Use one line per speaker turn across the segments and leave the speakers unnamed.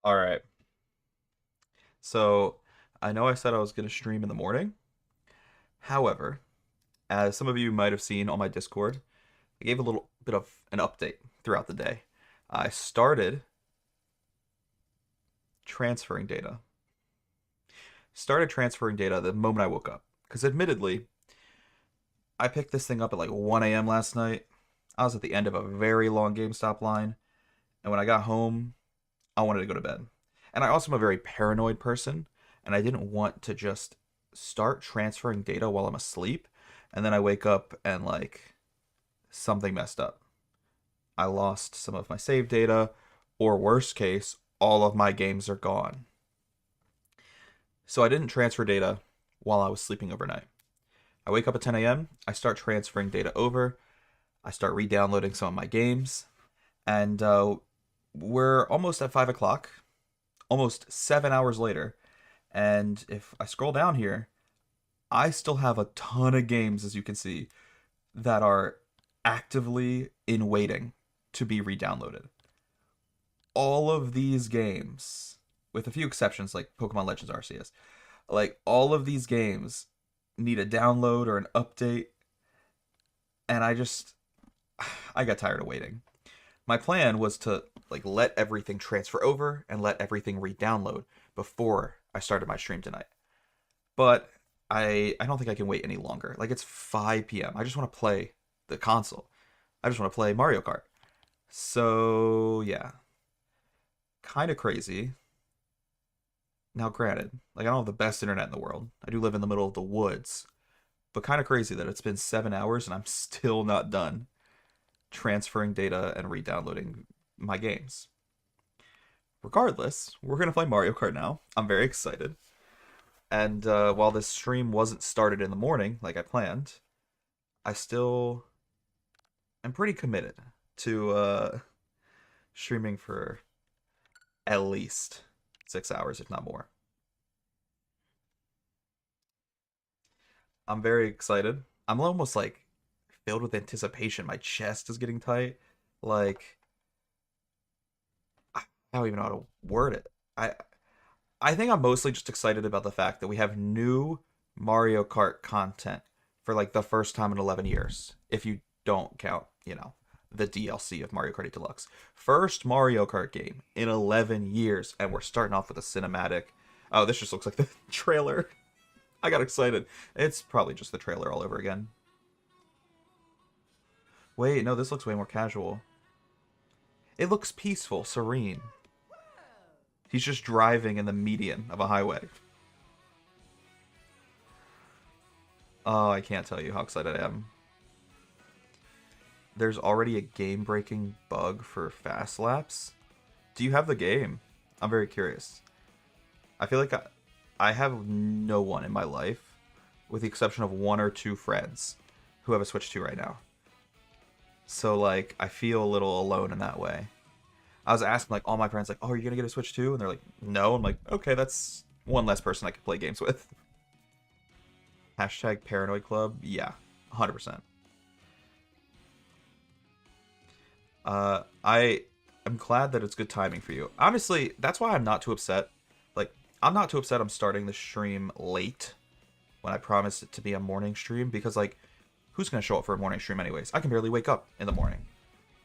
All right. So I know I said I was going to stream in the morning. However, as some of you might have seen on my Discord, I gave a little bit of an update throughout the day. I started transferring data. Started transferring data the moment I woke up. Because admittedly, I picked this thing up at like 1 a.m. last night. I was at the end of a very long GameStop line. And when I got home, I wanted to go to bed. And I also am a very paranoid person. And I didn't want to just start transferring data while I'm asleep and then I wake up and like something messed up. I lost some of my save data, or worst case, all of my games are gone. So I didn't transfer data while I was sleeping overnight. I wake up at 10 a.m., I start transferring data over, I start re downloading some of my games, and we're almost at 5 o'clock, almost 7 hours later. And if I scroll down here, I still have a ton of games, as you can see, that are actively in waiting to be re downloaded. All of these games, with a few exceptions like Pokemon Legends Arceus, like all of these games need a download or an update, and I got tired of waiting. My plan was to like let everything transfer over and let everything re-download before I started my stream tonight. But I don't think I can wait any longer. Like it's 5 p.m. I just want to play the console. I just want to play Mario Kart. So, yeah. Kind of crazy. Now, granted, like I don't have the best internet in the world. I do live in the middle of the woods. But kind of crazy that it's been 7 hours and I'm still not done transferring data and re-downloading my games. Regardless, we're gonna play Mario Kart now. I'm very excited. And while this stream wasn't started in the morning like I planned, I still am pretty committed to streaming for at least 6 hours, if not more. I'm very excited. I'm almost like filled with anticipation. My chest is getting tight. Like I don't even know how to word it. I think I'm mostly just excited about the fact that we have new Mario Kart content for like the first time in 11 years. If you don't count, the DLC of Mario Kart 8 Deluxe. First Mario Kart game in 11 years, and we're starting off with a cinematic. Oh, this just looks like the trailer. I got excited. It's probably just the trailer all over again. Wait, no, this looks way more casual. It looks peaceful, serene. He's just driving in the median of a highway. Oh, I can't tell you how excited I am. There's already a game-breaking bug for fast laps. Do you have the game? I'm very curious. I feel like I have no one in my life, with the exception of one or two friends, who have a Switch 2 right now. So, like, I feel a little alone in that way. I was asking, like, all my friends, like, oh, are you going to get a Switch 2? And they're like, no. I'm like, okay, that's one less person I can play games with. Hashtag Paranoid Club? Yeah, 100%. I am glad that it's good timing for you. Honestly, that's why I'm not too upset. Like, I'm not too upset I'm starting the stream late when I promised it to be a morning stream, because, like, who's going to show up for a morning stream anyways? I can barely wake up in the morning,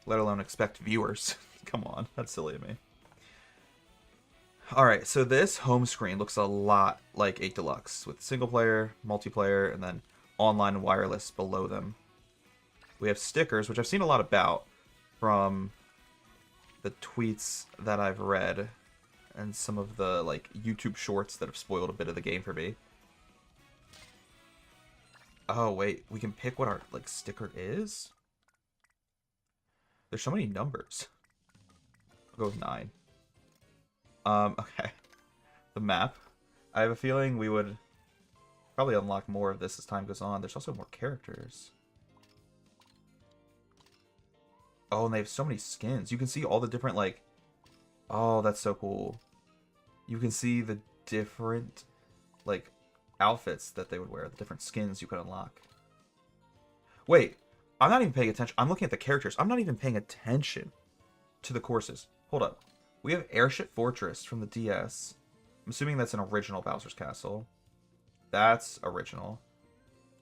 let alone expect viewers. Come on, that's silly of me. Alright, so this home screen looks a lot like 8 Deluxe, with single player, multiplayer, and then online and wireless below them. We have stickers, which I've seen a lot about from the tweets that I've read, and some of the like YouTube shorts that have spoiled a bit of the game for me. Oh wait, we can pick what our like sticker is? There's so many numbers. I'll go with 9. Okay. The map. I have a feeling we would probably unlock more of this as time goes on. There's also more characters. Oh, and they have so many skins. You can see all the different, like... Oh, that's so cool. You can see the different, like, outfits that they would wear. The different skins you could unlock. Wait. I'm not even paying attention. I'm looking at the characters. I'm not even paying attention to the courses. Hold up. We have Airship Fortress from the DS. I'm assuming that's an original Bowser's Castle. That's original.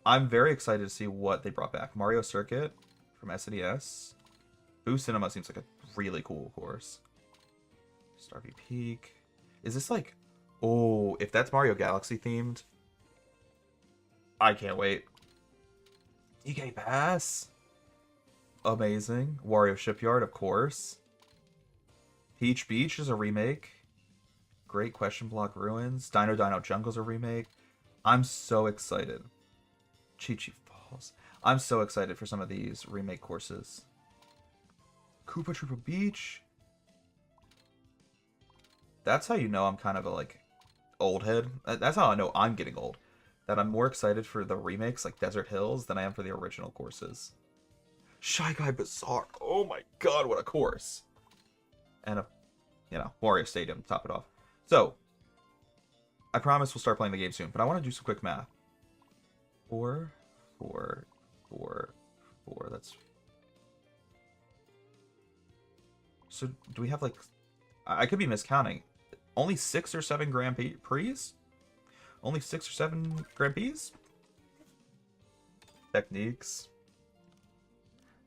I'm very excited to see what they brought back. Mario Circuit from SNES. Boo Cinema seems like a really cool course. Starvey Peak. Is this like... Oh, if that's Mario Galaxy themed, I can't wait. DK Pass. Amazing. Wario Shipyard, of course. Peach Beach is a remake. Great Question Block Ruins. Dino Dino Jungle's a remake. I'm so excited. Chi Chi balls. I'm so excited for some of these remake courses. Koopa Troopa Beach. That's how you know I'm kind of a, like, old head. That's how I know I'm getting old. That I'm more excited for the remakes, like Desert Hills, than I am for the original courses. Shy Guy Bazaar. Oh my god, what a course. And a, Wario Stadium to top it off. So, I promise we'll start playing the game soon, but I want to do some quick math. 4, 4, 4, 4. That's... So, do we have, like... I could be miscounting. Only 6 or 7 Grand Prix? Only 6 or 7 Grand Prix? Techniques.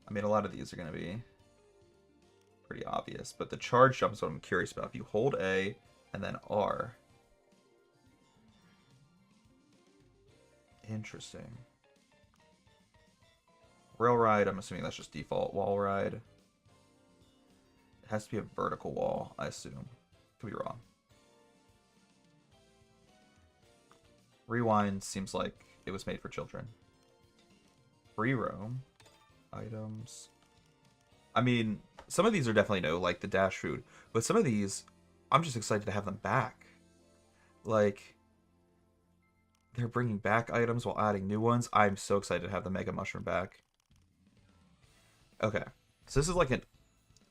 I mean, a lot of these are going to be pretty obvious, but the charge jump is what I'm curious about. If you hold A and then R. Interesting. Rail ride, I'm assuming that's just default. Wall ride. It has to be a vertical wall, I assume. Could be wrong. Rewind seems like it was made for children. Free roam. Items. I mean, some of these are definitely no, like the dash food. But some of these, I'm just excited to have them back. Like, they're bringing back items while adding new ones. I'm so excited to have the Mega Mushroom back. Okay. So this is like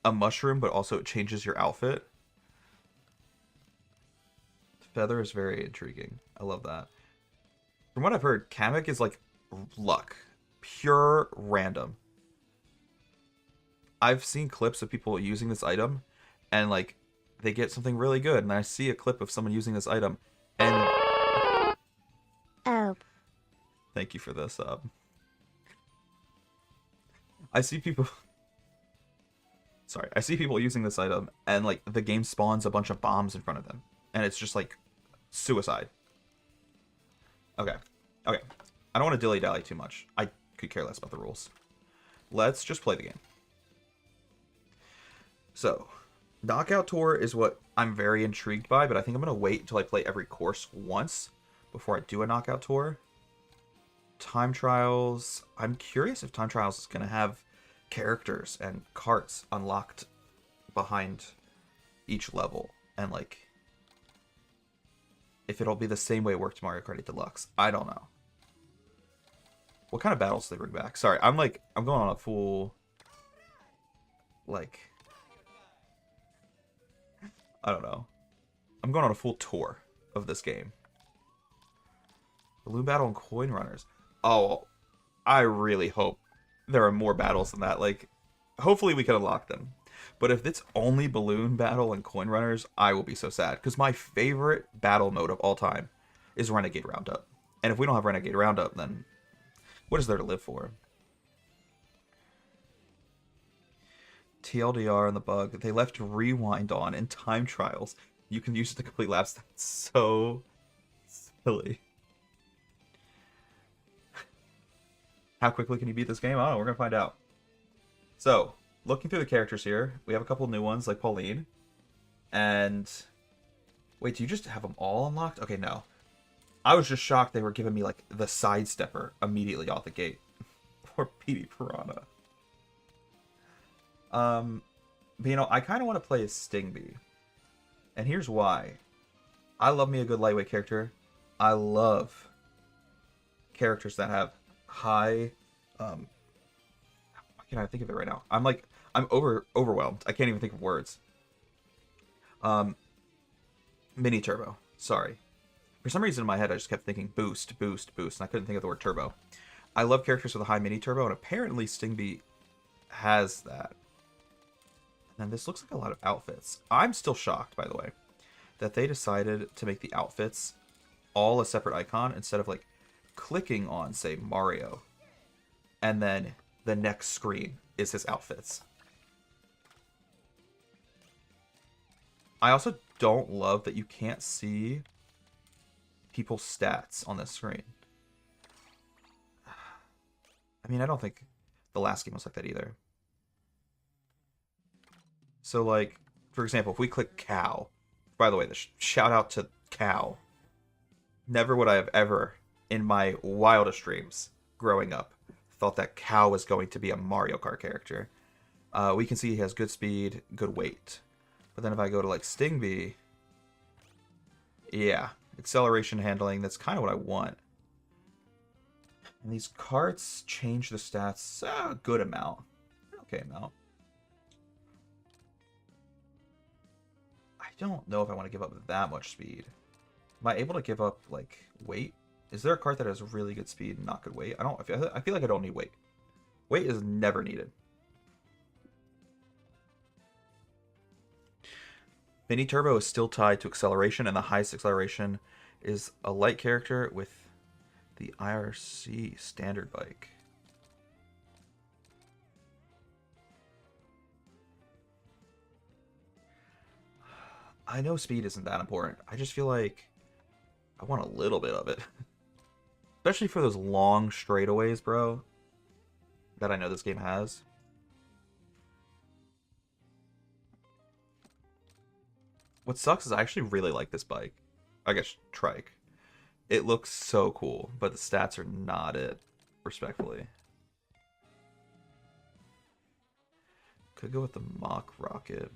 a mushroom, but also it changes your outfit. Feather is very intriguing. I love that. From what I've heard, Kamek is like luck. Pure random. I've seen clips of people using this item, and like they get something really good, and I see a clip of someone using this item, and
oh,
thank you for this. I see people. Sorry, I see people using this item, and like the game spawns a bunch of bombs in front of them, and it's just like suicide. Okay, okay. I don't want to dilly-dally too much. I could care less about the rules. Let's just play the game. So, Knockout Tour is what I'm very intrigued by, but I think I'm going to wait until I play every course once before I do a Knockout Tour. Time Trials. I'm curious if Time Trials is going to have characters and carts unlocked behind each level. And, like, if it'll be the same way it worked Mario Kart 8 Deluxe. I don't know. What kind of battles do they bring back? Sorry, I'm going on a full, like... I don't know. I'm going on a full tour of this game. Balloon Battle and Coin Runners. Oh, I really hope there are more battles than that. Like, hopefully we can unlock them. But if it's only Balloon Battle and Coin Runners, I will be so sad. Because my favorite battle mode of all time is Renegade Roundup. And if we don't have Renegade Roundup, then what is there to live for? TLDR and the bug. They left Rewind on in Time Trials. You can use it to complete laps. That's so silly. How quickly can you beat this game? I don't know. We're going to find out. So, looking through the characters here, we have a couple new ones like Pauline. And... wait, do you just have them all unlocked? Okay, no. I was just shocked they were giving me, like, the Sidestepper immediately off the gate. Or Petey Piranha. But you know, I kind of want to play as Stingby. And here's why. I love me a good lightweight character. I love characters that have high, why can't I think of it right now? I'm overwhelmed. I can't even think of words. Mini Turbo. Sorry. For some reason in my head, I just kept thinking boost, boost, boost, and I couldn't think of the word turbo. I love characters with a high mini turbo, and apparently Stingby has that. And this looks like a lot of outfits. I'm still shocked, by the way, that they decided to make the outfits all a separate icon instead of, like, clicking on, say, Mario. And then the next screen is his outfits. I also don't love that you can't see people's stats on this screen. I mean, I don't think the last game was like that either. So, like, for example, if we click cow, by the way, the shout out to cow. Never would I have ever, in my wildest dreams growing up, thought that Cow was going to be a Mario Kart character. We can see he has good speed, good weight. But then if I go to like Sting Bee, yeah, acceleration, handling, that's kind of what I want. And these carts change the stats a good amount. Okay amount. I don't know if I want to give up that much speed. Am I able to give up, like, weight? Is there a cart that has really good speed and not good weight? I feel like I don't need weight. Weight is never needed. Mini Turbo is still tied to acceleration, and the highest acceleration is a light character with the IRC standard bike. I know speed isn't that important. I just feel like I want a little bit of it. Especially for those long straightaways, bro, that I know this game has. What sucks is I actually really like this bike. I guess trike. It looks so cool, but the stats are not it, respectfully. Could go with the Mach Rocket.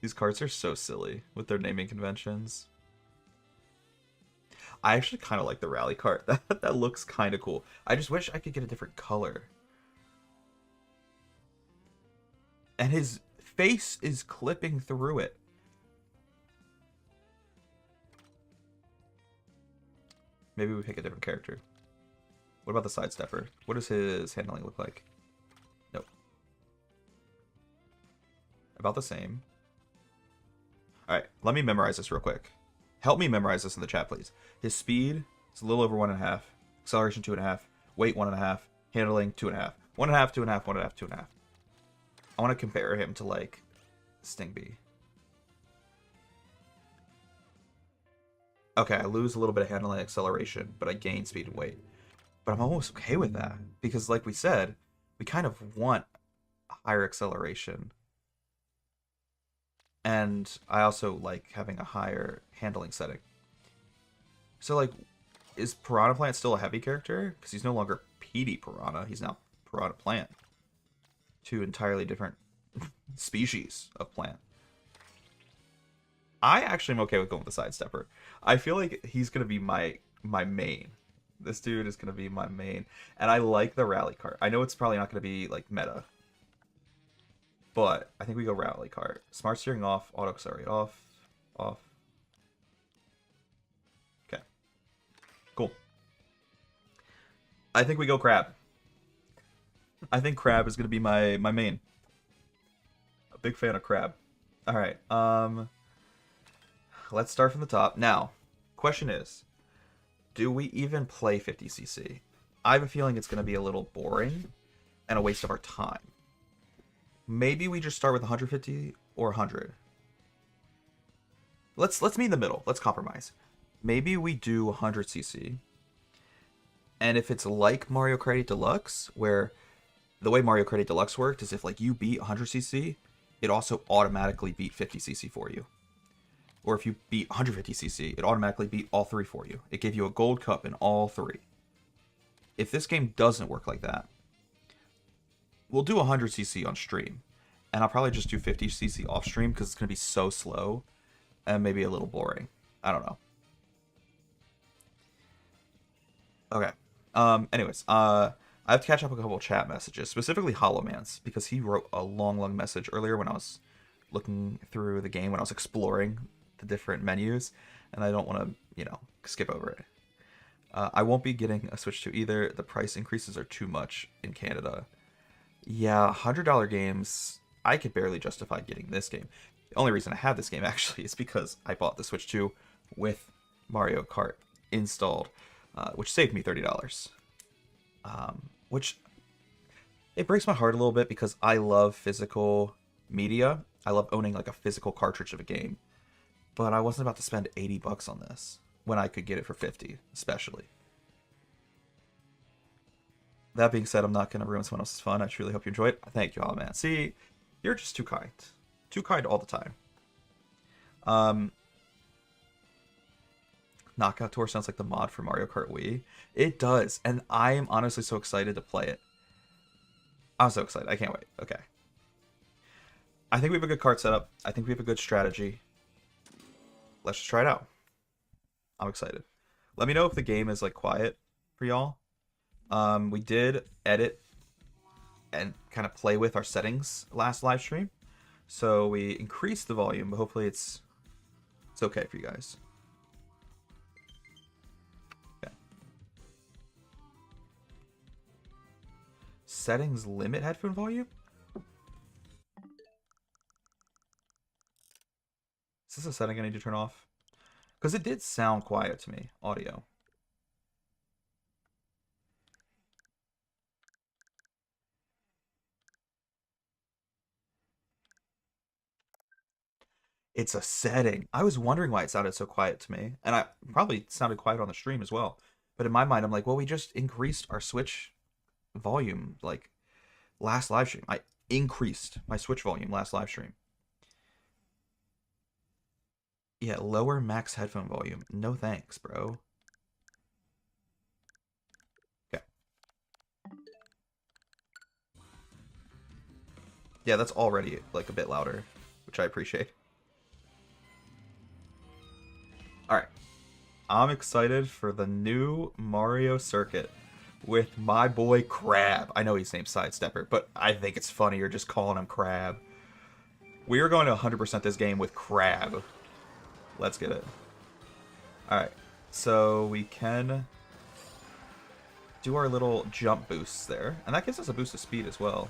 These cards are so silly with their naming conventions. I actually kind of like the rally cart. That looks kind of cool. I just wish I could get a different color. And his face is clipping through it. Maybe we pick a different character. What about the sidestepper? What does his handling look like? Nope. About the same. Alright, let me memorize this real quick. Help me memorize this in the chat, please. His speed is a little over 1.5. Acceleration 2.5. Weight 1.5. Handling 2.5. 1.5, 2.5, 1.5, 2.5. I want to compare him to, like, Sting Bee. Okay, I lose a little bit of handling and acceleration, but I gain speed and weight. But I'm almost okay with that. Because, like we said, we kind of want higher acceleration. And I also like having a higher handling setting. So, like, is Piranha Plant still a heavy character? Because he's no longer PD Piranha. He's now Piranha Plant. Two entirely different species of plant. I actually am okay with going with the sidestepper. I feel like he's going to be my main. This dude is going to be my main. And I like the rally cart. I know it's probably not going to be, like, meta. But I think we go rally cart. Smart steering off, auto accelerate off, off. Okay. Cool. I think we go crab. I think crab is gonna be my main. A big fan of crab. Alright, let's start from the top. Now, question is, do we even play 50cc? I have a feeling it's gonna be a little boring and a waste of our time. Maybe we just start with 150 or 100. Let's meet in the middle. Let's compromise. Maybe we do 100cc. And if it's like Mario Kart 8 Deluxe, where the way Mario Kart 8 Deluxe worked is if, like, you beat 100cc, it also automatically beat 50cc for you. Or if you beat 150cc, it automatically beat all three for you. It gave you a gold cup in all three. If this game doesn't work like that, we'll do 100cc on stream. And I'll probably just do 50cc off stream because it's going to be so slow and maybe a little boring. I don't know. Okay. Anyways, I have to catch up a couple of chat messages, specifically Hollow Man's, because he wrote a long message earlier when I was looking through the game, when I was exploring the different menus, and I don't want to, you know, skip over it. I won't be getting a Switch 2 either. The price increases are too much in Canada. Yeah, $100 games, I could barely justify getting this game. The only reason I have this game, actually, is because I bought the Switch 2 with Mario Kart installed, which saved me $30. Which, it breaks my heart a little bit because I love physical media. I love owning, like, a physical cartridge of a game. But I wasn't about to spend $80 on this when I could get it for 50, especially. That being said, I'm not going to ruin someone else's fun. I truly hope you enjoyed it. Thank you all, man. See, you're just too kind. Too kind all the time. Knockout Tour sounds like the mod for Mario Kart Wii. It does, and I am honestly so excited to play it. I'm so excited. I can't wait. Okay. I think we have a good cart setup. I think we have a good strategy. Let's just try it out. I'm excited. Let me know if the game is like quiet for y'all. We did edit and kind of play with our settings last live stream. So we increased the volume, but hopefully it's okay for you guys. Okay. Settings limit headphone volume? Is this a setting I need to turn off? Because it did sound quiet to me, audio. It's a setting. I was wondering why it sounded so quiet to me. And I probably sounded quiet on the stream as well. But in my mind, I'm like, well, we just increased our Switch volume, like, last live stream. I increased my Switch volume last live stream. Yeah, lower max headphone volume. No thanks, bro. Okay. Yeah, that's already, like, a bit louder, which I appreciate. Alright. I'm excited for the new Mario circuit with my boy Crab. I know he's named Sidestepper, but I think it's funnier just calling him Crab. We are going to 100% this game with Crab. Let's get it. Alright, so we can do our little jump boosts there. And that gives us a boost of speed as well.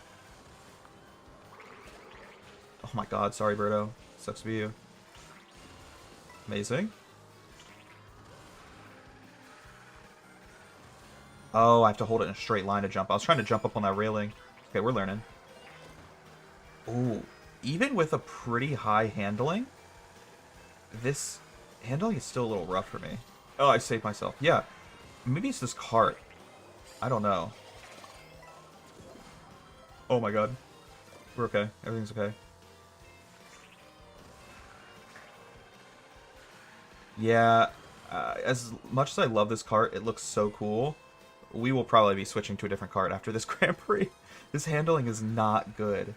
Oh my god, sorry Birdo. Sucks to be you. Amazing. Oh, I have to hold it in a straight line to jump. I was trying to jump up on that railing. Okay, we're learning. Ooh, even with a pretty high handling, this handling is still a little rough for me. Oh, I saved myself. Yeah, maybe it's this cart. I don't know. Oh my god. We're okay. Everything's okay. Yeah, as much as I love this cart, it looks so cool. We will probably be switching to a different cart after this Grand Prix. This handling is not good.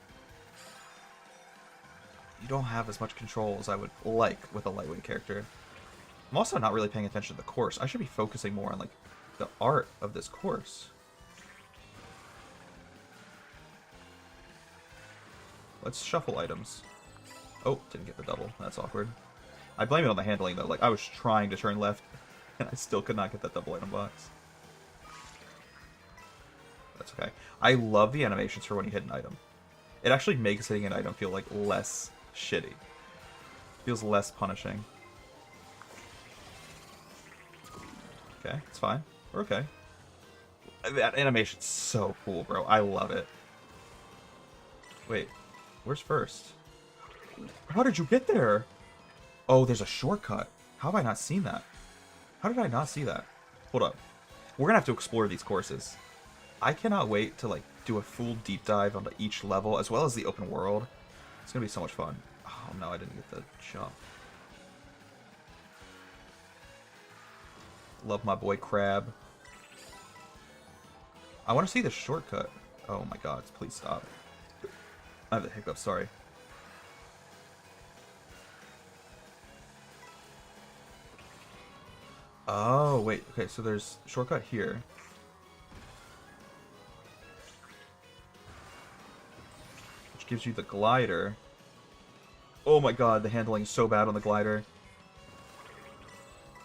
You don't have as much control as I would like with a lightweight character. I'm also not really paying attention to the course. I should be focusing more on like the art of this course. Let's shuffle items. Oh, didn't get the double. That's awkward. I blame it on the handling though. Like I was trying to turn left and I still could not get that double item box. That's okay. I love the animations for when you hit an item. It actually makes hitting an item feel like less shitty. Feels less punishing. Okay, it's fine. We're okay. That animation's so cool, bro. I love it. Wait, where's first? How did you get there? Oh, there's a shortcut. How have I not seen that? How did I not see that? Hold up. We're gonna have to explore these courses. I cannot wait to like do a full deep dive onto each level as well as the open world. It's gonna be so much fun. Oh no, I didn't get the jump. Love my boy Crab. I want to see the shortcut. Oh my god, please stop. I have the hiccup, sorry. Oh, wait. Okay, so there's shortcut here. Which gives you the glider. Oh my god, the handling is so bad on the glider.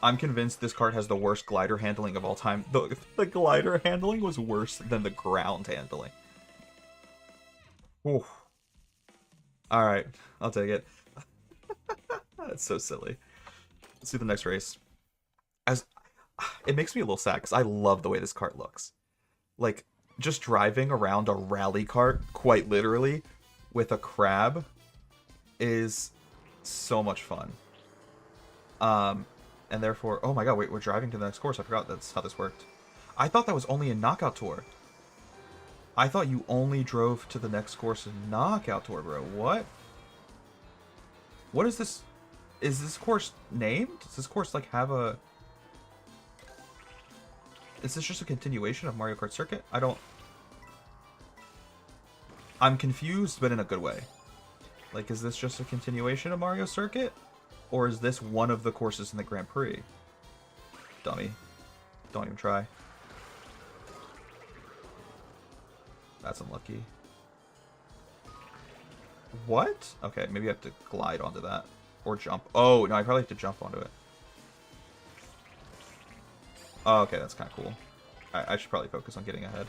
I'm convinced this cart has the worst glider handling of all time. The glider handling was worse than the ground handling. Ooh. Alright, I'll take it. That's so silly. Let's do the next race. It makes me a little sad because I love the way this cart looks. Like, just driving around a rally cart, quite literally, with a crab is so much fun. And therefore, oh my god, wait, we're driving to the next course. I forgot that's how this worked. I thought that was only in Knockout Tour. I thought you only drove to the next course in Knockout Tour, bro. What? What is this? Is this course named? Does this course, like, have a Is this just a continuation of Mario Kart Circuit? I'm confused, but in a good way. Like, is this just a continuation of Mario Circuit? Or is this one of the courses in the Grand Prix? Dummy. Don't even try. That's unlucky. What? Okay, maybe I have to glide onto that. Or jump. Oh, no, I probably have to jump onto it. Oh, okay, that's kind of cool. I should probably focus on getting ahead.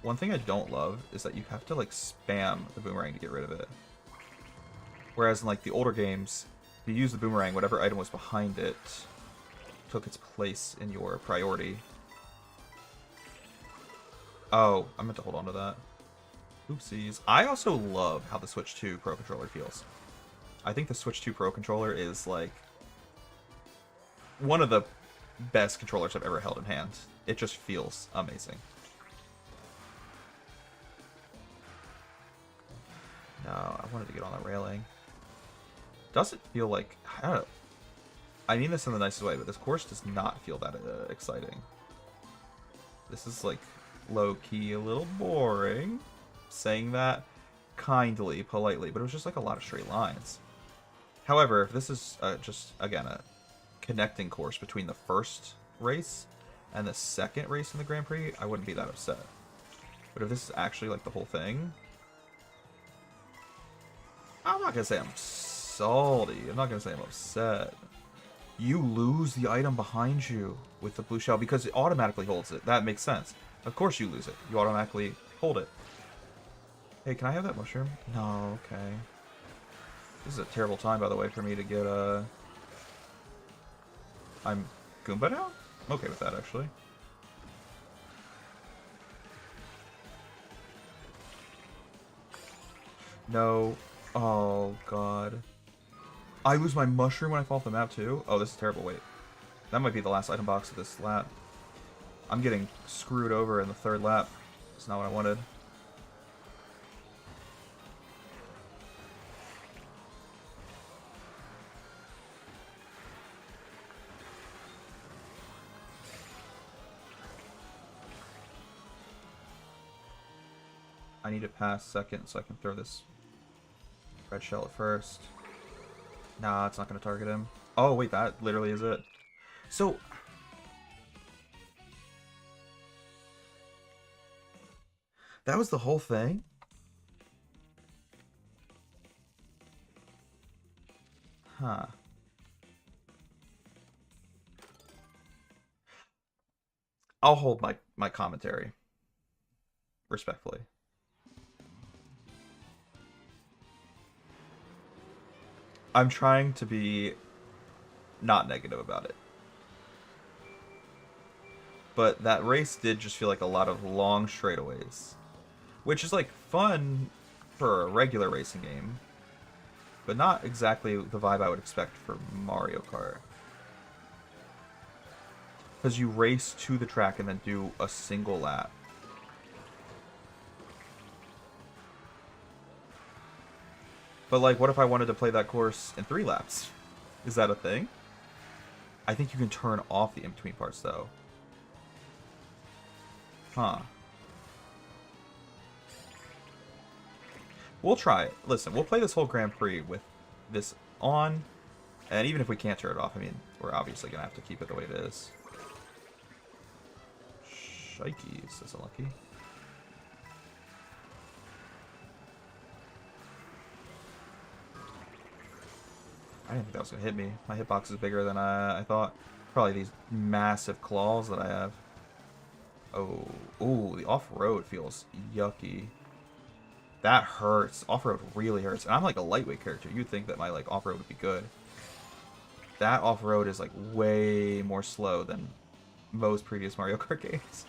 One thing I don't love is that you have to, like, spam the boomerang to get rid of it. Whereas in, like, the older games, if you use the boomerang, whatever item was behind it took its place in your priority. Oh, I meant to hold on to that. Oopsies. I also love how the Switch 2 Pro Controller feels. I think the Switch 2 Pro Controller is, like, one of the best controllers I've ever held in hand. It just feels amazing. No, I wanted to get on the railing. Doesn't feel like... I don't know. I mean this in the nicest way, but this course does not feel that exciting. This is, like, low-key a little boring. Saying that kindly, politely, but it was just, like, a lot of straight lines. However, if this is just, again, a connecting course between the first race and the second race in the Grand Prix, I wouldn't be that upset. But if this is actually, like, the whole thing... I'm not gonna say I'm salty. I'm not gonna say I'm upset. You lose the item behind you with the blue shell because it automatically holds it. That makes sense. Of course you lose it. You automatically hold it. Hey, can I have that mushroom? No, okay. This is a terrible time, by the way, for me to get I'm Goomba now? I'm okay with that, actually. No. Oh, God. I lose my mushroom when I fall off the map, too? Oh, this is terrible. Wait. That might be the last item box of this lap. I'm getting screwed over in the third lap. It's not what I wanted. I need to pass second so I can throw this red shell at first. Nah, it's not going to target him. Oh, wait, that literally is it. So... that was the whole thing? Huh. I'll hold my commentary. Respectfully. I'm trying to be not negative about it. But that race did just feel like a lot of long straightaways. Which is, like, fun for a regular racing game. But not exactly the vibe I would expect for Mario Kart. Because you race to the track and then do a single lap. But, like, what if I wanted to play that course in 3 laps? Is that a thing? I think you can turn off the in-between parts, though. Huh. We'll try it. Listen, we'll play this whole Grand Prix with this on. And even if we can't turn it off, I mean, we're obviously going to have to keep it the way it is. Shikes, that's unlucky. I didn't think that was going to hit me. My hitbox is bigger than I thought. Probably these massive claws that I have. Oh, ooh, the off-road feels yucky. That hurts. Off-road really hurts. And I'm like a lightweight character. You'd think that my like off-road would be good. That off-road is like way more slow than most previous Mario Kart games.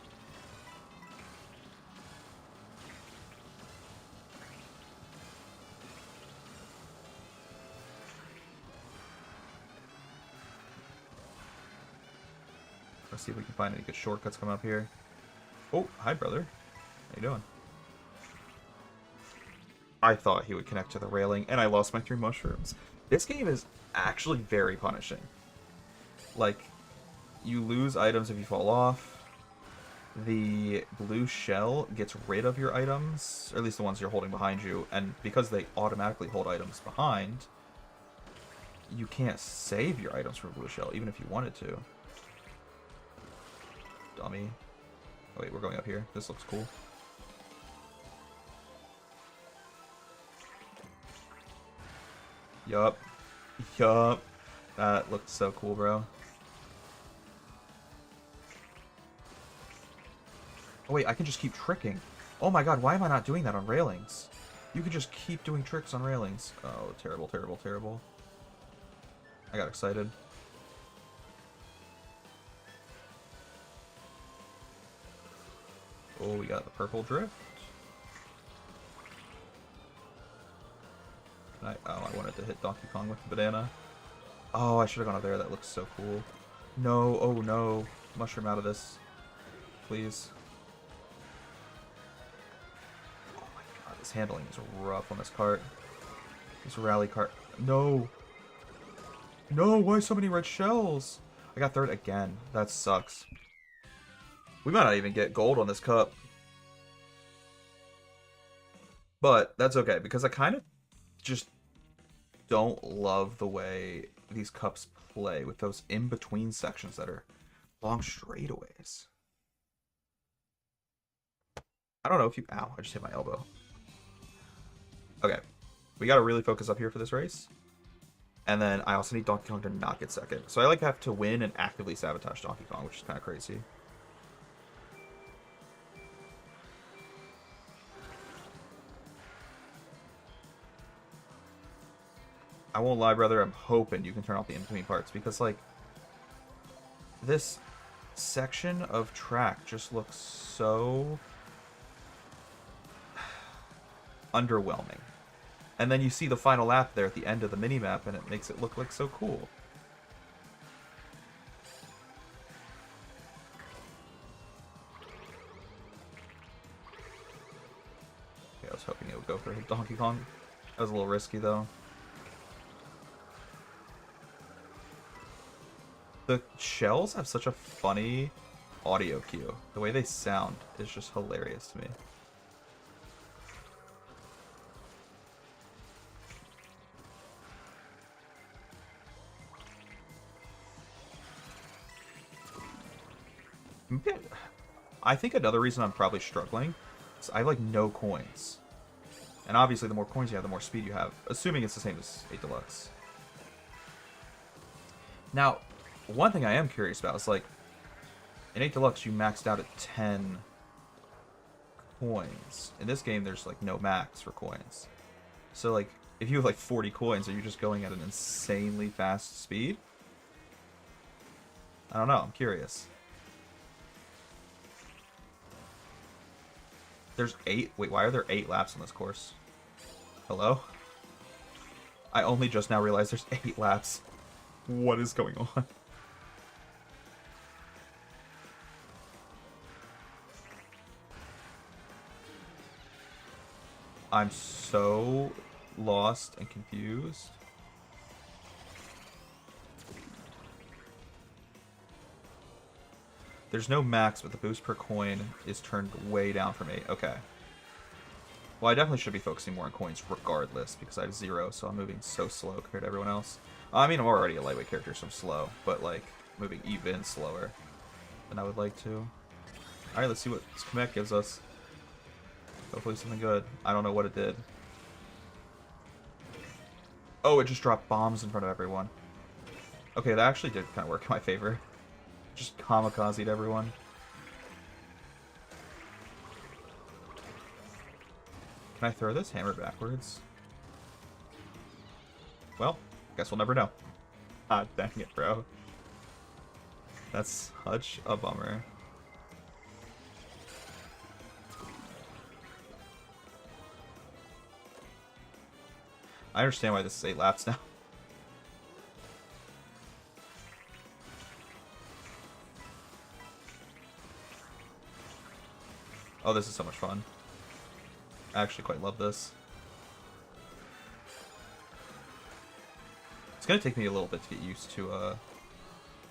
Let's see if we can find any good shortcuts coming up here. Oh, hi, brother. How you doing? I thought he would connect to the railing, and I lost my 3 mushrooms. This game is actually very punishing. Like, you lose items if you fall off. The blue shell gets rid of your items, or at least the ones you're holding behind you, and because they automatically hold items behind, you can't save your items from blue shell, even if you wanted to. Dummy. Oh wait, we're going up here. This looks cool. Yup. Yup. That looked so cool, bro. Oh wait, I can just keep tricking. Oh my god, why am I not doing that on railings? You can just keep doing tricks on railings. Oh, terrible, terrible, terrible. I got excited. Oh, we got the purple drift. Oh, I wanted to hit Donkey Kong with the banana. Oh, I should have gone up there. That looks so cool. No, oh no. Mushroom out of this. Please. Oh my god, this handling is rough on this cart. This rally cart. No! No, why so many red shells? I got third again. That sucks. We might not even get gold on this cup. But that's okay, because I kind of just don't love the way these cups play with those in-between sections that are long straightaways. I don't know if you... Ow, I just hit my elbow. Okay. We gotta really focus up here for this race. And then I also need Donkey Kong to not get second. So I like have to win and actively sabotage Donkey Kong, which is kind of crazy. I won't lie, brother, I'm hoping you can turn off the in-between parts, because, like, this section of track just looks so underwhelming. And then you see the final lap there at the end of the mini-map, and it makes it look like so cool. Okay, I was hoping it would go for Donkey Kong. That was a little risky, though. The shells have such a funny audio cue. The way they sound is just hilarious to me. I think another reason I'm probably struggling is I have like no coins. And obviously the more coins you have, the more speed you have. Assuming it's the same as 8 Deluxe. Now, one thing I am curious about is, like, in 8 Deluxe, you maxed out at 10 coins. In this game, there's, like, no max for coins. So, like, if you have, like, 40 coins, are you just going at an insanely fast speed? I don't know. I'm curious. There's 8... Wait, why are there 8 laps on this course? Hello? I only just now realized there's 8 laps. What is going on? I'm so lost and confused. There's no max, but the boost per coin is turned way down from 8. Okay. Well, I definitely should be focusing more on coins regardless, because I have 0, so I'm moving so slow compared to everyone else. I mean, I'm already a lightweight character, so I'm slow, but, like, moving even slower than I would like to. Alright, let's see what this commit gives us. Hopefully something good. I don't know what it did. Oh, it just dropped bombs in front of everyone. Okay, that actually did kind of work in my favor. Just kamikazed everyone. Can I throw this hammer backwards? Well, guess we'll never know. Ah, dang it, bro. That's such a bummer. I understand why this is 8 laps now. Oh, this is so much fun. I actually quite love this. It's gonna take me a little bit to get used to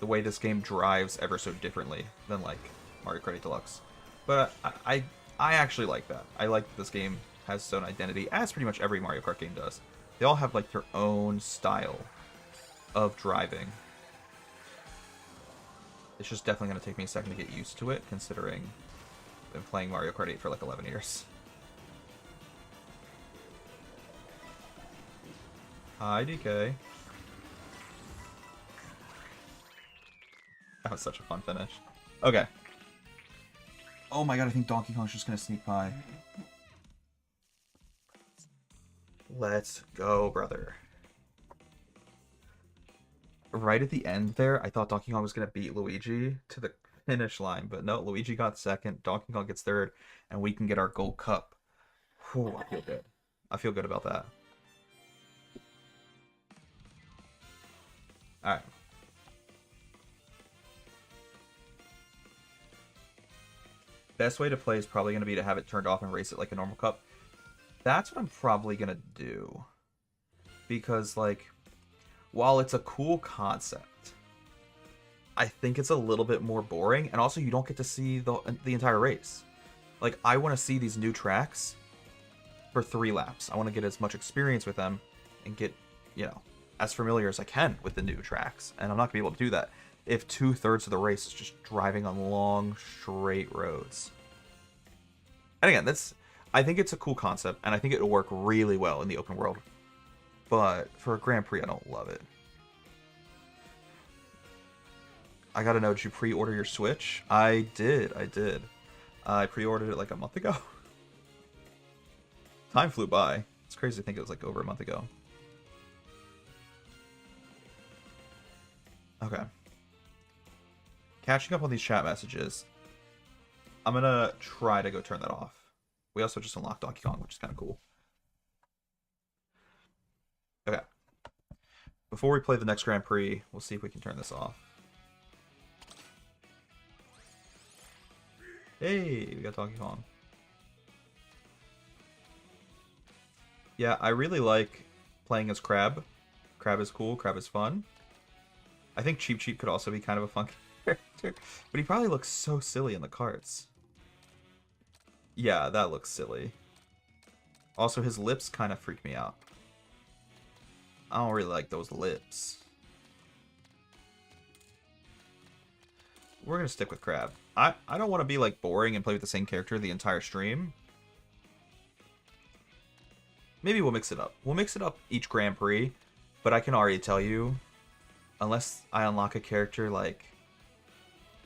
the way this game drives ever so differently than like Mario Kart 8 Deluxe. But I actually like that. I like that this game has its own identity, as pretty much every Mario Kart game does. They all have like their own style of driving. It's just definitely going to take me a second to get used to it, considering I've been playing Mario Kart 8 for like 11 years. Hi, DK. That was such a fun finish. Okay. Oh my god, I think Donkey Kong's just going to sneak by. Let's go, brother. Right at the end there, I thought Donkey Kong was going to beat Luigi to the finish line, but no, Luigi got second, Donkey Kong gets third, and we can get our gold cup. Whew, I feel good. I feel good about that. Alright. Best way to play is probably going to be to have it turned off and race it like a normal cup. That's what I'm probably going to do. Because, like, while it's a cool concept, I think it's a little bit more boring, and also you don't get to see the entire race. Like, I want to see these new tracks for 3 laps. I want to get as much experience with them and get, you know, as familiar as I can with the new tracks, and I'm not going to be able to do that if 2/3 of the race is just driving on long, straight roads. And again, I think it's a cool concept, and I think it'll work really well in the open world. But for a Grand Prix, I don't love it. I gotta know, did you pre-order your Switch? I did. I pre-ordered it like a month ago. Time flew by. It's crazy to think it was like over a month ago. Okay. Catching up on these chat messages. I'm gonna try to go turn that off. We also just unlocked Donkey Kong, which is kind of cool. Okay. Before we play the next Grand Prix, we'll see if we can turn this off. Hey, we got Donkey Kong. Yeah, I really like playing as Crab. Crab is cool, Crab is fun. I think Cheep Cheep could also be kind of a fun character, but he probably looks so silly in the carts. Yeah, that looks silly. Also, his lips kind of freak me out. I don't really like those lips. We're gonna stick with Crab. I don't want to be like boring and play with the same character the entire stream. Maybe we'll mix it up. We'll mix it up each Grand Prix, but I can already tell you, unless I unlock a character like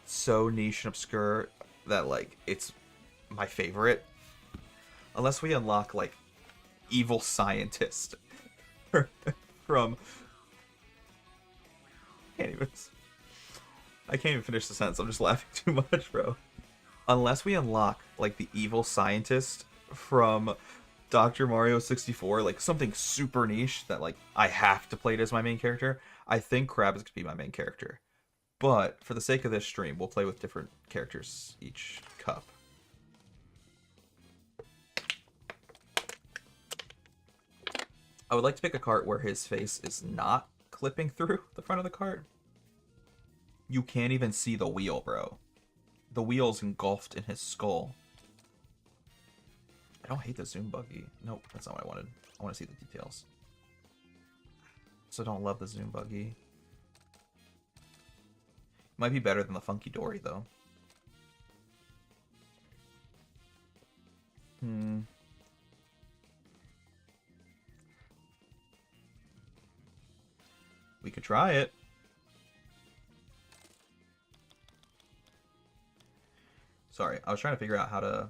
so niche and obscure that like it's my favorite, unless we unlock like Evil Scientist from I can't even finish the sentence. I'm just laughing too much, bro. Unless we unlock like the Evil Scientist from Dr. Mario 64, like something super niche that like I have to play it as my main character, I think Crab is going to be my main character. But for the sake of this stream, we'll play with different characters each cup. I would like to pick a cart where his face is not clipping through the front of the cart. You can't even see the wheel, bro. The wheel's engulfed in his skull. I don't hate the zoom buggy. Nope, that's not what I wanted. I want to see the details. So I don't love the zoom buggy. Might be better than the Funky Dory, though. We could try it. Sorry, I was trying to figure out how to...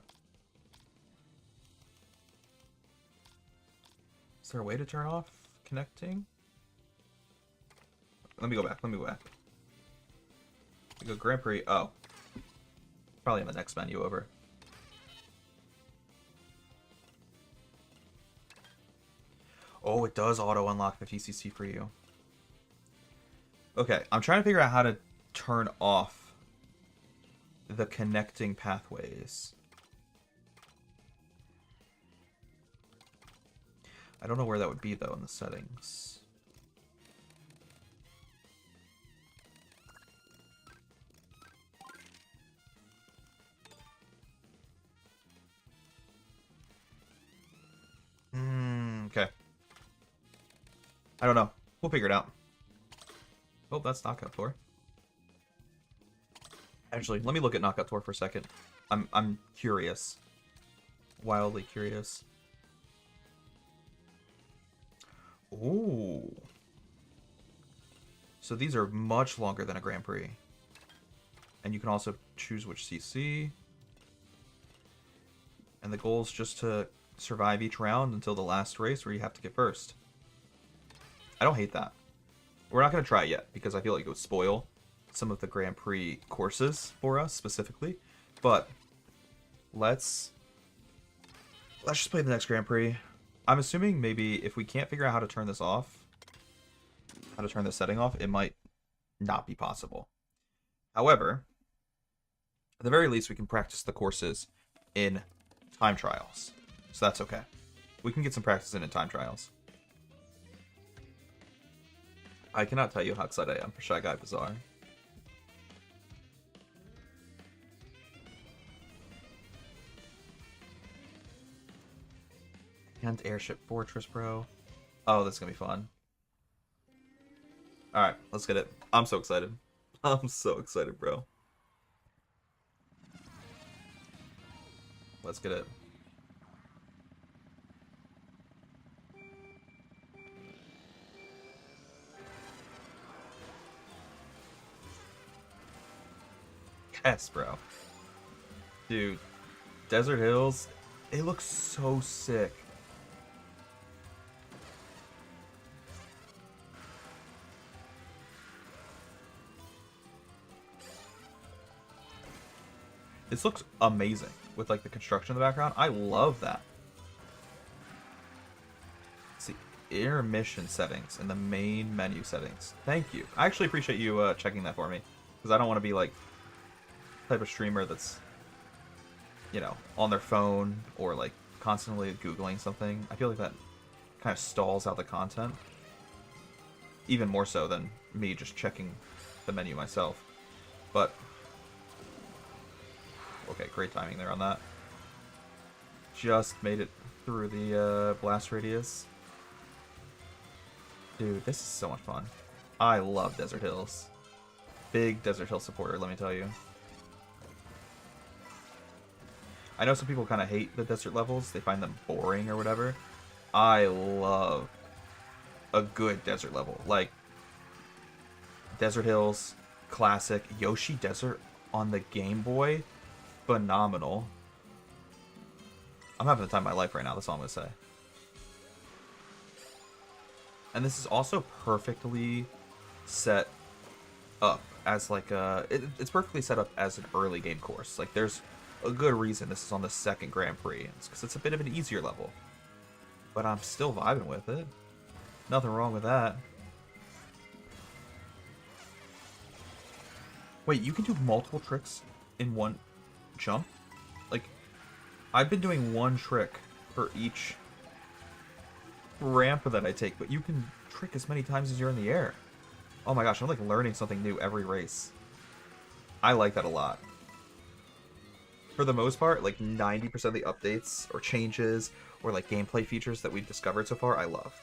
Is there a way to turn off connecting? Let me go back. We go Grand Prix. Oh. Probably in the next menu over. Oh, it does auto-unlock the TCC for you. Okay, I'm trying to figure out how to turn off the connecting pathways. I don't know where that would be, though, in the settings. I don't know. We'll figure it out. Oh, that's knockout tour. Actually, let me look at knockout tour for a second. I'm curious. Wildly curious. Ooh. So these are much longer than a Grand Prix. And you can also choose which CC. And the goal is just to survive each round until the last race where you have to get first. I don't hate that. We're not going to try it yet because I feel like it would spoil some of the Grand Prix courses for us specifically. But let's just play the next Grand Prix. I'm assuming maybe if we can't figure out how to turn this off, how to turn the setting off, it might not be possible. However, at the very least, we can practice the courses in time trials. So that's okay. We can get some practice in time trials. I cannot tell you how excited I am for Shy Guy Bazaar. And Airship Fortress, bro. Oh, that's gonna be fun. Alright, let's get it. I'm so excited. I'm so excited, bro. Let's get it. Yes, bro. Dude, Desert Hills, it looks so sick. This looks amazing with like the construction in the background. I love that. Let's see, intermission settings in the main menu settings. Thank you. I actually appreciate you checking that for me because I don't want to be like type of streamer that's, you know, on their phone or like constantly Googling something. I feel like that kind of stalls out the content. Even more so than me just checking the menu myself. But okay, great timing there on that. Just made it through the blast radius. Dude, this is so much fun. I love Desert Hills. Big Desert Hill supporter, let me tell you. I know some people kind of hate the desert levels. They find them boring or whatever. I love a good desert level. Like Desert Hills, classic. Yoshi Desert on the Game Boy. Phenomenal. I'm having the time of my life right now, that's all I'm going to say. And this is also perfectly set up as like a... It's perfectly set up as an early game course. Like, there's a good reason this is on the second Grand Prix. It's because it's a bit of an easier level. But I'm still vibing with it. Nothing wrong with that. Wait, you can do multiple tricks in one jump? Like, I've been doing one trick for each ramp that I take, but you can trick as many times as you're in the air. Oh my gosh, I'm like learning something new every race. I like that a lot. For the most part, like 90% of the updates or changes or like gameplay features that we've discovered so far, I love.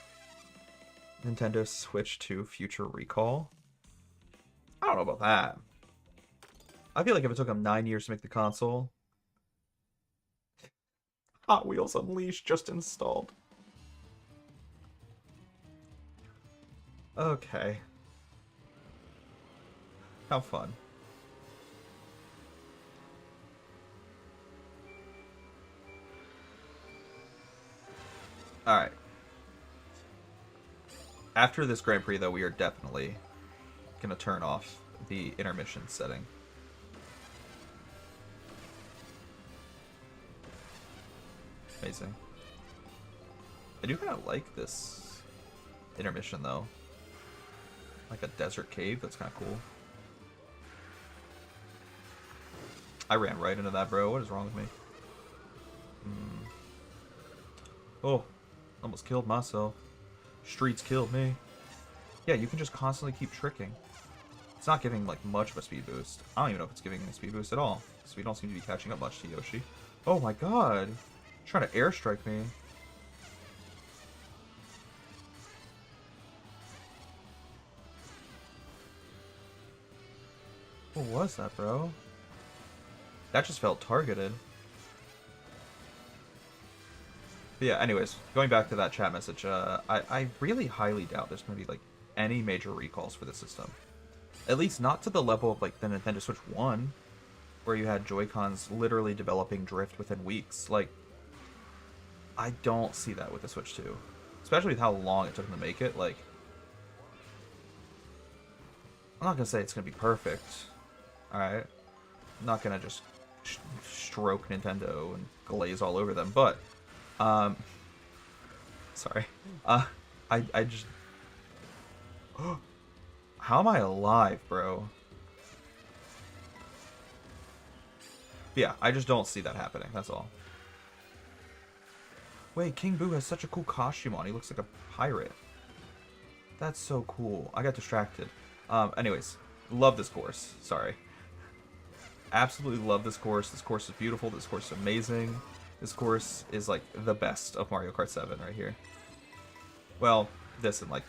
Nintendo Switch 2 Future Recall? I don't know about that. I feel like if it took them 9 years to make the console... Hot Wheels Unleashed just installed. Okay. How fun. Alright. After this Grand Prix, though, we are definitely going to turn off the intermission setting. Amazing. I do kind of like this intermission, though. Like a desert cave, that's kind of cool. I ran right into that, bro. What is wrong with me? Oh, almost killed myself. Streets killed me. Yeah, you can just constantly keep tricking. It's not giving like much of a speed boost. I don't even know if it's giving a speed boost at all. So we don't seem to be catching up much to Yoshi. Oh my god. Trying to airstrike me. What was that, bro? That just felt targeted. But yeah, anyways, going back to that chat message, I really highly doubt there's going to be, like, any major recalls for the system. At least not to the level of, like, the Nintendo Switch 1, where you had Joy-Cons literally developing drift within weeks. Like, I don't see that with the Switch 2. Especially with how long it took them to make it. Like, I'm not going to say it's going to be perfect. Alright? I'm not going to just stroke Nintendo and glaze all over them, but sorry. I just how am I alive, bro? Yeah, I just don't see that happening, that's all. Wait, King Boo has such a cool costume on. He looks like a pirate. That's so cool. I got distracted. Anyways, love this course. Sorry. Absolutely love this course. This course is beautiful. This course is amazing. This course is, like, the best of Mario Kart 7 right here. Well, this and, like,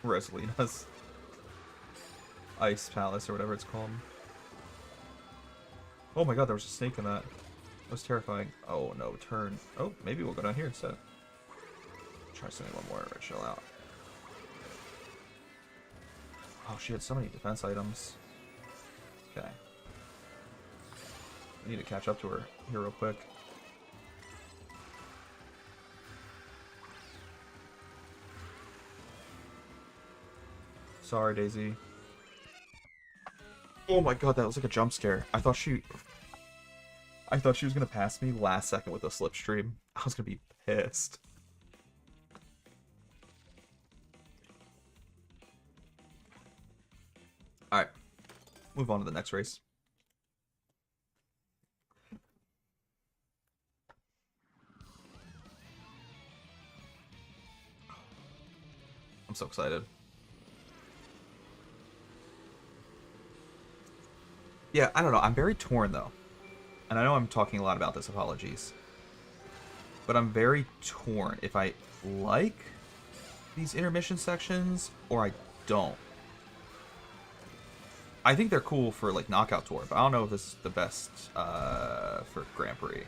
Rosalina's Ice Palace or whatever it's called. Oh my god, there was a snake in that. That was terrifying. Oh no, turn. Oh, maybe we'll go down here instead. Try sending one more red shell out. Oh, she had so many defense items. Okay. I need to catch up to her here real quick. Sorry, Daisy. Oh my god, that was like a jump scare. I thought she was gonna pass me last second with a slipstream. I was gonna be pissed. Alright. Move on to the next race. I'm so excited. Yeah, I don't know. I'm very torn, though. And I know I'm talking a lot about this, apologies. But I'm very torn if I like these intermission sections or I don't. I think they're cool for, like, Knockout Tour, but I don't know if this is the best for Grand Prix.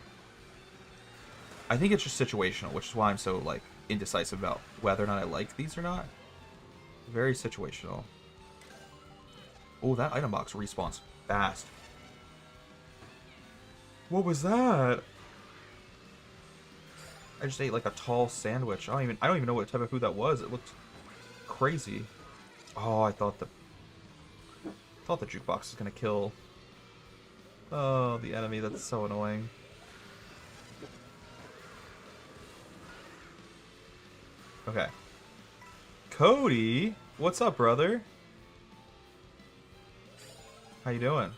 I think it's just situational, which is why I'm so, like, indecisive about whether or not I like these or not. Very situational. Oh, that item box respawns fast. What was that? I just ate like a tall sandwich. I don't even know what type of food that was. It looked crazy. Oh, I thought the jukebox was gonna kill. Oh, the enemy. That's so annoying. Okay. Cody, what's up, brother? How you doing?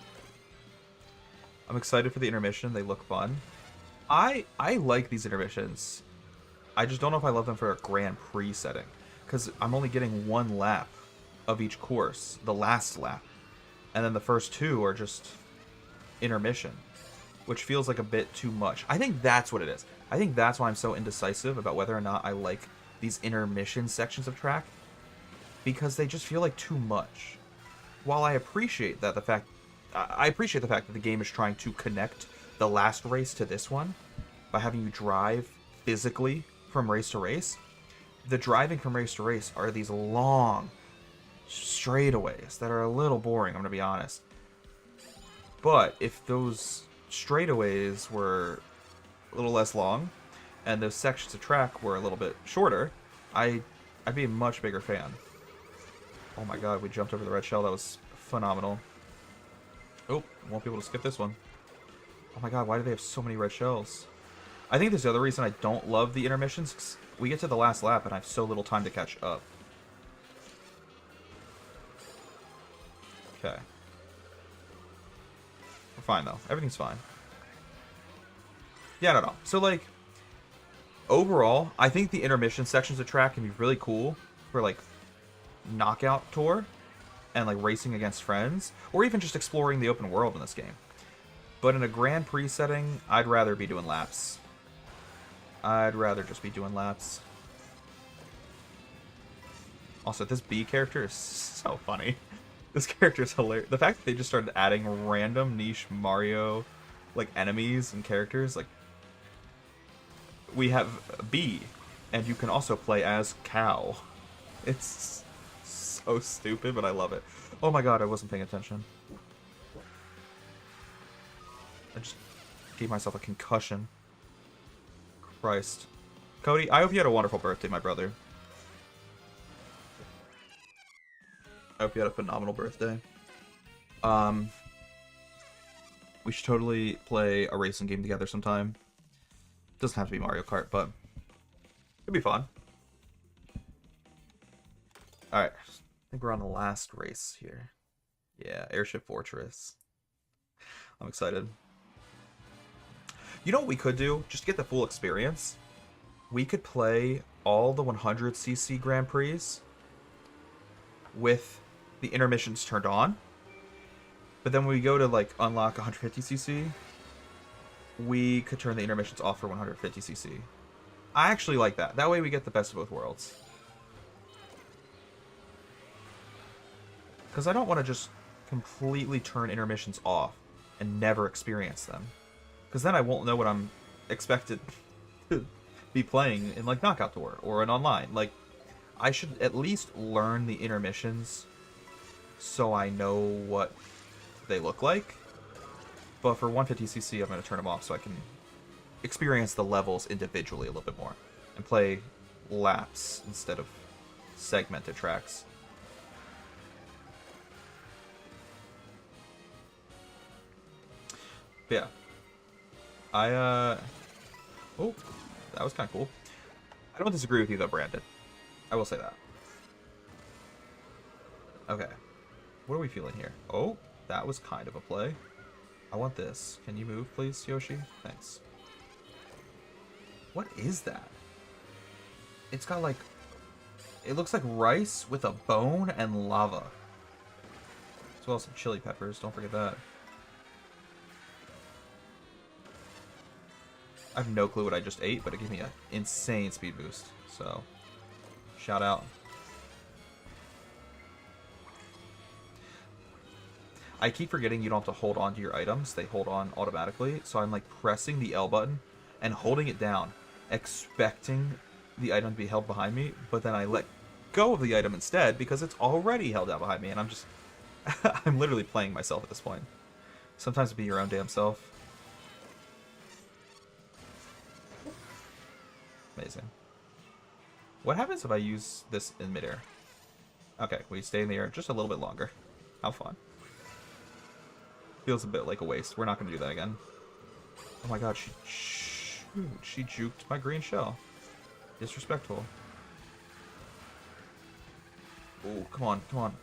I'm excited for the intermission. They look fun. I like these intermissions. I just don't know if I love them for a Grand Prix setting, because I'm only getting one lap of each course, the last lap, and then the first two are just intermission, which feels like a bit too much. I think that's what it is. I think that's why I'm so indecisive about whether or not I like these intermission sections of track, because they just feel like too much. While I appreciate that I appreciate the fact that the game is trying to connect the last race to this one by having you drive physically from race to race, the driving from race to race are these long straightaways that are a little boring, I'm going to be honest. But if those straightaways were a little less long and those sections of track were a little bit shorter, I'd be a much bigger fan. Oh my god, we jumped over the red shell. That was phenomenal. Oh, won't be able to skip this one. Oh my god, why do they have so many red shells? I think there's the other reason I don't love the intermissions. 'Cause we get to the last lap and I have so little time to catch up. Okay. We're fine, though. Everything's fine. Yeah, I don't know. So, like, overall, I think the intermission sections of track can be really cool for, like, Knockout Tour and, like, racing against friends, or even just exploring the open world in this game. But in a Grand Prix setting, I'd rather be doing laps. I'd rather just be doing laps. Also, this B character is so funny. This character is hilarious. The fact that they just started adding random niche Mario, like, enemies and characters, like, we have Bee, and you can also play as Cow. It's so stupid, but I love it. Oh my god, I wasn't paying attention. I just gave myself a concussion. Christ. Cody, I hope you had a wonderful birthday, my brother. I hope you had a phenomenal birthday. We should totally play a racing game together sometime. Doesn't have to be Mario Kart, but it'd be fun. Alright. I think we're on the last race here. Yeah, Airship Fortress. I'm excited. You know what we could do? Just to get the full experience. We could play all the 100cc Grand Prix with the intermissions turned on. But then when we go to, like, unlock 150cc, we could turn the intermissions off for 150cc. I actually like that. That way we get the best of both worlds. Because I don't want to just completely turn intermissions off and never experience them. Because then I won't know what I'm expected to be playing in, like, Knockout Tour or in online. Like, I should at least learn the intermissions so I know what they look like. But for 150cc, I'm going to turn them off so I can experience the levels individually a little bit more. And play laps instead of segmented tracks. But yeah. Oh, that was kind of cool. I don't disagree with you though, Brandon. I will say that. Okay. What are we feeling here? Oh, that was kind of a play. I want this. Can you move, please, Yoshi? Thanks. What is that? It's got, like... It looks like rice with a bone and lava. As well as some chili peppers. Don't forget that. I have no clue what I just ate, but it gave me an insane speed boost. So, shout out. I keep forgetting you don't have to hold on to your items. They hold on automatically. So I'm like pressing the L button and holding it down, expecting the item to be held behind me, but then I let go of the item instead because it's already held down behind me, and I'm just... I'm literally playing myself at this point. Sometimes be your own damn self. Amazing. What happens if I use this in midair? Okay, we stay in the air just a little bit longer. How fun. Feels a bit like a waste. We're not going to do that again. Oh my god, she juked my green shell. Disrespectful. Oh, come on, come on.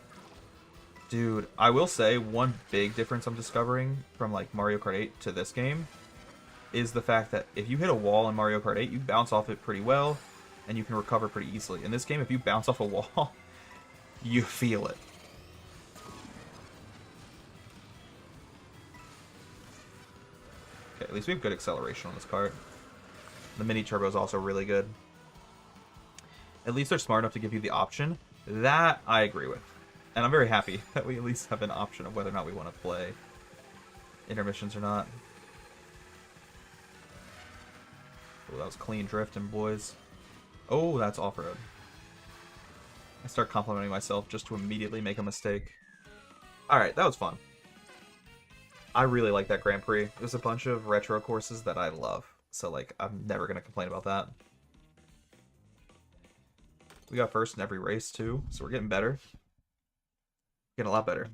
Dude, I will say one big difference I'm discovering from like Mario Kart 8 to this game is the fact that if you hit a wall in Mario Kart 8, you bounce off it pretty well, and you can recover pretty easily. In this game, if you bounce off a wall, you feel it. Okay, at least we have good acceleration on this kart. The mini turbo is also really good. At least they're smart enough to give you the option. That I agree with. And I'm very happy that we at least have an option of whether or not we want to play intermissions or not. Oh, that was clean drifting, boys. Oh, that's off-road. I start complimenting myself just to immediately make a mistake. Alright, that was fun. I really like that Grand Prix. There's a bunch of retro courses that I love. So, like, I'm never going to complain about that. We got first in every race, too. So we're getting better. Getting a lot better.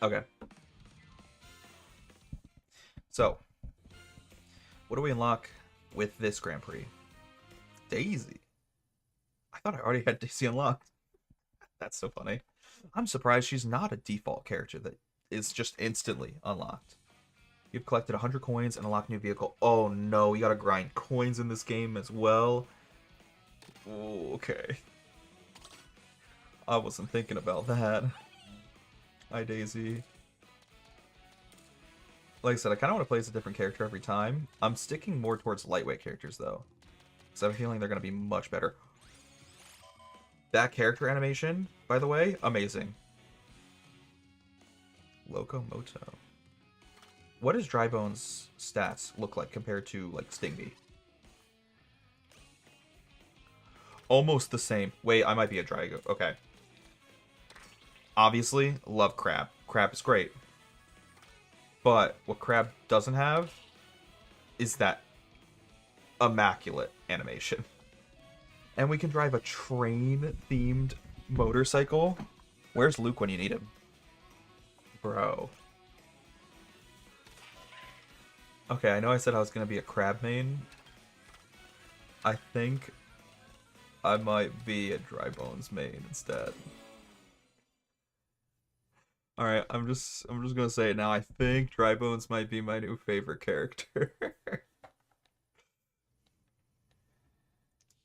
Okay. So, what do we unlock with this Grand Prix? Daisy. I thought I already had Daisy unlocked. That's so funny. I'm surprised she's not a default character that is just instantly unlocked. You've collected 100 coins and unlocked new vehicle. Oh no, you gotta grind coins in this game as well. Oh, okay. I wasn't thinking about that. Hi, Daisy. Like I said, I kind of want to play as a different character every time. I'm sticking more towards lightweight characters, though. Because I have a feeling they're going to be much better. That character animation, by the way, amazing. Locomoto. What does Drybone's stats look like compared to, like, Stingy? Almost the same. Wait, I might be a Drygo. Okay. Obviously, love Crab. Crab is great. But what Crab doesn't have is that immaculate animation. And we can drive a train-themed motorcycle. Where's Luke when you need him? Bro. Okay, I know I said I was going to be a Crab main. I think I might be a Drybones main instead. Alright, I'm just gonna say it now. I think Drybones might be my new favorite character.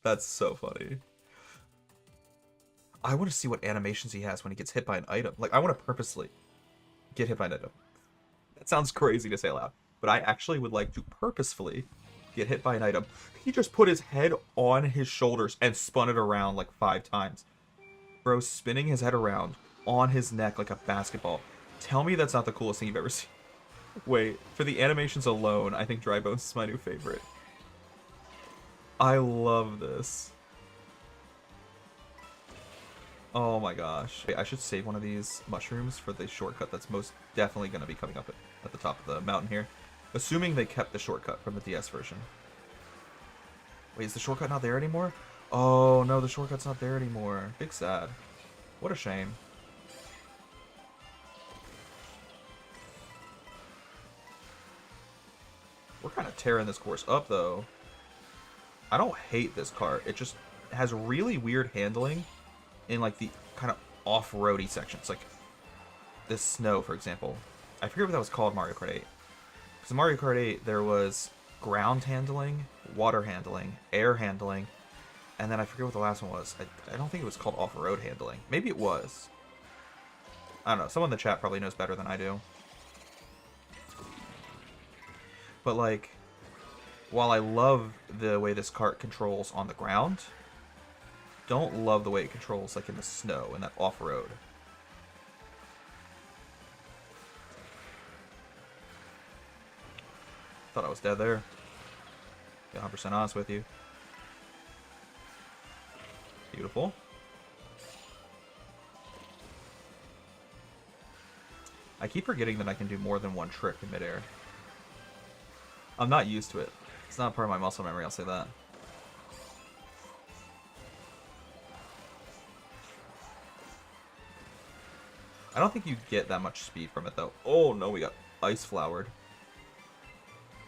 That's so funny. I want to see what animations he has when he gets hit by an item. Like, I want to purposely get hit by an item. That sounds crazy to say aloud, but I actually would like to purposefully get hit by an item. He just put his head on his shoulders and spun it around like 5 times. Bro, spinning his head around on his neck like a basketball. Tell me that's not the coolest thing you've ever seen. Wait, for the animations alone, I think Drybones is my new favorite. I love this. Oh my gosh. I should save one of these mushrooms for the shortcut that's most definitely going to be coming up at the top of the mountain here. Assuming they kept the shortcut from the DS version. Wait, is the shortcut not there anymore? Oh no, the shortcut's not there anymore. Big sad. What a shame. We're kind of tearing this course up though. I don't hate this cart. It just has really weird handling in like the kind of off-roady sections. Like this snow, for example. I forget what that was called Mario Kart 8. Because in Mario Kart 8, there was ground handling, water handling, air handling, and then I forget what the last one was. I don't think it was called off-road handling. Maybe it was. I don't know. Someone in the chat probably knows better than I do. But like, while I love the way this kart controls on the ground, don't love the way it controls like in the snow and that off-road. Thought I was dead there. Be 100% honest with you. Beautiful. I keep forgetting that I can do more than one trick in midair. I'm not used to it. It's not part of my muscle memory, I'll say that. I don't think you get that much speed from it, though. Oh, no, we got ice flowered.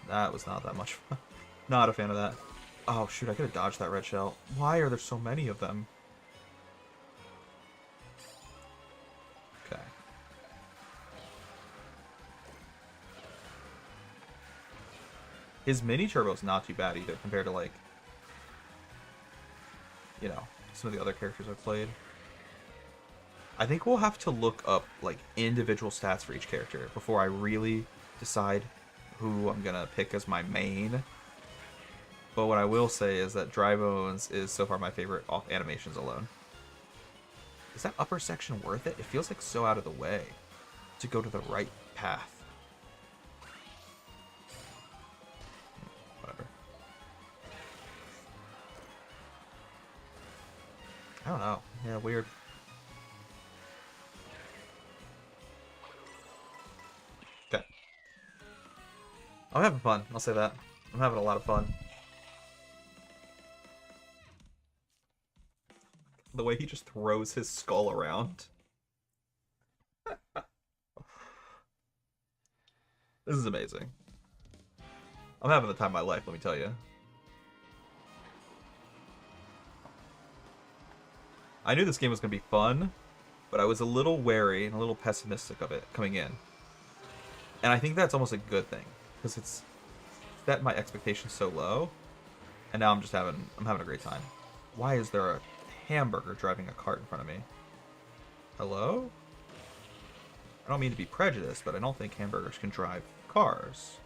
That was not that much fun. Not a fan of that. Oh, shoot, I could have dodged that red shell. Why are there so many of them? Okay. His mini turbo's not too bad either compared to, like, you know, some of the other characters I've played. I think we'll have to look up, like, individual stats for each character before I really decide who I'm gonna pick as my main. But what I will say is that Drybones is so far my favorite off animations alone. Is that upper section worth it? It feels like so out of the way to go to the right path. Whatever. I don't know. Yeah, weird. Okay. I'm having fun. I'll say that. I'm having a lot of fun. The way he just throws his skull around. This is amazing. I'm having the time of my life, let me tell you. I knew this game was going to be fun, but I was a little wary and a little pessimistic of it coming in. And I think that's almost a good thing, because it's set my expectations so low, and now I'm having a great time. Why is there a hamburger driving a cart in front of me? Hello? I don't mean to be prejudiced, but I don't think hamburgers can drive cars.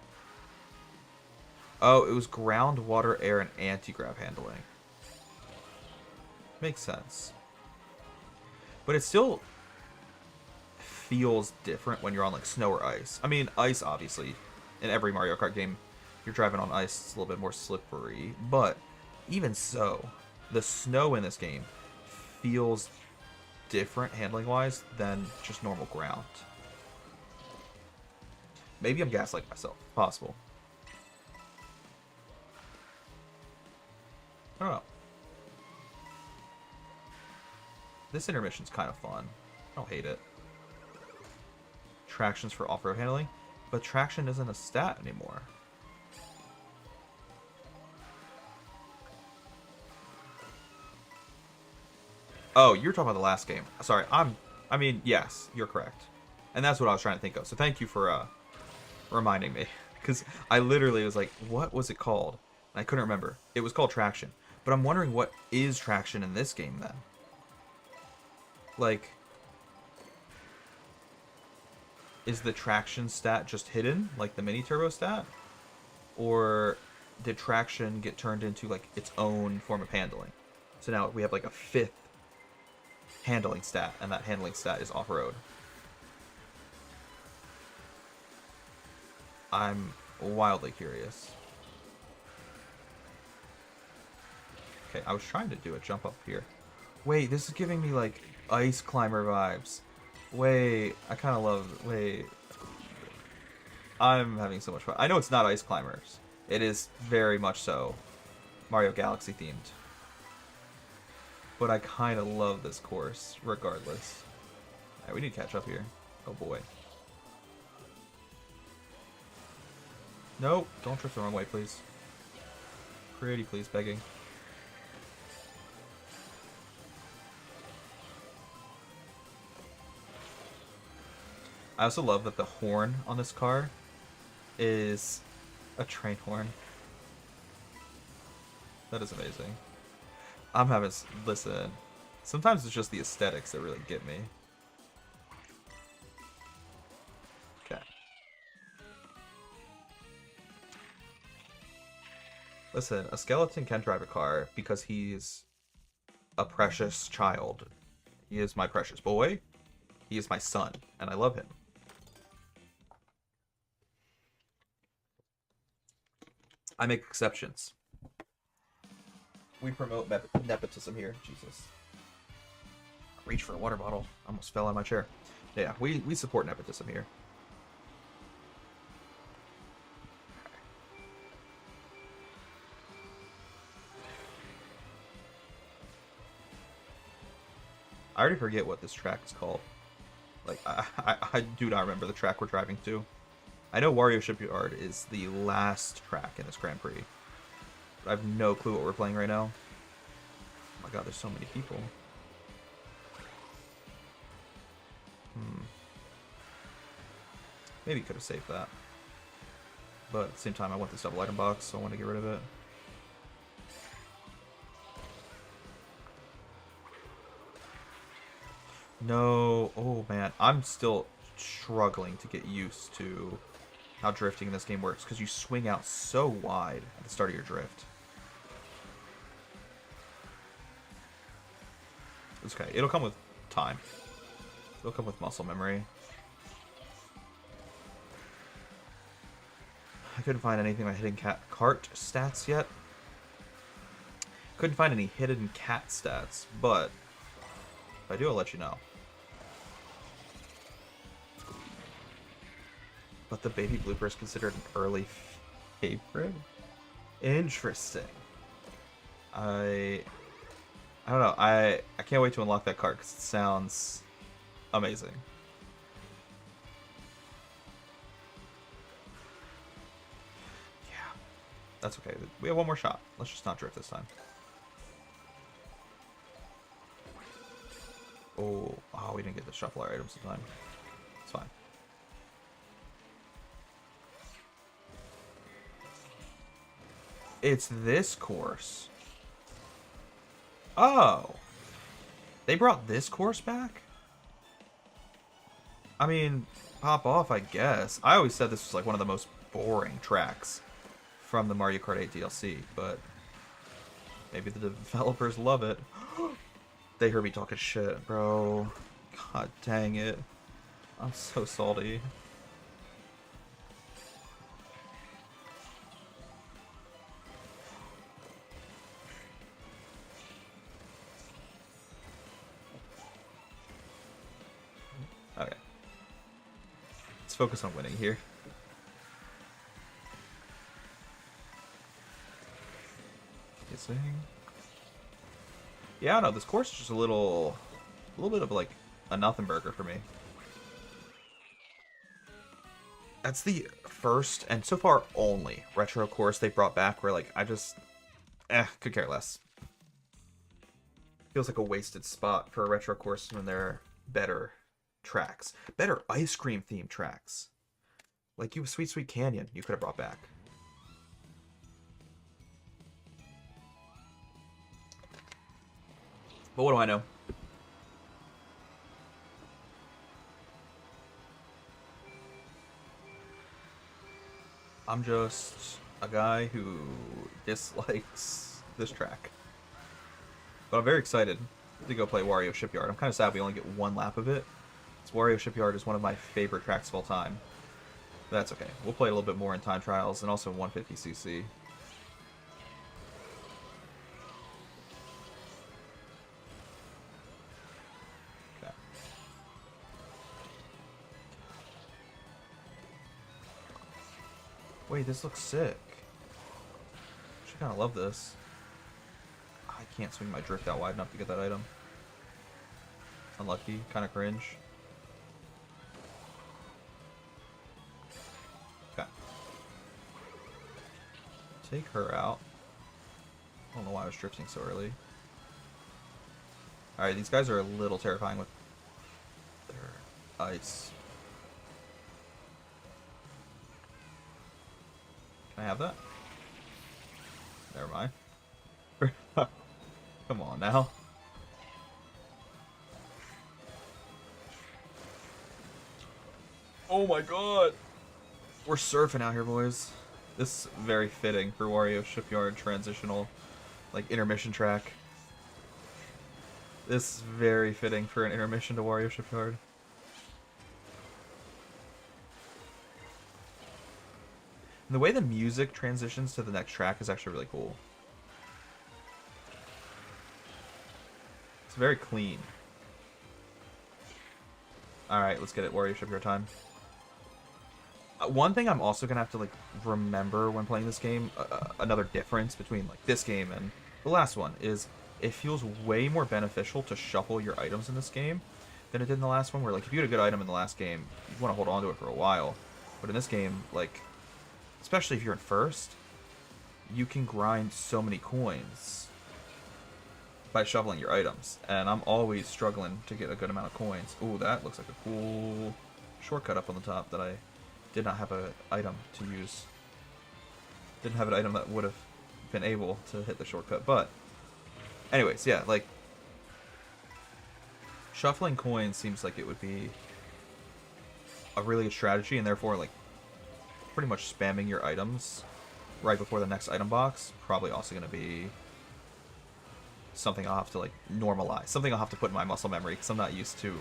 Oh, it was ground, water, air, and anti-grav handling. Makes sense. But it still feels different when you're on like snow or ice. I mean, ice obviously in every Mario Kart game, you're driving on ice, it's a little bit more slippery. But even so, the snow in this game feels different handling wise than just normal ground. Maybe I'm gaslighting myself. Possible. I don't know. This intermission's kind of fun. I don't hate it. Traction's for off-road handling, but traction isn't a stat anymore. Oh, you're talking about the last game. Sorry, I mean, yes, you're correct. And that's what I was trying to think of. So thank you for reminding me. Because I literally was like, what was it called? And I couldn't remember. It was called traction. But I'm wondering what is traction in this game then? Like, is the traction stat just hidden, like the mini turbo stat? Or did traction get turned into like its own form of handling? So now we have like a 5th handling stat, and that handling stat is off-road. I'm wildly curious. Okay, I was trying to do a jump up here. Wait, this is giving me like ice climber vibes. Wait, I kind of love... Wait. I'm having so much fun. I know it's not ice climbers. It is very much so Mario Galaxy themed. But I kind of love this course, regardless. Alright, we need to catch up here. Oh boy. Nope, don't drift the wrong way, please. Pretty please, begging. I also love that the horn on this car is a train horn. That is amazing. I'm having... Listen, sometimes it's just the aesthetics that really get me. Okay. Listen, a skeleton can drive a car because he's a precious child. He is my precious boy. He is my son, and I love him. I make exceptions. We promote nepotism here. Jesus. Reach for a water bottle. Almost fell out of my chair. Yeah, we support nepotism here. I already forget what this track is called. Like, I do not remember the track we're driving to. I know Wario Shipyard is the last track in this Grand Prix. But I have no clue what we're playing right now. Oh my god, there's so many people. Maybe could have saved that. But at the same time, I want this double item box, so I want to get rid of it. No. Oh man, I'm still struggling to get used to how drifting in this game works, because you swing out so wide at the start of your drift. It's okay. It'll come with time. It'll come with muscle memory. I couldn't find anything about hidden cart stats yet. Couldn't find any hidden cat stats, but if I do, I'll let you know. But the baby blooper is considered an early favorite? Interesting. I don't know. I can't wait to unlock that card because it sounds amazing. Yeah. That's okay. We have one more shot. Let's just not drift this time. Oh, we didn't get to shuffle our items in time. It's fine. It's this course. Oh. They brought this course back? I mean, pop off, I guess. I always said this was like one of the most boring tracks from the Mario Kart 8 DLC, but maybe the developers love it. They heard me talking shit, bro. God dang it. I'm so salty. Okay. Let's focus on winning here. Kissing. Yeah, I don't know. This course is just a little bit of like a nothing burger for me. That's the first and so far only retro course they brought back where like I just could care less. Feels like a wasted spot for a retro course when there are better tracks, better ice cream themed tracks. Like you, Sweet Sweet Canyon, you could have brought back. But what do I know? I'm just a guy who dislikes this track. But I'm very excited to go play Wario Shipyard. I'm kind of sad we only get one lap of it. Wario Shipyard is one of my favorite tracks of all time. But that's okay. We'll play a little bit more in time trials and also in 150cc. Okay. Wait, this looks sick. Actually, kind of love this. I can't swing my drift out wide enough to get that item. Unlucky. Kind of cringe. Okay. Take her out. I don't know why I was drifting so early. Alright, these guys are a little terrifying with their ice. Can I have that? Never mind. Come on now. Oh my god! We're surfing out here, boys. This is very fitting for Wario Shipyard transitional, like, intermission track. This is very fitting for an intermission to Wario Shipyard. And the way the music transitions to the next track is actually really cool. It's very clean. Alright, let's get it. Wario Shipyard time. One thing I'm also going to have to, like, remember when playing this game, another difference between, like, this game and the last one, is it feels way more beneficial to shuffle your items in this game than it did in the last one, where, like, if you had a good item in the last game, you want to hold on to it for a while. But in this game, like, especially if you're in first, you can grind so many coins by shoveling your items. And I'm always struggling to get a good amount of coins. Ooh, that looks like a cool shortcut up on the top that I did not have an item to use. Didn't have an item that would have been able to hit the shortcut. But anyways, yeah, like, shuffling coins seems like it would be a really good strategy, and therefore, like, pretty much spamming your items right before the next item box, probably also going to be something I'll have to, like, normalize. Something I'll have to put in my muscle memory, because I'm not used to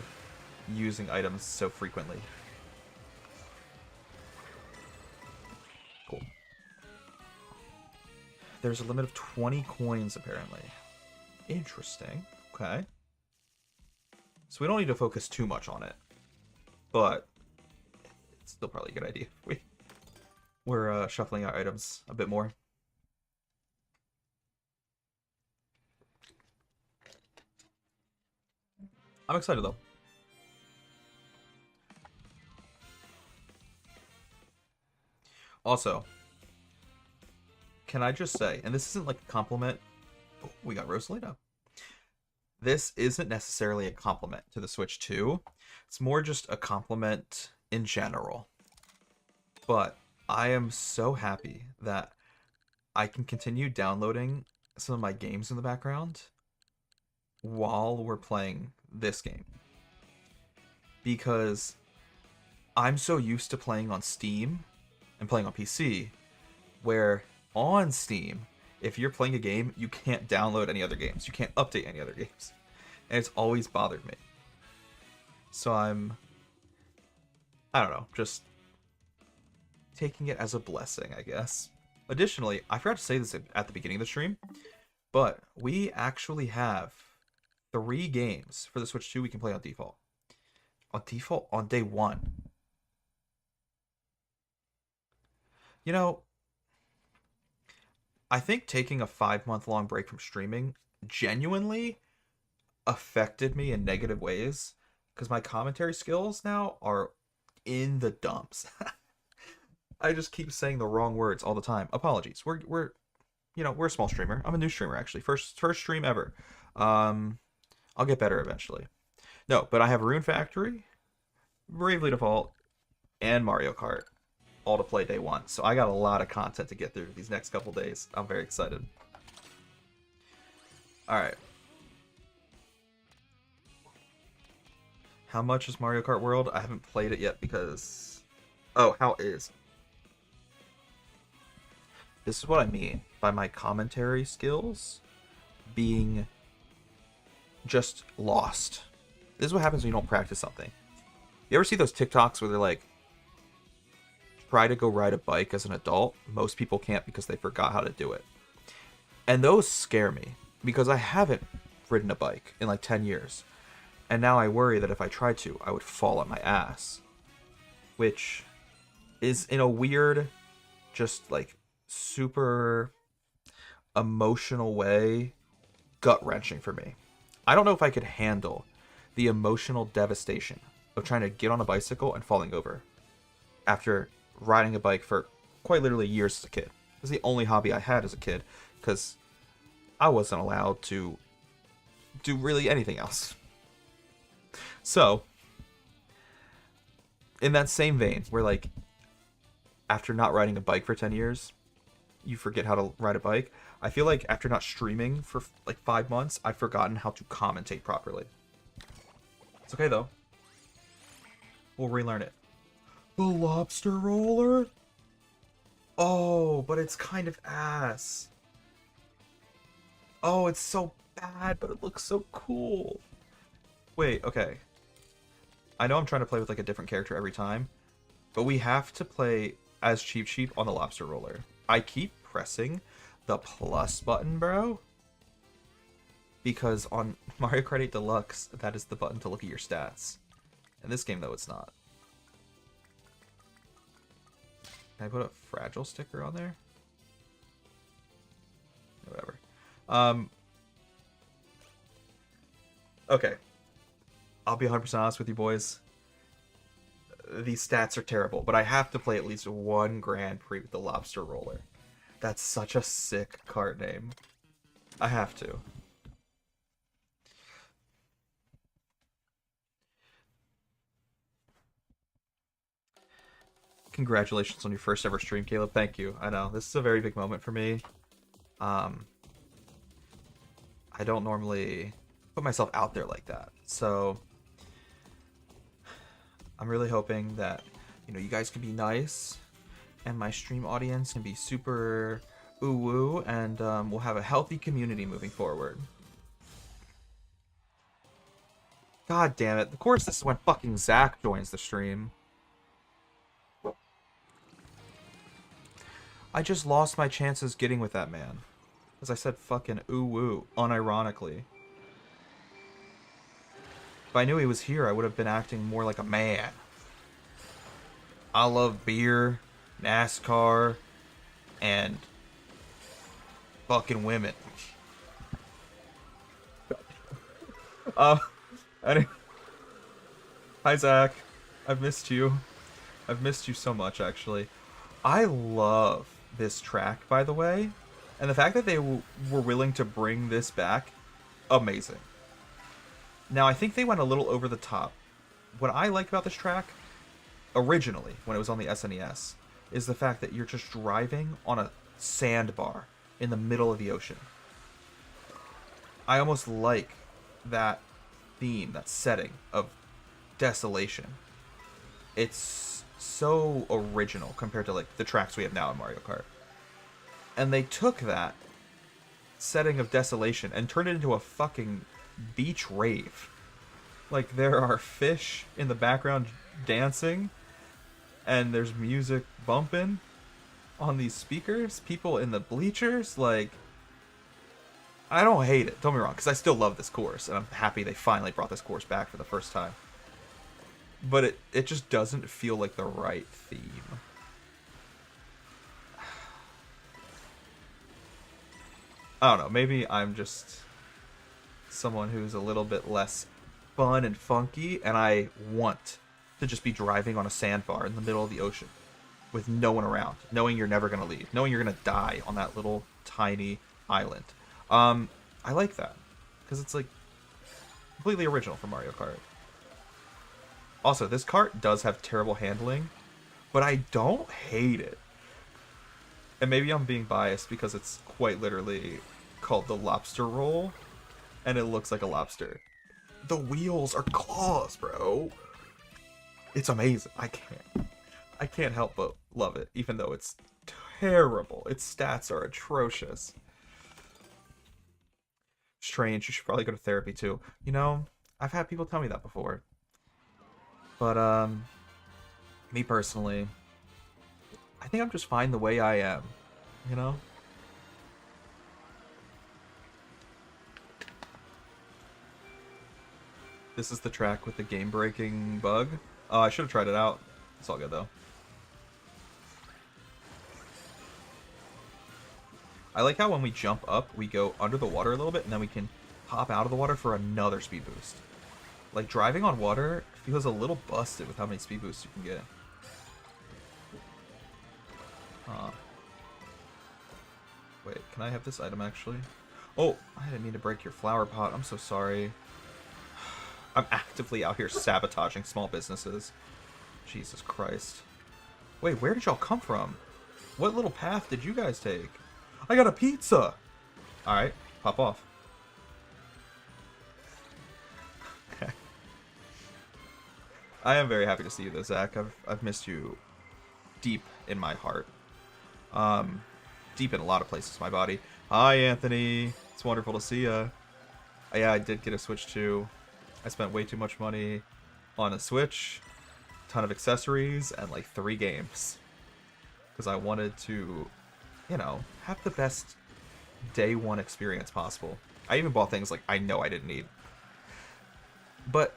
using items so frequently. Cool. There's a limit of 20 coins, apparently. Interesting. Okay. So we don't need to focus too much on it. But it's still probably a good idea if we're shuffling our items a bit more. I'm excited, though. Also, can I just say, and this isn't like a compliment. Oh, we got Rosalina. This isn't necessarily a compliment to the Switch 2. It's more just a compliment in general. But I am so happy that I can continue downloading some of my games in the background while we're playing this game. Because I'm so used to playing on Steam and playing on PC, where on Steam, if you're playing a game, you can't download any other games. You can't update any other games. and it's always bothered me. So I don't know, just taking it as a blessing, I guess. Additionally, I forgot to say this at the beginning of the stream, but we actually have 3 games for the Switch 2 we can play on default. On default on day 1. You know, I think taking a 5-month-long break from streaming genuinely affected me in negative ways because my commentary skills now are in the dumps. I just keep saying the wrong words all the time. Apologies. We're a small streamer. I'm a new streamer actually. First stream ever. I'll get better eventually. No, but I have Rune Factory, Bravely Default, and Mario Kart all to play day 1. So I got a lot of content to get through these next couple days. I'm very excited. All right. How much is Mario Kart World? I haven't played it yet because... Oh, how is? This is what I mean by my commentary skills being just lost. This is what happens when you don't practice something. You ever see those TikToks where they're like, try to go ride a bike as an adult? Most people can't because they forgot how to do it. And those scare me because I haven't ridden a bike in like 10 years. And now I worry that if I tried to, I would fall on my ass. Which is in a weird, just like super emotional way, gut-wrenching for me. I don't know if I could handle the emotional devastation of trying to get on a bicycle and falling over after riding a bike for quite literally years as a kid. It was the only hobby I had as a kid because I wasn't allowed to do really anything else. So, in that same vein, where like, after not riding a bike for 10 years, you forget how to ride a bike. I feel like after not streaming for like 5 months, I've forgotten how to commentate properly. It's okay though. We'll relearn it. The lobster roller? Oh, but it's kind of ass. Oh, it's so bad, but it looks so cool. Wait, okay. I know I'm trying to play with like a different character every time, but we have to play as Cheap Sheep on the lobster roller. I keep pressing the plus button, bro, because on Mario Kart 8 Deluxe, that is the button to look at your stats. In this game, though, it's not. Can I put a fragile sticker on there? Whatever. Okay. I'll be 100% honest with you boys. These stats are terrible, but I have to play at least 1 Grand Prix with the lobster roller. That's such a sick card name. I have to. Congratulations on your first ever stream, Caleb. Thank you. I know, this is a very big moment for me. I don't normally put myself out there like that. So I'm really hoping that, you guys can be nice and my stream audience can be super ooh-woo, and we'll have a healthy community moving forward. God damn it. Of course this is when fucking Zach joins the stream. I just lost my chances getting with that man. As I said fucking ooh-woo, unironically. If I knew he was here, I would have been acting more like a man. I love beer, NASCAR, and fucking women. Anyway. Hi, Zach. I've missed you. I've missed you so much, actually. I love this track, by the way. And the fact that they were willing to bring this back, amazing. Now, I think they went a little over the top. What I like about this track, originally, when it was on the SNES, is the fact that you're just driving on a sandbar in the middle of the ocean. I almost like that theme, that setting of desolation. It's so original compared to like the tracks we have now in Mario Kart. And they took that setting of desolation and turned it into a fucking beach rave. Like, there are fish in the background dancing, and there's music bumping on these speakers, people in the bleachers. Like, I don't hate it, don't be wrong, because I still love this course, and I'm happy they finally brought this course back for the first time. But it just doesn't feel like the right theme. I don't know, maybe I'm just someone who's a little bit less fun and funky, and I want to just be driving on a sandbar in the middle of the ocean with no one around, knowing you're never going to leave, knowing you're going to die on that little tiny island. I like that, because it's like completely original for Mario Kart. Also, this kart does have terrible handling, but I don't hate it. And maybe I'm being biased because it's quite literally called the lobster roll, and it looks like a lobster. The wheels are claws, bro. It's amazing. I can't help but love it, even though it's terrible. Its stats are atrocious. Strange. You should probably go to therapy too. You know, I've had people tell me that before. But, me personally, I think I'm just fine the way I am, you know? This is the track with the game-breaking bug. Oh, I should have tried it out. It's all good, though. I like how when we jump up, we go under the water a little bit, and then we can hop out of the water for another speed boost. Like, driving on water feels a little busted with how many speed boosts you can get. Wait, can I have this item, actually? Oh, I didn't mean to break your flower pot. I'm so sorry. I'm actively out here sabotaging small businesses. Jesus Christ. Wait, where did y'all come from? What little path did you guys take? I got a pizza! Alright, pop off. Okay. I am very happy to see you, though, Zach. I've missed you deep in my heart. Deep in a lot of places in my body. Hi, Anthony. It's wonderful to see ya. Yeah, I did get a Switch, too. I spent way too much money on a Switch, ton of accessories, and like 3 games. Because I wanted to, you know, have the best day one experience possible. I even bought things like I know I didn't need. But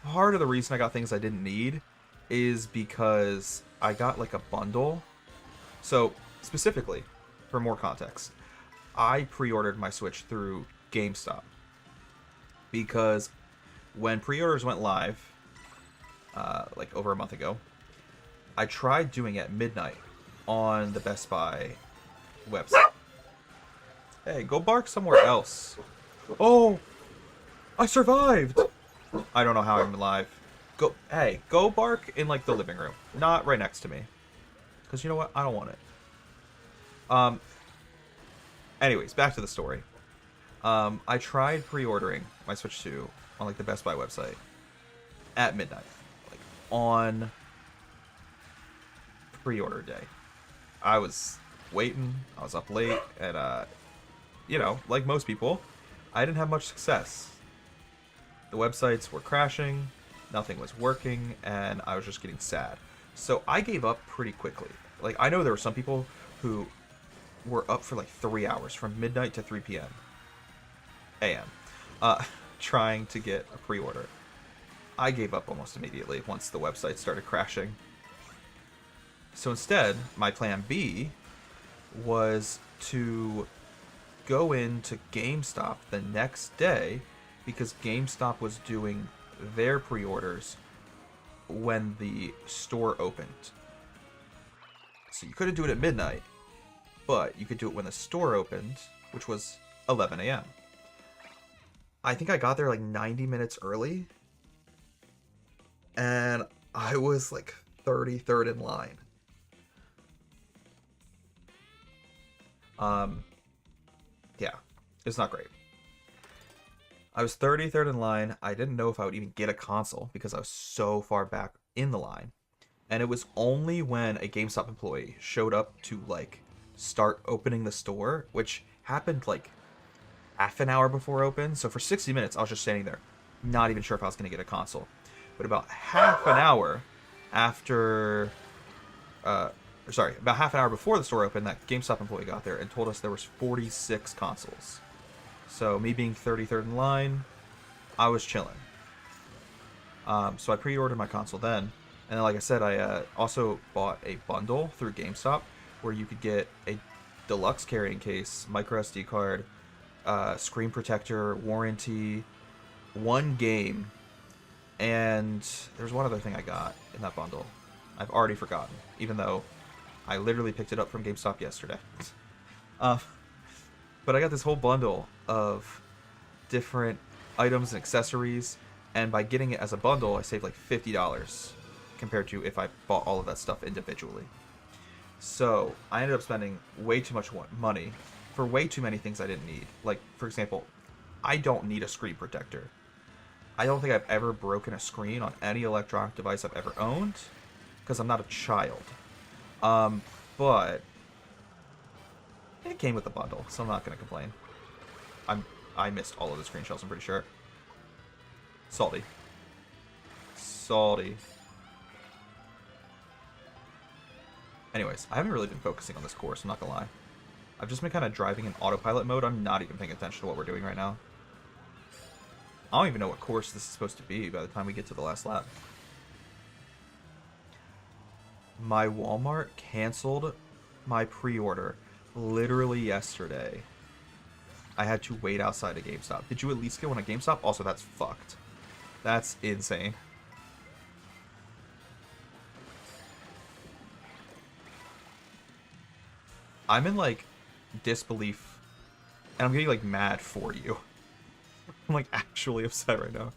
part of the reason I got things I didn't need is because I got like a bundle. So, specifically, for more context, I pre-ordered my Switch through GameStop. Because when pre-orders went live, like over a month ago, I tried doing it at midnight on the Best Buy website. Hey, go bark somewhere else. Oh, I survived. I don't know how I'm alive. Go bark in like the living room, not right next to me. Because you know what? I don't want it. Anyways, back to the story. I tried pre-ordering my Switch 2 on like the Best Buy website at midnight, like on pre-order day. I was waiting, I was up late, and you know, like most people, I didn't have much success. The websites were crashing, nothing was working, and I was just getting sad. So I gave up pretty quickly. Like, I know there were some people who were up for like 3 hours, from midnight to 3 p.m. a.m. Trying to get a pre-order. I gave up almost immediately once the website started crashing. So instead, my plan B was to go into GameStop the next day, because GameStop was doing their pre-orders when the store opened. So you couldn't do it at midnight, but you could do it when the store opened, which was 11 a.m. I think I got there like 90 minutes early, and I was like 33rd in line. Yeah, it's not great. I was 33rd in line. I didn't know if I would even get a console because I was so far back in the line. And it was only when a GameStop employee showed up to like start opening the store, which happened like half an hour before open. So for 60 minutes, I was just standing there, not even sure if I was going to get a console. But about half an hour after, about half an hour before the store opened, that GameStop employee got there and told us there was 46 consoles. So me being 33rd in line, I was chilling. So I pre-ordered my console then. And then, like I said, I also bought a bundle through GameStop where you could get a deluxe carrying case, micro SD card, screen protector, warranty, one game, and there's one other thing I got in that bundle. I've already forgotten, even though I literally picked it up from GameStop yesterday. But I got this whole bundle of different items and accessories, and by getting it as a bundle, I saved like $50 compared to if I bought all of that stuff individually. So I ended up spending way too much money for way too many things I didn't need. Like, for example, I don't need a screen protector. I don't think I've ever broken a screen on any electronic device I've ever owned, because I'm not a child. But it came with the bundle, so I'm not going to complain. I missed all of the screen shells, I'm pretty sure. Salty. Salty. Anyways, I haven't really been focusing on this course, I'm not gonna lie. I've just been kind of driving in autopilot mode. I'm not even paying attention to what we're doing right now. I don't even know what course this is supposed to be by the time we get to the last lap. My Walmart canceled my pre-order literally yesterday. I had to wait outside a GameStop. Did you at least get one at GameStop? Also, that's fucked. That's insane. I'm in, like, disbelief. And I'm getting, like, mad for you. I'm, like, actually upset right now.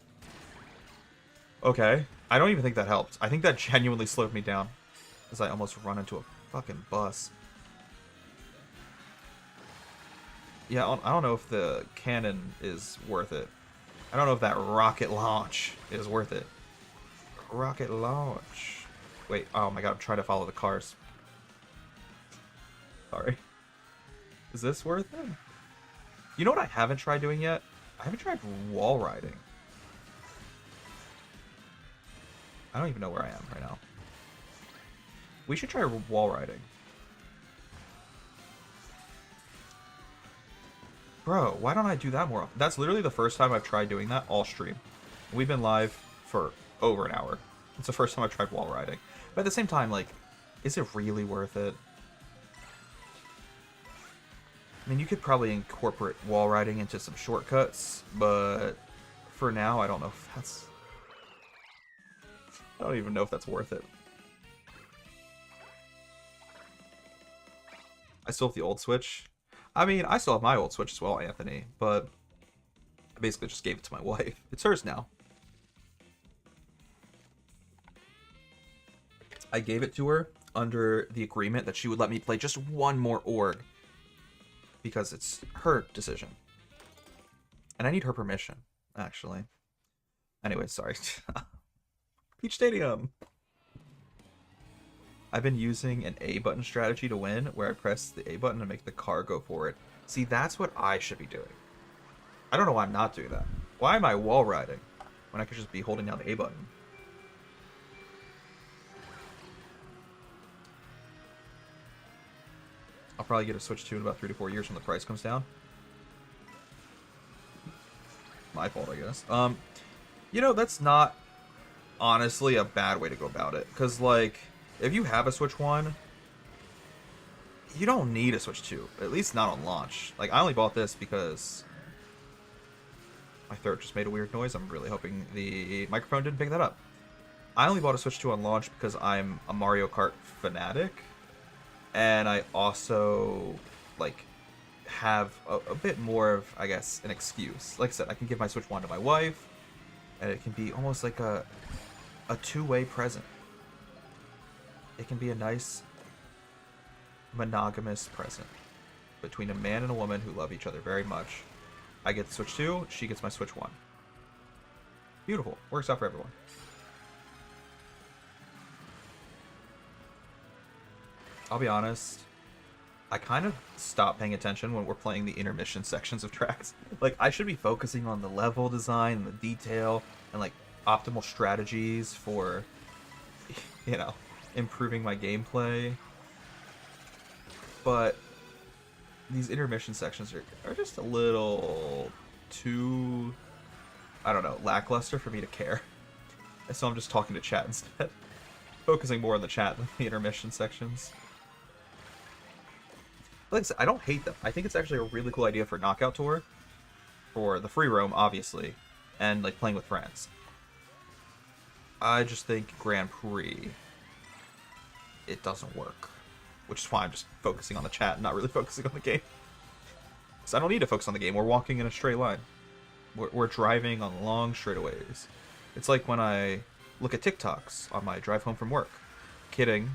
Okay. I don't even think that helped. I think that genuinely slowed me down. As I almost run into a fucking bus. Yeah, I don't know if the cannon is worth it. I don't know if that rocket launch is worth it. Rocket launch. Wait, oh my god, I'm trying to follow the cars. Sorry. Is this worth it? You know what I haven't tried doing yet? I haven't tried wall riding. I don't even know where I am right now. We should try wall riding. Bro, why don't I do that more often? That's literally the first time I've tried doing that all stream. We've been live for over an hour. It's the first time I've tried wall riding. But at the same time, like, is it really worth it? I mean, you could probably incorporate wall riding into some shortcuts, but for now, I don't know if that's... I don't even know if that's worth it. I still have the old Switch. I mean, I still have my old Switch as well, Anthony, but I basically just gave it to my wife. It's hers now. I gave it to her under the agreement that she would let me play just one more org. Because it's her decision. And I need her permission, actually. Anyway, sorry. Peach Stadium! I've been using an A button strategy to win, where I press the A button to make the car go for it. See, that's what I should be doing. I don't know why I'm not doing that. Why am I wall riding when I could just be holding down the A button? I'll probably get a Switch 2 in about 3 to 4 years when the price comes down. My fault, I guess. You know, that's not honestly a bad way to go about it. Because, like, if you have a Switch 1, you don't need a Switch 2. At least not on launch. Like, I only bought this because my throat just made a weird noise. I'm really hoping the microphone didn't pick that up. I only bought a Switch 2 on launch because I'm a Mario Kart fanatic. And I also, like, have a bit more of, I guess, an excuse. Like I said, I can give my Switch 1 to my wife, and it can be almost like a two-way present. It can be a nice, monogamous present between a man and a woman who love each other very much. I get the Switch 2, she gets my Switch 1. Beautiful. Works out for everyone. I'll be honest, I kind of stop paying attention when we're playing the intermission sections of tracks. Like, I should be focusing on the level design and the detail and, like, optimal strategies for, you know, improving my gameplay. But these intermission sections are just a little too, I don't know, lackluster for me to care. So I'm just talking to chat instead. Focusing more on the chat than the intermission sections. Like I said, I don't hate them. I think it's actually a really cool idea for Knockout Tour. For the free roam, obviously. And, like, playing with friends. I just think Grand Prix, it doesn't work. Which is why I'm just focusing on the chat and not really focusing on the game. Because I don't need to focus on the game. We're walking in a straight line. We're driving on long straightaways. It's like when I look at TikToks on my drive home from work. Kidding.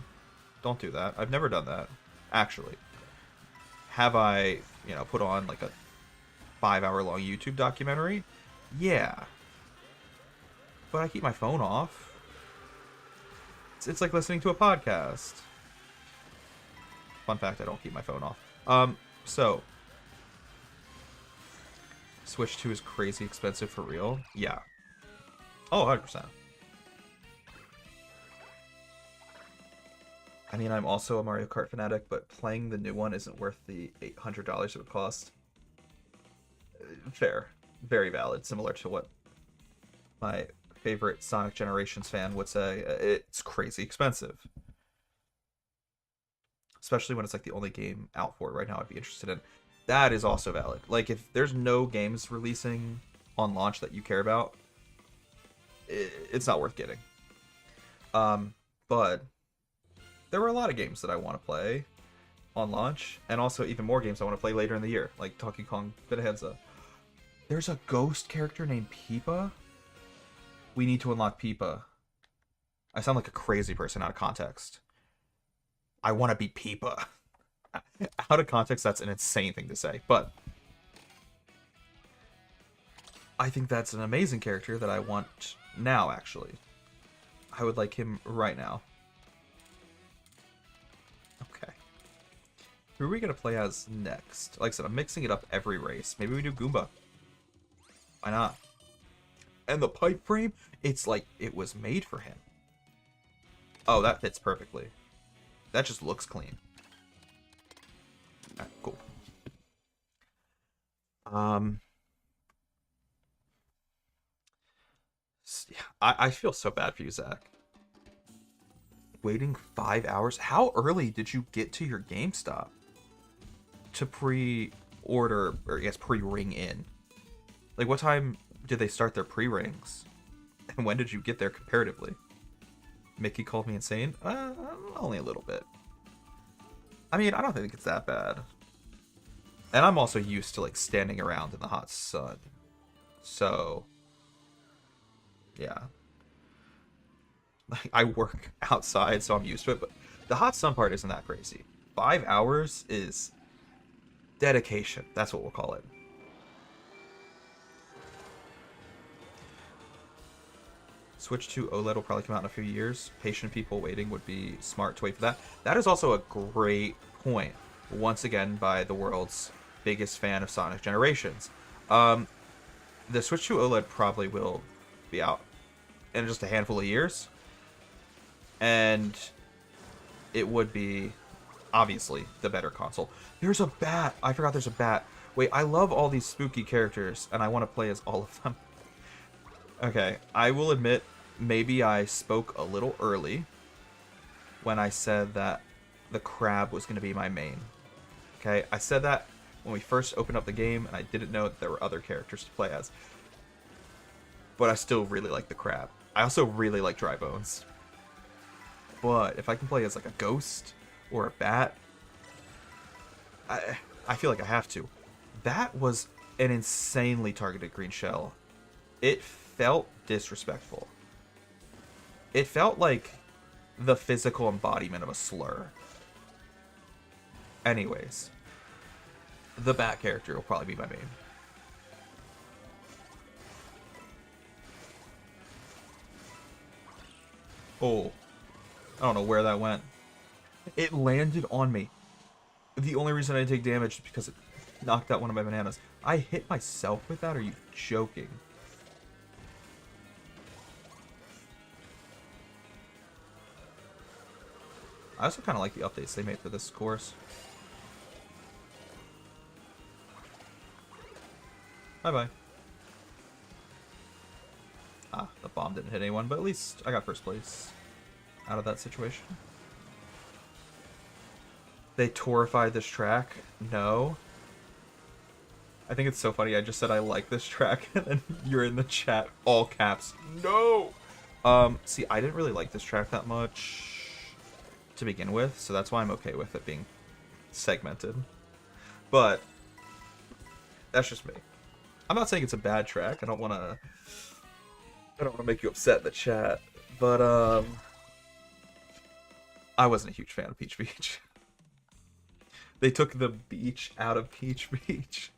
Don't do that. I've never done that. Actually. Have I, you know, put on like a 5-hour-long YouTube documentary? Yeah. But I keep my phone off. It's like listening to a podcast. Fun fact, I don't keep my phone off. So Switch 2 is crazy expensive for real? Yeah. Oh, 100%. I mean, I'm also a Mario Kart fanatic, but playing the new one isn't worth the $800 it would cost. Fair. Very valid. Similar to what my favorite Sonic Generations fan would say. It's crazy expensive. Especially when it's like the only game out for it right now I'd be interested in. That is also valid. Like, if there's no games releasing on launch that you care about, it's not worth getting. But there were a lot of games that I want to play on launch, and also even more games I want to play later in the year, like Donkey Kong Bonanza. There's a ghost character named Peepa. We need to unlock Peepa. I sound like a crazy person out of context. I want to be Peepa. Out of context, that's an insane thing to say, but I think that's an amazing character that I want now, actually. I would like him right now. Okay. Who are we going to play as next? Like I said, I'm mixing it up every race. Maybe we do Goomba. Why not? And the pipe frame, it's like it was made for him. Oh, that fits perfectly. That just looks clean. Alright, cool. Yeah, I feel so bad for you, Zach. Waiting 5 hours? How early did you get to your GameStop to pre-order, or I guess pre-ring in? Like, what time did they start their pre-rings? And when did you get there comparatively? Mickey called me insane? Only a little bit. I mean, I don't think it's that bad. And I'm also used to, like, standing around in the hot sun. So, yeah. Like, I work outside, so I'm used to it, but the hot sun part isn't that crazy. 5 hours is dedication. That's what we'll call it. Switch to OLED will probably come out in a few years. Patient people waiting would be smart to wait for that. That is also a great point. Once again, by the world's biggest fan of Sonic Generations. The Switch to OLED probably will be out in just a handful of years. And it would be, obviously, the better console. There's a bat! I forgot there's a bat. Wait, I love all these spooky characters, and I want to play as all of them. Okay, I will admit, maybe I spoke a little early when I said that the crab was going to be my main. Okay, I said that when we first opened up the game, and I didn't know that there were other characters to play as. But I still really like the crab. I also really like Dry Bones. But if I can play as like a ghost or a bat, I feel like I have to. That was an insanely targeted green shell. It felt disrespectful. It felt like the physical embodiment of a slur. Anyways, the bat character will probably be my main. Oh, I don't know where that went. It landed on me. The only reason I didn't take damage is because it knocked out one of my bananas. I hit myself with that? Are you joking? I also kind of like the updates they made for this course. Bye-bye. Ah, the bomb didn't hit anyone, but at least I got first place out of that situation. They torified this track? No. I think it's so funny. I just said I like this track, and then you're in the chat, all caps. No! See, I didn't really like this track that much to begin with, so that's why I'm okay with it being segmented. But that's just me. I'm not saying it's a bad track. I don't want to make you upset in the chat, but I wasn't a huge fan of Peach Beach. They took the beach out of Peach Beach.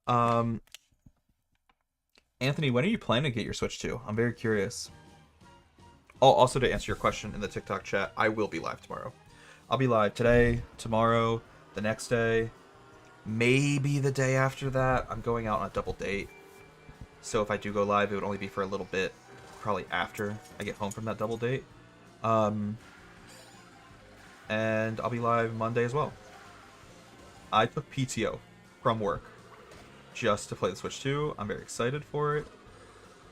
Anthony, when are you planning to get your Switch 2? I'm very curious. Oh, also to answer your question in the TikTok chat, I will be live tomorrow. I'll be live today, tomorrow, the next day, maybe the day after that. I'm going out on a double date. So if I do go live, it would only be for a little bit, probably after I get home from that double date. And I'll be live Monday as well. I took PTO from work just to play the Switch 2. I'm very excited for it.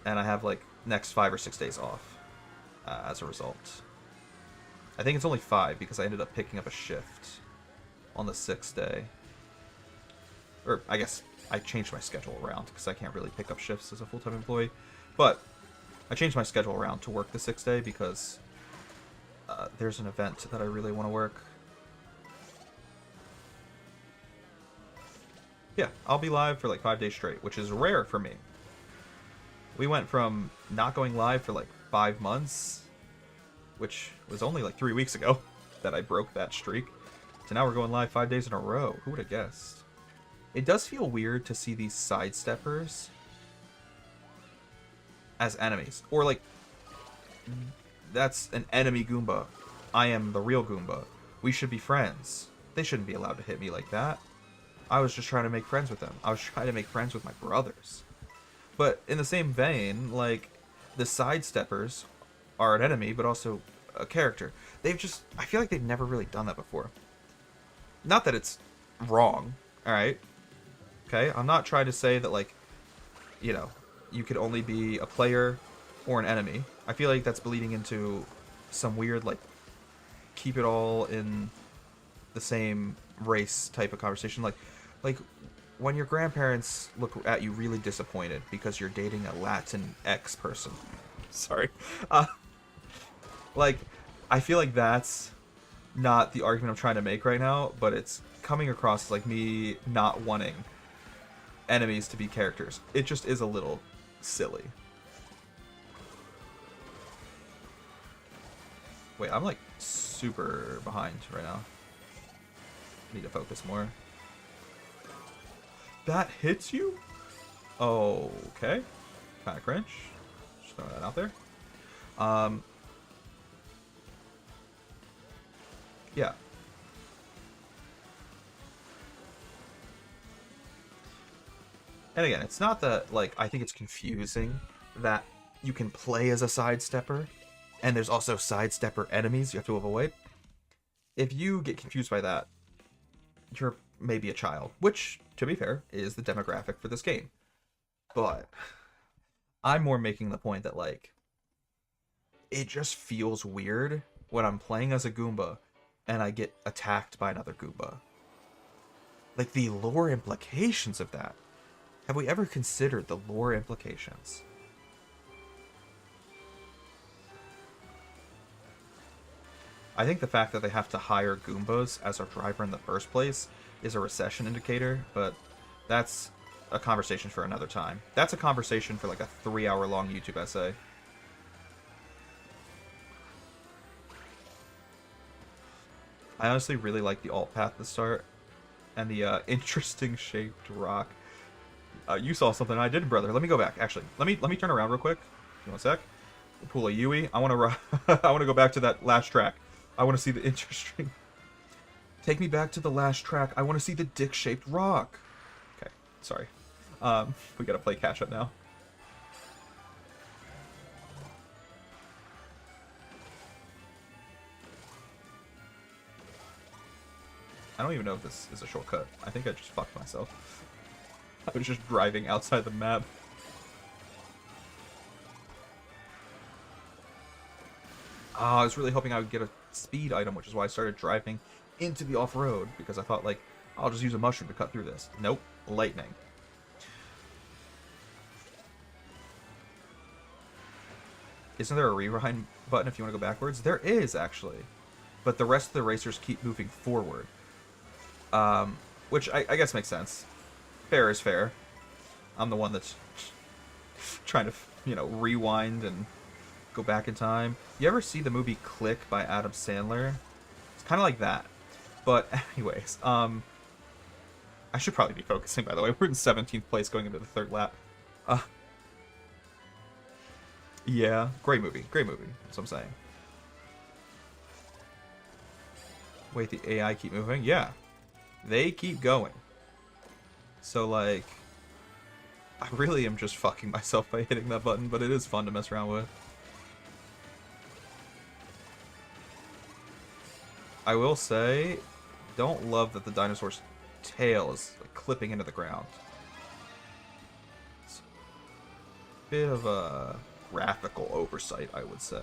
And I have like next 5 or 6 days off as a result. I think it's only 5 because I ended up picking up a shift on the 6th day. Or I guess I changed my schedule around because I can't really pick up shifts as a full-time employee. But I changed my schedule around to work the 6th day because there's an event that I really want to work. Yeah, I'll be live for like 5 days straight, which is rare for me. We went from not going live for like 5 months, which was only like 3 weeks ago that I broke that streak, to now we're going live 5 days in a row. Who would have guessed? It does feel weird to see these sidesteppers as enemies. Or like, that's an enemy Goomba. I am the real Goomba. We should be friends. They shouldn't be allowed to hit me like that. I was just trying to make friends with them. I was trying to make friends with my brothers. But in the same vein, like, the sidesteppers are an enemy, but also a character. They've just... I feel like they've never really done that before. Not that it's wrong, alright? Okay? I'm not trying to say that, like, you know, you could only be a player or an enemy. I feel like that's bleeding into some weird, like, keep it all in the same race type of conversation. Like when your grandparents look at you really disappointed because you're dating a Latin X person. Sorry. Like, I feel like that's not the argument I'm trying to make right now, but it's coming across as like me not wanting enemies to be characters. It just is a little silly. Wait, I'm like super behind right now. Need to focus more. That hits you? Okay. Kind of cringe. Just throwing that out there. Yeah. And again, it's not that, like, I think it's confusing that you can play as a sidestepper, and there's also sidestepper enemies you have to avoid. If you get confused by that, you're maybe a child, which, to be fair, is the demographic for this game. But I'm more making the point that, like, it just feels weird when I'm playing as a Goomba and I get attacked by another Goomba. Like, the lore implications of that. Have we ever considered the lore implications? I think the fact that they have to hire Goombas as our driver in the first place is a recession indicator, but that's a conversation for another time. That's a conversation for like a 3-hour-long YouTube essay. I honestly really like the alt path to start, and the interesting shaped rock. You saw something I did, brother. Let me go back. Actually, let me turn around real quick. Give me one sec. Pull a Yui. I want to I want to go back to that last track. I want to see the interesting Take me back to the last track. I want to see the dick-shaped rock. Okay, sorry. We gotta play catch-up now. I don't even know if this is a shortcut. I think I just fucked myself. I was just driving outside the map. I was really hoping I would get a speed item, which is why I started driving into the off-road, because I thought, like, I'll just use a mushroom to cut through this. Nope. Lightning. Isn't there a rewind button if you want to go backwards? There is, actually. But the rest of the racers keep moving forward. Which I guess makes sense. Fair is fair. I'm the one that's trying to, you know, rewind and go back in time. You ever see the movie Click by Adam Sandler? It's kind of like that. But anyways, I should probably be focusing, by the way. We're in 17th place going into the third lap. Yeah, great movie. Great movie. That's what I'm saying. Wait, the AI keep moving? Yeah. They keep going. So, like, I really am just fucking myself by hitting that button, but it is fun to mess around with. I will say, don't love that the dinosaur's tail is like, clipping into the ground. It's a bit of a graphical oversight, I would say.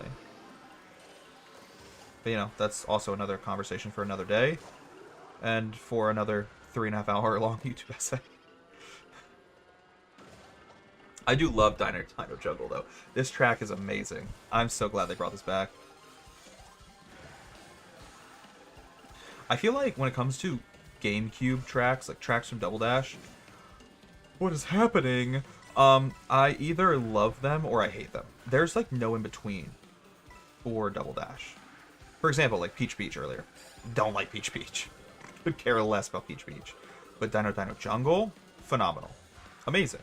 But, you know, that's also another conversation for another day. And for another 3.5 hour long YouTube essay. I do love Dino Jungle, though. This track is amazing. I'm so glad they brought this back. I feel like when it comes to GameCube tracks, like tracks from Double Dash, what is happening? I either love them or I hate them. There's like no in between for Double Dash. For example, like Peach Beach earlier. Don't like Peach Beach. Could care less about Peach Beach. But Dino Jungle, phenomenal. Amazing.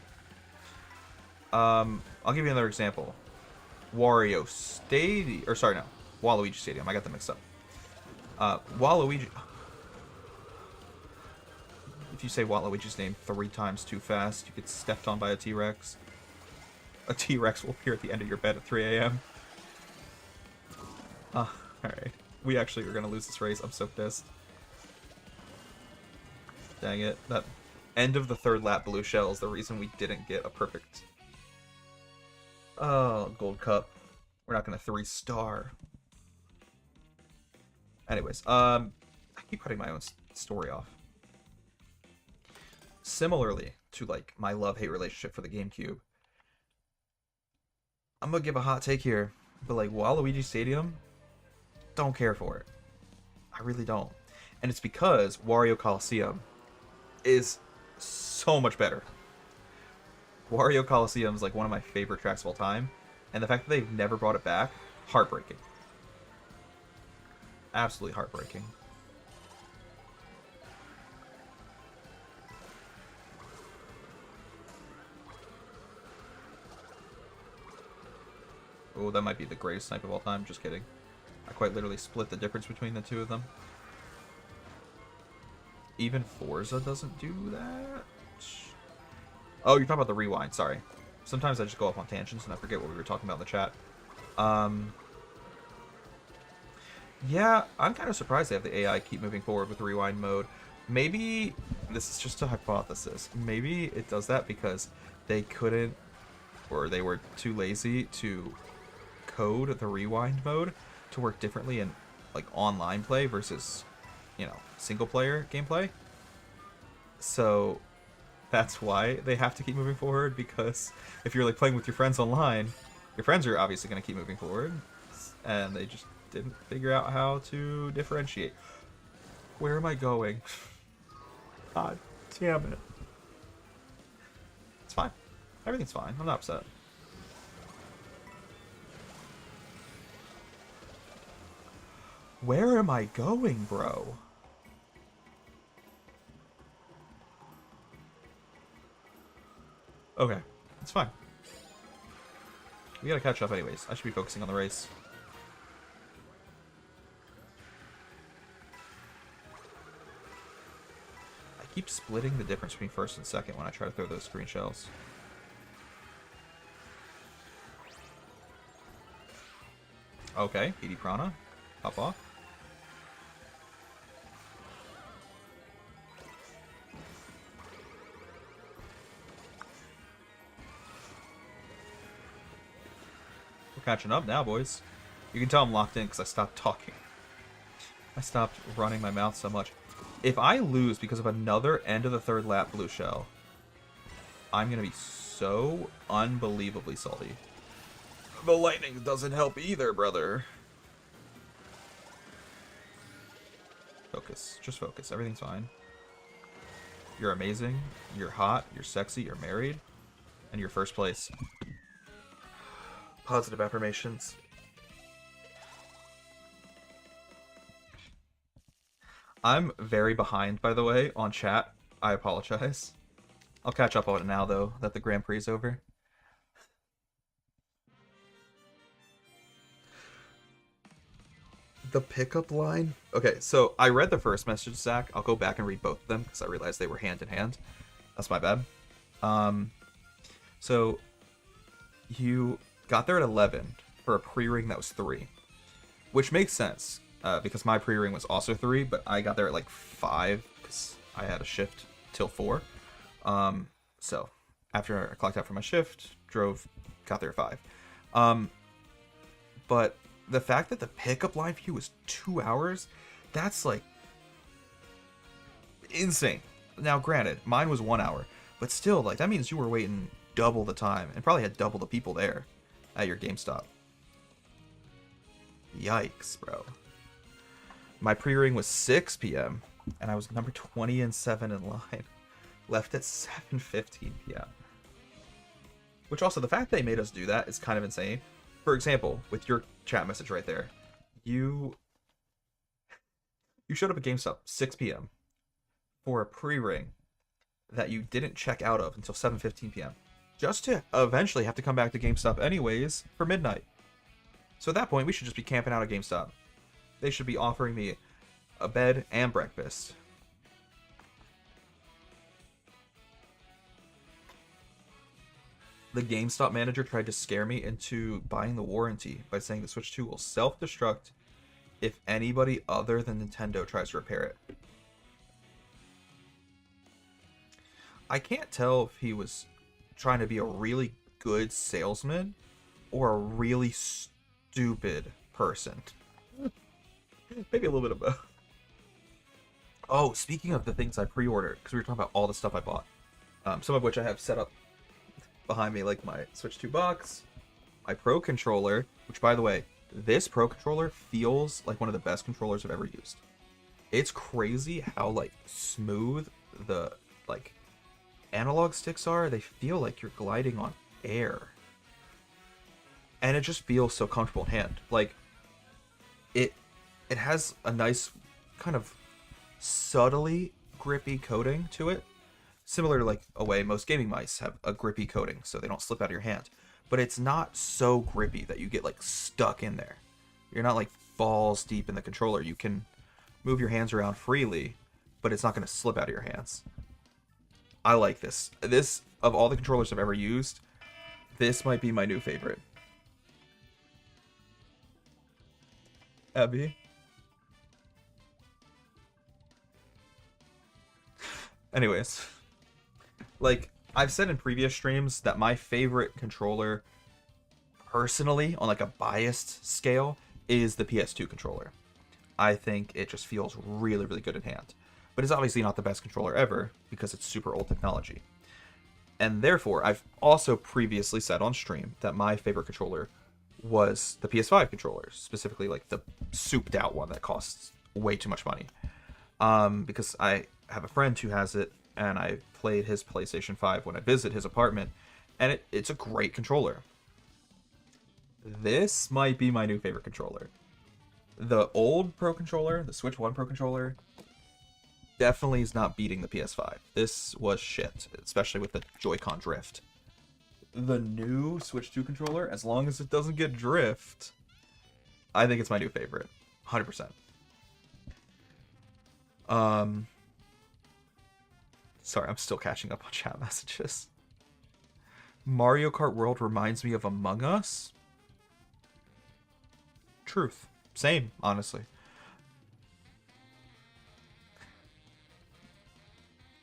I'll give you another example. Wario Stadium, or sorry, no, Waluigi Stadium. I got them mixed up. Waluigi. If you say Waluigi's name 3 times too fast, you get stepped on by a T-Rex. A T-Rex will appear at the end of your bed at 3 a.m. Alright. We actually are gonna lose this race. I'm so pissed. Dang it. That end of the third lap blue shell is the reason we didn't get a perfect... Oh, gold cup. We're not gonna 3-star. Anyways, I keep cutting my own story off. Similarly to, like, my love-hate relationship for the GameCube, I'm gonna give a hot take here, but, like, Waluigi Stadium, don't care for it. I really don't. And it's because Wario Coliseum is so much better. Wario Coliseum is, like, one of my favorite tracks of all time, and the fact that they've never brought it back, heartbreaking. Absolutely heartbreaking. Oh, that might be the greatest snipe of all time. Just kidding. I quite literally split the difference between the two of them. Even Forza doesn't do that? Oh, you're talking about the rewind. Sorry. Sometimes I just go off on tangents and I forget what we were talking about in the chat. Yeah, I'm kind of surprised they have the AI keep moving forward with the rewind mode. Maybe, this is just a hypothesis, maybe it does that because they couldn't, or they were too lazy to code the rewind mode to work differently in, like, online play versus, you know, single-player gameplay. So that's why they have to keep moving forward, because if you're, like, playing with your friends online, your friends are obviously going to keep moving forward, and they just didn't figure out how to differentiate. Where am I going? God damn it. It's fine. Everything's fine. I'm not upset. Where am I going, bro? Okay. It's fine. We gotta catch up anyways. I should be focusing on the race. keep splitting the difference between first and second when I try to throw those green shells. Okay, PD Prana. Pop off. We're catching up now, boys. You can tell I'm locked in because I stopped talking. I stopped running my mouth so much. If I lose because of another end of the third lap blue shell, I'm going to be so unbelievably salty. The lightning doesn't help either, brother. Focus. Just focus. Everything's fine. You're amazing. You're hot. You're sexy. You're married. And you're first place. Positive affirmations. I'm very behind, by the way, on chat. I apologize. I'll catch up on it now, though, that the Grand Prix is over. The pickup line? Okay, so I read the first message, Zach. I'll go back and read both of them, because I realized they were hand in hand. That's my bad. So, you got there at 11 for a pre-ring that was 3. Which makes sense, because my pre-ring was also 3, but I got there at like 5, because I had a shift till 4. So, after I clocked out for my shift, got there at 5. But the fact that the pickup line for you was 2 hours, that's like insane. Now, granted, mine was 1 hour, but still, like, that means you were waiting double the time and probably had double the people there at your GameStop. Yikes, bro. My pre-ring was 6 p.m. and I was number 20 and 7 in line. Left at 7:15 p.m. Which also, the fact they made us do that is kind of insane. For example, with your chat message right there, you showed up at GameStop 6 p.m. for a pre-ring that you didn't check out of until 7:15 p.m. just to eventually have to come back to GameStop anyways for midnight. So at that point, we should just be camping out at GameStop. They should be offering me a bed and breakfast. The GameStop manager tried to scare me into buying the warranty by saying the Switch 2 will self-destruct if anybody other than Nintendo tries to repair it. I can't tell if he was trying to be a really good salesman or a really stupid person. Maybe a little bit of both. Oh, speaking of the things I pre-ordered, because we were talking about all the stuff I bought, some of which I have set up behind me, like my Switch 2 box, my Pro controller, which, by the way, this Pro controller feels like one of the best controllers I've ever used. It's crazy how, like, smooth the, like, analog sticks are. They feel like you're gliding on air. And it just feels so comfortable in hand. Like, it has a nice kind of subtly grippy coating to it. Similar to, like, a way most gaming mice have a grippy coating so they don't slip out of your hand. But it's not so grippy that you get, like, stuck in there. You're not, like, balls deep in the controller. You can move your hands around freely, but it's not going to slip out of your hands. I like this. This, of all the controllers I've ever used, this might be my new favorite. Abby? Anyways. Like, I've said in previous streams that my favorite controller, personally, on like a biased scale, is the PS2 controller. I think it just feels really, really good in hand. But it's obviously not the best controller ever, because it's super old technology. And therefore, I've also previously said on stream that my favorite controller was the PS5 controller, specifically like the souped out one that costs way too much money. Because I have a friend who has it, and I played his PlayStation 5 when I visit his apartment, and it's a great controller. This might be my new favorite controller. The old Pro controller, the Switch 1 Pro controller, definitely is not beating the PS5. This was shit, especially with the Joy-Con drift. The new Switch 2 controller, as long as it doesn't get drift, I think it's my new favorite. 100%. Sorry, I'm still catching up on chat messages. Mario Kart World reminds me of Among Us. Truth. Same, honestly.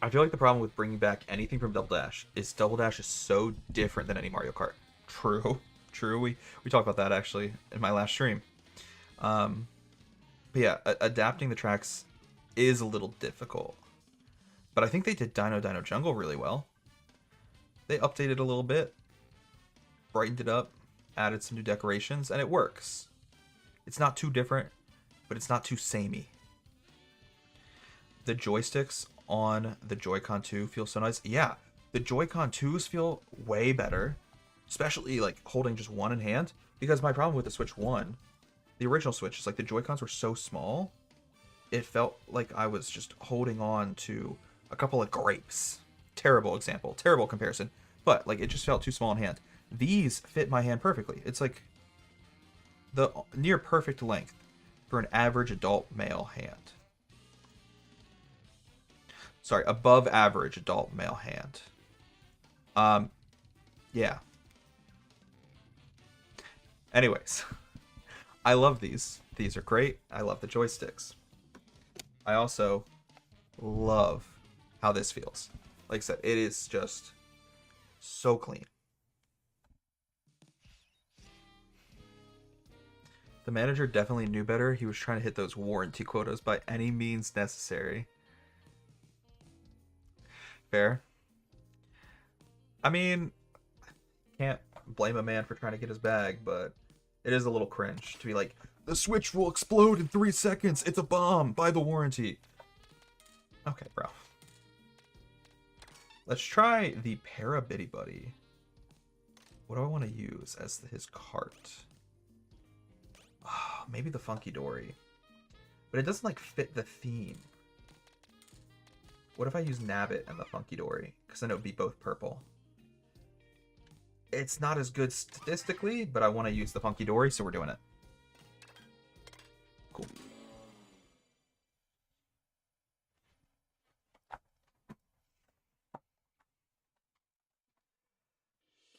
I feel like the problem with bringing back anything from Double Dash is Double Dash is so different than any Mario Kart. True. True. We talked about that actually in my last stream. But yeah, adapting the tracks is a little difficult. But I think they did Dino Dino Jungle really well. They updated a little bit, brightened it up, added some new decorations, and it works. It's not too different, but it's not too samey. The joysticks on the Joy-Con 2 feel so nice. Yeah, the Joy-Con 2s feel way better, especially like holding just one in hand, because my problem with the Switch 1, the original Switch, is like the Joy-Cons were so small, it felt like I was just holding on to a couple of grapes. Terrible example, terrible comparison, but like it just felt too small in hand. These fit my hand perfectly. It's like the near perfect length for an average adult male hand. Sorry, above average adult male hand. Yeah. Anyways, I love these. These are great. I love the joysticks. I also love how this feels. Like I said, it is just so clean. The manager definitely knew better. He was trying to hit those warranty quotas by any means necessary. Fair. I mean, can't blame a man for trying to get his bag, but it is a little cringe to be like, the Switch will explode in 3 seconds. It's a bomb. Buy the warranty. Okay, bro. Let's try the Parabitty Buddy. What do I want to use as his cart? Oh, maybe the Funky Dory. But it doesn't like fit the theme. What if I use Nabbit and the Funky Dory? Because then it would be both purple. It's not as good statistically, but I want to use the Funky Dory, so we're doing it. Cool.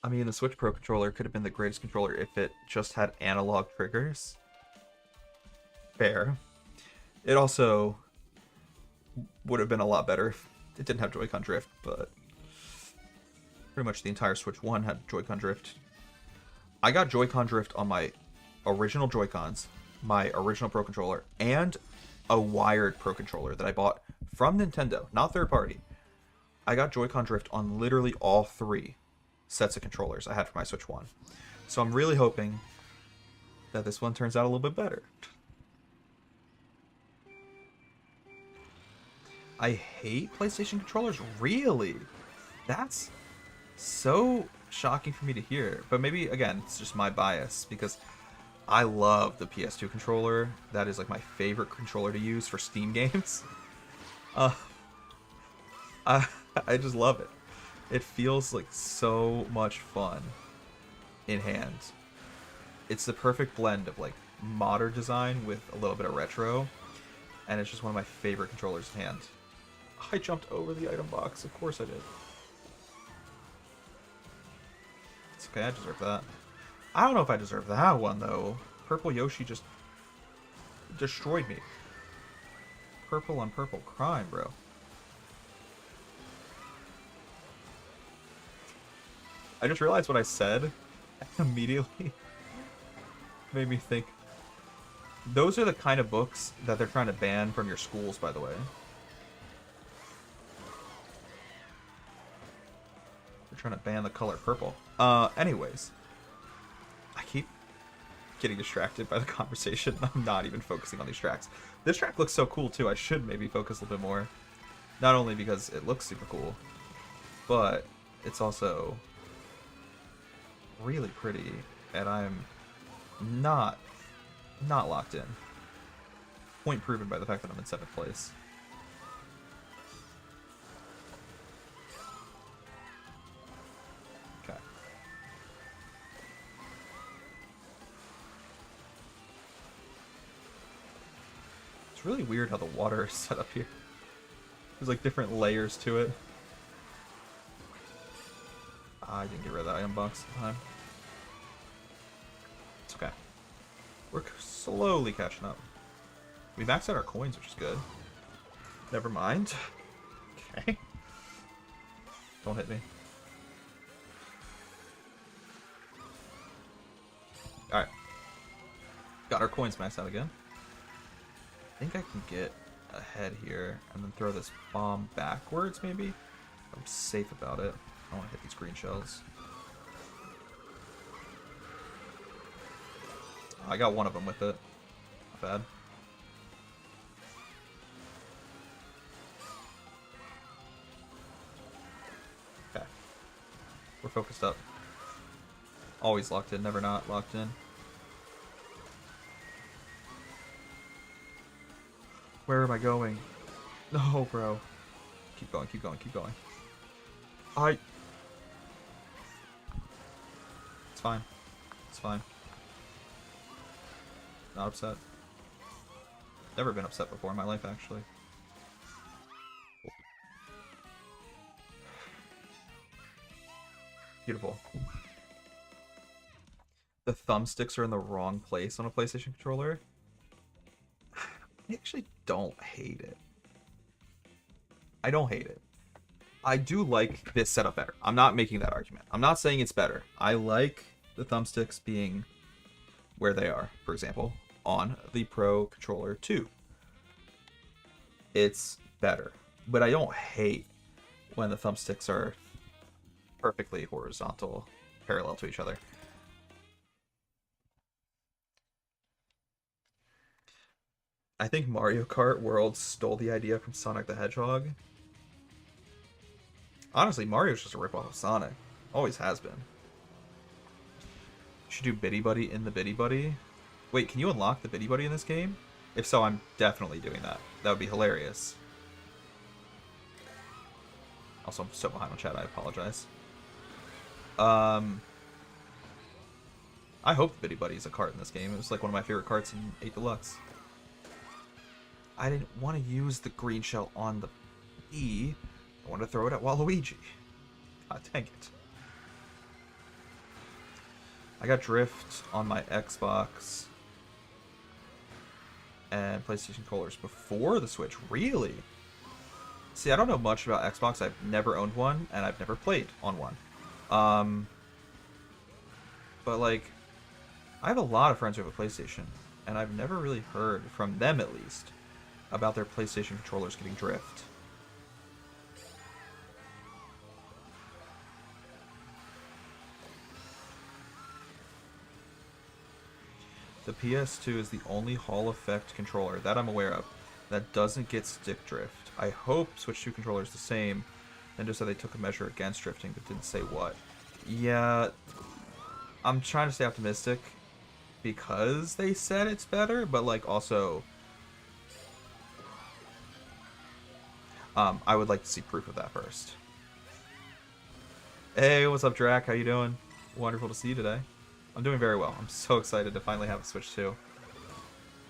I mean, the Switch Pro controller could have been the greatest controller if it just had analog triggers. Fair. It also would have been a lot better if it didn't have Joy-Con drift, but pretty much the entire Switch 1 had Joy-Con drift. I got Joy-Con drift on my original Joy-Cons, my original Pro controller, and a wired Pro controller that I bought from Nintendo, not third party. I got Joy-Con drift on literally all 3 sets of controllers I had for my Switch 1. So I'm really hoping that this one turns out a little bit better. I hate PlayStation controllers? Really? That's so shocking for me to hear. But maybe, again, it's just my bias, because I love the PS2 controller. That is like my favorite controller to use for Steam games. I just love it. It feels like so much fun in hand. It's the perfect blend of like modern design with a little bit of retro, and it's just one of my favorite controllers in hand. I jumped over the item box. Of course I did. It's okay, I deserve that. I don't know if I deserve that one, though. Purple Yoshi just destroyed me. Purple on purple crime, bro. I just realized what I said immediately made me think. Those are the kind of books that they're trying to ban from your schools, by the way. They're trying to ban the color purple. Anyways. I keep getting distracted by the conversation. I'm not even focusing on these tracks. This track looks so cool, too. I should maybe focus a little bit more. Not only because it looks super cool, but it's also really pretty, and I'm not locked in. Point proven by the fact that I'm in 7th place. Okay. It's really weird how the water is set up here. There's like different layers to it. I didn't get rid of that item box in time. It's okay. We're slowly catching up. We maxed out our coins, which is good. Never mind. Okay. Don't hit me. Alright. Got our coins maxed out again. I think I can get ahead here and then throw this bomb backwards, maybe? I'm safe about it. I want to hit these green shells. I got one of them with it. Not bad. Okay. We're focused up. Always locked in, never not locked in. Where am I going? No, bro. Keep going, keep going, keep going. It's fine. It's fine. Not upset. Never been upset before in my life, actually. Beautiful. The thumbsticks are in the wrong place on a PlayStation controller. I actually don't hate it. I don't hate it. I do like this setup better. I'm not making that argument. I'm not saying it's better. I like the thumbsticks being where they are, for example, on the Pro Controller 2. It's better. But I don't hate when the thumbsticks are perfectly horizontal, parallel to each other. I think Mario Kart World stole the idea from Sonic the Hedgehog. Honestly, Mario's just a ripoff of Sonic. Always has been. Should do Biddy Buddy in the Biddy Buddy. Wait, can you unlock the Biddy Buddy in this game? If so, I'm definitely doing that. That would be hilarious. Also, I'm so behind on chat, I apologize. I hope the Biddy Buddy is a cart in this game. It was like one of my favorite carts in 8 Deluxe. I didn't want to use the green shell on the E. I wanted to throw it at Waluigi. God dang it. I got Drift on my Xbox and PlayStation controllers before the Switch. Really? See, I don't know much about Xbox. I've never owned one, and I've never played on one. But, like, I have a lot of friends who have a PlayStation, and I've never really heard, from them at least, about their PlayStation controllers getting drift. The PS2 is the only Hall effect controller that I'm aware of that doesn't get stick drift. I hope Switch 2 controller is the same, and just said they took a measure against drifting, but didn't say what. Yeah, I'm trying to stay optimistic because they said it's better, but like also, I would like to see proof of that first. Hey, what's up, Drac? How you doing? Wonderful to see you today. I'm doing very well. I'm so excited to finally have a Switch 2.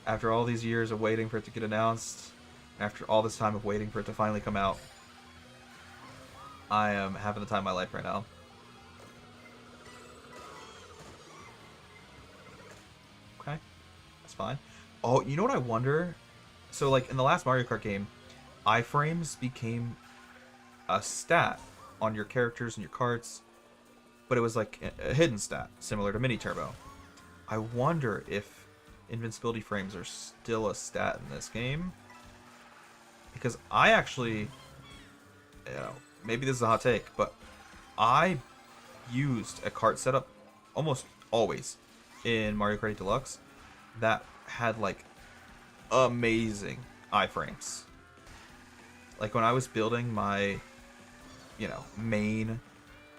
After all these years of waiting for it to get announced, after all this time of waiting for it to finally come out, I am having the time of my life right now. Okay, that's fine. Oh, you know what I wonder? So, like, in the last Mario Kart game, iframes became a stat on your characters and your carts, but it was like a hidden stat, similar to Mini Turbo. I wonder if invincibility frames are still a stat in this game, because I actually, you know, maybe this is a hot take, but I used a cart setup almost always in Mario Kart 8 Deluxe that had like amazing iframes. Like when I was building my, you know, main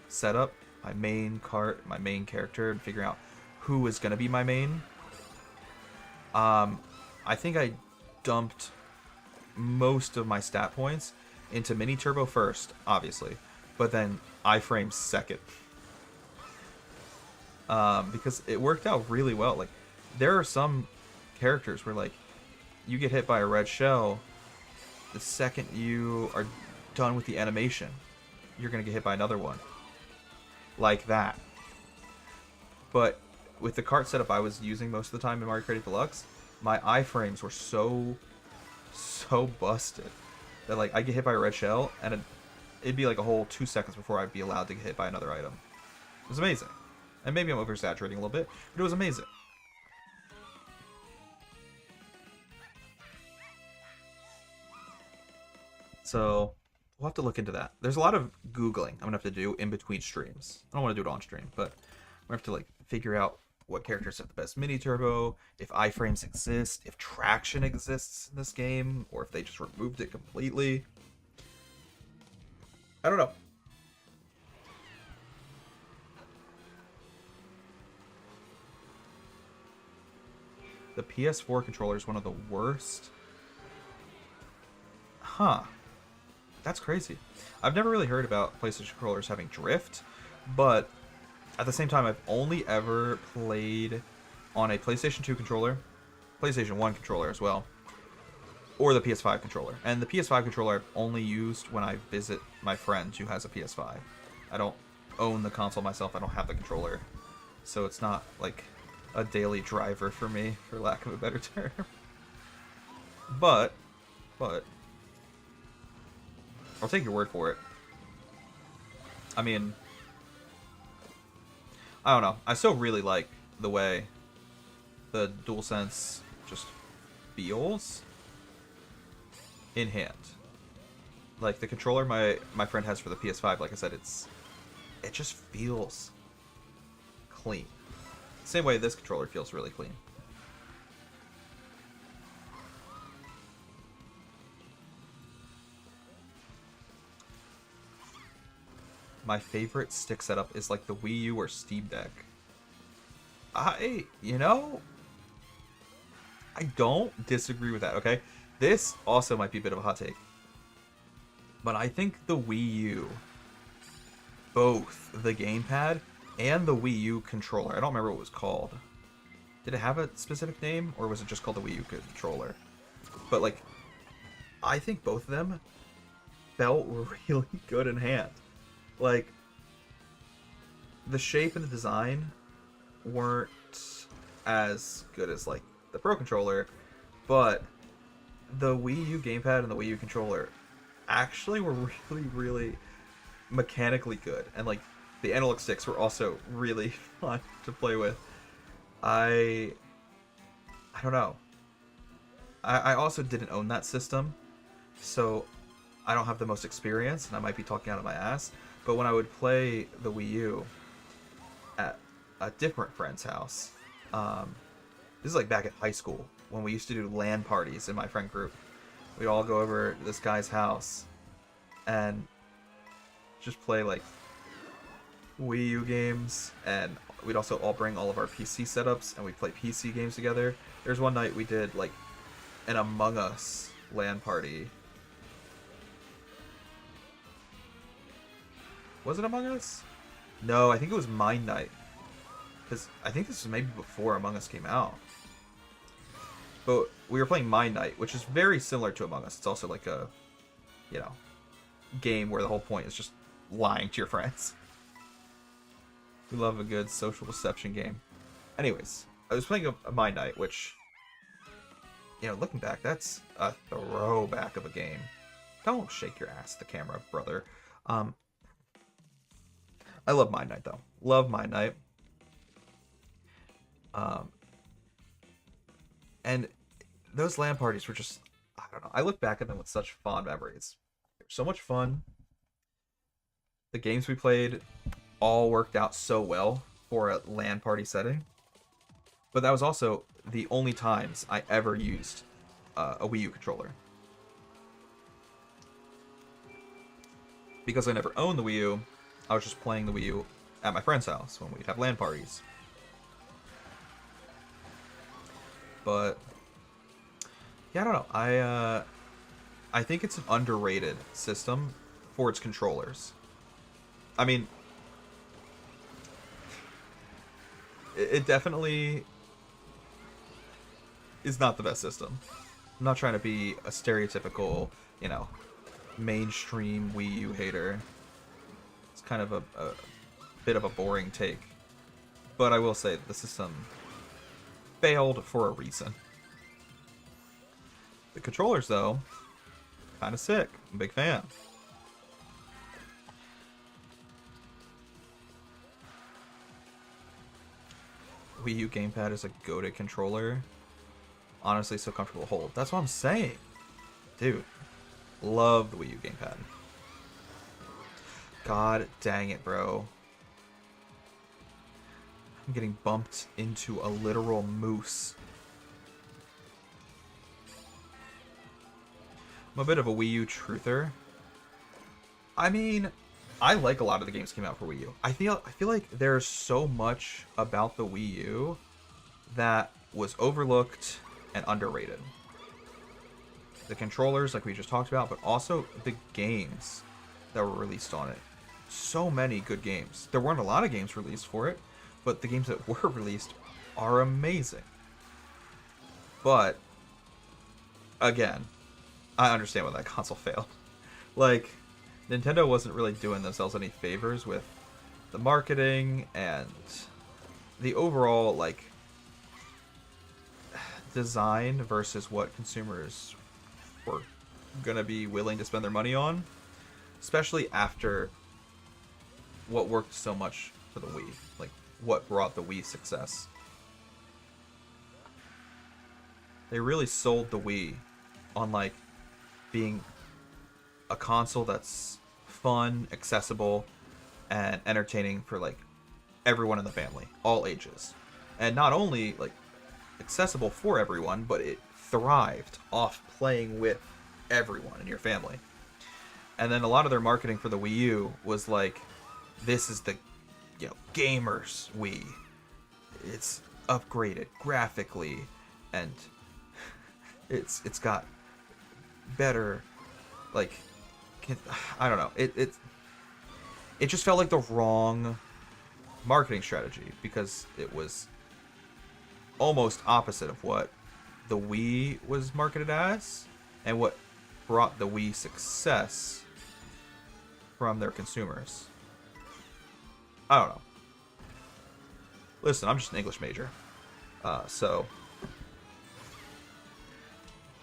setup, my main cart, my main character, and figuring out who was going to be my main, I think I dumped most of my stat points into Mini Turbo first, obviously, but then iframes second. Because it worked out really well. Like, there are some characters where, like, you get hit by a red shell, the second you are done with the animation, you're going to get hit by another one. like that. But with the cart setup I was using most of the time in Mario Kart Deluxe, my iframes were so busted that like I get hit by a red shell and it'd be like a whole 2 seconds before I'd be allowed to get hit by another item. It was amazing. And maybe I'm oversaturating a little bit, but it was amazing. So we'll have to look into that. There's a lot of Googling I'm gonna have to do in between streams. I don't want to do it on stream, but we have to like figure out what characters have the best mini turbo, if iframes exist, if traction exists in this game, or if they just removed it completely. I don't know. The PS4 controller is one of the worst. Huh. That's crazy. I've never really heard about PlayStation controllers having drift, but at the same time, I've only ever played on a PlayStation 2 controller, PlayStation 1 controller as well, or the PS5 controller. And the PS5 controller I've only used when I visit my friend who has a PS5. I don't own the console myself. I don't have the controller. So it's not like a daily driver for me, for lack of a better term. But I'll take your word for it. I mean, I don't know. I still really like the way the DualSense just feels in hand. Like the controller my friend has for the PS5, like I said, it just feels clean. Same way this controller feels really clean. My favorite stick setup is like the Wii U or Steam Deck. I don't disagree with that, okay? This also might be a bit of a hot take. But I think the Wii U, both the gamepad and the Wii U controller, I don't remember what it was called. Did it have a specific name, or was it just called the Wii U controller? But like, I think both of them felt really good in hand. Like, the shape and the design weren't as good as like the Pro controller, but the Wii U gamepad and the Wii U controller actually were really mechanically good, and like the analog sticks were also really fun to play with. I don't know. I also didn't own that system, so I don't have the most experience, and I might be talking out of my ass. But when I would play the Wii U at a different friend's house, this is like back at high school, when we used to do LAN parties in my friend group. We'd all go over to this guy's house and just play like Wii U games, and we'd also all bring all of our PC setups and we'd play PC games together. There's one night we did like an Among Us LAN party. Was it Among Us? No, I think it was Mine Night. Because I think this was maybe before Among Us came out. But we were playing Mine Night, which is very similar to Among Us. It's also like a, game where the whole point is just lying to your friends. We love a good social deception game. Anyways, I was playing a Mine Night, which, looking back, that's a throwback of a game. Don't shake your ass at the camera, brother. I love Mine Night, though. Love Mine Night. And those LAN parties were just, I don't know. I look back at them with such fond memories. They were so much fun. The games we played all worked out so well for a LAN party setting. But that was also the only times I ever used a Wii U controller. Because I never owned the Wii U, I was just playing the Wii U at my friend's house when we'd have LAN parties. But yeah, I don't know. I think it's an underrated system for its controllers. I mean, it definitely is not the best system. I'm not trying to be a stereotypical, mainstream Wii U hater. It's kind of a bit of a boring take. But I will say that the system failed for a reason. The controllers, though, kind of sick. I'm a big fan. Wii U gamepad is a goated controller. Honestly, so comfortable to hold. That's what I'm saying. Dude, love the Wii U gamepad. God dang it, bro. I'm getting bumped into a literal moose. I'm a bit of a Wii U truther. I mean, I like a lot of the games that came out for Wii U. I feel like there's so much about the Wii U that was overlooked and underrated. The controllers, like we just talked about, but also the games that were released on it. So many good games. There weren't a lot of games released for it, but the games that were released are amazing. But, again, I understand why that console failed. Like, Nintendo wasn't really doing themselves any favors with the marketing and the overall, like, design versus what consumers were gonna be willing to spend their money on. Especially after what worked so much for the Wii. Like, what brought the Wii success. They really sold the Wii on, like, being a console that's fun, accessible, and entertaining for, like, everyone in the family, all ages. And not only, like, accessible for everyone, but it thrived off playing with everyone in your family. And then a lot of their marketing for the Wii U was like, this is the, you know, gamers Wii. It's upgraded graphically, and it's got better, like, I don't know. It just felt like the wrong marketing strategy because it was almost opposite of what the Wii was marketed as and what brought the Wii success from their consumers. I don't know. Listen, I'm just an English major. So,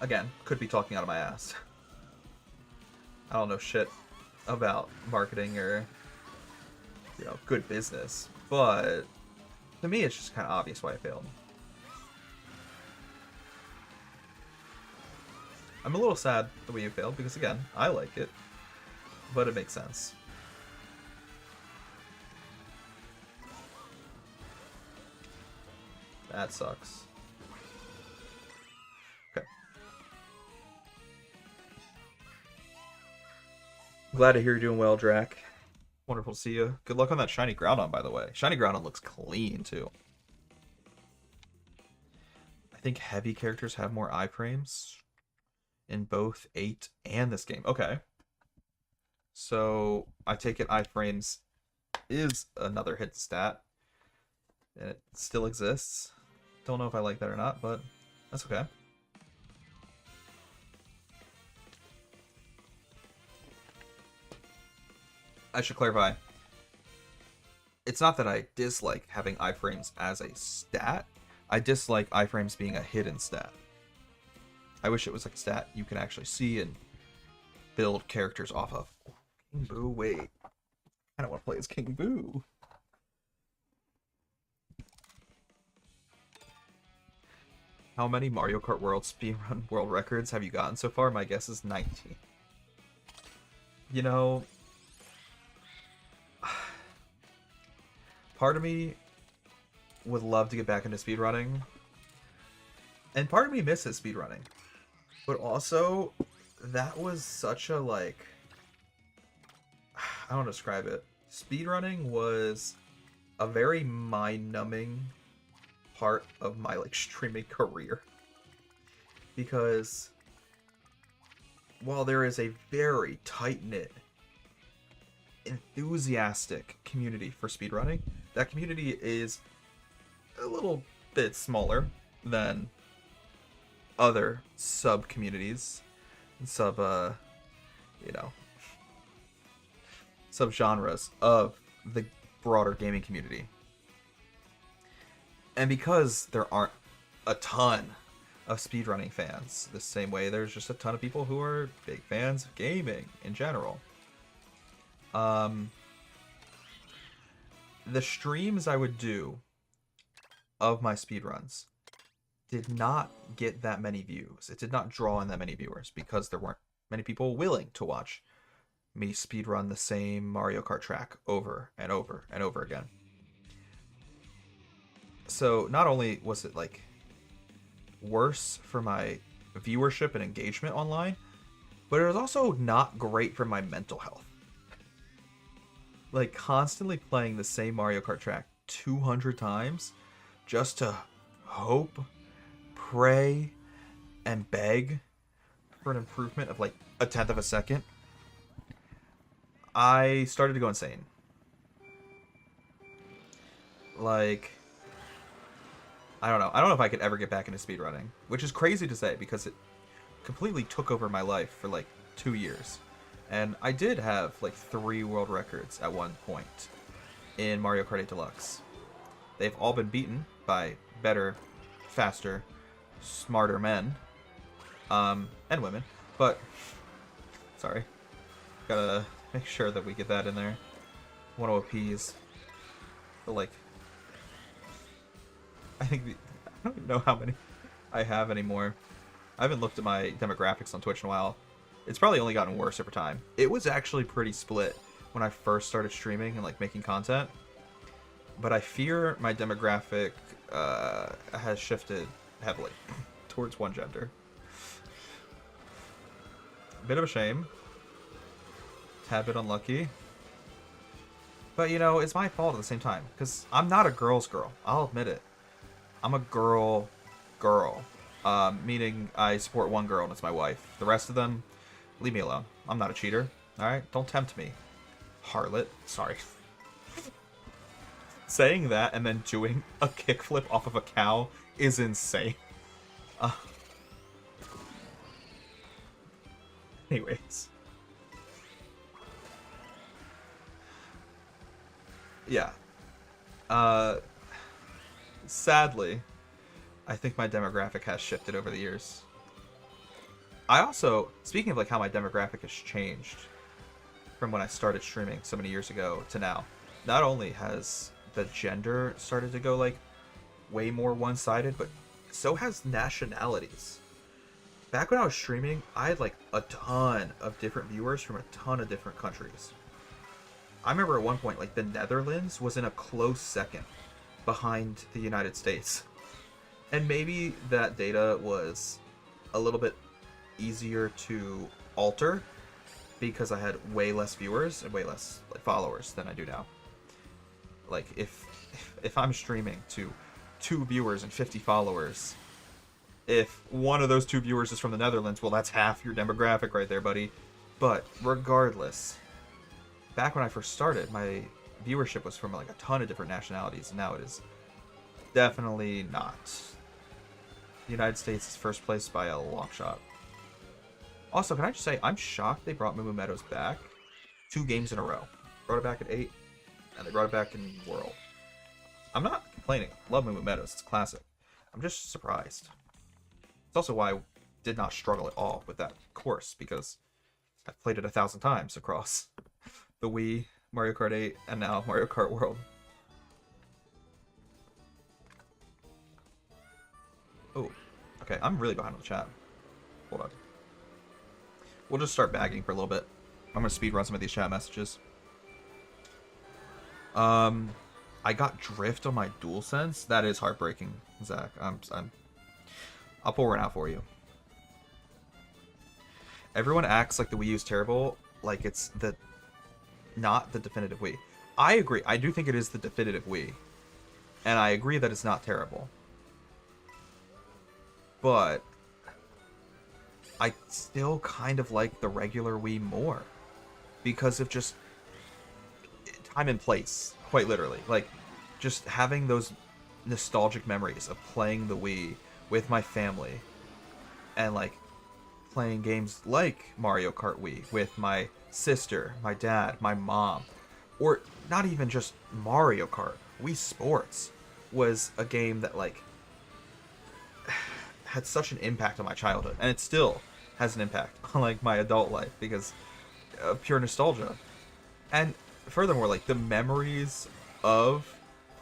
again, could be talking out of my ass. I don't know shit about marketing or, you know, good business. But, to me, it's just kind of obvious why it failed. I'm a little sad the Wii U failed because, again, I like it. But it makes sense. That sucks. Okay. Glad to hear you're doing well, Drac. Wonderful to see you. Good luck on that Shiny Groudon, by the way. Shiny Groudon looks clean, too. I think heavy characters have more iframes in both 8 and this game. Okay. So, I take it iframes is another hit stat. And it still exists. Don't know if I like that or not, but that's okay. I should clarify. It's not that I dislike having iframes as a stat. I dislike iframes being a hidden stat. I wish it was like a stat you can actually see and build characters off of. King Boo, wait. I don't want to play as King Boo. How many Mario Kart World speedrun world records have you gotten so far? My guess is 19. You know, part of me would love to get back into speedrunning. And part of me misses speedrunning. But also, that was such a, like, I don't describe it. Speedrunning was a very mind-numbing part of my, like, streaming career. Because while there is a very tight-knit, enthusiastic community for speedrunning, that community is a little bit smaller than other sub-communities, you know, sub-genres of the broader gaming community. And because there aren't a ton of speedrunning fans, the same way there's just a ton of people who are big fans of gaming in general. The streams I would do of my speedruns did not get that many views. It did not draw in that many viewers because there weren't many people willing to watch me speedrun the same Mario Kart track over and over and over again. So not only was it like worse for my viewership and engagement online, but it was also not great for my mental health. Like constantly playing the same Mario Kart track 200 times just to hope, pray, and beg for an improvement of like a tenth of a second, I started to go insane. Like, I don't know. I don't know if I could ever get back into speedrunning, which is crazy to say because it completely took over my life for like 2 years. And I did have like 3 world records at one point in Mario Kart 8 Deluxe. They've all been beaten by better, faster, smarter men. And women. But, sorry. Gotta make sure that we get that in there. Want to appease the, like, I don't even know how many I have anymore. I haven't looked at my demographics on Twitch in a while. It's probably only gotten worse over time. It was actually pretty split when I first started streaming and like making content. But I fear my demographic has shifted heavily towards one gender. Bit of a shame. Tad bit unlucky. But you know, it's my fault at the same time. Because I'm not a girl's girl. I'll admit it. I'm a girl. Meaning I support one girl and it's my wife. The rest of them, leave me alone. I'm not a cheater. Alright? Don't tempt me. Harlot. Sorry. Saying that and then doing a kickflip off of a cow is insane. Anyways. Yeah. Sadly, I think my demographic has shifted over the years. I also, speaking of like how my demographic has changed from when I started streaming so many years ago to now, not only has the gender started to go like way more one-sided, but so has nationalities. Back when I was streaming, I had like a ton of different viewers from a ton of different countries. I remember at one point, like the Netherlands was in a close second behind the United States. And maybe that data was a little bit easier to alter because I had way less viewers and way less like followers than I do now. Like if I'm streaming to 2 viewers and 50 followers, if one of those 2 viewers is from the Netherlands, well, that's half your demographic right there, buddy. But regardless, back when I first started, my viewership was from like a ton of different nationalities, and now it is definitely not. The United States is first place by a long shot. Also, can I just say, I'm shocked they brought Moo Moo Meadows back 2 games in a row. Brought it back at 8, and they brought it back in World. I'm not complaining. Love Moo Moo Meadows. It's classic. I'm just surprised. It's also why I did not struggle at all with that course, because I've played it 1,000 times across the Wii, Mario Kart 8, and now Mario Kart World. Oh, okay. I'm really behind on the chat. Hold on. We'll just start bagging for a little bit. I'm gonna speedrun some of these chat messages. I got drift on my DualSense. That is heartbreaking, Zach. I'll pull one out for you. Everyone acts like the Wii U is terrible, like it's not the definitive Wii. I agree. I do think it is the definitive Wii, and I agree that it's not terrible. But I still kind of like the regular Wii more because of just time and place, quite literally. Like, just having those nostalgic memories of playing the Wii with my family and, like, playing games like Mario Kart Wii with my sister, my dad, my mom, Or not even just Mario Kart. Wii Sports was a game that, like, had such an impact on my childhood, and it still has an impact on, like, my adult life because of pure nostalgia. And furthermore, like, the memories of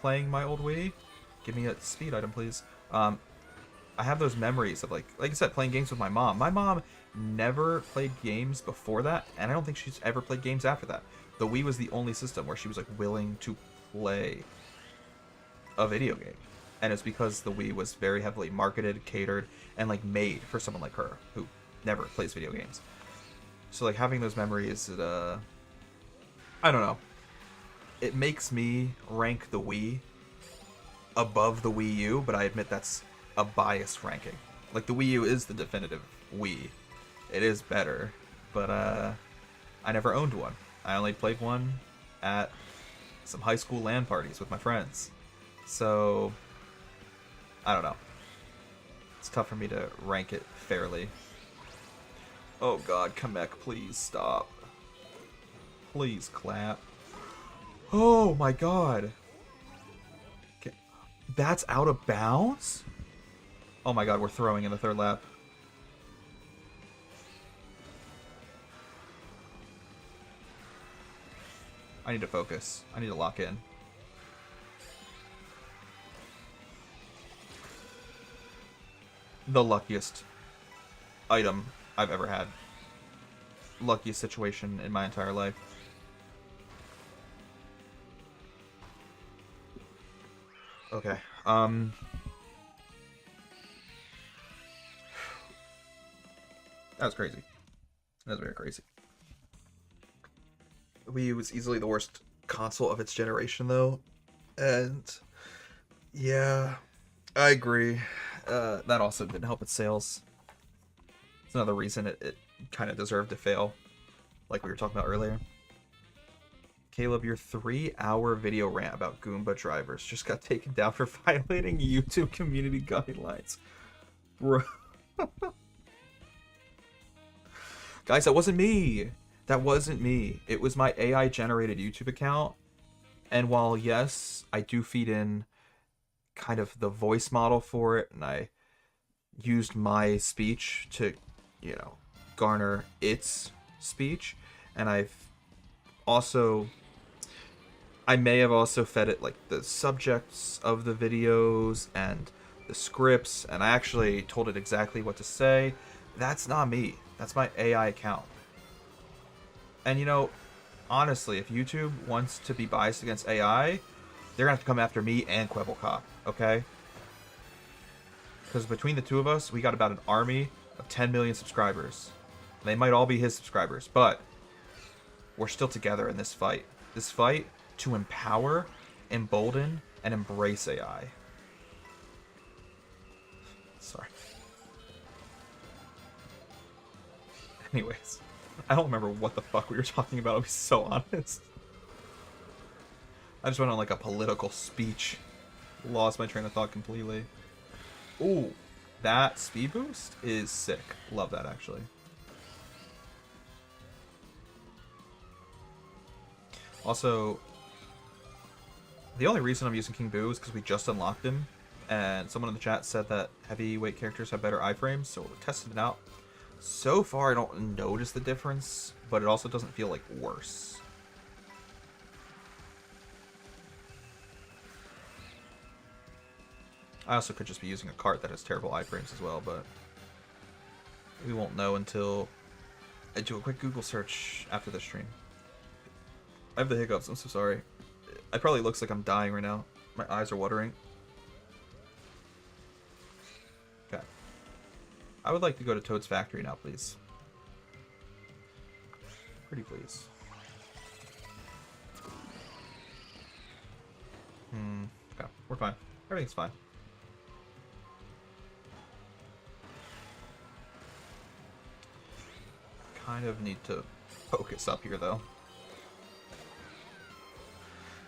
playing my old Wii. Give me a speed item, please. I have those memories of, like I said, playing games with my mom. My mom never played games before that, and I don't think she's ever played games after that. The Wii was the only system where she was, like, willing to play a video game. And it's because the Wii was very heavily marketed, catered, and, like, made for someone like her who never plays video games. So, like, having those memories, I don't know. It makes me rank the Wii above the Wii U, but I admit that's a biased ranking. Like, the Wii U is the definitive Wii. It is better, but I never owned one. I only played one at some high school LAN parties with my friends. So, I don't know. It's tough for me to rank it fairly. Oh god, Kamek, please stop. Please clap. Oh my god. Okay. That's out of bounds? Oh my god, we're throwing in the third lap. I need to focus. I need to lock in. The luckiest item I've ever had. Luckiest situation in my entire life. Okay. That was crazy. That was very crazy. Wii U was easily the worst console of its generation, though. And yeah, I agree. That also didn't help its sales. It's another reason it kind of deserved to fail, like we were talking about earlier. Caleb, your 3-hour video rant about Goomba drivers just got taken down for violating YouTube community guidelines. Bro. Guys, that wasn't me. That wasn't me. It was my AI-generated YouTube account. And while, yes, I do feed in kind of the voice model for it, and I used my speech to, you know, garner its speech, and I may have also fed it, like, the subjects of the videos and the scripts, and I actually told it exactly what to say. That's not me. That's my AI account. And, you know, honestly, if YouTube wants to be biased against AI, they're going to have to come after me and Quebblecop, okay? Because between the two of us, we got about an army of 10 million subscribers. They might all be his subscribers, but we're still together in this fight. This fight to empower, embolden, and embrace AI. Sorry. Anyways, I don't remember what the fuck we were talking about, I'll be so honest. I just went on, like, a political speech. Lost my train of thought completely. Ooh, that speed boost is sick. Love that, actually. Also, the only reason I'm using King Boo is because we just unlocked him, and someone in the chat said that heavyweight characters have better iframes, so we're testing it out. So far, I don't notice the difference, but it also doesn't feel, like, worse. I also could just be using a cart that has terrible iframes as well, but we won't know until I do a quick Google search after this stream. I have the hiccups, I'm so sorry. It probably looks like I'm dying right now. My eyes are watering. Okay. I would like to go to Toad's factory now, please. Pretty please. Okay, we're fine. Everything's fine. Kind of need to focus up here, though.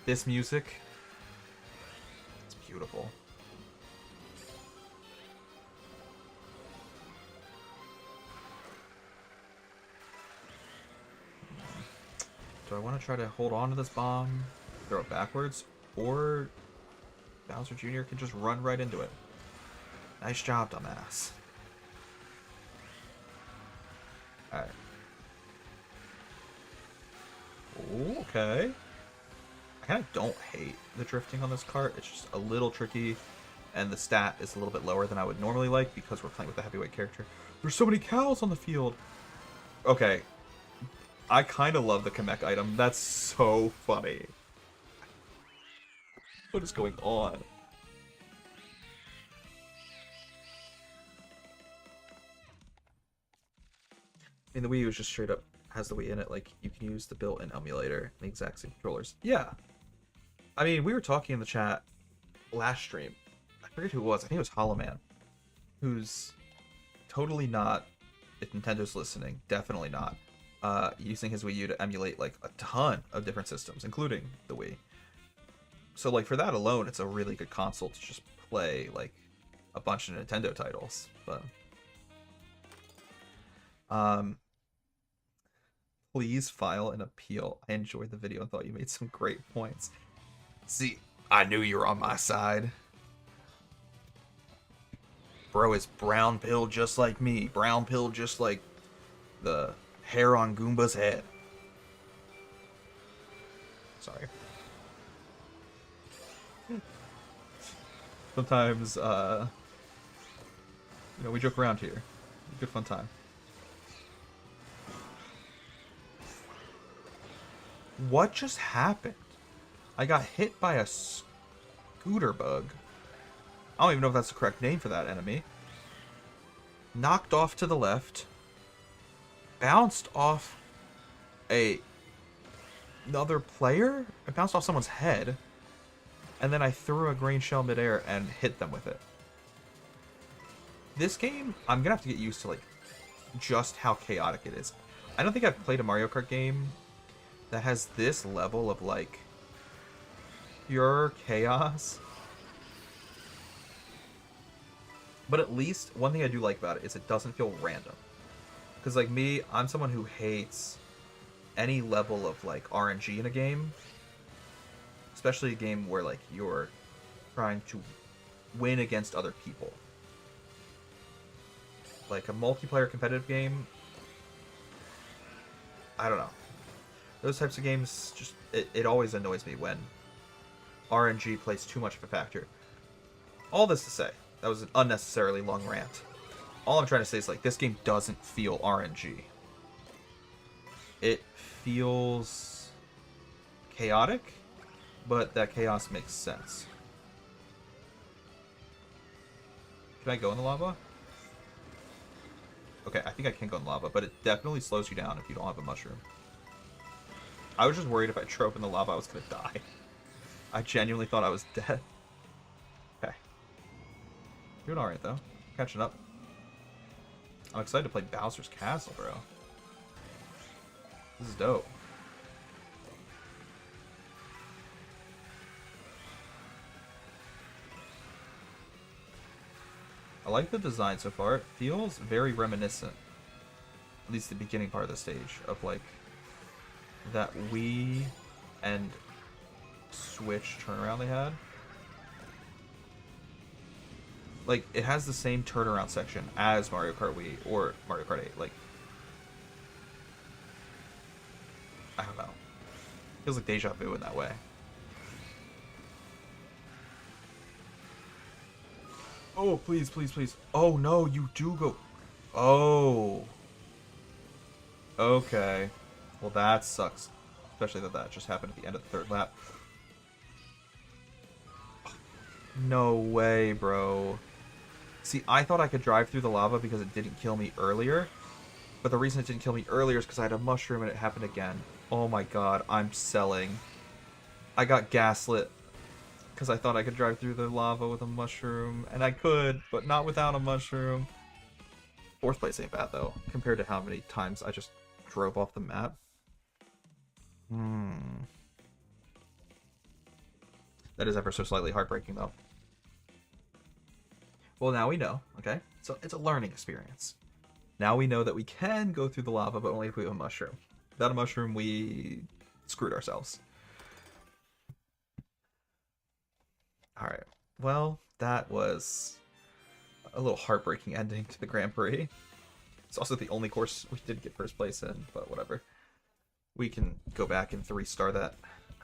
This music, it's beautiful. Do I want to try to hold on to this bomb, throw it backwards, or Bowser Jr. can just run right into it? Nice job, dumbass. Alright. Okay. I kind of don't hate the drifting on this cart. It's just a little tricky, and the stat is a little bit lower than I would normally like because we're playing with a heavyweight character. There's so many cows on the field. Okay. I kind of love the Kamek item. That's so funny. What is going on? I mean, the Wii U is just straight up has the Wii in it. Like, you can use the built-in emulator, the exact same controllers. Yeah. I mean, we were talking in the chat last stream. I forget who it was. I think it was Hollow Man, who's totally not, if Nintendo's listening, definitely not, using his Wii U to emulate, like, a ton of different systems, including the Wii. So, like, for that alone, it's a really good console to just play, like, a bunch of Nintendo titles. But, please file an appeal. I enjoyed the video and thought you made some great points. See, I knew you were on my side. Bro is brown pill just like me. Brown pill just like the hair on Goomba's head. Sorry. Sometimes, you know, we joke around here. Good fun time. What just happened? I got hit by a scooter bug. I don't even know if that's the correct name for that enemy. Knocked off to the left. Bounced off another player? It bounced off someone's head. And then I threw a grain shell midair and hit them with it. This game, I'm gonna have to get used to, like, just how chaotic it is. I don't think I've played a Mario Kart game that has this level of, like, pure chaos. But at least, one thing I do like about it is it doesn't feel random. Because, like, me, I'm someone who hates any level of, like, RNG in a game. Especially a game where, like, you're trying to win against other people. Like, a multiplayer competitive game, I don't know. Those types of games, just, it always annoys me when RNG plays too much of a factor. All this to say, that was an unnecessarily long rant. All I'm trying to say is, like, this game doesn't feel RNG. It feels chaotic, but that chaos makes sense. Can I go in the lava? Okay, I think I can go in the lava, but it definitely slows you down if you don't have a mushroom. I was just worried if I drove in the lava I was gonna die. I genuinely thought I was dead. Okay. Doing alright though. Catching up. I'm excited to play Bowser's Castle, bro. This is dope. I like the design so far. It feels very reminiscent, at least the beginning part of the stage, of like that Wii and Switch turnaround they had. Like, it has the same turnaround section as Mario Kart Wii or Mario Kart 8. Like, I don't know. Feels like deja vu in that way. Oh, please, please, please. Oh, no, you do go... Oh. Okay. Well, that sucks. Especially that just happened at the end of the third lap. No way, bro. See, I thought I could drive through the lava because it didn't kill me earlier. But the reason it didn't kill me earlier is because I had a mushroom and it happened again. Oh my god, I'm selling. I got gaslit because I thought I could drive through the lava with a mushroom. And I could, but not without a mushroom. Fourth place ain't bad, though, compared to how many times I just drove off the map. That is ever so slightly heartbreaking, though. Well, now we know, okay? So it's a learning experience. Now we know that we can go through the lava, but only if we have a mushroom. Without a mushroom, we screwed ourselves. Alright. Well, that was a little heartbreaking ending to the Grand Prix. It's also the only course we did get first place in, but whatever. We can go back and 3-star that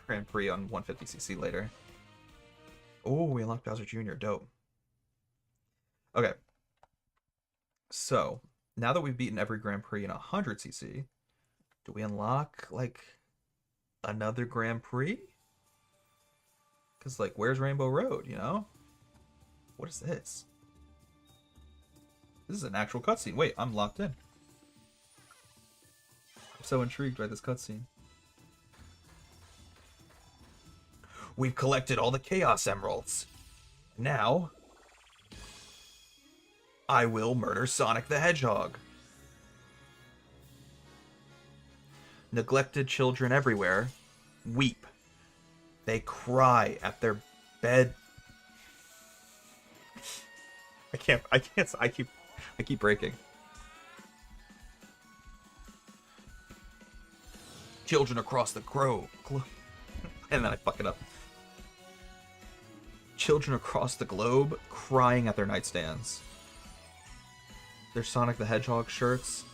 Grand Prix on 150cc later. Oh, we unlocked Bowser Jr. Dope. Okay. So, now that we've beaten every Grand Prix in 100cc, do we unlock, like, another Grand Prix? Because, like, where's Rainbow Road, you know? What is this? This is an actual cutscene. Wait, I'm locked in. I'm so intrigued by this cutscene. We've collected all the Chaos Emeralds. Now, I will murder Sonic the Hedgehog. Neglected children everywhere weep. They cry at their bed. I keep breaking. Children across the globe. And then I fuck it up. Children across the globe crying at their nightstands. Their Sonic the Hedgehog shirts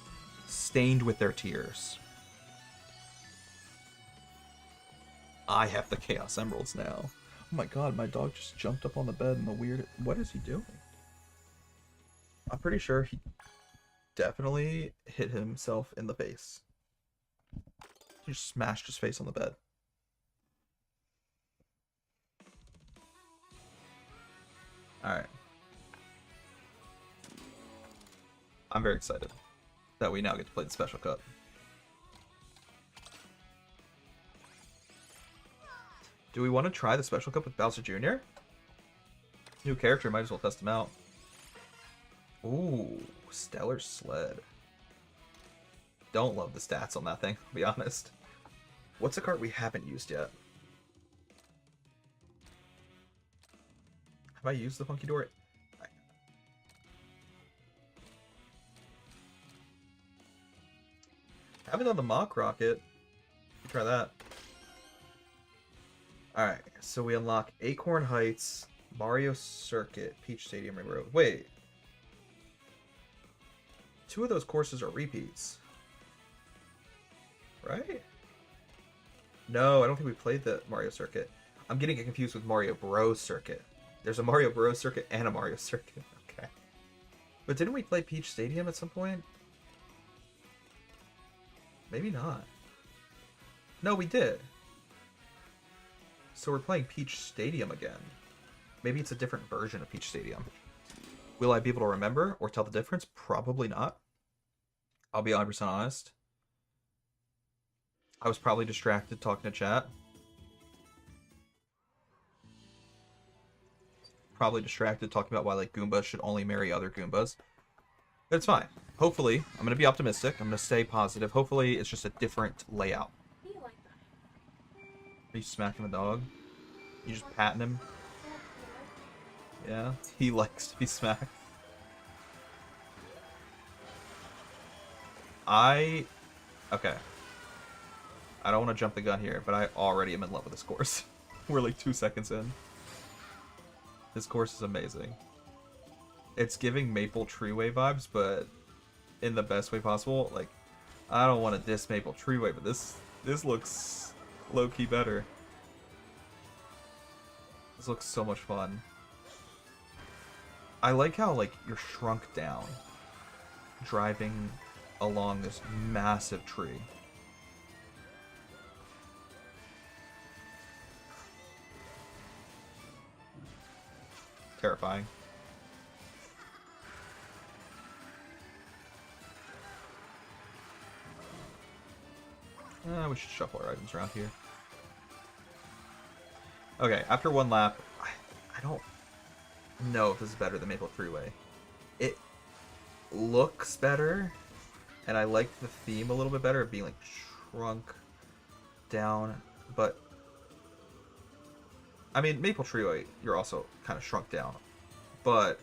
stained with their tears. I have the Chaos Emeralds now. Oh my god, my dog just jumped up on the bed in the weird... What is he doing? I'm pretty sure he definitely hit himself in the face. He just smashed his face on the bed. Alright. I'm very excited that we now get to play the Special Cup. Do we want to try the Special Cup with Bowser Jr.? New character, might as well test him out. Ooh, Stellar Sled. Don't love the stats on that thing, to be honest. What's a card we haven't used yet? Have I used the Funky Door? I haven't done the Mock Rocket. Try that. Alright, so we unlock Acorn Heights, Mario Circuit, Peach Stadium, Ring Road. Wait. 2 of those courses are repeats. Right? No, I don't think we played the Mario Circuit. I'm getting it confused with Mario Bros. Circuit. There's a Mario Bros. Circuit and a Mario Circuit. Okay. But didn't we play Peach Stadium at some point? Maybe not. No, we did. So we're playing Peach Stadium again. Maybe it's a different version of Peach Stadium. Will I be able to remember or tell the difference? Probably not. I'll be 100% honest. I was probably distracted talking to chat. Probably distracted talking about why like Goombas should only marry other Goombas. But it's fine. Hopefully, I'm going to be optimistic. I'm going to stay positive. Hopefully, it's just a different layout. Are you smacking the dog? You just patting him? Yeah, he likes to be smacked. Okay. I don't want to jump the gun here, but I already am in love with this course. We're like 2 seconds in. This course is amazing. It's giving Maple Treeway vibes, but in the best way possible. Like, I don't want to diss Maple Treeway, but this looks low-key better. This looks so much fun. I like how, like, you're shrunk down driving along this massive tree. Terrifying. We should shuffle our items around here. Okay, after one lap, I don't know if this is better than Maple Freeway. It looks better, and I like the theme a little bit better of being like shrunk down, but I mean, Maple Treeway, you're also kind of shrunk down, but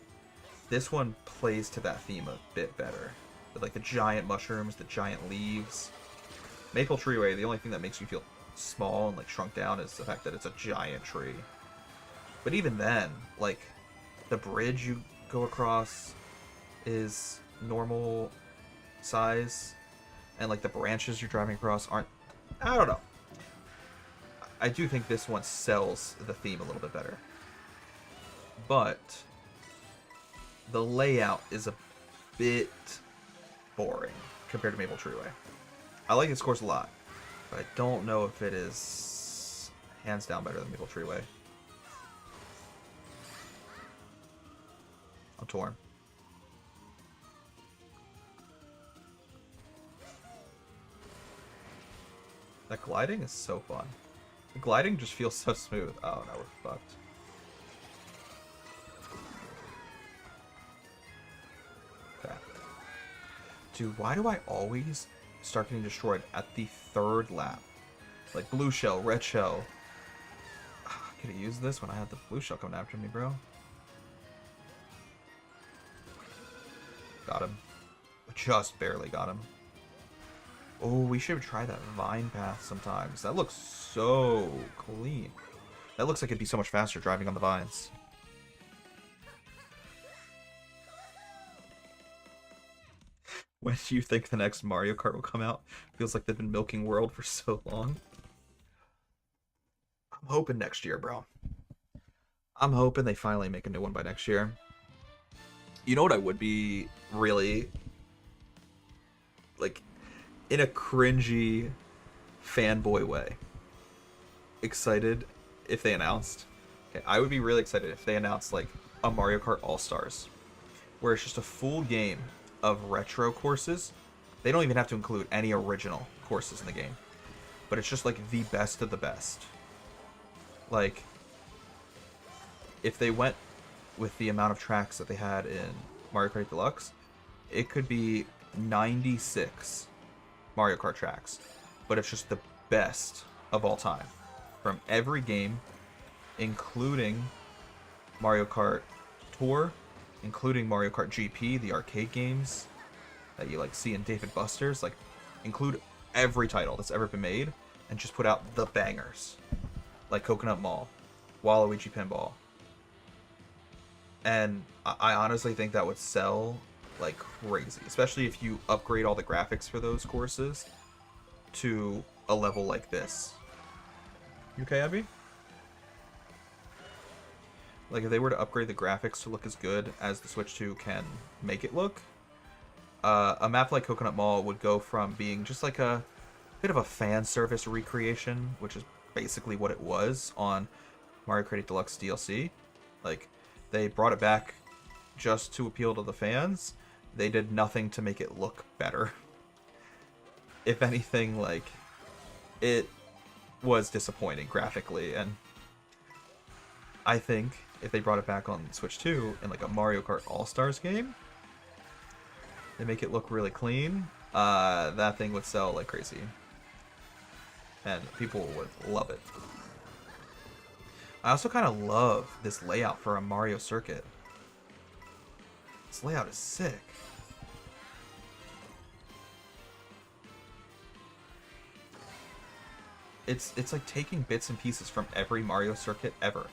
this one plays to that theme a bit better. With like the giant mushrooms, the giant leaves. Maple Treeway, the only thing that makes you feel small and like shrunk down is the fact that it's a giant tree. But even then, like, the bridge you go across is normal size, and like the branches you're driving across aren't. I don't know. I do think this one sells the theme a little bit better, but the layout is a bit boring compared to Maple Treeway. I like this course a lot, but I don't know if it is hands down better than Maple Treeway. I'm torn. That gliding is so fun. The gliding just feels so smooth. Oh, now we're fucked. Okay. Dude, why do I always start getting destroyed at the third lap? Like blue shell, red shell. I could have used this when I had the blue shell coming after me, bro. Got him. Just barely got him. Oh, we should try that vine path sometimes. That looks so clean. That looks like it'd be so much faster driving on the vines. When do you think the next Mario Kart will come out? Feels like they've been milking World for so long. I'm hoping next year, bro. I'm hoping they finally make a new one by next year. You know what I would be really, like, in a cringy fanboy way, excited if they announced. Okay, I would be really excited if they announced like a Mario Kart All-Stars, where it's just a full game of retro courses. They don't even have to include any original courses in the game, but it's just like the best of the best. Like, if they went with the amount of tracks that they had in Mario Kart Deluxe, it could be 96 Mario Kart tracks, but it's just the best of all time from every game, including Mario Kart Tour, including Mario Kart GP, the arcade games that you like see in David Buster's. Like, include every title that's ever been made and just put out the bangers, like Coconut Mall, Waluigi Pinball. And I honestly think that would sell like crazy, especially if you upgrade all the graphics for those courses to a level like this. You okay, Abby? Like, if they were to upgrade the graphics to look as good as the Switch 2 can make it look, a map like Coconut Mall would go from being just like a bit of a fan service recreation, which is basically what it was on Mario Kart 8 Deluxe DLC. Like, they brought it back just to appeal to the fans. They did nothing to make it look better. If anything, like, it was disappointing graphically, and I think if they brought it back on Switch 2 in like a Mario Kart All-Stars game, they make it look really clean, that thing would sell like crazy. And people would love it. I also kind of love this layout for a Mario circuit. This layout is sick. It's like taking bits and pieces from every Mario circuit ever.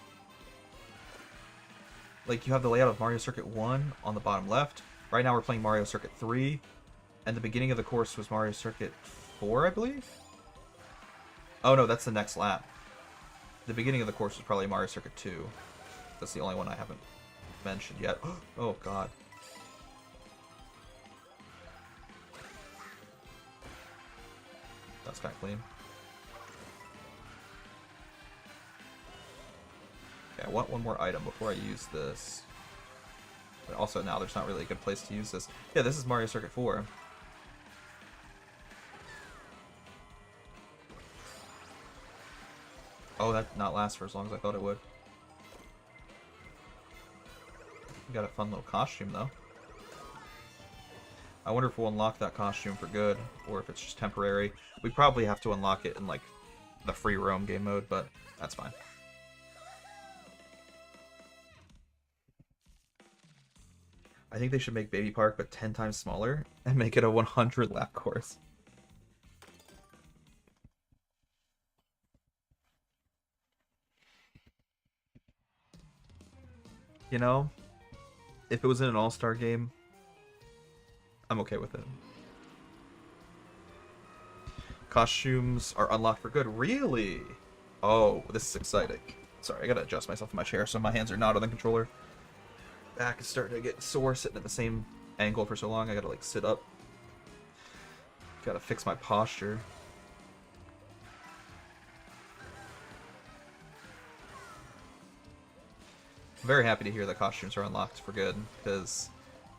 Like, you have the layout of Mario Circuit 1 on the bottom left. Right now we're playing Mario Circuit 3. And the beginning of the course was Mario Circuit 4, I believe? Oh no, that's the next lap. The beginning of the course was probably Mario Circuit 2. That's the only one I haven't mentioned yet. Oh god. That's kind of clean. Okay, I want one more item before I use this. But also now there's not really a good place to use this. Yeah, this is Mario Circuit 4. Oh, that not last for as long as I thought it would. We got a fun little costume though. I wonder if we'll unlock that costume for good, or if it's just temporary. We probably have to unlock it in like the free roam game mode, but that's fine. I think they should make Baby Park but 10 times smaller and make it a 100 lap course. you know, if it was in an all-star game, I'm okay with it. Costumes are unlocked for good. Really? Oh, this is exciting. Sorry, I gotta adjust myself in my chair so my hands are not on the controller. Back is starting to get sore sitting at the same angle for so long. I gotta like sit up. Gotta fix my posture. I'm very happy to hear that costumes are unlocked for good, because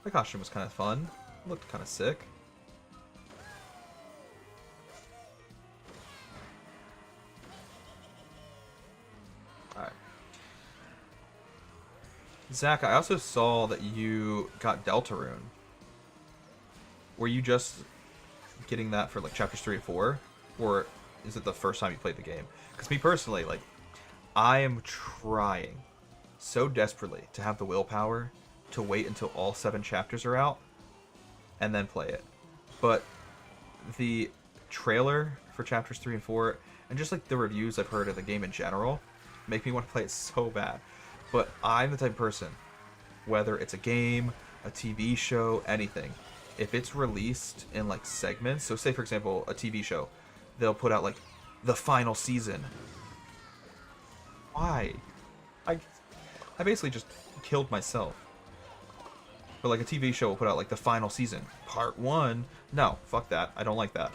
my costume was kind of fun. It looked kind of sick. Alright. Zach, I also saw that you got Deltarune. Were you just getting that for like chapters 3 and 4? Or is it the first time you played the game? Because me personally, like, I am trying so desperately to have the willpower to wait until all 7 chapters are out and then play it. But the trailer for chapters 3 and 4, and just like the reviews I've heard of the game in general, make me want to play it so bad. But I'm the type of person, whether it's a game, a TV show, anything, if it's released in like segments, so say for example a TV show, they'll put out like the final season. Why? I basically just killed myself. But like a TV show will put out like the final season, part 1. No, fuck that. I don't like that.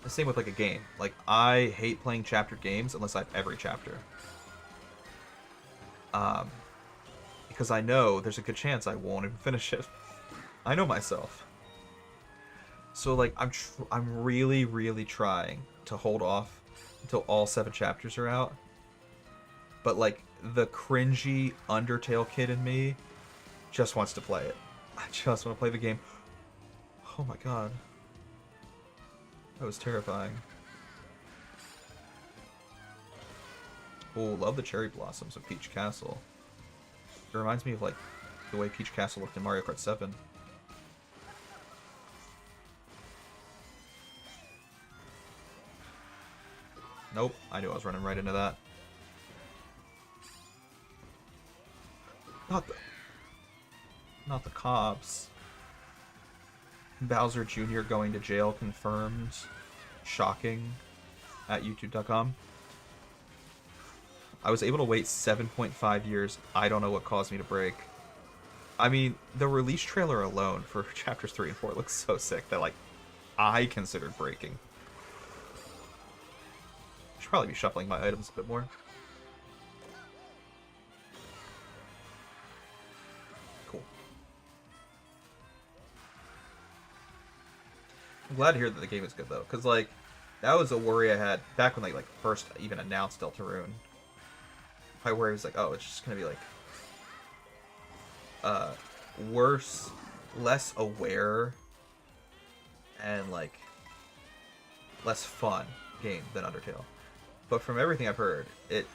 The same with like a game. Like, I hate playing chaptered games unless I have every chapter. Because I know there's a good chance I won't even finish it. I know myself. So like I'm really, really trying to hold off until all 7 chapters are out. But like the cringy Undertale kid in me just wants to play it. I just want to play the game. Oh my god. That was terrifying. Oh, love the cherry blossoms of Peach Castle. It reminds me of like the way Peach Castle looked in Mario Kart 7. Nope, I knew I was running right into that. Not the cops. Bowser Jr. going to jail confirmed. Shocking. At youtube.com. I was able to wait 7.5 years. I don't know what caused me to break. I mean, the release trailer alone for chapters 3 and 4 looks so sick that, like, I considered breaking. Should probably be shuffling my items a bit more. Cool. I'm glad to hear that the game is good, though, because, like, that was a worry I had back when they, like, first even announced Deltarune. My worry was like, oh, it's just gonna be like worse, less aware, and like less fun game than Undertale. But from everything I've heard, it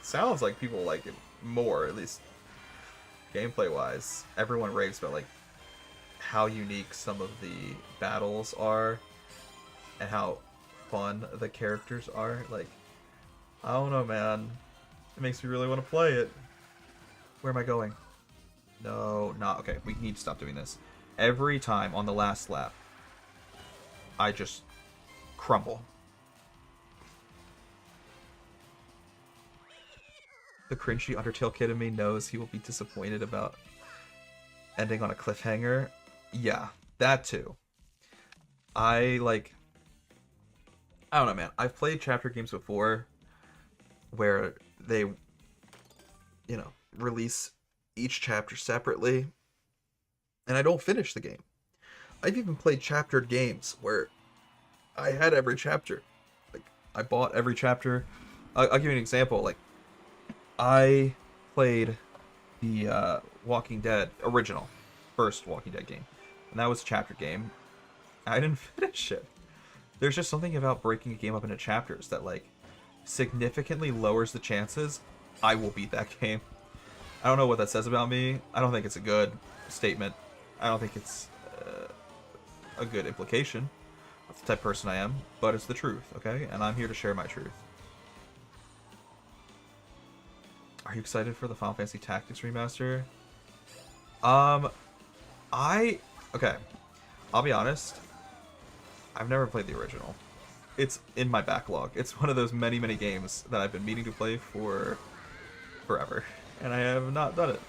sounds like people like it more, at least gameplay wise. Everyone raves about like how unique some of the battles are and how fun the characters are. Like, I don't know, man. It makes me really want to play it. Where am I going? No, not... Okay, we need to stop doing this. Every time on the last lap, I just crumble. The cringy Undertale kid in me knows he will be disappointed about ending on a cliffhanger. Yeah, that too. I don't know, man. I've played chapter games before where they, you know, release each chapter separately, and I don't finish the game. I've even played chaptered games where I had every chapter. Like, I bought every chapter. I'll give you an example. Like, I played the Walking Dead original, first Walking Dead game, and that was a chapter game. I didn't finish it. There's just something about breaking a game up into chapters that, like, significantly lowers the chances I will beat that game. I don't know what that says about me. I don't think it's a good statement. I don't think it's a good implication. That's the type of person I am, but it's the truth, okay? And I'm here to share my truth. you excited for the Final Fantasy Tactics remaster? Um, okay. I'll be honest. I've never played the original. It's in my backlog. It's one of those many, many games that I've been meaning to play for forever, and I have not done it.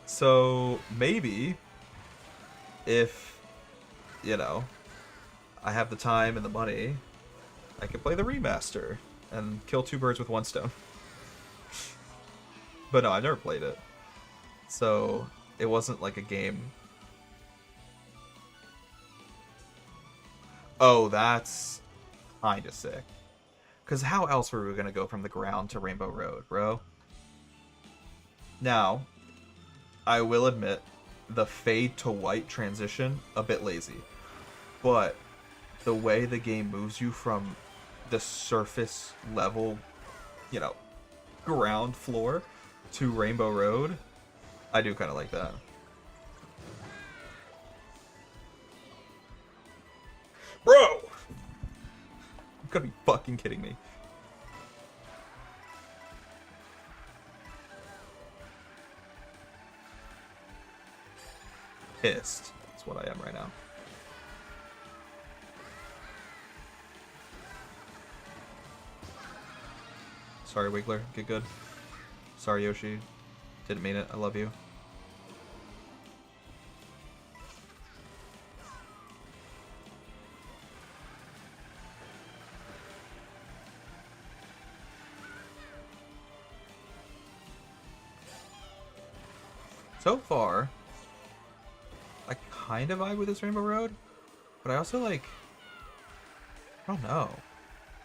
So maybe if, you know, I have the time and the money, I could play the remaster and kill two birds with one stone. But no, I've never played it. So it wasn't like a game. Oh, that's kind of sick. Because how else were we going to go from the ground to Rainbow Road, bro? Now, I will admit, the fade to white transition, a bit lazy. But the way the game moves you from the surface level, you know, ground floor to Rainbow Road, I do kind of like that. Bro! You gotta be fucking kidding me. Pissed. That's what I am right now. Sorry, Wiggler. Get good. Sorry, Yoshi. Didn't mean it. I love you. So far, I kind of vibe with this Rainbow Road, but I also like, I don't know.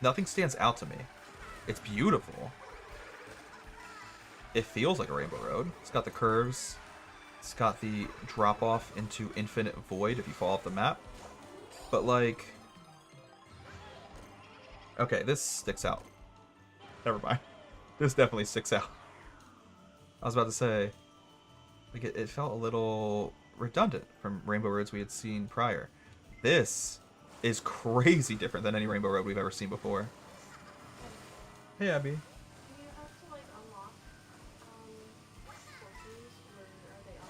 Nothing stands out to me. It's beautiful. It feels like a Rainbow Road. It's got the curves. It's got the drop off into infinite void if you fall off the map. But like, okay, this sticks out. Never mind. This definitely sticks out. I was about to say, like, it felt a little redundant from Rainbow Roads we had seen prior. This is crazy different than any Rainbow Road we've ever seen before. Hey, Abby.
Do you have to like unlock courses, or are they all?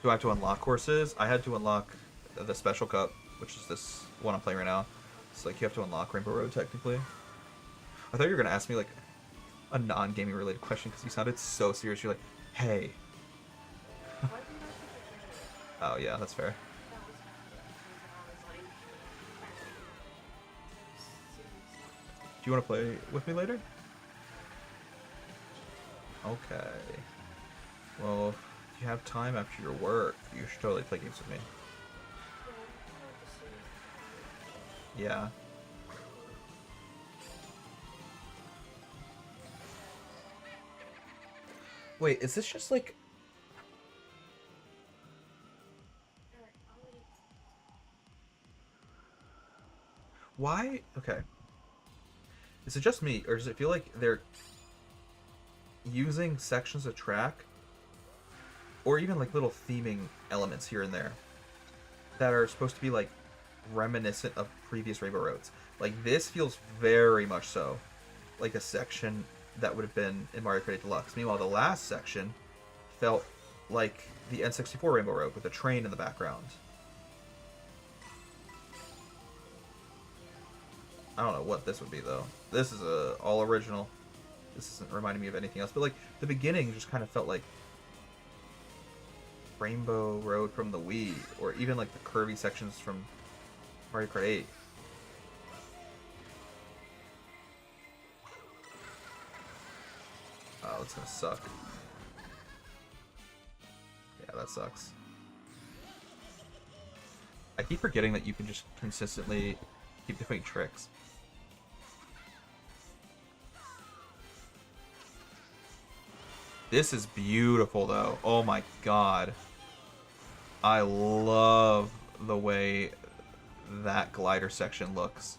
Do I have to unlock courses? I had to unlock the Special Cup, which is this one I'm playing right now. It's like you have to unlock Rainbow Road technically. I thought you were gonna ask me like a non-gaming related question because you sounded so serious. You're like, hey.
Why didn't I pick the
Oh yeah, that's fair.
That was I was like,
Do you want to play with me later? Okay. Well, if you have time after your work, you should totally play games with me. Yeah. Wait, is this just like... Why? Okay. Is it just me, or does it feel like they're using sections of track, or even like little theming elements here and there, that are supposed to be like reminiscent of previous Rainbow Roads? Like this feels very much so like a section that would have been in Mario Kart 8 Deluxe. Meanwhile, the last section felt like the N64 Rainbow Road with a train in the background. I don't know what this would be though. This is all original. This isn't reminding me of anything else. But like the beginning just kind of felt like Rainbow Road from the Wii, or even like the curvy sections from Mario Kart 8. Oh, it's gonna suck. Yeah, that sucks. I keep forgetting that you can just consistently keep doing tricks. This is beautiful, though. Oh my god. I love the way that glider section looks.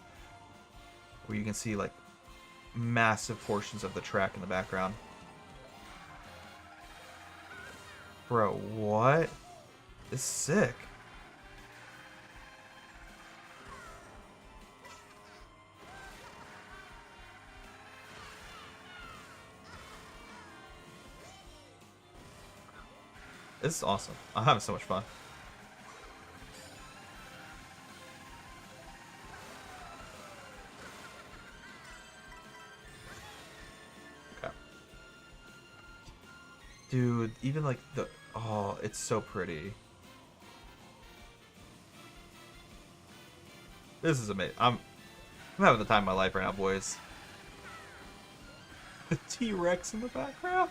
Where you can see, like, massive portions of the track in the background. Bro, what? This is sick. This is awesome. I'm having so much fun. Okay. Dude, even like the... Oh, it's so pretty. This is amazing. I'm having the time of my life right now, boys. The T-Rex in the background.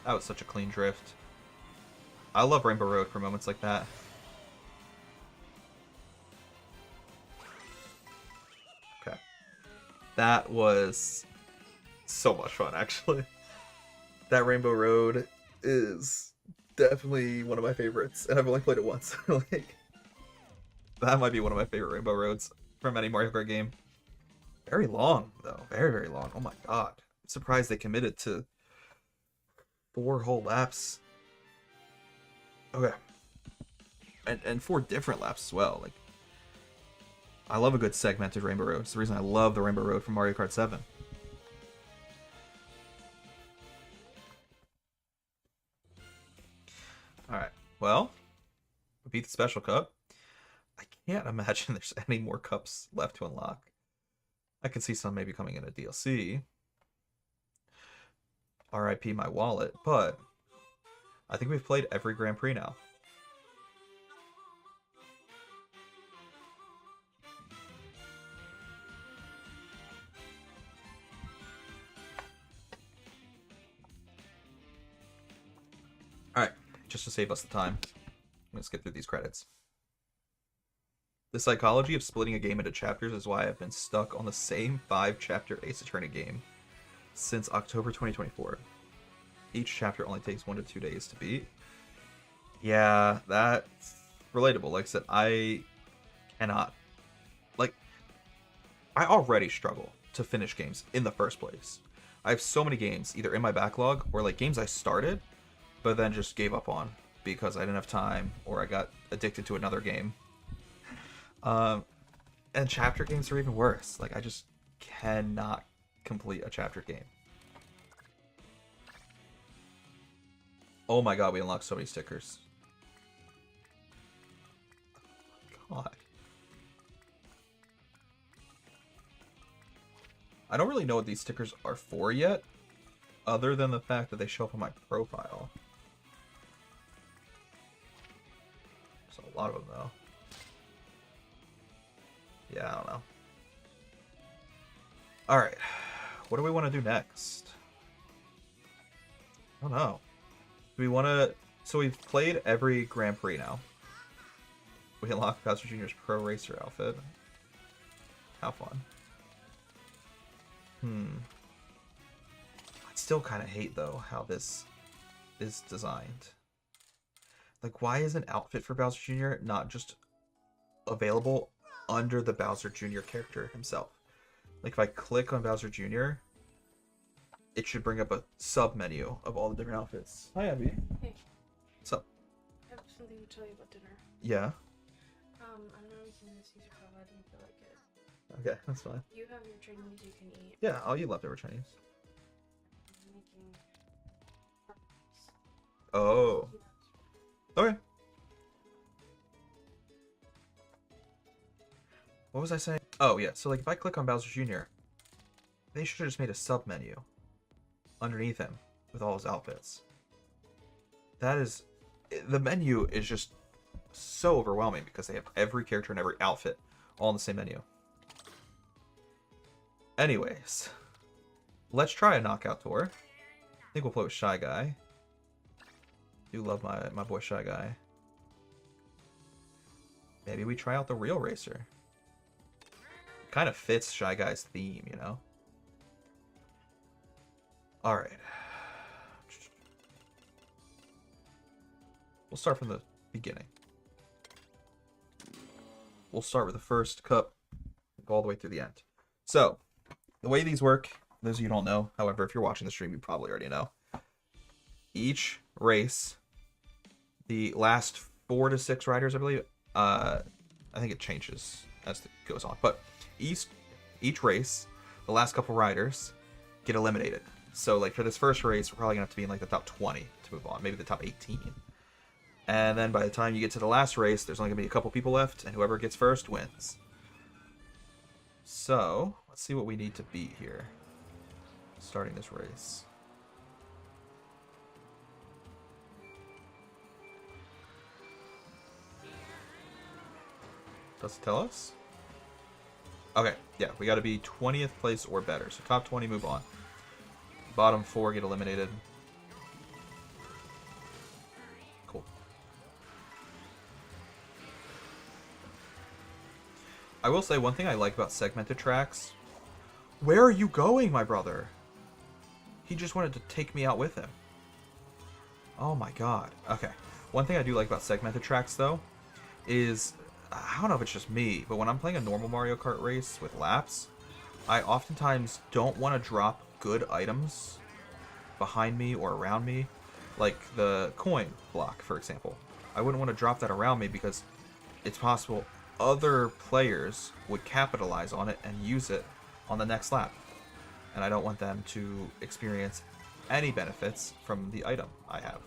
That was such a clean drift. I love Rainbow Road for moments like that. Okay. That was so much fun, actually. That Rainbow Road is definitely one of my favorites, and I've only played it once. Like, that might be one of my favorite Rainbow Roads from any Mario Kart game. Very long, though. Very, very long. Oh my god. I'm surprised they committed to 4 whole laps. Okay. And 4 different laps as well. Like, I love a good segmented Rainbow Road. It's the reason I love the Rainbow Road from Mario Kart 7. Alright, well, we beat the Special Cup. I can't imagine there's any more cups left to unlock. I could see some maybe coming in a DLC. RIP my wallet, but I think we've played every Grand Prix now. Alright, just to save us the time, I'm going to skip through these credits. The psychology of splitting a game into chapters is why I've been stuck on the same 5-chapter Ace Attorney game since October 2024. Each chapter only takes 1 to 2 days to beat. Yeah, that's relatable. Like I said, I cannot... Like, I already struggle to finish games in the first place. I have so many games, either in my backlog, or like games I started, but then just gave up on because I didn't have time, or I got addicted to another game. And chapter games are even worse. Like, I just cannot complete a chapter game. Oh my god, we unlocked so many stickers. God. I don't really know what these stickers are for yet, other than the fact that they show up on my profile. There's a lot of them, though. Yeah, I don't know. Alright. What do we want to do next? I don't know. Do we want to... So we've played every Grand Prix now. We unlocked Bowser Jr.'s Pro Racer outfit. How fun. I still kind of hate, though, how this is designed. Like, why is an outfit for Bowser Jr. not just available under the Bowser Jr. character himself? Like, if I click on Bowser Jr., it should bring up a sub-menu of all the different outfits. Hi, Abby.
Hey.
What's up?
I have something to tell you about dinner.
Yeah?
I know you can just use your phone. I didn't feel like it.
Okay, that's fine.
You have your Chinese you can eat.
Yeah, I'll eat leftover Chinese.
I'm making...
Oh. Okay. What was I saying? Oh, yeah. So, like, if I click on Bowser Jr., they should have just made a sub-menu underneath him with all his outfits. That is... The menu is just so overwhelming because they have every character and every outfit all in the same menu. Anyways. Let's try a knockout tour. I think we'll play with Shy Guy. Do love my boy Shy Guy. Maybe we try out the real racer. Kind of fits Shy Guy's theme, you know? Alright. We'll start from the beginning. We'll start with the first cup, go all the way through the end. So, the way these work, those of you who don't know, however, if you're watching the stream, you probably already know. Each race, the last 4 to 6 riders, I believe. I think it changes as it goes on. But each race, the last couple riders get eliminated. So like for this first race, we're probably gonna have to be in like the top 20 to move on, maybe the top 18. And then by the time you get to the last race, there's only gonna be a couple people left, and whoever gets first wins. So let's see what we need to beat here. Starting this race. Does it tell us? Okay, yeah, we got to be 20th place or better. So top 20 move on. Bottom 4 get eliminated. Cool. I will say one thing I like about segmented tracks. Where are you going, my brother? He just wanted to take me out with him. Oh my god. Okay. One thing I do like about segmented tracks, though, is... I don't know if it's just me, but when I'm playing a normal Mario Kart race with laps, I oftentimes don't want to drop good items behind me or around me. Like the coin block, for example. I wouldn't want to drop that around me because it's possible other players would capitalize on it and use it on the next lap. And I don't want them to experience any benefits from the item I have.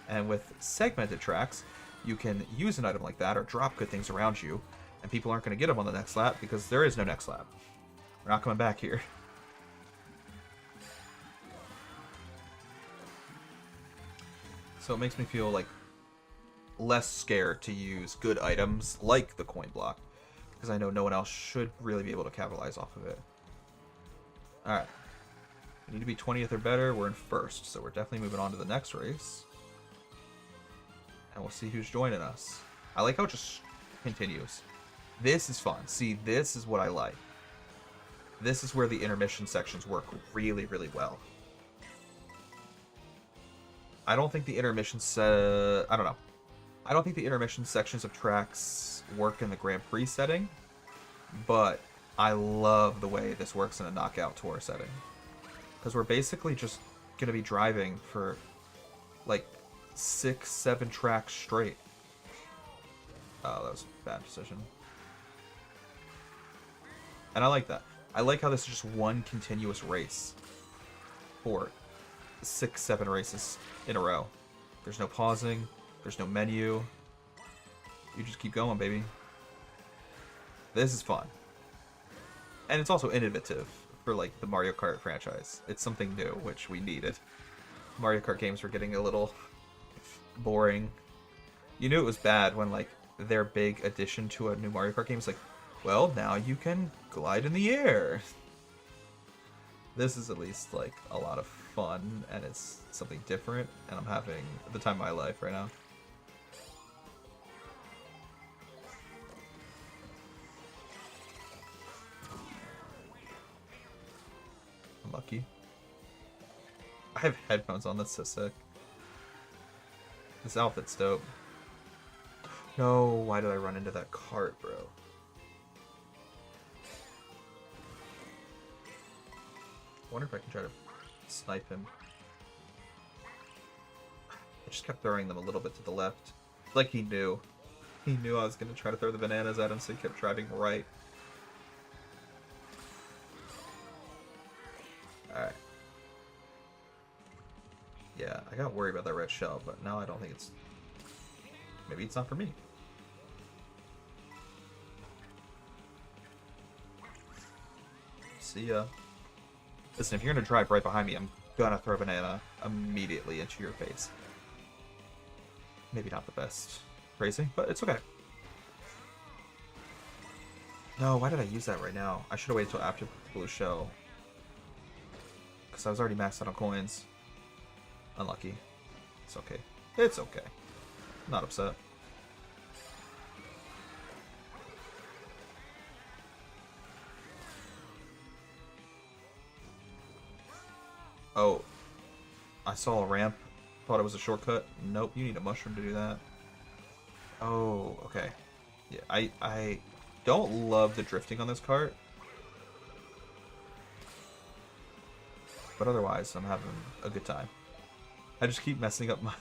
And with segmented tracks, you can use an item like that or drop good things around you, and people aren't going to get them on the next lap because there is no next lap. We're not coming back here. So it makes me feel like less scared to use good items like the coin block, because I know no one else should really be able to capitalize off of it. Alright. We need to be 20th or better. We're in first, so we're definitely moving on to the next race. And we'll see who's joining us. I like how it just continues. This is fun. See, this is what I like. This is where the intermission sections work really, really well. I don't think the intermission I don't know. I don't think the intermission sections of tracks work in the Grand Prix setting, but I love the way this works in a knockout tour setting. Because we're basically just going to be driving for, like, 6-7 tracks straight. Oh, that was a bad decision. And I like that. I like how this is just one continuous race for 6-7 races in a row. There's no pausing. There's no menu. You just keep going, baby. This is fun. And it's also innovative for, like, the Mario Kart franchise. It's something new, which we needed. Mario Kart games were getting a little boring. You knew it was bad when, like, their big addition to a new Mario Kart game is like, well, now you can glide in the air. This is at least, like, a lot of fun, and it's something different, and I'm having the time of my life right now. I'm lucky. I have headphones on, that's so sick. This outfit's dope. No, why did I run into that cart, bro? I wonder if I can try to snipe him. I just kept throwing them a little bit to the left. Like he knew. He knew I was going to try to throw the bananas at him, so he kept driving right. Alright. Yeah, I got worried about that red shell, but now I don't think it's... Maybe it's not for me. See ya. Listen, if you're gonna drive right behind me, I'm gonna throw a banana immediately into your face. Maybe not the best phrasing, but it's okay. No, why did I use that right now? I should have waited until after the blue shell. Because I was already maxed out on coins. Unlucky. It's okay. It's okay. Not upset. Oh. I saw a ramp. Thought it was a shortcut. Nope, you need a mushroom to do that. Oh, okay. Yeah, I don't love the drifting on this cart. But otherwise, I'm having a good time. I just keep messing up my...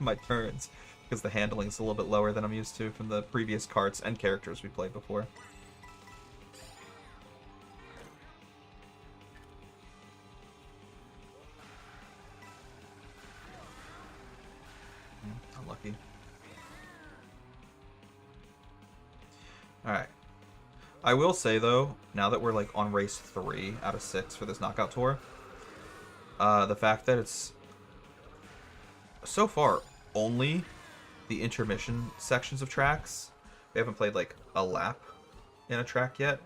my turns because the handling's a little bit lower than I'm used to from the previous cards and characters we played before. Unlucky. Alright. I will say, though, now that we're like on race 3 out of 6 for this knockout tour, the fact that it's so far only the intermission sections of tracks, we haven't played like a lap in a track yet,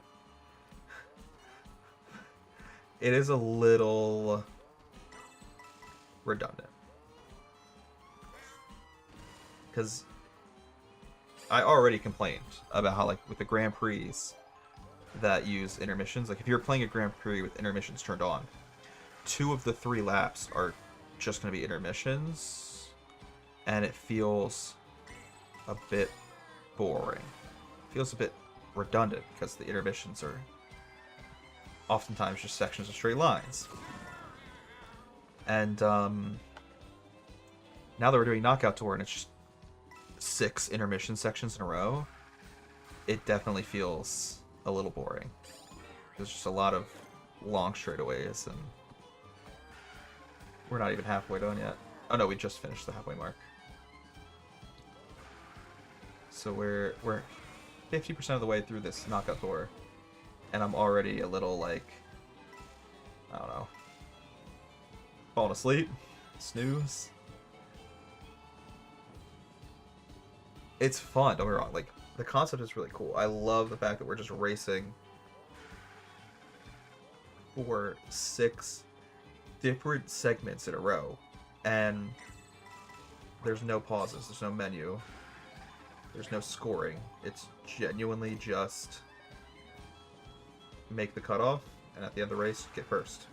it is a little redundant. Because I already complained about how, like, with the Grand Prix that use intermissions, like if you're playing a Grand Prix with intermissions turned on, 2 of the 3 laps are just going to be intermissions, and it feels a bit boring. It feels a bit redundant because the intermissions are oftentimes just sections of straight lines. And now that we're doing Knockout Tour and it's just 6 intermission sections in a row, it definitely feels a little boring. There's just a lot of long straightaways, and we're not even halfway done yet. Oh no, we just finished the halfway mark. So we're 50% of the way through this knockout tour, and I'm already a little, like, I don't know, falling asleep, snooze. It's fun, don't get me wrong. Like, the concept is really cool. I love the fact that we're just racing for 6 different segments in a row, and there's no pauses, there's no menu, there's no scoring. It's genuinely just make the cutoff, and at the end of the race, get first.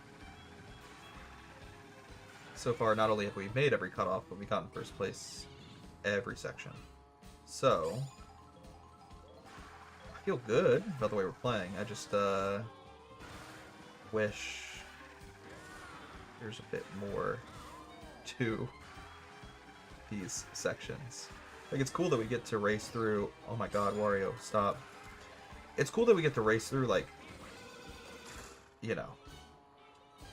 So far, not only have we made every cutoff, but we've gotten first place every section. So, I feel good about the way we're playing. I just wish there's a bit more to these sections. Like, it's cool that we get to race through... Oh my god, Wario, stop. It's cool that we get to race through, like, you know,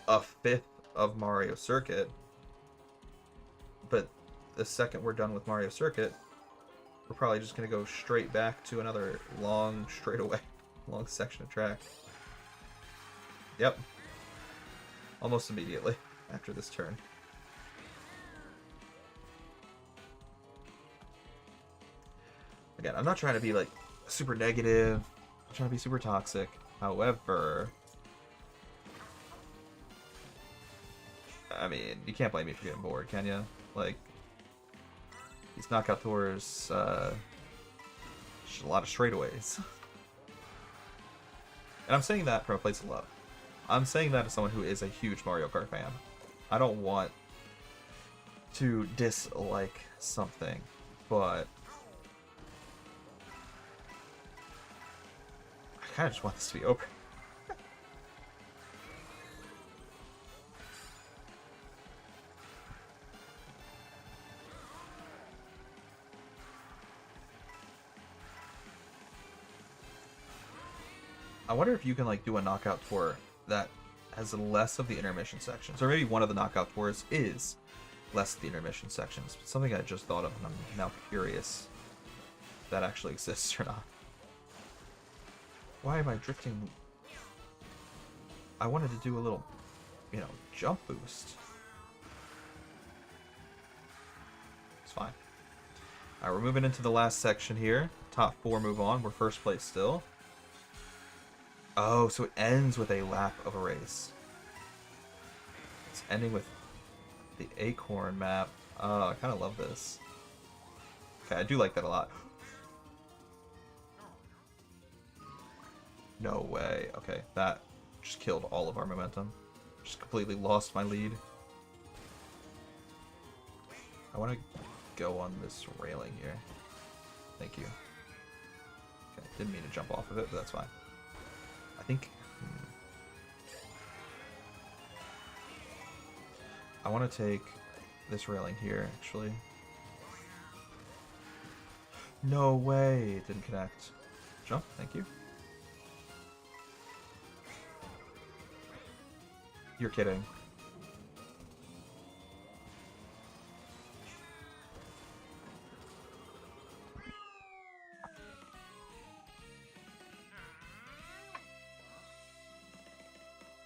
a 5th of Mario Circuit, but the second we're done with Mario Circuit, we're probably just going to go straight back to another long straightaway, long section of track. Yep. Almost immediately after this turn. Again, I'm not trying to be, like, super negative. I'm trying to be super toxic. However, I mean, you can't blame me for getting bored, can you? Like, these knockout tours, just a lot of straightaways. And I'm saying that from a place of love. I'm saying that as someone who is a huge Mario Kart fan. I don't want to dislike something, but I kind of just want this to be over. I wonder if you can, like, do a knockout tour that has less of the intermission sections, or maybe one of the knockout tours is less of the intermission sections. It's something I just thought of, and I'm now curious if that actually exists or not. Why am I drifting? I wanted to do a little, you know, jump boost. It's fine. Alright, we're moving into the last section here. Top 4 move on. We're first place still. Oh, so it ends with a lap of a race. It's ending with the acorn map. Oh, I kind of love this. Okay, I do like that a lot. No way. Okay, that just killed all of our momentum. Just completely lost my lead. I want to go on this railing here. Thank you. Okay, didn't mean to jump off of it, but that's fine. I think... I want to take this railing here, actually. No way. It didn't connect. Jump. Thank you. You're kidding.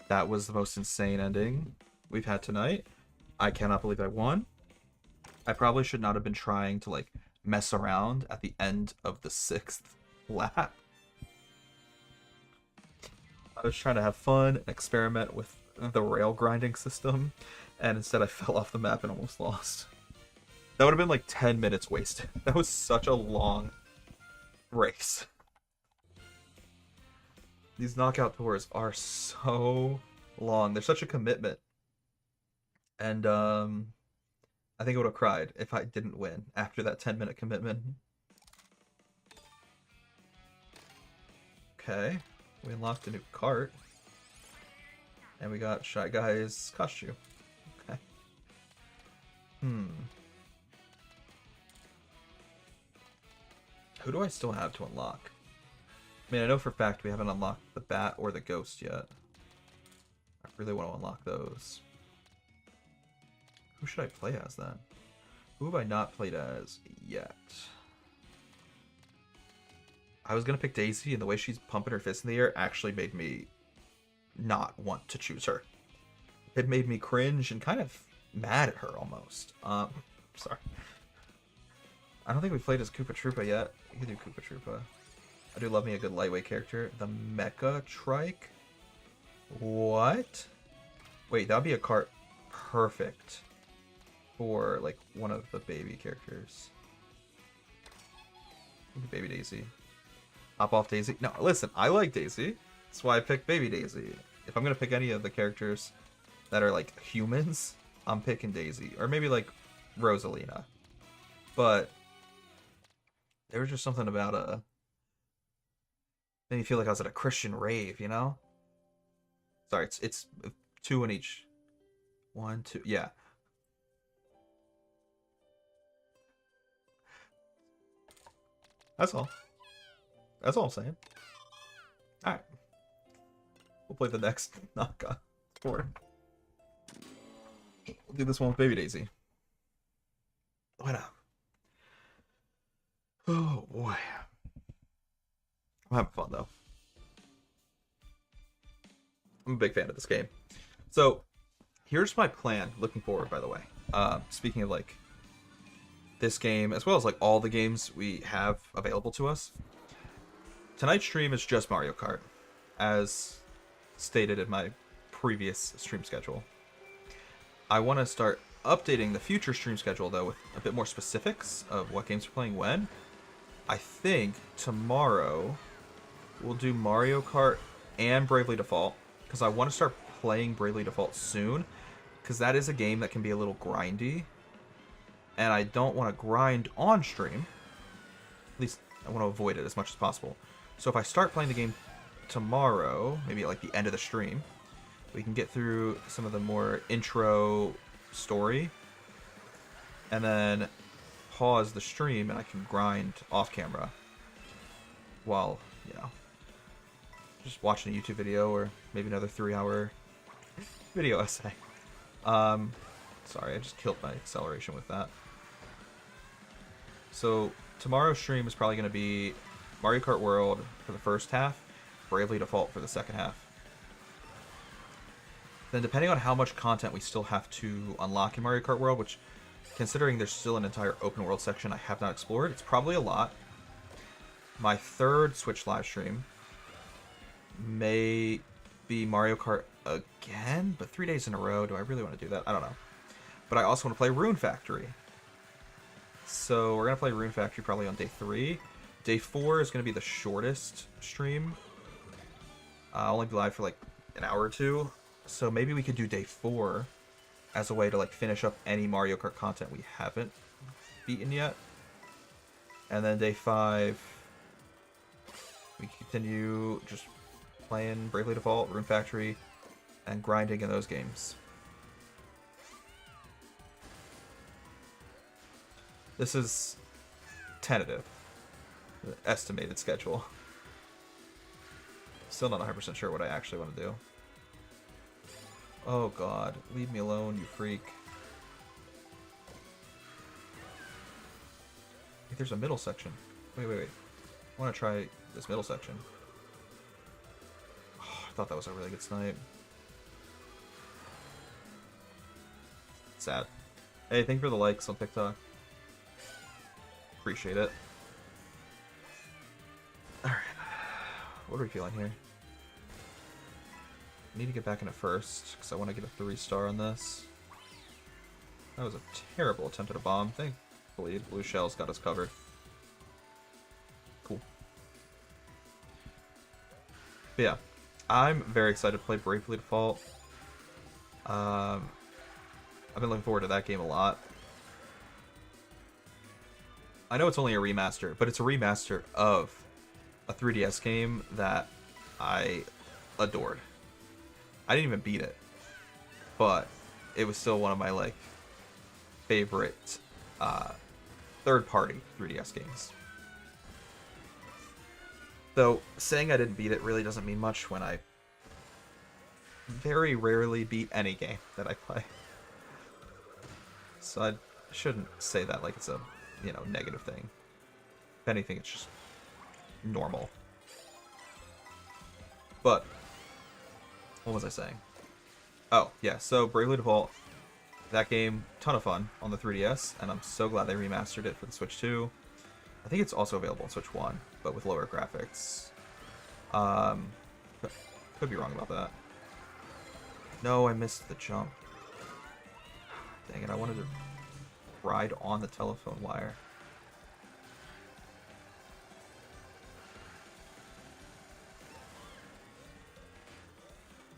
That was the most insane ending we've had tonight. I cannot believe I won. I probably should not have been trying to, like, mess around at the end of the 6th lap. I was trying to have fun, experiment with the rail grinding system, and instead I fell off the map and almost lost. That would have been like 10 minutes wasted. That was such a long race. These knockout tours are so long. They're such a commitment. And I think I would have cried if I didn't win after that 10-minute commitment. Okay. We unlocked a new cart. And we got Shy Guy's costume. Okay. Who do I still have to unlock? I mean, I know for a fact we haven't unlocked the Bat or the Ghost yet. I really want to unlock those. Who should I play as then? Who have I not played as yet? I was going to pick Daisy, and the way she's pumping her fist in the air actually made me not want to choose her. It made me cringe and kind of mad at her almost. Sorry. I don't think we played as Koopa Troopa yet. We can do Koopa Troopa. I do love me a good lightweight character. The Mecha Trike? What? Wait, that'd be a cart perfect for, like, one of the baby characters. Baby Daisy. Hop off Daisy. No, listen, I like Daisy. That's why I picked Baby Daisy. If I'm gonna pick any of the characters that are, like, humans, I'm picking Daisy. Or maybe, like, Rosalina. But there was just something about made me feel like I was at a Christian rave, you know? Sorry, it's 2 in each. 1, 2, yeah. That's all. That's all I'm saying. Alright. We'll play the next knockout tour. We'll do this one with Baby Daisy. Why not? Oh boy. I'm having fun though. I'm a big fan of this game. So, here's my plan looking forward, by the way. Speaking of, like, this game, as well as, like, all the games we have available to us. Tonight's stream is just Mario Kart, as stated in my previous stream schedule. I want to start updating the future stream schedule, though, with a bit more specifics of what games we're playing when. I think tomorrow we'll do Mario Kart and Bravely Default, because I want to start playing Bravely Default soon, because that is a game that can be a little grindy, and I don't want to grind on stream. At least I want to avoid it as much as possible. So if I start playing the game tomorrow, maybe at like the end of the stream, we can get through some of the more intro story, and then pause the stream and I can grind off camera while, you know, just watching a YouTube video or maybe another 3-hour video essay. Sorry, I just killed my acceleration with that. So tomorrow's stream is probably going to be Mario Kart World for the first half, Bravely Default for the second half. Then depending on how much content we still have to unlock in Mario Kart World, which, considering there's still an entire open world section I have not explored, it's probably a lot. My third Switch live stream may be Mario Kart again, but 3 days in a row. Do I really want to do that? I don't know. But I also want to play Rune Factory. So we're going to play Rune Factory probably on day 3. Day 4 is going to be the shortest stream. I'll only be live for like an hour or two. So maybe we could do day 4 as a way to like finish up any Mario Kart content we haven't beaten yet. And then day 5, we continue just playing Bravely Default, Rune Factory, and grinding in those games. This is tentative. The estimated schedule. Still not 100% sure what I actually want to do. Oh god, leave me alone, you freak. Hey, there's a middle section. Wait. I want to try this middle section. Oh, I thought that was a really good snipe. Sad. Hey, thank you for the likes on TikTok. Appreciate it. Alright. What are we feeling here? I need to get back into first, because I want to get a 3-star on this. That was a terrible attempt at a bomb. Thankfully, blue shell's got us covered. Cool. But yeah, I'm very excited to play Bravely Default. I've been looking forward to that game a lot. I know it's only a remaster, but it's a remaster of a 3DS game that I adored. I didn't even beat it, but it was still one of my like favorite third-party 3DS games. Though saying I didn't beat it really doesn't mean much when I very rarely beat any game that I play. So I shouldn't say that like it's a, you know, negative thing. If anything, it's just normal. But what was I saying? Oh, yeah, so Bravely Default, that game, ton of fun on the 3DS, and I'm so glad they remastered it for the Switch 2. I think it's also available on Switch 1, but with lower graphics. Could be wrong about that. No, I missed the jump. Dang it, I wanted to ride on the telephone wire.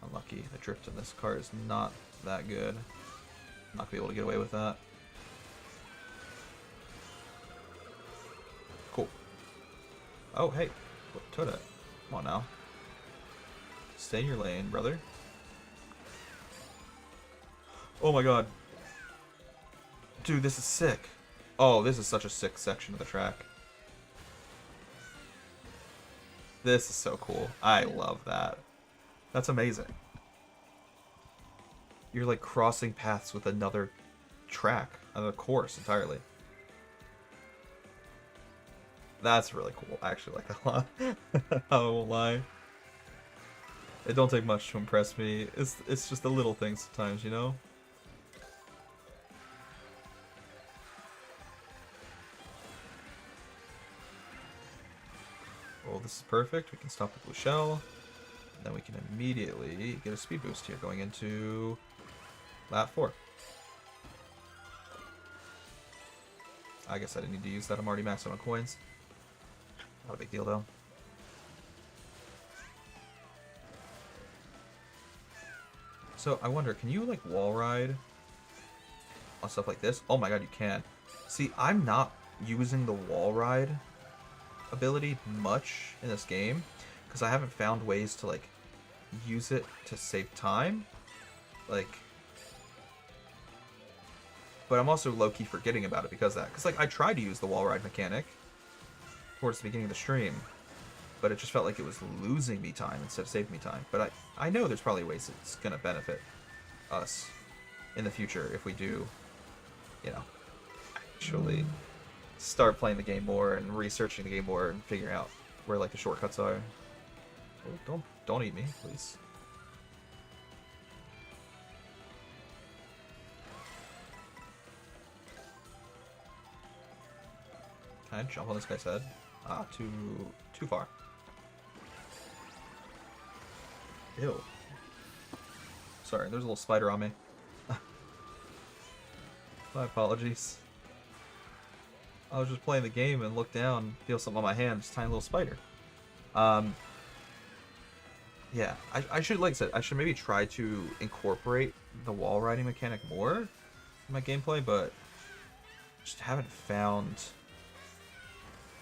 Unlucky. The drift in this car is not that good. Not gonna be able to get away with that. Cool. Oh, hey. What took it? Come on now. Stay in your lane, brother. Oh my god. Dude, this is sick. Oh, this is such a sick section of the track. This is so cool. I love that. That's amazing. You're like crossing paths with another track, another course entirely. That's really cool. I actually like that a lot. I won't lie. It don't take much to impress me. It's just the little things sometimes, you know? Well, this is perfect. We can stop the blue shell. And then we can immediately get a speed boost here going into lap 4. I guess I didn't need to use that. I'm already maxed out on coins. Not a big deal, though. So, I wonder, can you, like, wall ride on stuff like this? Oh my god, you can. See, I'm not using the wall ride ability much in this game, because I haven't found ways to, like, use it to save time. Like... But I'm also low-key forgetting about it because of that. Because, like, I tried to use the wall ride mechanic towards the beginning of the stream, but it just felt like it was losing me time instead of saving me time. But I know there's probably ways it's going to benefit us in the future if we do, you know, actually start playing the game more and researching the game more and figuring out where, like, the shortcuts are. Oh, don't eat me, please. Can I jump on this guy's head? Ah, too far. Ew. Sorry, there's a little spider on me. My apologies. I was just playing the game and looked down, feel something on my hand, just a tiny little spider. Yeah, I should, like I said, I should maybe try to incorporate the wall riding mechanic more in my gameplay, but just haven't found,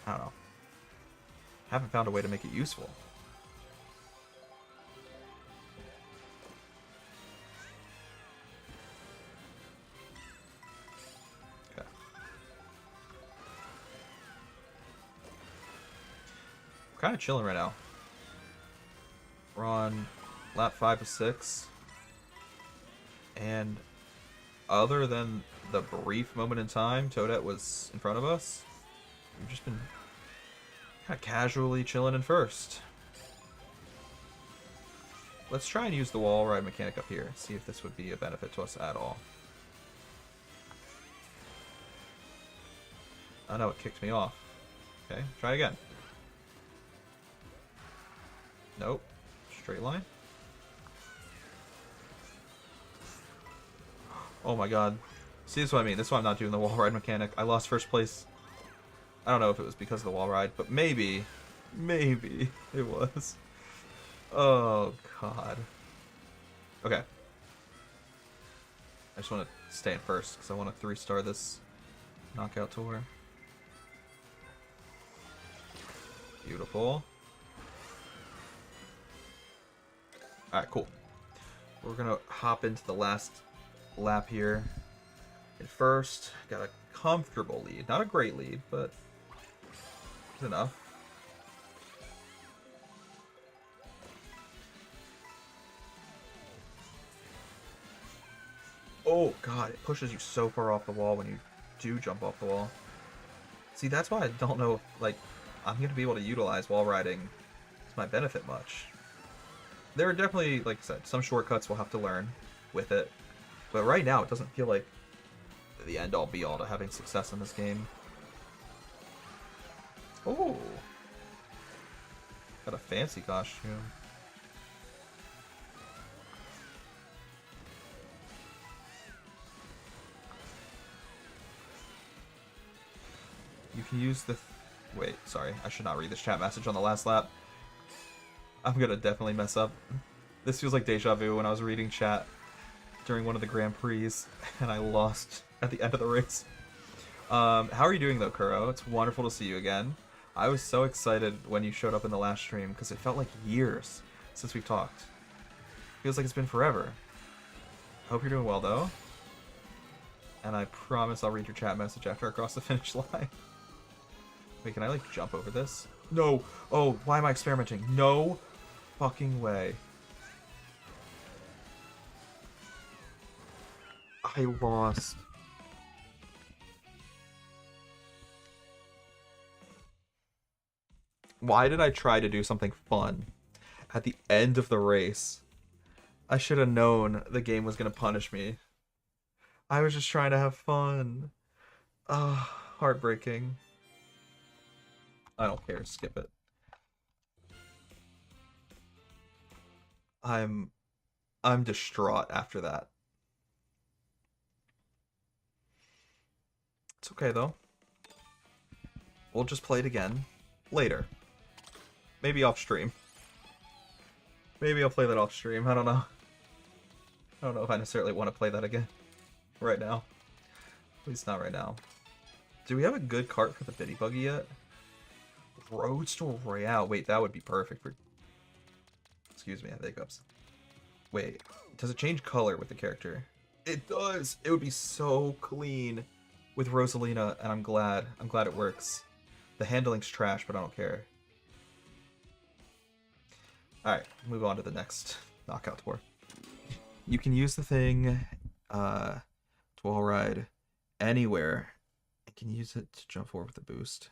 I don't know, haven't found a way to make it useful. kind of chilling right now. We're on lap 5 of 6. And other than the brief moment in time Toadette was in front of us, we've just been kind of casually chilling in first. Let's try and use the wall ride mechanic up here. See if this would be a benefit to us at all. Oh no, it kicked me off. Okay, try again. Nope. Straight line. Oh my god. See, this is what I mean. This is why I'm not doing the wall ride mechanic. I lost first place. I don't know if it was because of the wall ride, but maybe it was. Oh god. Okay. I just want to stay in first because I want to 3-star this knockout tour. Beautiful. Alright, cool. We're gonna hop into the last lap here. In first, got a comfortable lead. Not a great lead, but it's enough. Oh god, it pushes you so far off the wall when you do jump off the wall. See, that's why I don't know if, like, I'm going to be able to utilize wall riding to my benefit much. There are definitely, like I said, some shortcuts we'll have to learn with it. But right now, it doesn't feel like the end-all be-all to having success in this game. Oh! Got a fancy costume. You can use the... Wait, sorry. I should not read this chat message on the last lap. I'm gonna definitely mess up. This feels like deja vu when I was reading chat during one of the Grand Prix, and I lost at the end of the race. How are you doing though, Kuro? It's wonderful to see you again. I was so excited when you showed up in the last stream, because it felt like years since we've talked. Feels like it's been forever. Hope you're doing well though. And I promise I'll read your chat message after I cross the finish line. Wait, can I, like, jump over this? No! Oh, why am I experimenting? No fucking way. I lost. Why did I try to do something fun at the end of the race? I should have known the game was going to punish me. I was just trying to have fun. Ah, heartbreaking. I don't care, skip it. I'm distraught after that. It's okay though. We'll just play it again later. Maybe off stream. Maybe I'll play that off stream. I don't know. I don't know if I necessarily want to play that again right now. At least not right now. Do we have a good cart for the Biddy Buggy yet? Roadster Royale. Wait, that would be perfect for... Excuse me, I have hiccups. Wait, does it change color with the character? It does! It would be so clean with Rosalina, and I'm glad. I'm glad it works. The handling's trash, but I don't care. Alright, move on to the next knockout tour. You can use the thing to wall ride anywhere. You can use it to jump forward with the boost.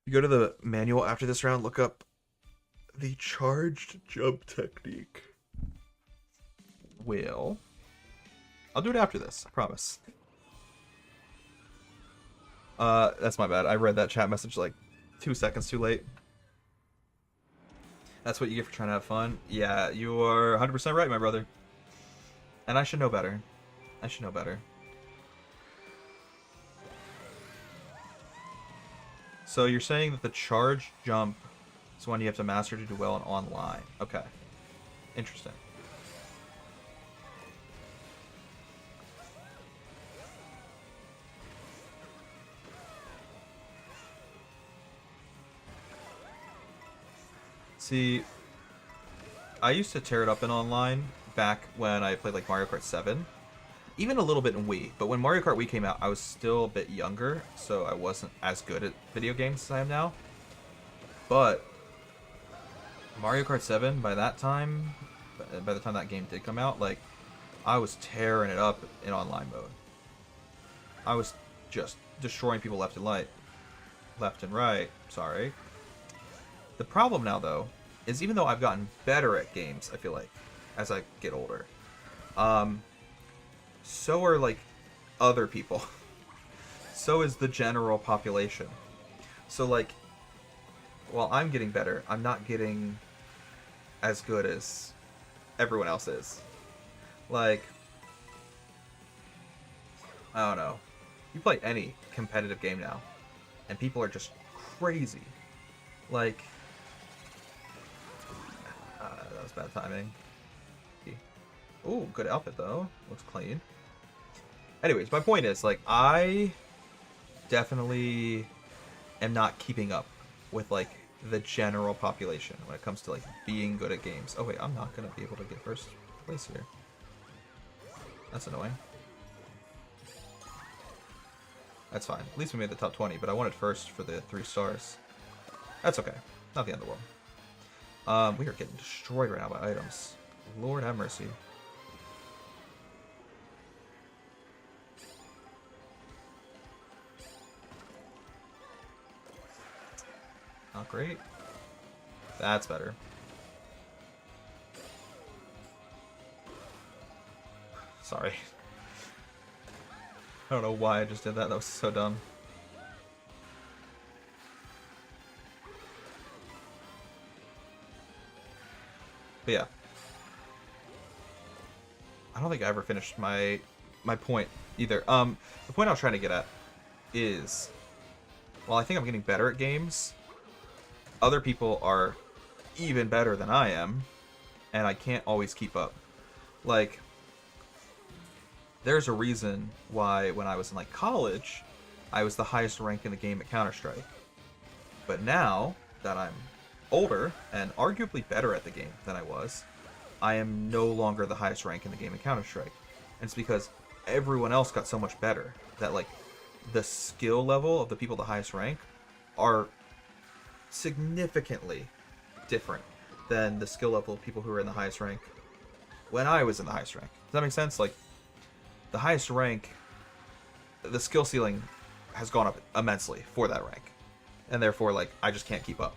You go to the manual after this round, look up the charged jump technique. I'll do it after this, I promise. That's my bad. I read that chat message like 2 seconds too late. That's what you get for trying to have fun? Yeah, you are 100% right, my brother. And I should know better. I should know better. So you're saying that the charge jump is one you have to master to do well in online. Okay. Interesting. See, I used to tear it up in online back when I played like Mario Kart 7. Even a little bit in Wii, but when Mario Kart Wii came out, I was still a bit younger, so I wasn't as good at video games as I am now. But Mario Kart 7, by the time that game did come out, like, I was tearing it up in online mode. I was just destroying people left and right. Sorry. The problem now, though, is even though I've gotten better at games, I feel like, as I get older, so are, like, other people. So is the general population. So, like, while I'm getting better, I'm not getting as good as everyone else is. Like, I don't know. You play any competitive game now, and people are just crazy. Like, that was bad timing. Ooh, good outfit though. Looks clean. Anyways, my point is, like, I definitely am not keeping up with, like, the general population when it comes to, like, being good at games. Oh wait, I'm not gonna be able to get first place here. That's annoying. That's fine. At least we made the top 20, but I wanted first for the 3 stars. That's okay. Not the end of the world. We are getting destroyed right now by items. Lord have mercy. Not great. That's better. Sorry. I don't know why I just did that. That was so dumb. But yeah. I don't think I ever finished my point either. The point I was trying to get at is, while I think I'm getting better at games, other people are even better than I am, and I can't always keep up. Like, there's a reason why when I was in, like, college, I was the highest rank in the game at Counter-Strike. But now that I'm older and arguably better at the game than I was, I am no longer the highest rank in the game at Counter-Strike. And it's because everyone else got so much better that, like, the skill level of the people the highest rank are significantly different than the skill level of people who were in the highest rank when I was in the highest rank. Does that make sense? Like, the highest rank, the skill ceiling has gone up immensely for that rank. And therefore, like, I just can't keep up.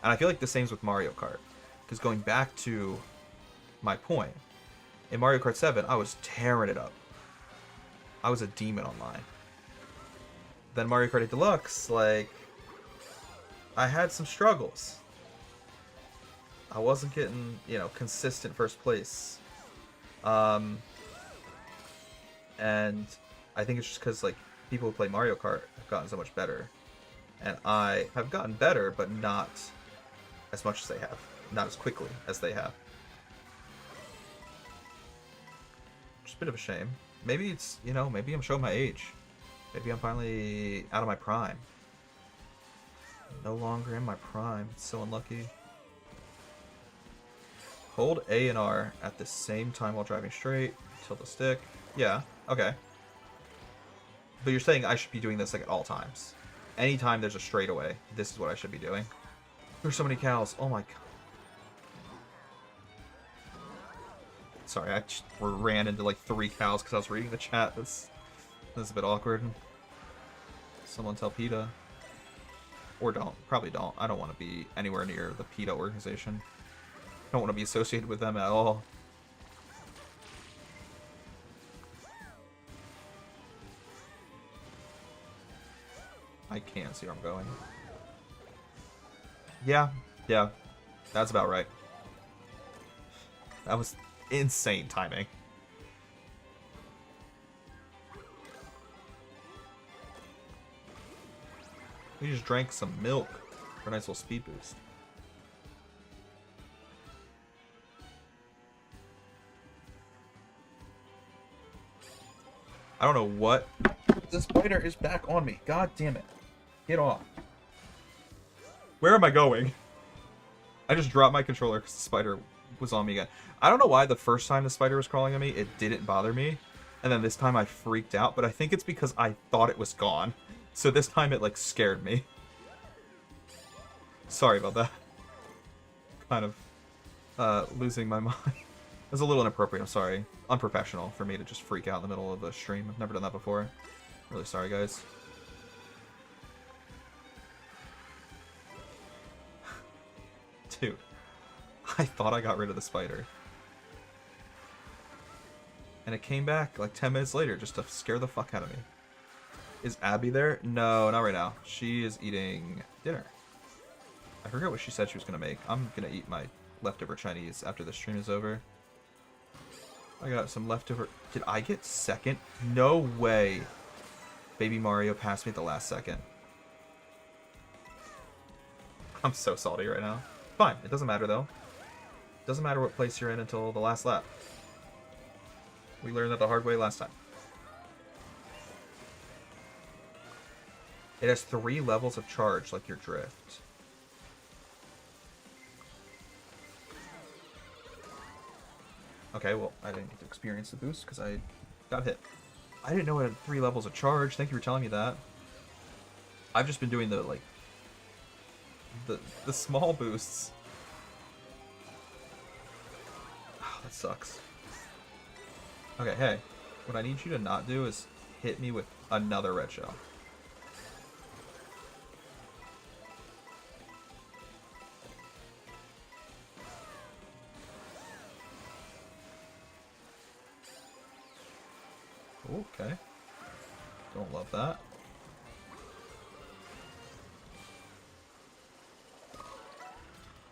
And I feel like the same's with Mario Kart. Because going back to my point, in Mario Kart 7, I was tearing it up. I was a demon online. Then Mario Kart 8 Deluxe, like, I had some struggles. I wasn't getting, you know, consistent first place. And I think it's just because, like, people who play Mario Kart have gotten so much better. And I have gotten better, but not as much as they have. Not as quickly as they have. Just a bit of a shame. Maybe it's, you know, maybe I'm showing my age. Maybe I'm finally out of my prime. No longer in my prime. It's so unlucky. Hold A and R at the same time while driving straight. Tilt the stick. Yeah, okay. But you're saying I should be doing this, like, at all times. Anytime there's a straightaway, this is what I should be doing. There's so many cows. Oh my god. Sorry, I just ran into, like, 3 cows because I was reading the chat. That's a bit awkward. Someone tell PETA. Or don't. Probably don't. I don't want to be anywhere near the PETA organization. I don't want to be associated with them at all. I can't see where I'm going. Yeah, that's about right. That was insane timing. We just drank some milk for a nice little speed boost. I don't know what. The spider is back on me. God damn it. Get off. Where am I going? I just dropped my controller because the spider was on me again. I don't know why the first time the spider was crawling on me, it didn't bother me. And then this time I freaked out, but I think it's because I thought it was gone. So this time it, like, scared me. Sorry about that. Kind of losing my mind. It was a little inappropriate, I'm sorry. Unprofessional for me to just freak out in the middle of a stream. I've never done that before. Really sorry, guys. Dude, I thought I got rid of the spider. And it came back like 10 minutes later just to scare the fuck out of me. Is Abby there? No, not right now. She is eating dinner. I forget what she said she was going to make. I'm going to eat my leftover Chinese after the stream is over. I got some leftover... Did I get second? No way. Baby Mario passed me at the last second. I'm so salty right now. Fine, it doesn't matter though. Doesn't matter what place you're in until the last lap. We learned that the hard way last time. It has 3 levels of charge, like your drift. Okay, well, I didn't get to experience the boost because I got hit. I didn't know it had 3 levels of charge. Thank you for telling me that. I've just been doing the, like, the small boosts. Oh, that sucks. Okay, hey. What I need you to not do is hit me with another red shell. Okay. Don't love that.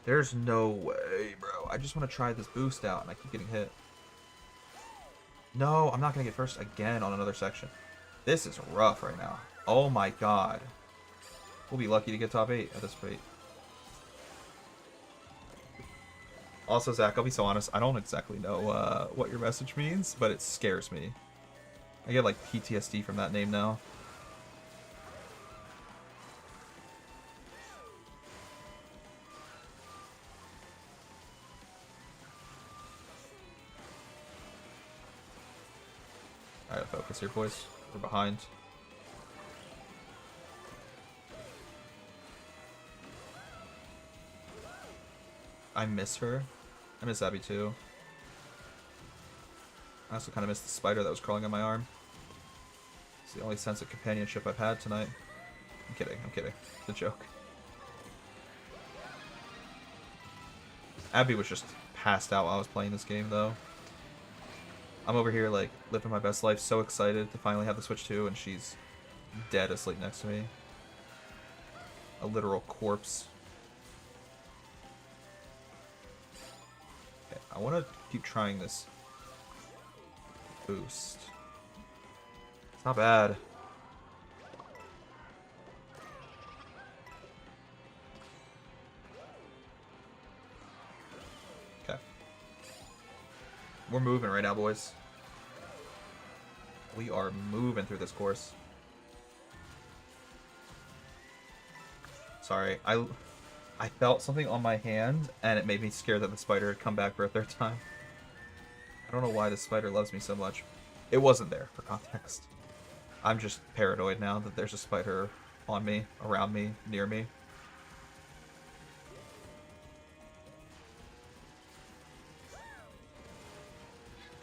There's no way, bro. I just want to try this boost out and I keep getting hit. No, I'm not going to get first again on another section. This is rough right now. Oh my god. We'll be lucky to get top 8 at this rate. Also, Zach, I'll be so honest, I don't exactly know what your message means, but it scares me. I get, like, PTSD from that name now. Alright, focus here, boys. We're behind. I miss her. I miss Abby, too. I also kind of miss the spider that was crawling on my arm. It's the only sense of companionship I've had tonight. I'm kidding, I'm kidding. It's a joke. Abby was just passed out while I was playing this game, though. I'm over here, like, living my best life, so excited to finally have the Switch 2, and she's dead asleep next to me. A literal corpse. Okay, I want to keep trying this boost. It's not bad. Okay. We're moving right now, boys. We are moving through this course. Sorry, I felt something on my hand, and it made me scared that the spider had come back for a 3rd time. I don't know why the spider loves me so much. It wasn't there, for context. I'm just paranoid now that there's a spider on me, around me, near me.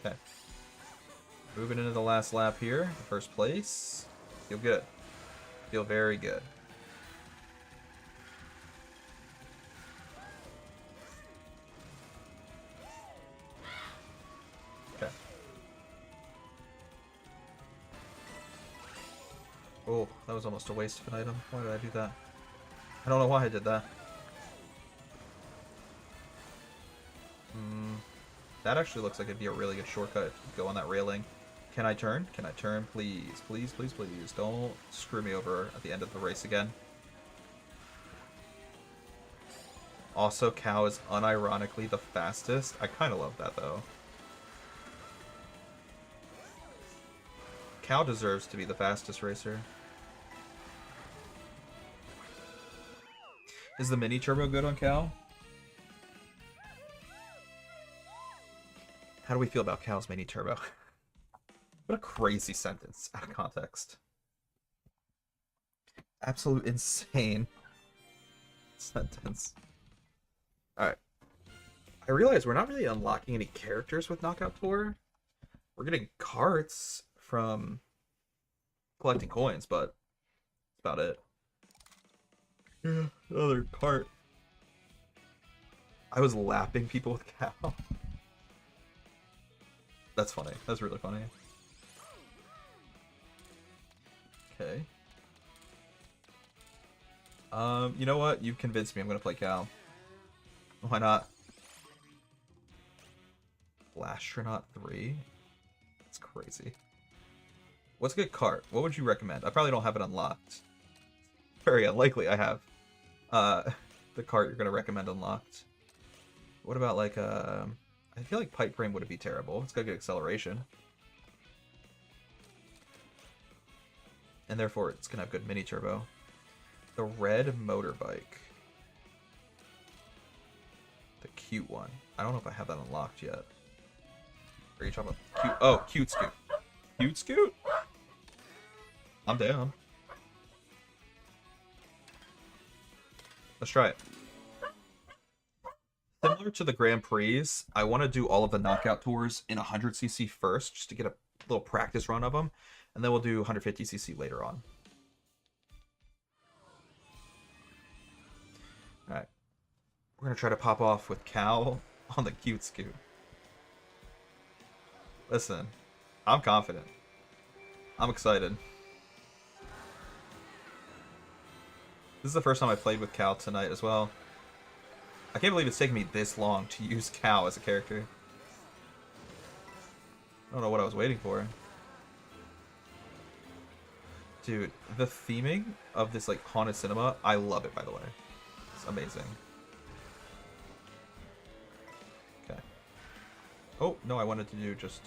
Okay. Moving into the last lap here. First place. Feel good. Feel very good. Okay. Oh, that was almost a waste of an item. Why did I do that? I don't know why I did that. That actually looks like it'd be a really good shortcut if you go on that railing. Can I turn? Can I turn? Please, please, please, please. Don't screw me over at the end of the race again. Also, Cow is unironically the fastest. I kind of love that, though. Cow deserves to be the fastest racer. Is the mini turbo good on Cow? How do we feel about Cow's mini turbo? What a crazy sentence out of context. Absolute insane. sentence. Alright. I realize we're not really unlocking any characters with Knockout Tour. We're getting carts from collecting coins, but that's about it. Yeah, another cart. I was lapping people with cow. That's funny. That's really funny. Okay. You know what? You've convinced me I'm gonna play cow. Why not? Astronaut 3? That's crazy. What's a good cart? What would you recommend? I probably don't have it unlocked. Very unlikely I have the cart you're gonna recommend unlocked. What about like I feel like Pipe Frame wouldn't be terrible. It's got good acceleration. And therefore it's gonna have good mini turbo. The red motorbike. The cute one. I don't know if I have that unlocked yet. Are you talking about cute? Oh, cute scoot. Cute scoot? I'm down. Let's try it. Similar to the Grand Prix, I want to do all of the knockout tours in 100cc first, just to get a little practice run of them, and then we'll do 150cc later on. Alright. We're going to try to pop off with Cal on the cute scoot. Listen, I'm confident. I'm excited. This is the first time I played with Cal tonight as well. I can't believe it's taken me this long to use Cal as a character. I don't know what I was waiting for. Dude, the theming of this like haunted cinema, I love it, by the way. It's amazing. Okay. Oh, no, I wanted to do just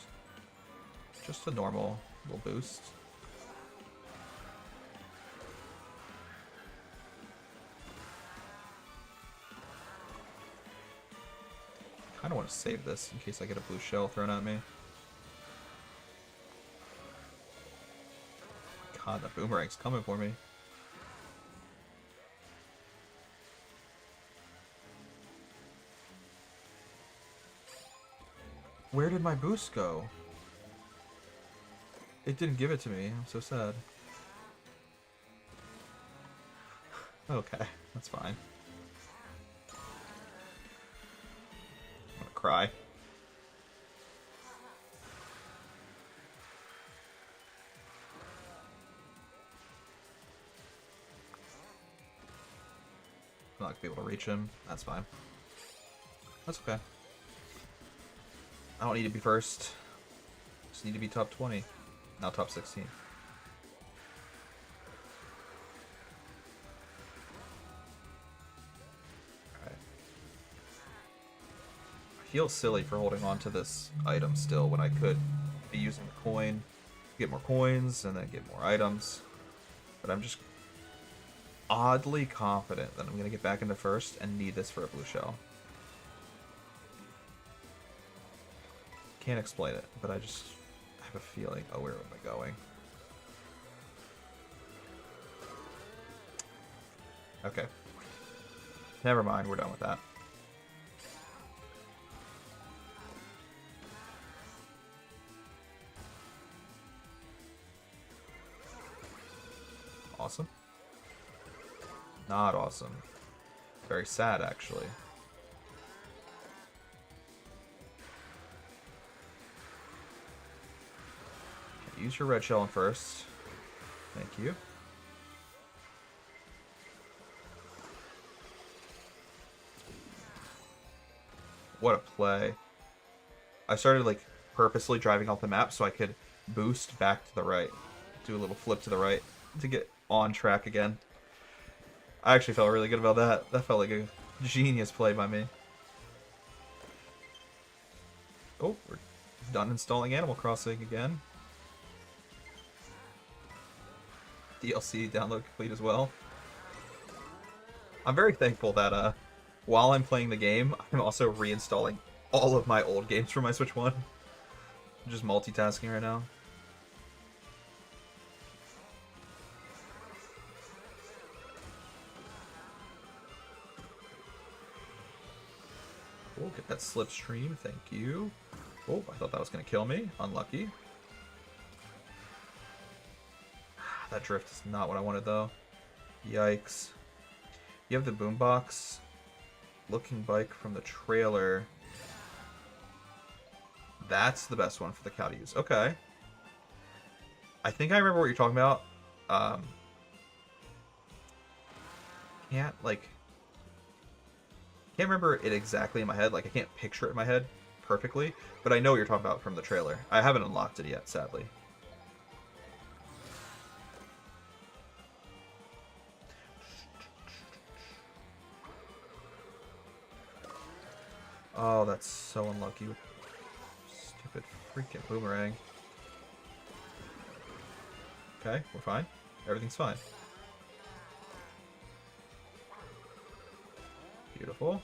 a normal little boost. I kind of want to save this in case I get a blue shell thrown at me. God, the boomerang's coming for me. Where did my boost go? It didn't give it to me. I'm so sad. Okay, that's fine. I'm gonna cry. I'm not gonna be able to reach him. That's fine. That's okay. I don't need to be first. Just need to be top 20. Now top 16. Alright. I feel silly for holding on to this item still when I could be using the coin, get more coins, and then get more items. But I'm just oddly confident that I'm going to get back into first and need this for a blue shell. Can't explain it, but I just have a feeling. Oh, where am I going? Okay. Never mind, we're done with that. Awesome. Not awesome. Very sad, actually. Okay, use your red shell in first. Thank you. What a play. I started like purposely driving off the map so I could boost back to the right. Do a little flip to the right to get on track again. I actually felt really good about that. That felt like a genius play by me. Oh, we're done installing Animal Crossing again. DLC download complete as well. I'm very thankful that while I'm playing the game, I'm also reinstalling all of my old games for my Switch 1. I'm just multitasking right now. Get that slipstream, thank you. Oh, I thought that was going to kill me. Unlucky. That drift is not what I wanted, though. Yikes. You have the boombox looking bike from the trailer. That's the best one for the cow to use. Okay. I think I remember what you're talking about. Can't remember it exactly in my head. Like, I can't picture it in my head perfectly, but I know what you're talking about from the trailer. I haven't unlocked it yet, sadly. Oh, that's so unlucky with stupid freaking boomerang. Okay, we're fine. Everything's fine. Beautiful.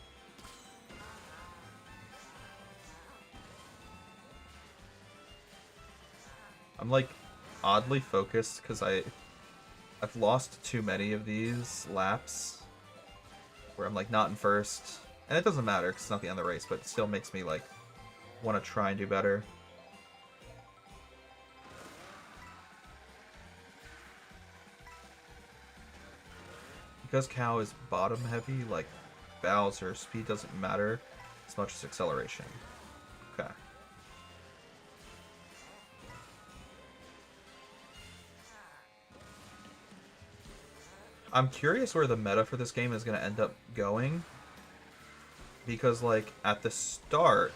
I'm like oddly focused because I've lost too many of these laps where I'm like not in first. And it doesn't matter because it's not the end of the race, but it still makes me like want to try and do better. Because Cow is bottom heavy, like Bowser, speed doesn't matter as much as acceleration. Okay. I'm curious where the meta for this game is going to end up going. Because, like, at the start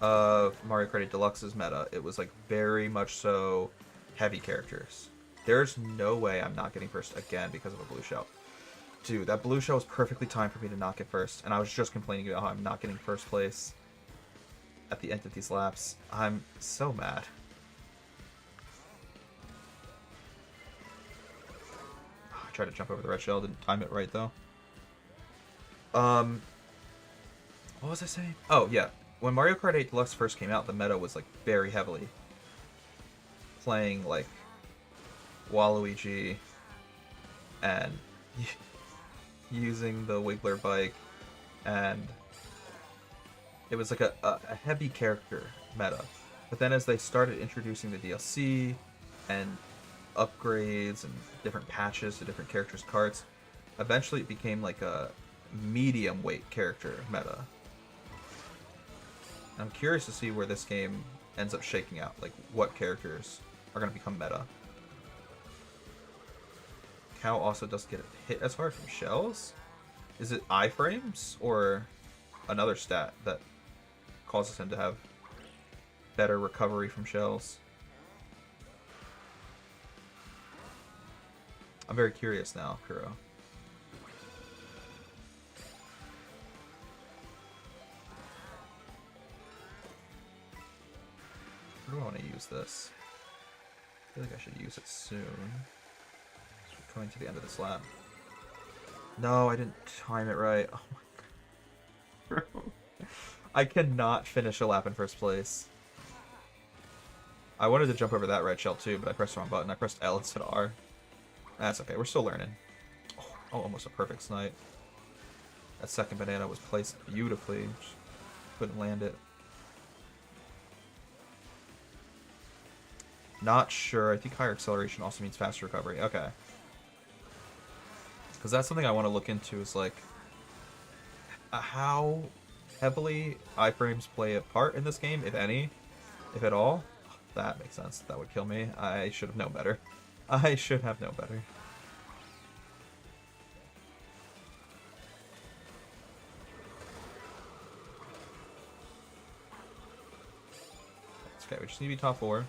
of Mario Kart 8 Deluxe's meta, it was, like, very much so heavy characters. There's no way I'm not getting first again because of a blue shell. Dude, that blue shell was perfectly timed for me to not get first, and I was just complaining about how I'm not getting first place at the end of these laps. I'm so mad. I tried to jump over the red shell, didn't time it right, though. What was I saying? Oh, yeah. When Mario Kart 8 Deluxe first came out, the meta was, like, very heavily playing, like, Waluigi and using the Wiggler bike, and it was, like, a heavy character meta. But then as they started introducing the DLC and upgrades and different patches to different characters' carts, eventually it became, like, a medium weight character meta. I'm curious to see where this game ends up shaking out, like what characters are going to become meta. Cow also doesn't get hit as hard from shells? Is it iframes or another stat that causes him to have better recovery from shells? I'm very curious now, Kuro. Where do I want to use this? I feel like I should use it soon. We're coming to the end of this lap. No, I didn't time it right. Oh my god. I cannot finish a lap in first place. I wanted to jump over that red shell too, but I pressed the wrong button. I pressed L instead of R. That's okay, we're still learning. Oh, almost a perfect snipe. That second banana was placed beautifully. Just couldn't land it. Not sure. I think higher acceleration also means faster recovery. Okay. Because that's something I want to look into is, like, how heavily iframes play a part in this game, if any, if at all. That makes sense. That would kill me. I should have known better. I should have known better. It's okay. We just need to be top 4.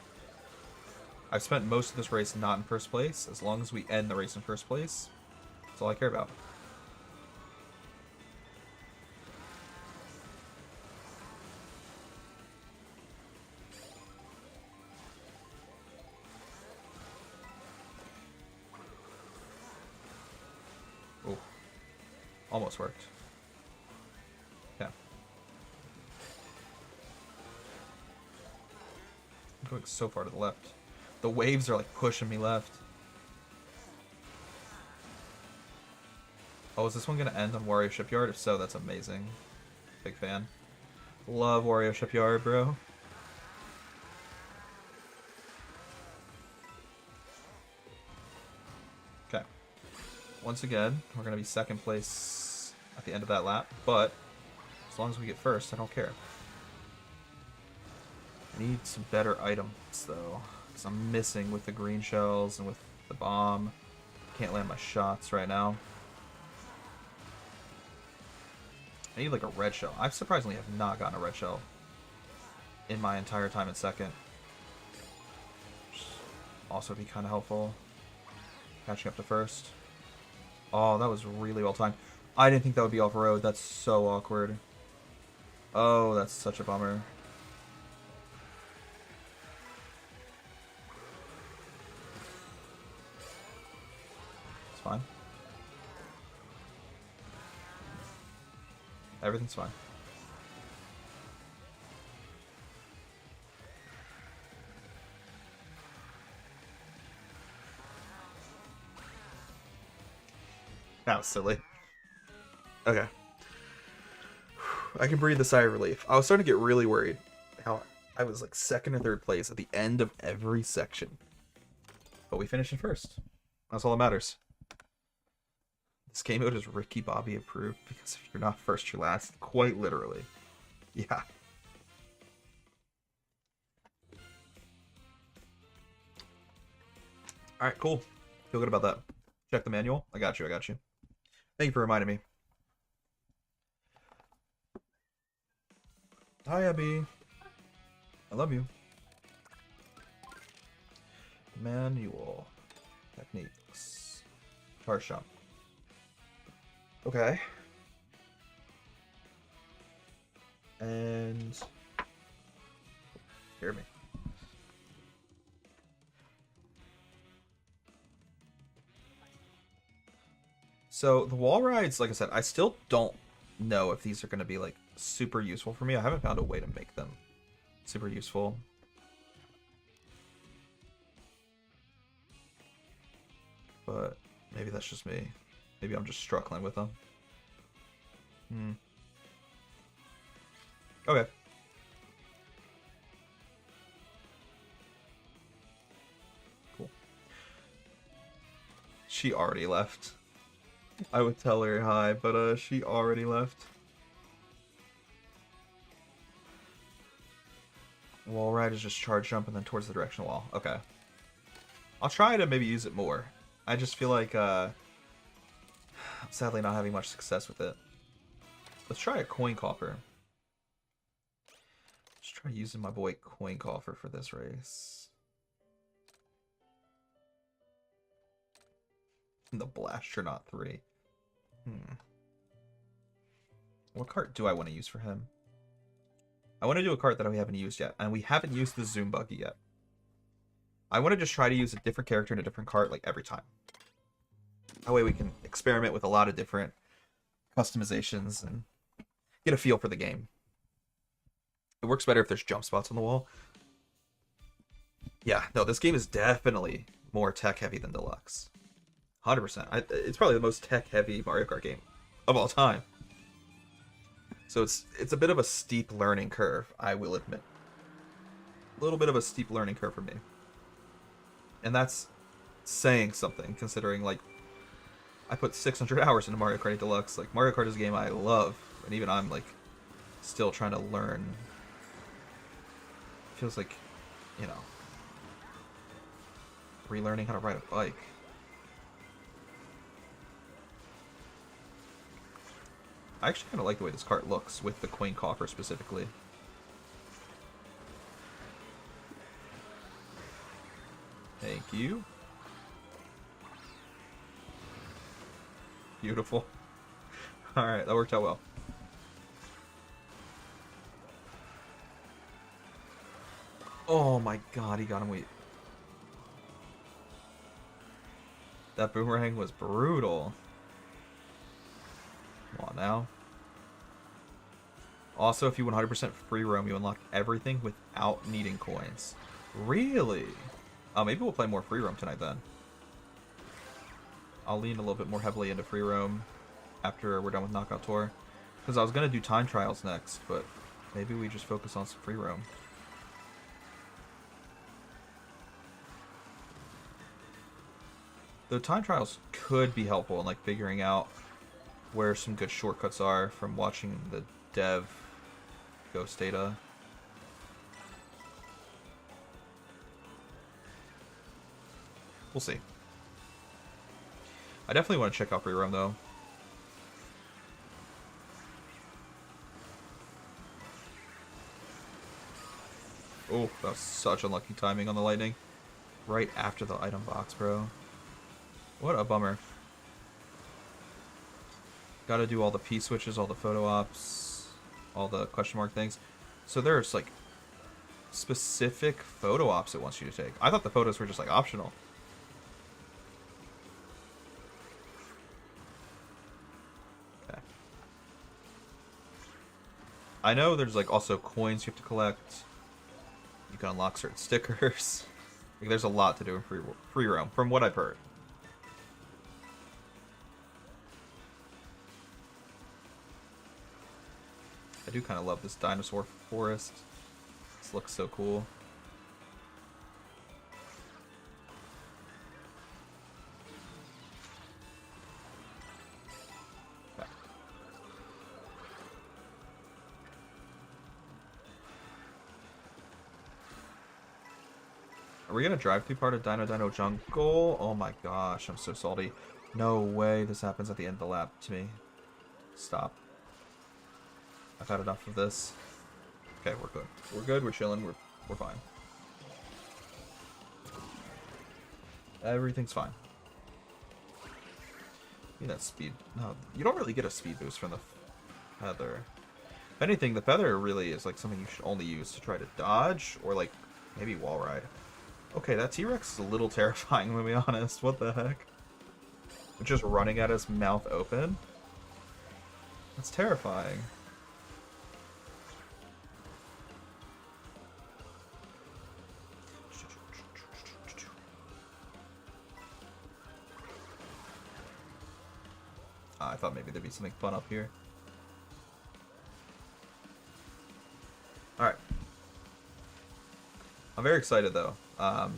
I've spent most of this race not in first place. As long as we end the race in first place, that's all I care about. Oh, almost worked. Yeah. I'm going so far to the left. The waves are like pushing me left. Oh, is this one going to end on Wario Shipyard? If so, that's amazing. Big fan. Love Wario Shipyard, bro. Okay. Once again, we're going to be second place at the end of that lap, but as long as we get first, I don't care. I need some better items, though, because I'm missing with the green shells and with the bomb. Can't land my shots right now. I need like a red shell. I surprisingly have not gotten a red shell in my entire time in second. Also be kind of helpful. Catching up to first. Oh, that was really well timed. I didn't think that would be off-road. That's so awkward. Oh, that's such a bummer. It's fine. Everything's fine. That was silly. Okay. I can breathe a sigh of relief. I was starting to get really worried how I was like second or third place at the end of every section. But we finished in first. That's all that matters. This game mode is Ricky Bobby approved because if you're not first, you're last. Quite literally. Yeah. Alright, cool. Feel good about that. Check the manual. I got you, I got you. Thank you for reminding me. Hi, Abby. I love you. Manual. Techniques. Charge jump. Okay. And... hear me. So, the wall rides, like I said, I still don't know if these are going to be, like, super useful for me. I haven't found a way to make them super useful. But maybe that's just me. Maybe I'm just struggling with them. Okay. Cool. She already left. I would tell her hi, but she already left. Wall ride is just charge jump and then towards the directional wall. Okay. I'll try to maybe use it more. I just feel like I'm sadly not having much success with it. Let's try a coin coffer. Let's try using my boy coin coffer for this race. The Blastronaut 3. What cart do I want to use for him? I want to do a cart that we haven't used yet, and we haven't used the Zoom buggy yet. I want to just try to use a different character in a different cart, like, every time. That way we can experiment with a lot of different customizations and get a feel for the game. It works better if there's jump spots on the wall. Yeah, no, this game is definitely more tech-heavy than Deluxe. 100%. It's probably the most tech-heavy Mario Kart game of all time. So it's a bit of a steep learning curve, I will admit. A little bit of a steep learning curve for me. And that's saying something, considering, like, I put 600 hours into Mario Kart 8 Deluxe. Like, Mario Kart is a game I love, and even I'm, like, still trying to learn. It feels like, you know, relearning how to ride a bike. I actually kind of like the way this cart looks, with the coin coffer specifically. Thank you. Beautiful. Alright, that worked out well. Oh my god, he got him. Wait. That boomerang was brutal. Come on now. Also, if you 100% free roam, you unlock everything without needing coins. Really? Oh, maybe we'll play more free roam tonight then. I'll lean a little bit more heavily into free roam after we're done with Knockout Tour. Because I was going to do time trials next, but maybe we just focus on some free roam. The time trials could be helpful in like figuring out where some good shortcuts are from watching the dev ghost data. We'll see. I definitely want to check out free roam though. Oh, that was such unlucky timing on the lightning. Right after the item box, bro. What a bummer. Gotta do all the P switches, all the photo ops, all the question mark things. So there's like specific photo ops it wants you to take. I thought the photos were just like optional. Okay. I know there's like also coins you have to collect. You can unlock certain stickers. Like, there's a lot to do in free roam, from what I've heard. I do kind of love this dinosaur forest. This looks so cool. Okay. Are we gonna drive through part of Dino Jungle? Oh my gosh, I'm so salty. No way this happens at the end of the lap to me. Stop. I've had enough of this. Okay, we're good. We're good, we're chilling, we're fine. Everything's fine. Give me that speed. No, you don't really get a speed boost from the feather. If anything, the feather really is like something you should only use to try to dodge or like maybe wall ride. Okay, that T-Rex is a little terrifying, to be honest. What the heck? Just running at his mouth open? That's terrifying. I thought maybe there'd be something fun up here. Alright. I'm very excited though. Not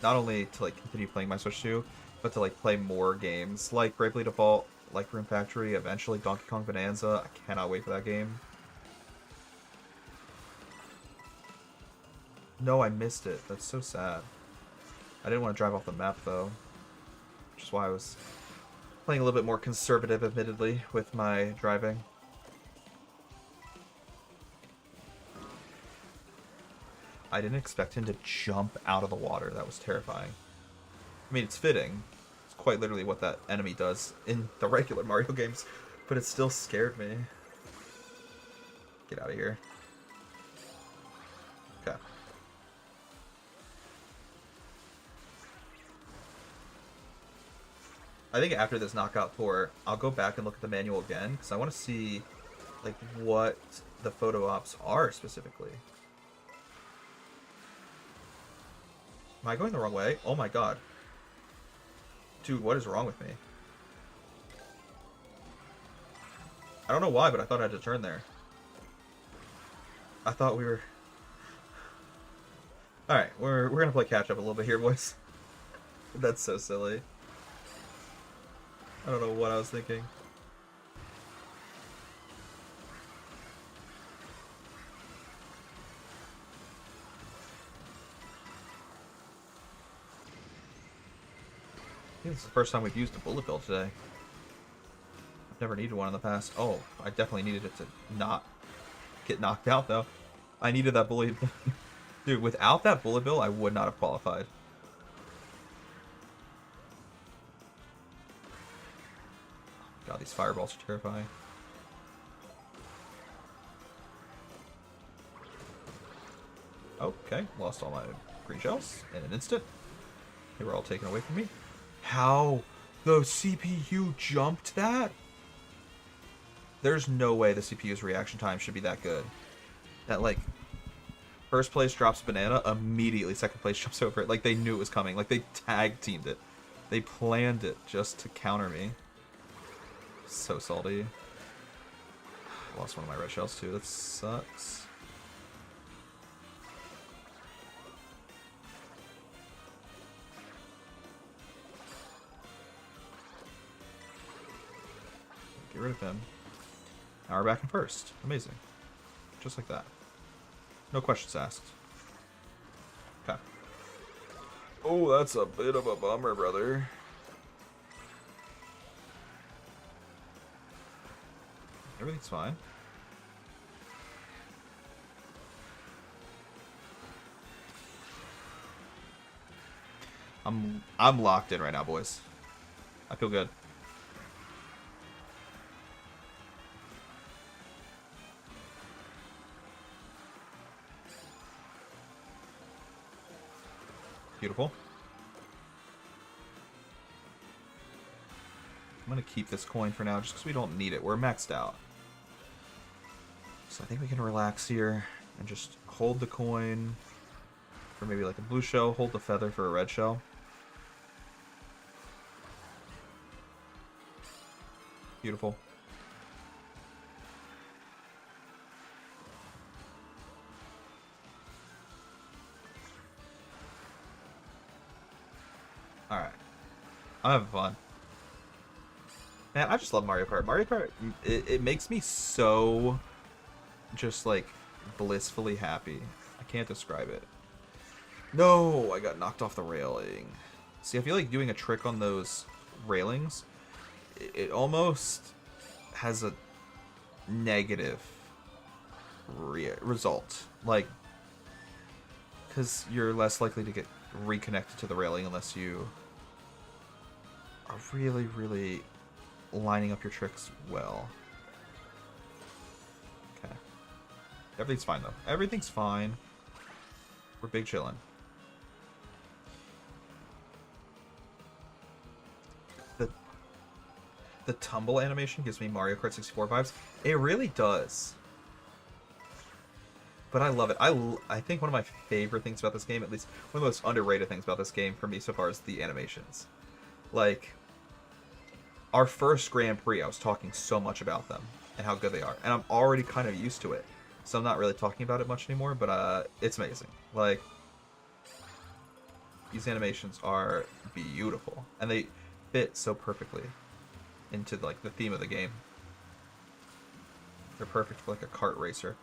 only to like continue playing my Switch 2, but to like play more games like Bravely Default, like Room Factory, eventually Donkey Kong Bonanza. I cannot wait for that game. No, I missed it. That's so sad. I didn't want to drive off the map though, which is why I was playing a little bit more conservative, admittedly, with my driving. I didn't expect him to jump out of the water. That was terrifying. I mean, it's fitting. It's quite literally what that enemy does in the regular Mario games, but it still scared me. Get out of here. Okay. I think after this knockout tour, I'll go back and look at the manual again, because I want to see like what the photo ops are specifically. Am I going the wrong way? Oh my god. Dude, what is wrong with me? I don't know why, but I thought I had to turn there. I thought we were... Alright, we're gonna play catch up a little bit here, boys. That's so silly. I don't know what I was thinking. I think this is the first time we've used a bullet bill today. I've never needed one in the past. Oh, I definitely needed it to not get knocked out, though. I needed that bullet... Dude, without that bullet bill, I would not have qualified. God, these fireballs are terrifying. Okay, lost all my green shells in an instant. They were all taken away from me. How the CPU jumped that? There's no way the CPU's reaction time should be that good. That, like, first place drops banana, immediately second place jumps over it. Like, they knew it was coming. Like, they tag teamed it. They planned it just to counter me. So salty. Lost one of my red shells too. That sucks. Get rid of him. Now we're back in first. Amazing. Just like that. No questions asked. Okay. Oh, that's a bit of a bummer, brother. Everything's fine. I'm locked in right now, boys. I feel good. Beautiful. I'm going to keep this coin for now just because we don't need it. We're maxed out. So I think we can relax here and just hold the coin for maybe like a blue shell, hold the feather for a red shell. Beautiful. Alright. I'm having fun. Man, I just love Mario Kart. Mario Kart, it makes me so just like blissfully happy. I can't describe it. No, I got knocked off the railing. See, I feel like doing a trick on those railings, it almost has a negative result. Like, because you're less likely to get reconnected to the railing unless you are really, really lining up your tricks well. Okay. Everything's fine, though. Everything's fine. We're big chillin'. The tumble animation gives me Mario Kart 64 vibes. It really does. But I love it. I think one of my favorite things about this game, at least one of the most underrated things about this game for me so far, is the animations. Like, our first Grand Prix, I was talking so much about them and how good they are. And I'm already kind of used to it. So I'm not really talking about it much anymore, but it's amazing. Like, these animations are beautiful. And they fit so perfectly into like the theme of the game. They're perfect for like a kart racer.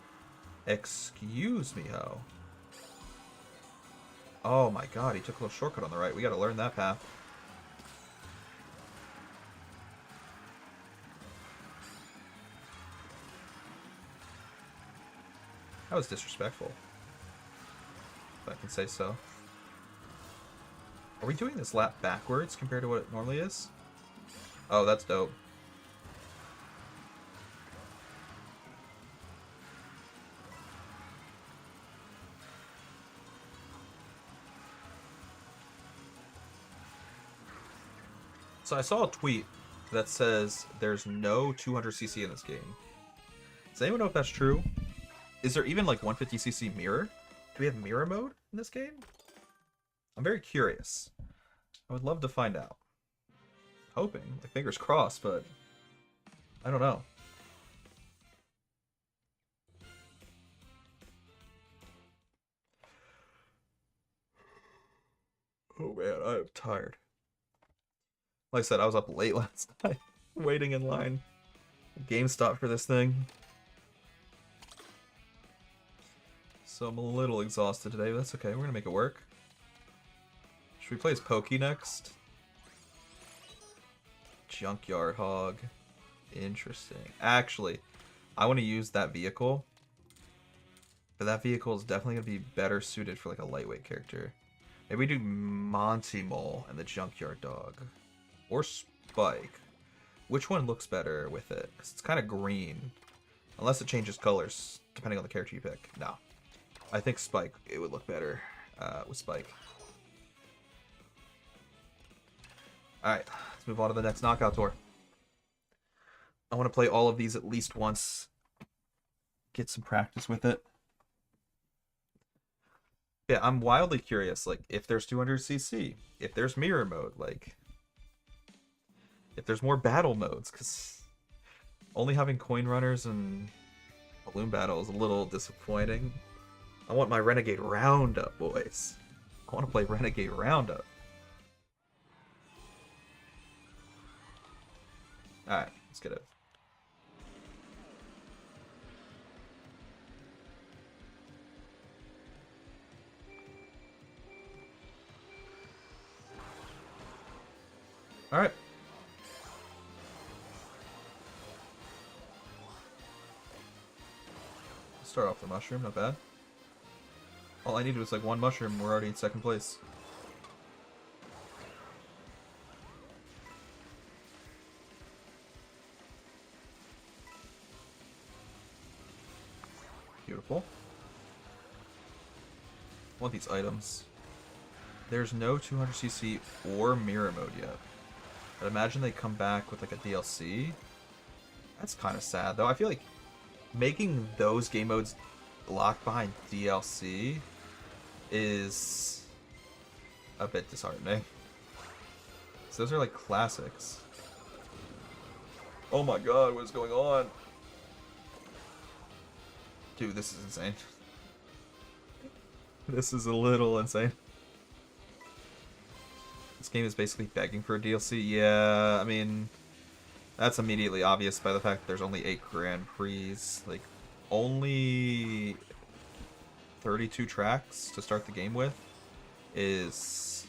Excuse me, ho. Oh my god, he took a little shortcut on the right. We gotta learn that path. That was disrespectful, if I can say so. Are we doing this lap backwards compared to what it normally is? Oh, that's dope. So I saw a tweet that says there's no 200cc in this game. Does anyone know if that's true? Is there even like 150cc mirror? Do we have mirror mode in this game? I'm very curious. I would love to find out. Hoping, like fingers crossed, but I don't know. Oh man, I am tired. Like I said, I was up late last night, waiting in line. GameStop for this thing. So I'm a little exhausted today, but that's okay. We're gonna make it work. Should we play as Pokey next? Junkyard Hog. Interesting. Actually, I want to use that vehicle. But that vehicle is definitely going to be better suited for like a lightweight character. Maybe we do Monty Mole and the Junkyard Dog. Or Spike. Which one looks better with it? Because it's kind of green. Unless it changes colors, depending on the character you pick. No. I think Spike, it would look better with Spike. Alright, let's move on to the next knockout tour. I want to play all of these at least once. Get some practice with it. Yeah, I'm wildly curious, like, if there's 200cc, if there's mirror mode, like, if there's more battle modes, because only having coin runners and Balloon Battle is a little disappointing. I want my Renegade Roundup, boys. I want to play Renegade Roundup. Alright, let's get it. Alright. Start off the mushroom, not bad. All I needed was like one mushroom, we're already in second place. Beautiful. I want these items. There's no 200cc or mirror mode yet. I'd imagine they come back with like a DLC. That's kind of sad though. I feel like making those game modes locked behind DLC is a bit disheartening. So those are like classics. Oh my god, what is going on? Dude, this is insane. This is a little insane. This game is basically begging for a DLC. Yeah, I mean, that's immediately obvious by the fact that there's only 8 Grand Prix. Like, only 32 tracks to start the game with is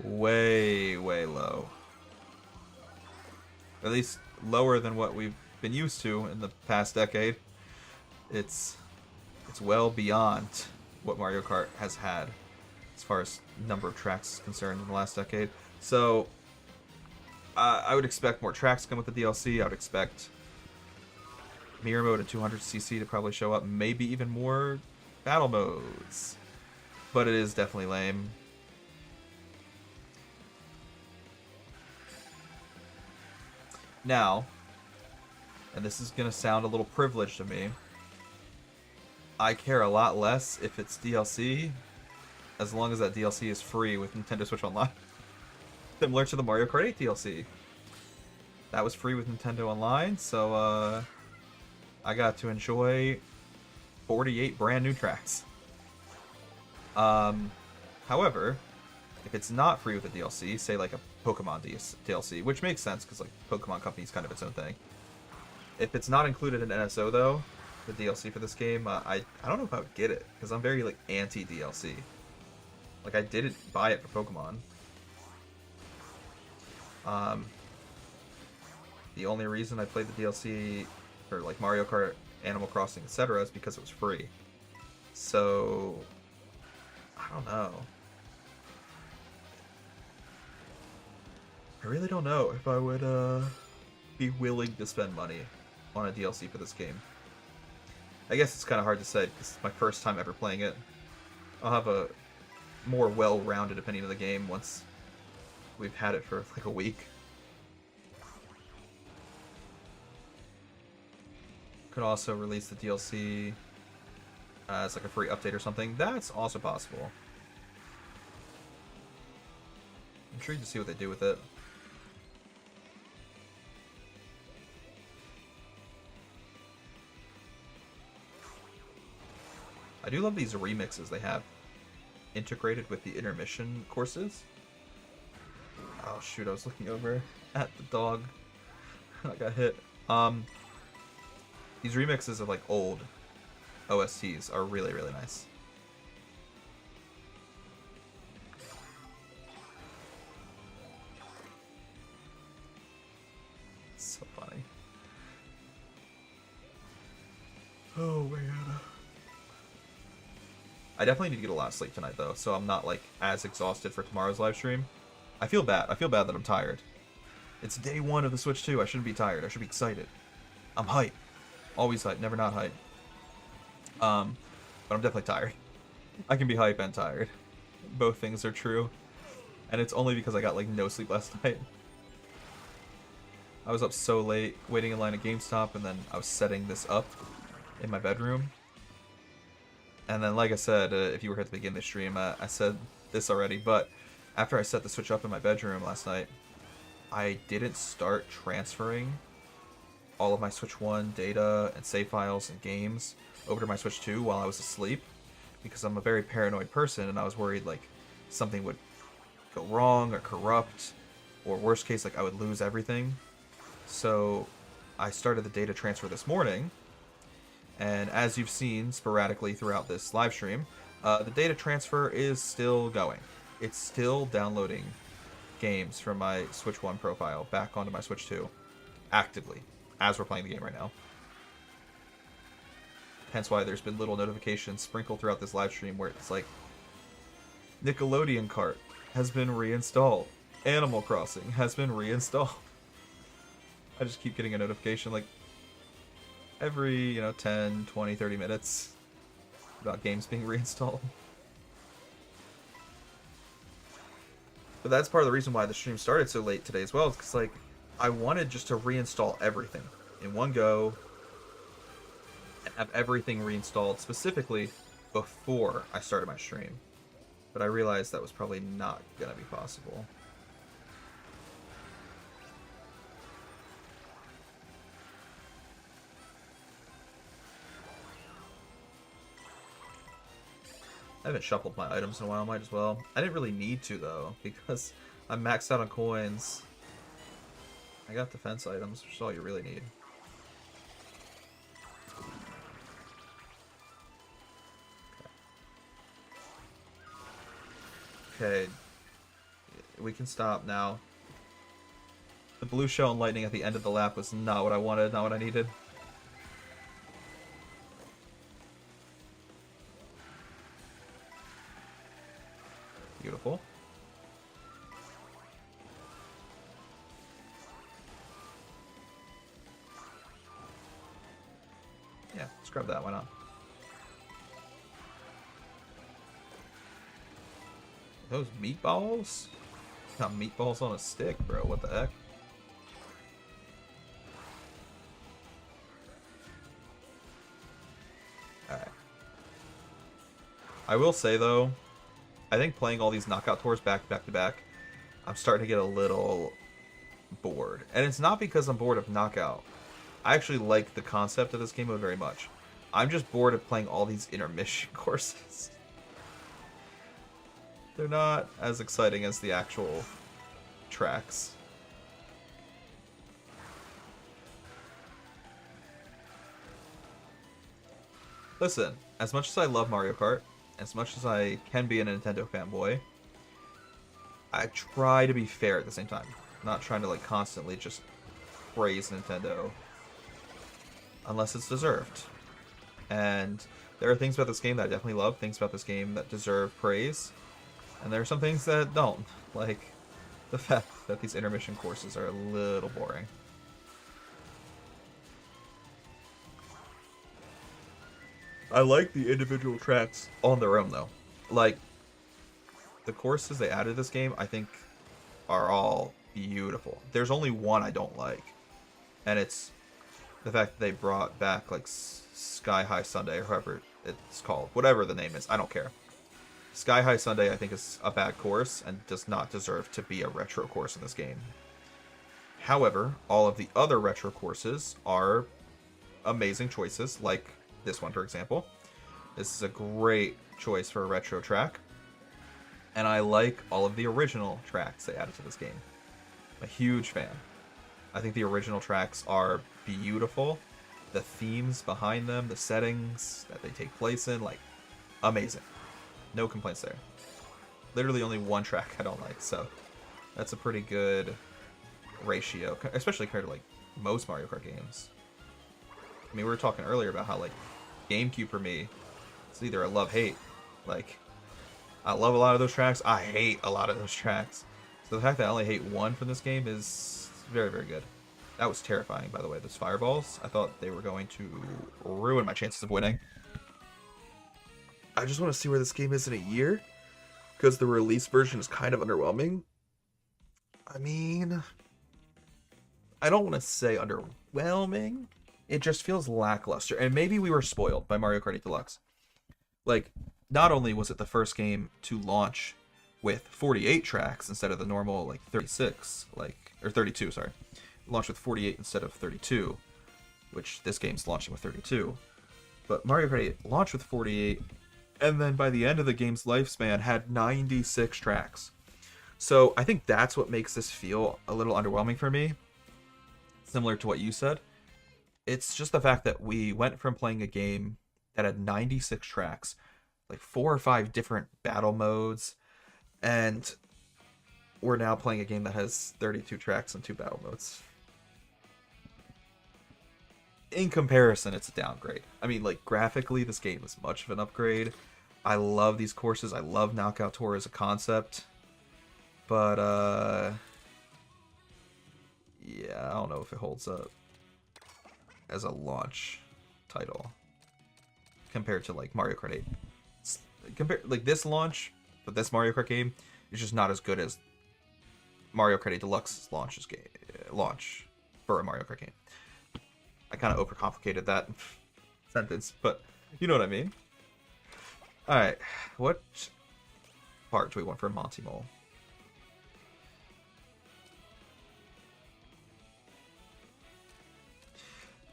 way, way low. At least lower than what we've been used to in the past decade. It's well beyond what Mario Kart has had as far as number of tracks is concerned in the last decade. So I would expect more tracks to come with the DLC. I would expect mirror mode and 200cc to probably show up. Maybe even more battle modes. But it is definitely lame. Now, and this is going to sound a little privileged to me, I care a lot less if it's DLC, as long as that DLC is free with Nintendo Switch Online. Similar to the Mario Kart 8 DLC. That was free with Nintendo Online, so I got to enjoy 48 brand new tracks. However, if it's not free with a DLC, say like a Pokemon DLC, which makes sense because like Pokemon Company is kind of its own thing. If it's not included in NSO though, the DLC for this game, I don't know if I would get it because I'm very like anti DLC. Like I didn't buy it for Pokemon. The only reason I played the DLC for like Mario Kart, Animal Crossing, etc. is because it was free. So I don't know. I really don't know if I would be willing to spend money on a DLC for this game. I guess it's kind of hard to say because it's my first time ever playing it. I'll have a more well-rounded opinion of the game once we've had it for like a week. Could also release the DLC as like a free update or something. That's also possible. I'm intrigued to see what they do with it. I do love these remixes they have integrated with the intermission courses. Oh shoot, I was looking over at the dog. I got hit. These remixes of like old OSTs are really, really nice. So funny. Oh man. I definitely need to get a lot of sleep tonight though, so I'm not like as exhausted for tomorrow's live stream. I feel bad. I feel bad that I'm tired. It's day 1 of the Switch 2. I shouldn't be tired. I should be excited. I'm hype. Always hype. Never not hype. But I'm definitely tired. I can be hype and tired. Both things are true. And it's only because I got like no sleep last night. I was up so late, waiting in line at GameStop, and then I was setting this up in my bedroom. And then, like I said, if you were here at the beginning of the stream, I said this already, but after I set the Switch up in my bedroom last night, I didn't start transferring all of my Switch 1 data and save files and games over to my Switch 2 while I was asleep, because I'm a very paranoid person and I was worried like something would go wrong or corrupt, or worst case, like I would lose everything. So I started the data transfer this morning, and as you've seen sporadically throughout this live stream, the data transfer is still going. It's still downloading games from my Switch 1 profile back onto my Switch 2 actively as we're playing the game right now. Hence why there's been little notifications sprinkled throughout this live stream where it's like, Nickelodeon Cart has been reinstalled. Animal Crossing has been reinstalled. I just keep getting a notification like every, 10, 20, 30 minutes about games being reinstalled. But that's part of the reason why the stream started so late today as well, is because like I wanted just to reinstall everything in one go and have everything reinstalled specifically before I started my stream. But I realized that was probably not going to be possible. I haven't shuffled my items in a while, might as well. I didn't really need to, though, because I'm maxed out on coins. I got defense items, which is all you really need. Okay. We can stop now. The blue shell and lightning at the end of the lap was not what I wanted, not what I needed. Beautiful. Yeah, let's grab that, why not? Those meatballs? Got meatballs on a stick, bro, what the heck? Alright. I will say, though, I think playing all these knockout tours back to back, I'm starting to get a little bored. And it's not because I'm bored of knockout. I actually like the concept of this game mode very much. I'm just bored of playing all these intermission courses. They're not as exciting as the actual tracks. Listen, as much as I love Mario Kart, as much as I can be a Nintendo fanboy, I try to be fair at the same time. Not trying to like constantly just praise Nintendo unless it's deserved. And there are things about this game that I definitely love, things about this game that deserve praise, and there are some things that don't, like the fact that these intermission courses are a little boring. I like the individual tracks on their own, though. Like, the courses they added to this game, I think, are all beautiful. There's only one I don't like, and it's the fact that they brought back, like, Sky High Sunday, or however it's called. Whatever the name is, I don't care. Sky High Sunday, I think, is a bad course, and does not deserve to be a retro course in this game. However, all of the other retro courses are amazing choices, like this one, for example. This is a great choice for a retro track. And I like all of the original tracks they added to this game. I'm a huge fan. I think the original tracks are beautiful. The themes behind them, the settings that they take place in, like, amazing. No complaints there. Literally only one track I don't like, so that's a pretty good ratio, especially compared to, like, most Mario Kart games. I mean, we were talking earlier about how, like, GameCube for me, it's either a love-hate. Like, I love a lot of those tracks, I hate a lot of those tracks. So the fact that I only hate one from this game is very, very good. That was terrifying, by the way, those fireballs. I thought they were going to ruin my chances of winning. I just want to see where this game is in a year, because the release version is kind of underwhelming. I mean, I don't want to say underwhelming. It just feels lackluster. And maybe we were spoiled by Mario Kart 8 Deluxe. Like, not only was it the first game to launch with 48 tracks instead of the normal, like, 36, like, or 32, sorry. It launched with 48 instead of 32. which this game's launching with 32. But Mario Kart 8 launched with 48, and then by the end of the game's lifespan had 96 tracks. So I think that's what makes this feel a little underwhelming for me. Similar to what you said. It's just the fact that we went from playing a game that had 96 tracks, like 4 or 5 different battle modes, and we're now playing a game that has 32 tracks and 2 battle modes. In comparison, it's a downgrade. I mean, like, graphically, this game is much of an upgrade. I love these courses. I love Knockout Tour as a concept. But, yeah, I don't know if it holds up as a launch title compared to, like, Mario Kart 8. Like, this launch, but this Mario Kart game is just not as good as Mario Kart 8 Deluxe's launch for a Mario Kart game. I kind of overcomplicated that sentence, but you know what I mean. Alright, what part do we want for Monty Mole?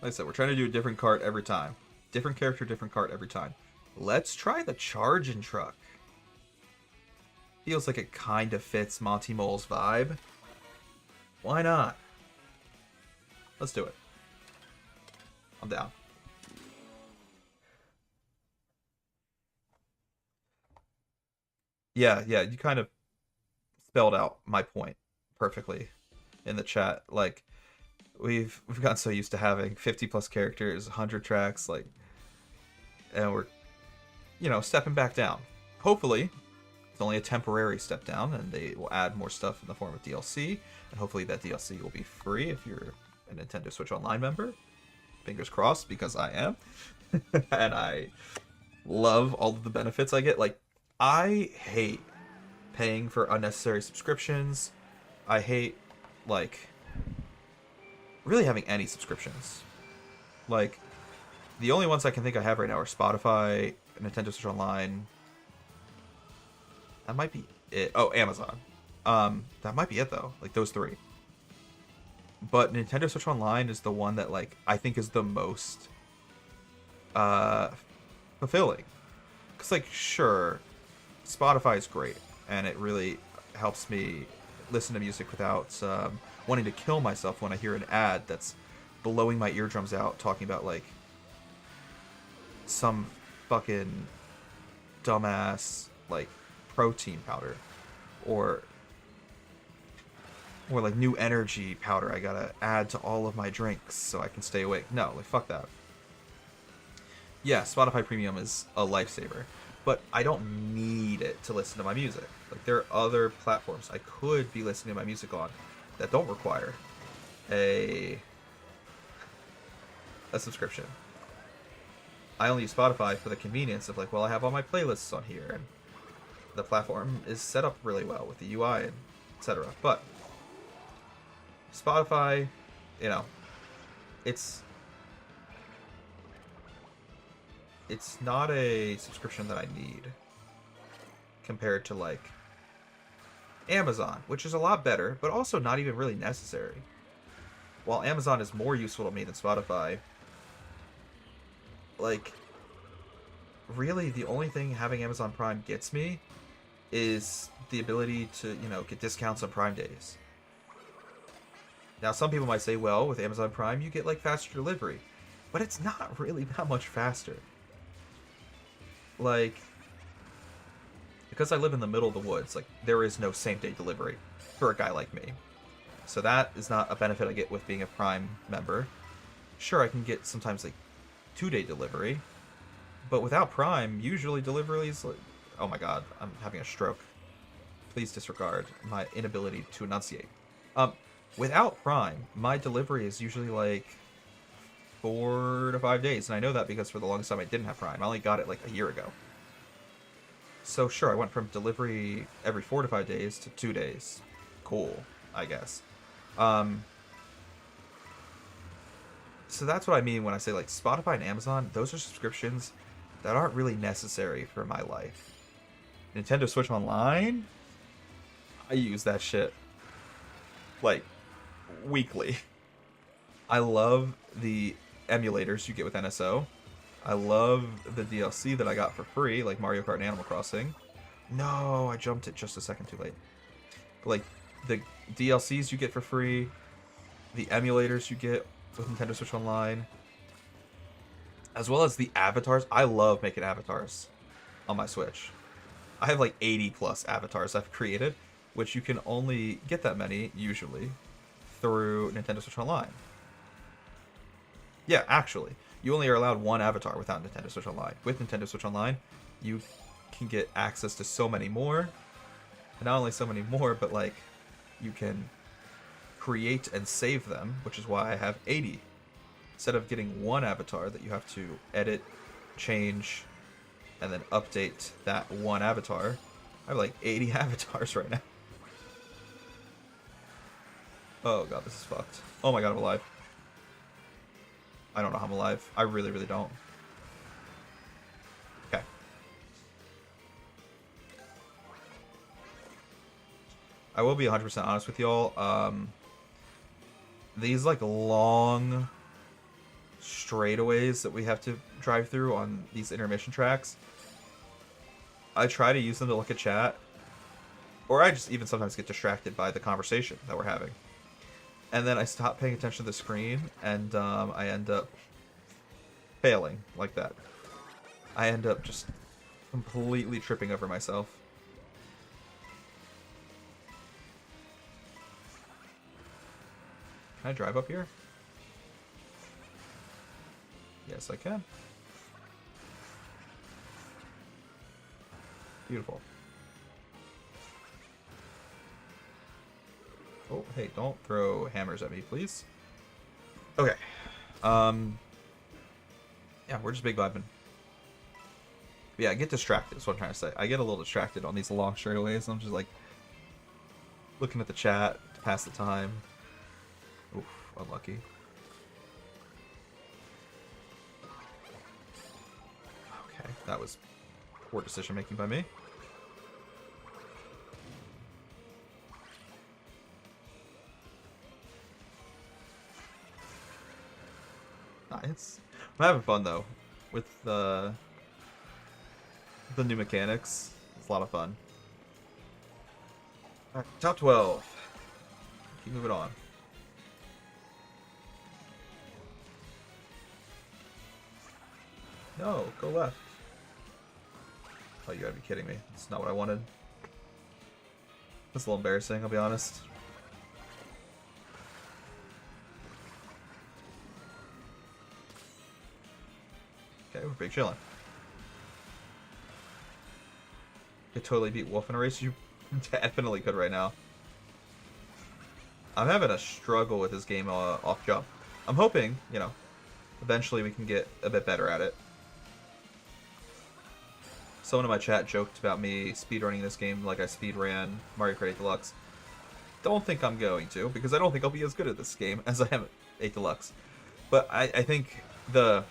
Like I said, we're trying to do a different cart every time. Different character, different cart every time. Let's try the charging truck. Feels like it kind of fits Monty Mole's vibe. Why not? Let's do it. I'm down. Yeah, you kind of spelled out my point perfectly in the chat. Like, we've gotten so used to having 50 plus characters, 100 tracks, like, and we're, you know, stepping back down. Hopefully, it's only a temporary step down, and they will add more stuff in the form of DLC, and hopefully that DLC will be free if you're a Nintendo Switch Online member. Fingers crossed, because I am. And I love all of the benefits I get. Like, I hate paying for unnecessary subscriptions. I hate, like, really having any subscriptions. Like, the only ones I can think I have right now are Spotify, Nintendo Switch Online. That might be it. Oh, Amazon. That might be it, though. Like, those 3. But Nintendo Switch Online is the one that, like, I think is the most fulfilling. Because, like, sure, Spotify is great, and it really helps me listen to music without wanting to kill myself when I hear an ad that's blowing my eardrums out talking about, like, some fucking dumbass, like, protein powder. Or like new energy powder I gotta add to all of my drinks so I can stay awake. No, like, fuck that. Yeah, Spotify Premium is a lifesaver, but I don't need it to listen to my music. Like, there are other platforms I could be listening to my music on that don't require a subscription. I only use Spotify for the convenience of, like, well, I have all my playlists on here, and the platform is set up really well with the UI and etc. But Spotify, you know, it's not a subscription that I need compared to, like, Amazon, which is a lot better, but also not even really necessary. While Amazon is more useful to me than Spotify, like, really the only thing having Amazon Prime gets me is the ability to, you know, get discounts on Prime days. Now, some people might say, well, with Amazon Prime, you get, like, faster delivery. But it's not really that much faster. Like, because I live in the middle of the woods, like, there is no same-day delivery for a guy like me. So that is not a benefit I get with being a Prime member. Sure, I can get sometimes, like, 2-day delivery. But without Prime, usually delivery is, like... Oh my god, I'm having a stroke. Please disregard my inability to enunciate. Without Prime, my delivery is usually, like, 4 to 5 days. And I know that because for the longest time I didn't have Prime. I only got it, like, a year ago. So sure, I went from delivery every 4 to 5 days to 2 days. Cool, I guess. So that's what I mean when I say, like, Spotify and Amazon, those are subscriptions that aren't really necessary for my life. Nintendo Switch Online, I use that shit, like, weekly. I love the emulators you get with NSO. I love the DLC that I got for free, like Mario Kart and Animal Crossing. No, I jumped it just a second too late. But, like, the DLCs you get for free, the emulators you get with Nintendo Switch Online, as well as the avatars. I love making avatars on my Switch. I have like 80 plus avatars I've created, which you can only get that many, usually, through Nintendo Switch Online. Yeah, actually. You only are allowed one avatar without Nintendo Switch Online. With Nintendo Switch Online, you can get access to so many more. And not only so many more, but like you can create and save them, which is why I have 80. Instead of getting one avatar that you have to edit, change, and then update that one avatar, I have like 80 avatars right now. Oh god, this is fucked. Oh my god, I'm alive. I don't know how I'm alive. I really, really don't. Okay. I will be 100% honest with y'all. These like long straightaways that we have to drive through on these intermission tracks, I try to use them to look at chat, or I just even sometimes get distracted by the conversation that we're having. And then I stop paying attention to the screen, and I end up failing like that. I end up just completely tripping over myself. Can I drive up here? Yes, I can. Beautiful. Oh, hey, don't throw hammers at me, please. Okay. Yeah, we're just big vibing. Yeah, I get distracted, is what I'm trying to say. I get a little distracted on these long straightaways, and I'm just like looking at the chat to pass the time. Oof, unlucky. Okay, that was poor decision making by me. Nice. I'm having fun though with the new mechanics. It's a lot of fun. All right, top 12. Keep moving on. No, go left. Oh, you gotta be kidding me. That's not what I wanted. That's a little embarrassing, I'll be honest. Okay, we're big chilling. Could totally beat Wolf in a race. You definitely could right now. I'm having a struggle with this game off jump. I'm hoping, you know, eventually we can get a bit better at it. Someone in my chat joked about me speedrunning this game like I speedran Mario Kart 8 Deluxe. Don't think I'm going to, because I don't think I'll be as good at this game as I am at 8 Deluxe. But I think the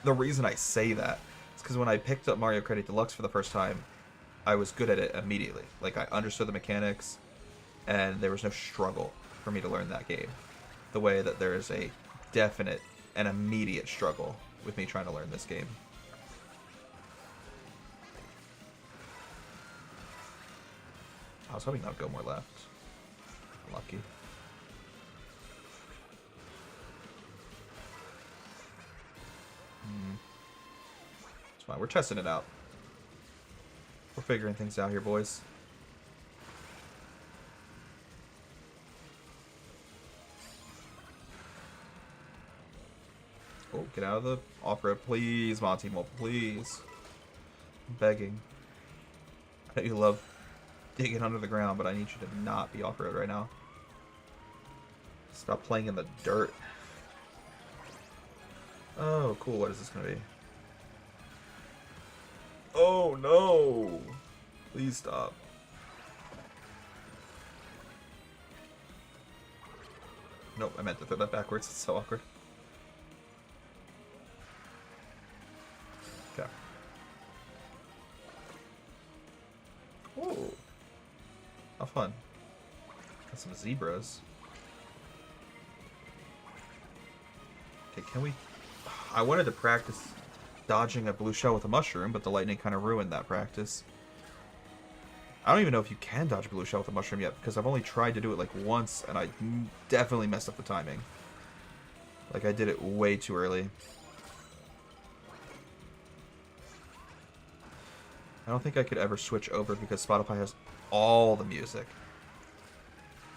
reason I say that is because when I picked up Mario Kart 8 Deluxe for the first time, I was good at it immediately. Like, I understood the mechanics, and there was no struggle for me to learn that game. The way that there is a definite and immediate struggle with me trying to learn this game. I was hoping that would go more left. Lucky. It's fine. We're testing it out. We're figuring things out here, boys. Oh, get out of the off-road, please, Montimo, please. I'm begging. I know you love digging under the ground, but I need you to not be off-road right now. Stop playing in the dirt. Oh, cool. What is this going to be? Oh, no. Please stop. Nope, I meant to throw that backwards. It's so awkward. Okay. Ooh. How fun. Got some zebras. Okay, Okay, can we... I wanted to practice dodging a blue shell with a mushroom, but the lightning kind of ruined that practice. I don't even know if you can dodge a blue shell with a mushroom yet, because I've only tried to do it like once, and I definitely messed up the timing. Like, I did it way too early. I don't think I could ever switch over because Spotify has all the music.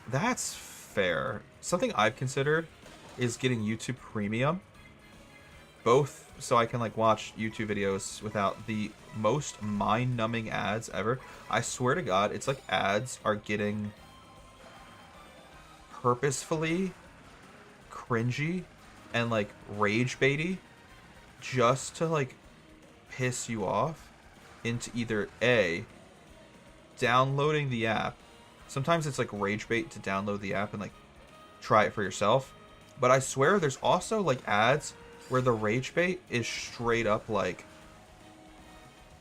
That's fair. Something I've considered is getting YouTube Premium. Both so I can like watch YouTube videos without the most mind-numbing ads ever. I swear to God, it's like ads are getting purposefully cringy and like rage baity just to like piss you off into either A, downloading the app. Sometimes it's like rage bait to download the app and like try it for yourself. But I swear there's also like ads where the rage bait is straight up like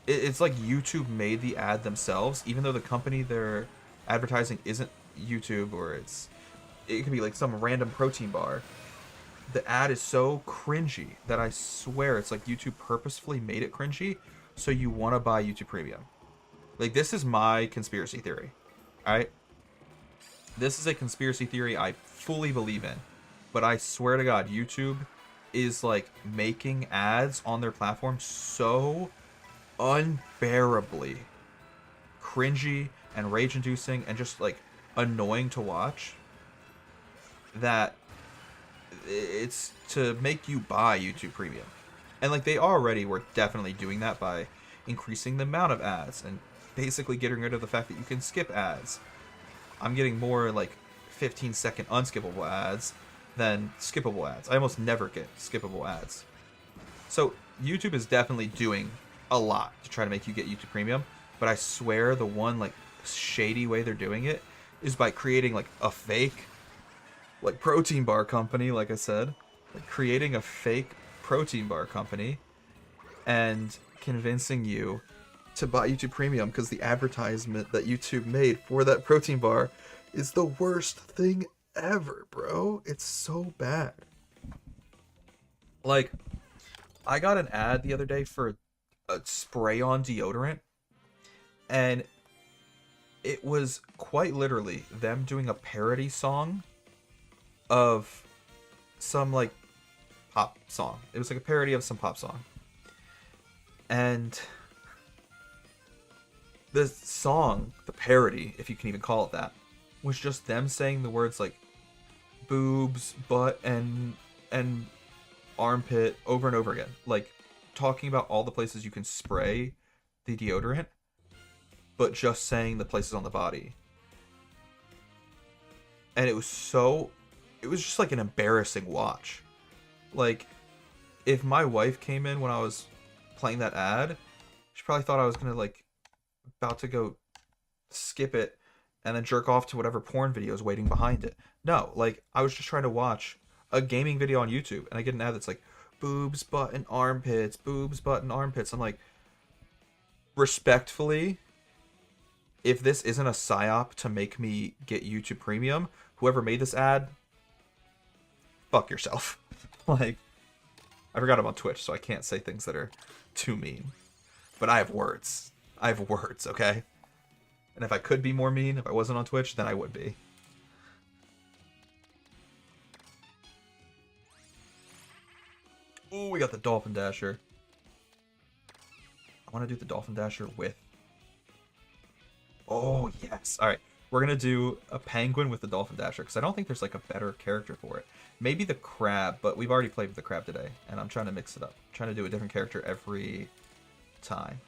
it's like YouTube made the ad themselves, even though the company they're advertising isn't YouTube, or it could be like some random protein bar. The ad is so cringy that I swear it's like YouTube purposefully made it cringy so you want to buy YouTube Premium. Like, this is my conspiracy theory. Alright? This is a conspiracy theory I fully believe in. But I swear to God, YouTube is like making ads on their platform so unbearably cringy and rage-inducing and just like annoying to watch that it's to make you buy YouTube Premium. And like they already were definitely doing that by increasing the amount of ads and basically getting rid of the fact that you can skip ads. I'm getting more like 15-second unskippable ads than skippable ads. I almost never get skippable ads. So YouTube is definitely doing a lot to try to make you get YouTube Premium, but I swear the one like shady way they're doing it is by creating like a fake like protein bar company, like I said, like creating a fake protein bar company and convincing you to buy YouTube Premium because the advertisement that YouTube made for that protein bar is the worst thing ever, bro. It's so bad. Like, I got an ad the other day for a spray-on deodorant, and it was quite literally them doing a parody song of some like pop song. It was like a parody of some pop song. And the song, the parody, if you can even call it that, was just them saying the words like boobs, butt, and armpit over and over again. Like talking about all the places you can spray the deodorant, but just saying the places on the body. And it was just like an embarrassing watch. Like, if my wife came in when I was playing that ad, she probably thought I was gonna like about to go skip it and then jerk off to whatever porn video is waiting behind it. No, like I was just trying to watch a gaming video on YouTube and I get an ad that's like boobs, butt, and armpits, boobs, butt, and armpits. I'm like, respectfully, if this isn't a psyop to make me get YouTube Premium, whoever made this ad, fuck yourself. Like, I forgot I'm on Twitch, so I can't say things that are too mean. But I have words. I have words, okay? And if I could be more mean, if I wasn't on Twitch, then I would be. Ooh, we got the Dolphin Dasher. I want to do the Dolphin Dasher with... Oh, yes. Alright, we're going to do a penguin with the Dolphin Dasher, because I don't think there's like a better character for it. Maybe the crab, but we've already played with the crab today, and I'm trying to mix it up. I'm trying to do a different character every time.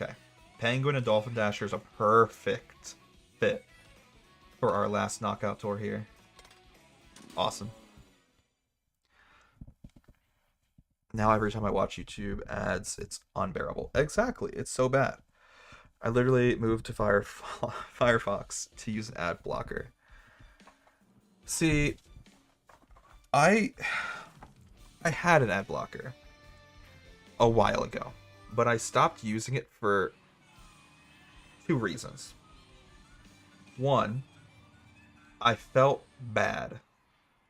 Okay. Penguin and Dolphin Dasher is a perfect fit for our last knockout tour here. Awesome. Now every time I watch YouTube ads, it's unbearable. Exactly. It's so bad. I literally moved to Firefox to use an ad blocker. See, I had an ad blocker a while ago, but I stopped using it for two reasons. One, I felt bad.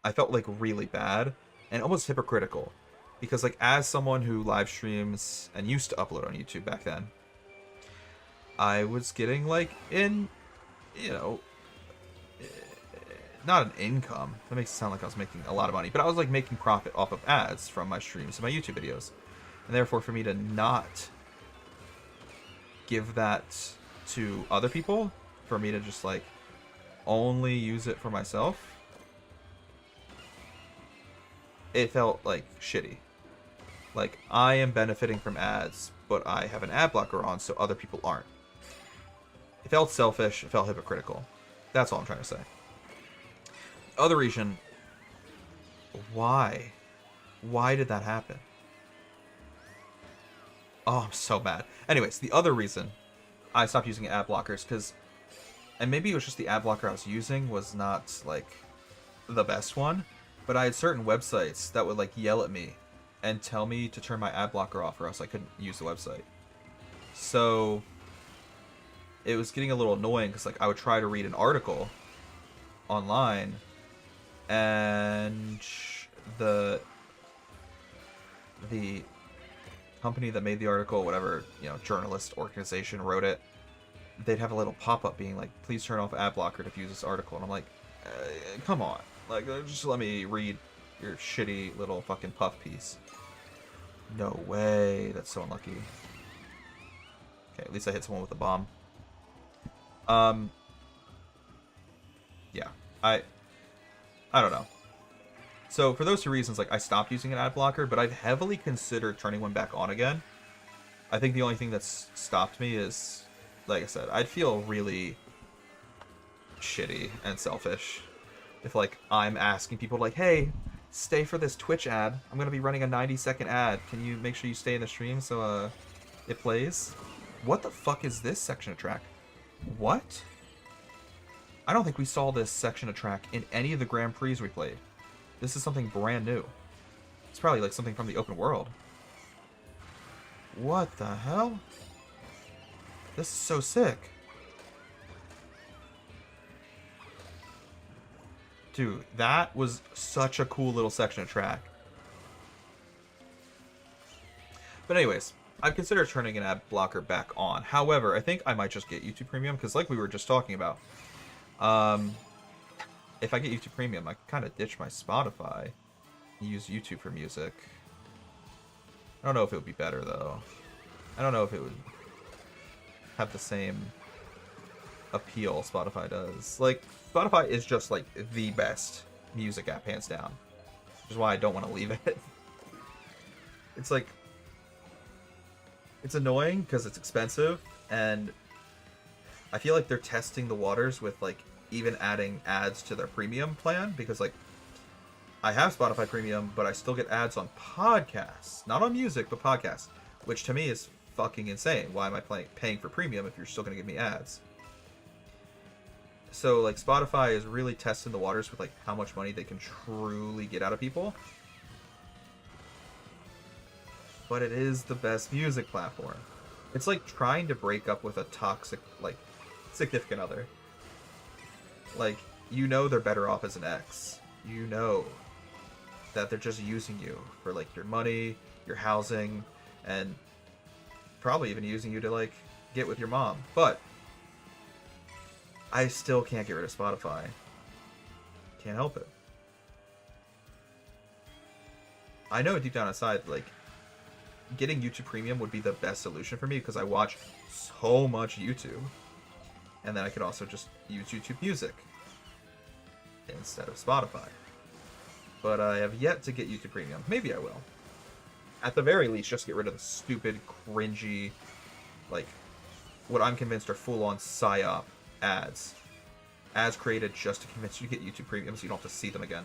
I felt like really bad and almost hypocritical. Because, like, as someone who live streams and used to upload on YouTube back then, I was getting, like, you know, not an income. That makes it sound like I was making a lot of money. But I was, like, making profit off of ads from my streams and my YouTube videos. And therefore, for me to not give that to other people, for me to just, like, only use it for myself, it felt, like, shitty. Like, I am benefiting from ads, but I have an ad blocker on, so other people aren't. It felt selfish. It felt hypocritical. That's all I'm trying to say. Other reason, why? Why did that happen? Oh, I'm so mad. Anyways, the other reason I stopped using ad blockers, because, and maybe it was just the ad blocker I was using was not, like, the best one, but I had certain websites that would, like, yell at me and tell me to turn my ad blocker off or else I couldn't use the website. So it was getting a little annoying because, like, I would try to read an article online and the company that made the article, whatever, you know, journalist organization wrote it, they'd have a little pop-up being like, please turn off ad blocker to view this article. And I'm like, come on. Like, just let me read your shitty little fucking puff piece. No way. That's so unlucky. Okay, at least I hit someone with a bomb. Yeah. I don't know. So, for those two reasons, like, I stopped using an ad blocker, but I've heavily considered turning one back on again. I think the only thing that's stopped me is, like I said, I'd feel really shitty and selfish if, like, I'm asking people, like, hey, stay for this Twitch ad. I'm going to be running a 90-second ad. Can you make sure you stay in the stream so, it plays? What the fuck is this section of track? What? I don't think we saw this section of track in any of the Grand Prix we played. This is something brand new. It's probably like something from the open world. What the hell? This is so sick. Dude, that was such a cool little section of track. But anyways, I've considered turning an ad blocker back on. However, I think I might just get YouTube Premium, because like we were just talking about, if I get YouTube Premium, I can kind of ditch my Spotify and use YouTube for music. I don't know if it would be better, though. I don't know if it would have the same appeal Spotify does. Like, Spotify is just, like, the best music app, hands down. Which is why I don't want to leave it. It's, like, it's annoying because it's expensive, and I feel like they're testing the waters with, like, even adding ads to their premium plan, because, like, I have Spotify Premium, but I still get ads on podcasts. Not on music, but podcasts. Which, to me, is fucking insane. Why am I paying for premium if you're still going to give me ads? So, like, Spotify is really testing the waters with, like, how much money they can truly get out of people. But it is the best music platform. It's like trying to break up with a toxic, like, significant other. Like, you know they're better off as an ex. You know that they're just using you for, like, your money, your housing, and probably even using you to, like, get with your mom. But I still can't get rid of Spotify. Can't help it. I know deep down inside, like, getting YouTube Premium would be the best solution for me, because I watch so much YouTube. And then I could also just use YouTube Music instead of Spotify. But I have yet to get YouTube Premium. Maybe I will. At the very least, just get rid of the stupid, cringy, like, what I'm convinced are full-on PSYOP ads. Ads created just to convince you to get YouTube Premium so you don't have to see them again.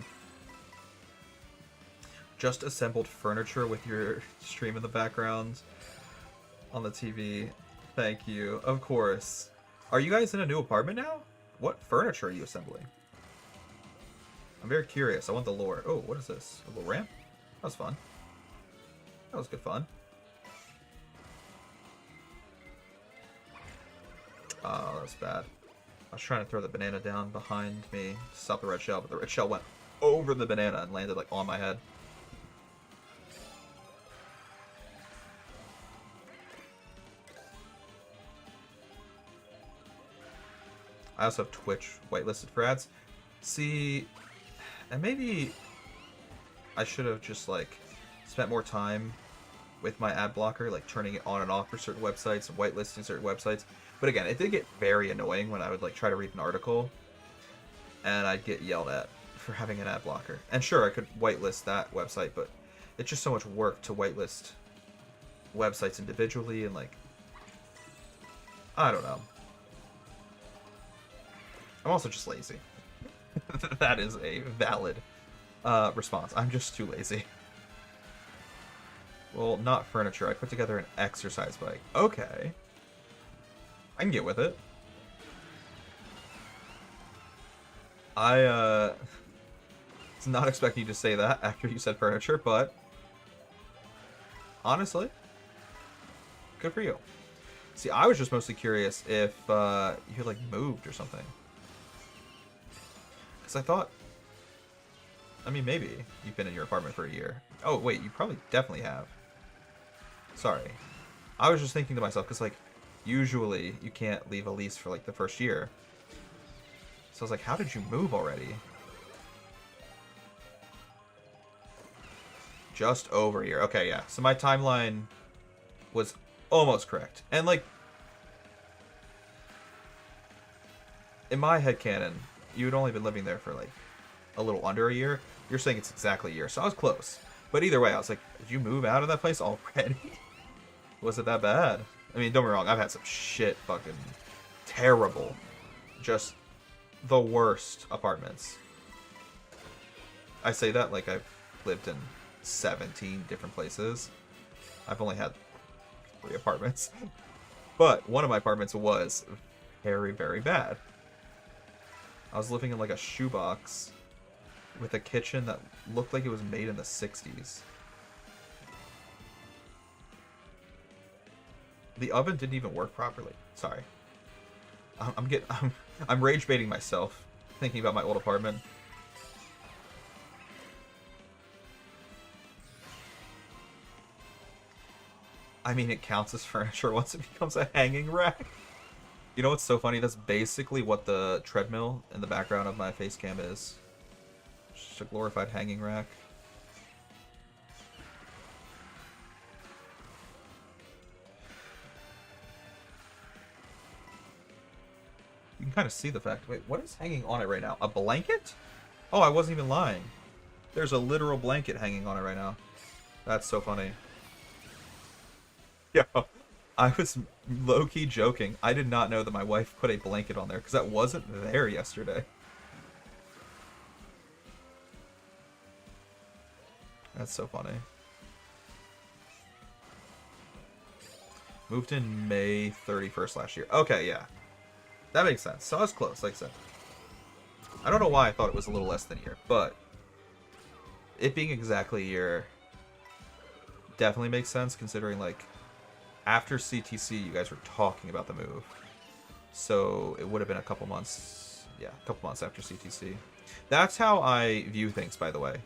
Just assembled furniture with your stream in the background on the TV. Thank you. Of course. Are you guys in a new apartment now? What furniture are you assembling? I'm very curious. I want the lore. Oh, what is this? A little ramp? That was fun. That was good fun. Oh, that was bad. I was trying to throw the banana down behind me to stop the red shell, but the red shell went over the banana and landed, like, on my head. I also have Twitch whitelisted for ads. See, and maybe I should have just like spent more time with my ad blocker, like turning it on and off for certain websites and whitelisting certain websites. But again, it did get very annoying when I would like try to read an article and I'd get yelled at for having an ad blocker. And sure, I could whitelist that website, but it's just so much work to whitelist websites individually and like, I don't know. I'm also just lazy. That is a valid response. I'm just too lazy. Well, not furniture. I put together an exercise bike. Okay. I can get with it. I was not expecting you to say that after you said furniture, but honestly, good for you. See, I was just mostly curious if you had like moved or something. Because I thought, I mean, maybe you've been in your apartment for a year. Oh, wait, you probably definitely have. Sorry. I was just thinking to myself, because, like, usually you can't leave a lease for, like, the first year. So I was like, how did you move already? Just over a year. Okay, yeah. So my timeline was almost correct. And, like, in my headcanon, you had only been living there for, like, a little under a year. You're saying it's exactly a year. So I was close. But either way, I was like, did you move out of that place already? Was it that bad? I mean, don't get me wrong, I've had some shit fucking terrible, just the worst apartments. I say that like I've lived in 17 different places. I've only had 3 apartments. But one of my apartments was very, very bad. I was living in like a shoebox with a kitchen that looked like it was made in the 60s. The oven didn't even work properly. Sorry. I'm rage baiting myself thinking about my old apartment. I mean, it counts as furniture once it becomes a hanging rack. You know what's so funny? That's basically what the treadmill in the background of my face cam is. Just a glorified hanging rack. You can kind of see the fact. Wait, what is hanging on it right now? A blanket? Oh, I wasn't even lying. There's a literal blanket hanging on it right now. That's so funny. Yo, I was low-key joking. I did not know that my wife put a blanket on there because that wasn't there yesterday. That's so funny. Moved in May 31st last year. Okay, yeah. That makes sense. So I was close, like I said. I don't know why I thought it was a little less than a year, but it being exactly a year definitely makes sense considering, like, after CTC, you guys were talking about the move. So it would have been a couple months. Yeah, a couple months after CTC. That's how I view things, by the way.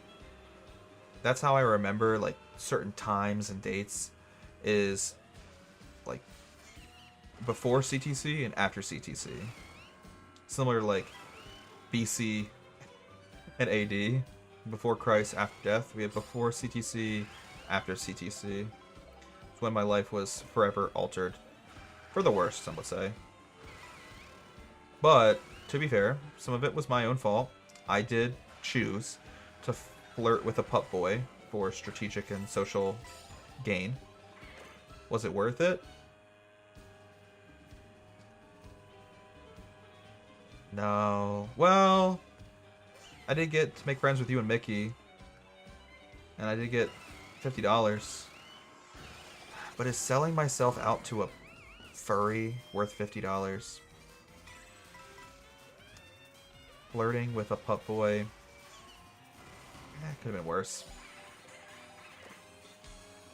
That's how I remember, like, certain times and dates is, like, before CTC and after CTC. Similar to, like, BC and AD. Before Christ, after death. We have before CTC, after CTC. It's when my life was forever altered. For the worst, some would say. But, to be fair, some of it was my own fault. I did choose to flirt with a pup boy for strategic and social gain. Was it worth it? No. Well, I did get to make friends with you and Mickey. And I did get $50. But is selling myself out to a furry worth $50? Flirting with a pup boy. Could have been worse.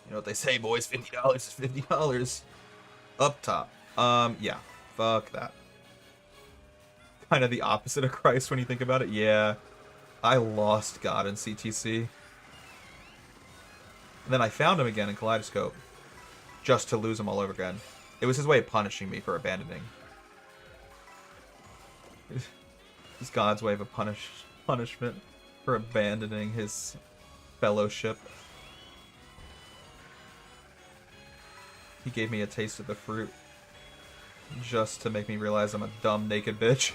You know what they say, boys? $50 is $50. Up top. Yeah. Fuck that. Kind of the opposite of Christ when you think about it. Yeah. I lost God in CTC. And then I found him again in Kaleidoscope. Just to lose him all over again. It was his way of punishing me for abandoning. It's God's way of a punishment for abandoning his fellowship. He gave me a taste of the fruit just to make me realize I'm a dumb naked bitch.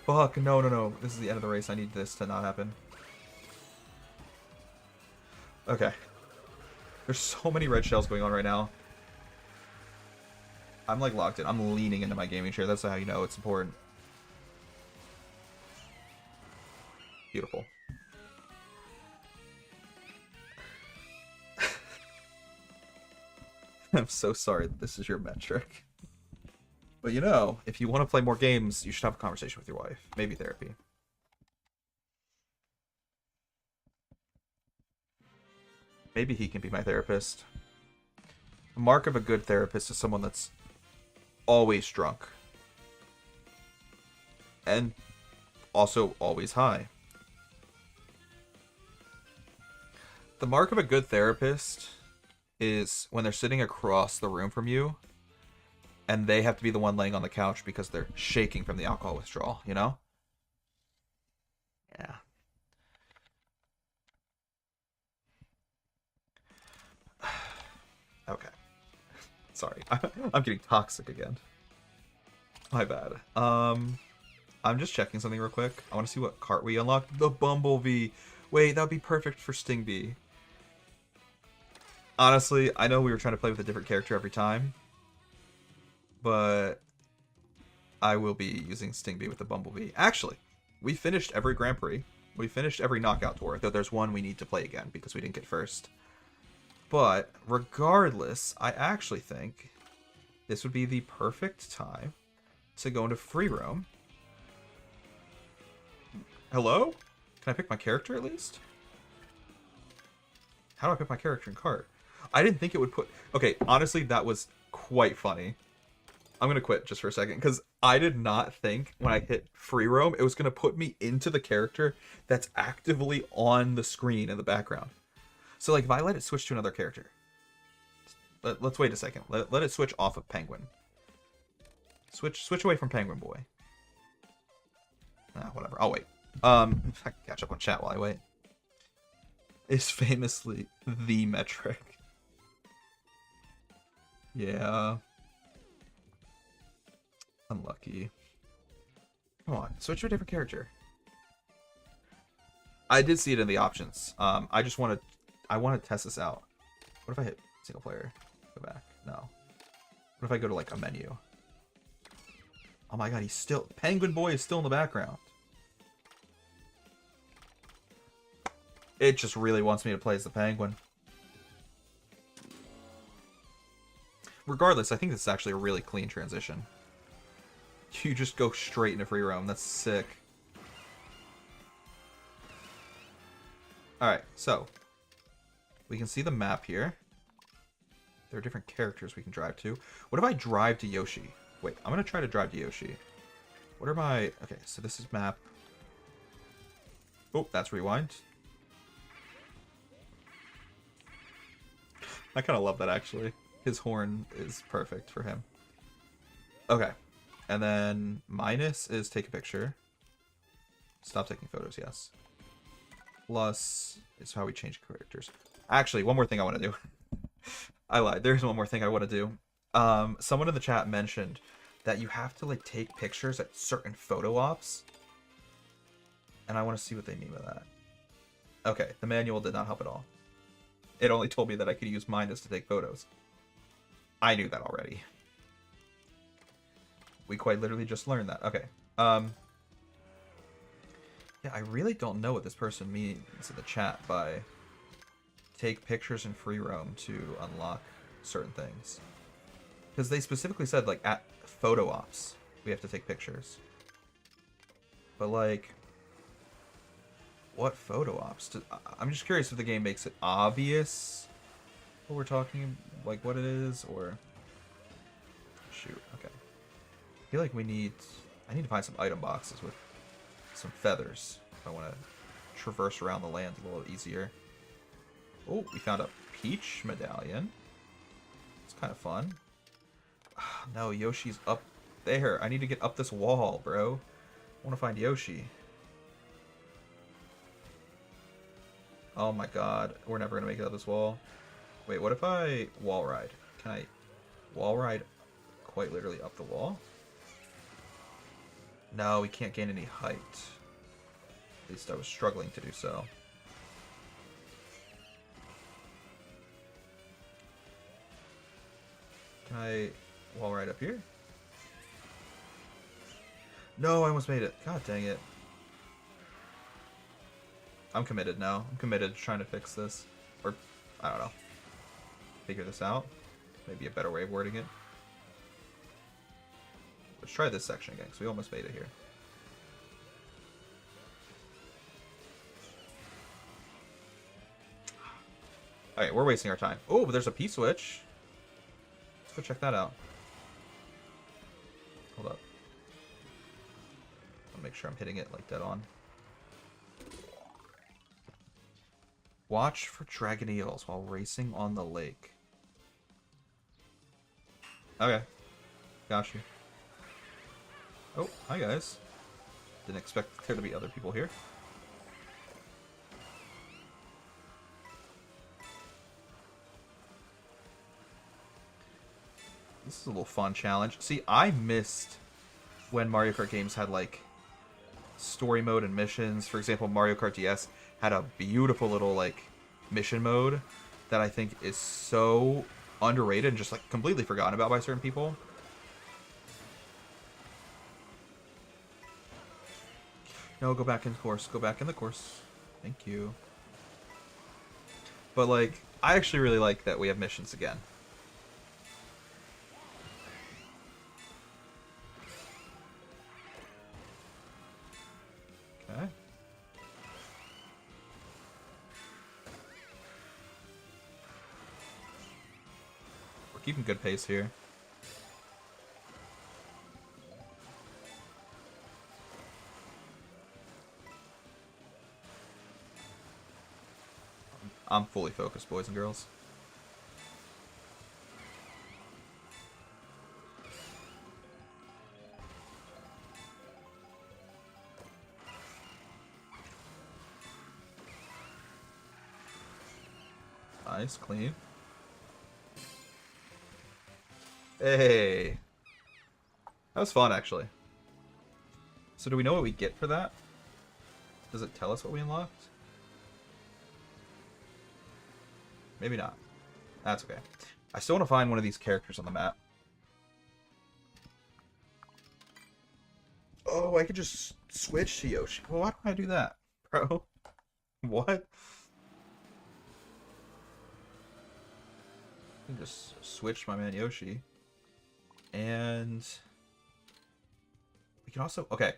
Fuck, no, no, no. This is the end of the race. I need this to not happen. Okay. There's so many red shells going on right now. I'm like locked in. I'm leaning into my gaming chair. That's how you know it's important. Beautiful. I'm so sorry that this is your metric. But you know, if you want to play more games, you should have a conversation with your wife. Maybe therapy. Maybe he can be my therapist. The mark of a good therapist is someone that's always drunk. And also always high. The mark of a good therapist is when they're sitting across the room from you and they have to be the one laying on the couch because they're shaking from the alcohol withdrawal, you know? Yeah. Okay. Sorry. I'm getting toxic again. My bad. I'm just checking something real quick. I want to see what cart we unlocked. The Bumblebee. Wait, that would be perfect for Stingbee. Honestly, I know we were trying to play with a different character every time, but I will be using Stingbee with the Bumblebee. Actually, we finished every Grand Prix. We finished every knockout tour, though there's one we need to play again because we didn't get first. But regardless, I actually think this would be the perfect time to go into free roam. Hello? Can I pick my character at least? How do I pick my character in cart? I didn't think it would put... Okay, honestly, that was quite funny. I'm going to quit just for a second, because I did not think when I hit free roam, it was going to put me into the character that's actively on the screen in the background. So, like, if I let it switch to another character... Let's wait a second. Let it switch off of Penguin. Switch away from Penguin Boy. Whatever. I'll wait. I can catch up on chat while I wait. Is famously the metric. Yeah. Unlucky. Come on, switch to a different character. I did see it in the options. I want to test this out. What if I hit single player? Go back. No. What if I go to like a menu? Oh my god, Penguin Boy is still in the background. It just really wants me to play as the Penguin. Regardless, I think this is actually a really clean transition. You just go straight into free roam. That's sick. Alright, so. We can see the map here. There are different characters we can drive to. What if I drive to Yoshi? Wait, I'm going to try to drive to Yoshi. What are my... Okay, so this is map. Oh, that's rewind. I kind of love that, actually. His horn is perfect for him. Okay. And then minus is take a picture. Stop taking photos, yes. Plus is how we change characters. Actually, one more thing I want to do. I lied. There's one more thing I want to do. Someone in the chat mentioned that you have to like take pictures at certain photo ops. And I want to see what they mean by that. Okay, the manual did not help at all. It only told me that I could use minus to take photos. I knew that already. We quite literally just learned that. Okay. Yeah, I really don't know what this person means in the chat by take pictures in free roam to unlock certain things. Because they specifically said, like, at photo ops, we have to take pictures. But, like, what photo ops? I'm just curious if the game makes it obvious what we're talking, like, what it is, or... Shoot, okay. I feel like I need to find some item boxes with some feathers if I want to traverse around the land a little easier. Oh, we found a peach medallion. It's kind of fun. Oh, no, Yoshi's up there. I need to get up this wall, bro. want to find Yoshi. Oh my god, we're never going to make it up this wall. Wait, what if I wall ride? Can I wall ride quite literally up the wall? No, we can't gain any height. At least I was struggling to do so. Can I wall ride up here? No, I almost made it. God dang it. I'm committed now. I'm committed to trying to fix this. Or, I don't know. Figure this out. Maybe a better way of wording it. Let's try this section again, because we almost made it here. Alright, we're wasting our time. Oh, but there's a P-switch. Let's go check that out. Hold up. I'll make sure I'm hitting it like dead on. Watch for dragon eels while racing on the lake. Okay. Got you. Oh, hi guys. Didn't expect there to be other people here. This is a little fun challenge. See, I missed when Mario Kart games had, like, story mode and missions. For example, Mario Kart DS had a beautiful little, like, mission mode that I think is so underrated and just, like, completely forgotten about by certain people. No, go back in the course. Go back in the course. Thank you. But, like, I actually really like that we have missions again. Okay. We're keeping good pace here. I'm fully focused, boys and girls. Nice, clean. Hey! That was fun, actually. So do we know what we get for that? Does it tell us what we unlocked? Maybe not. That's okay. I still want to find one of these characters on the map. Oh, I could just switch to Yoshi. Well, why don't I do that, bro? What? I can just switch my man Yoshi. And we can also... Okay.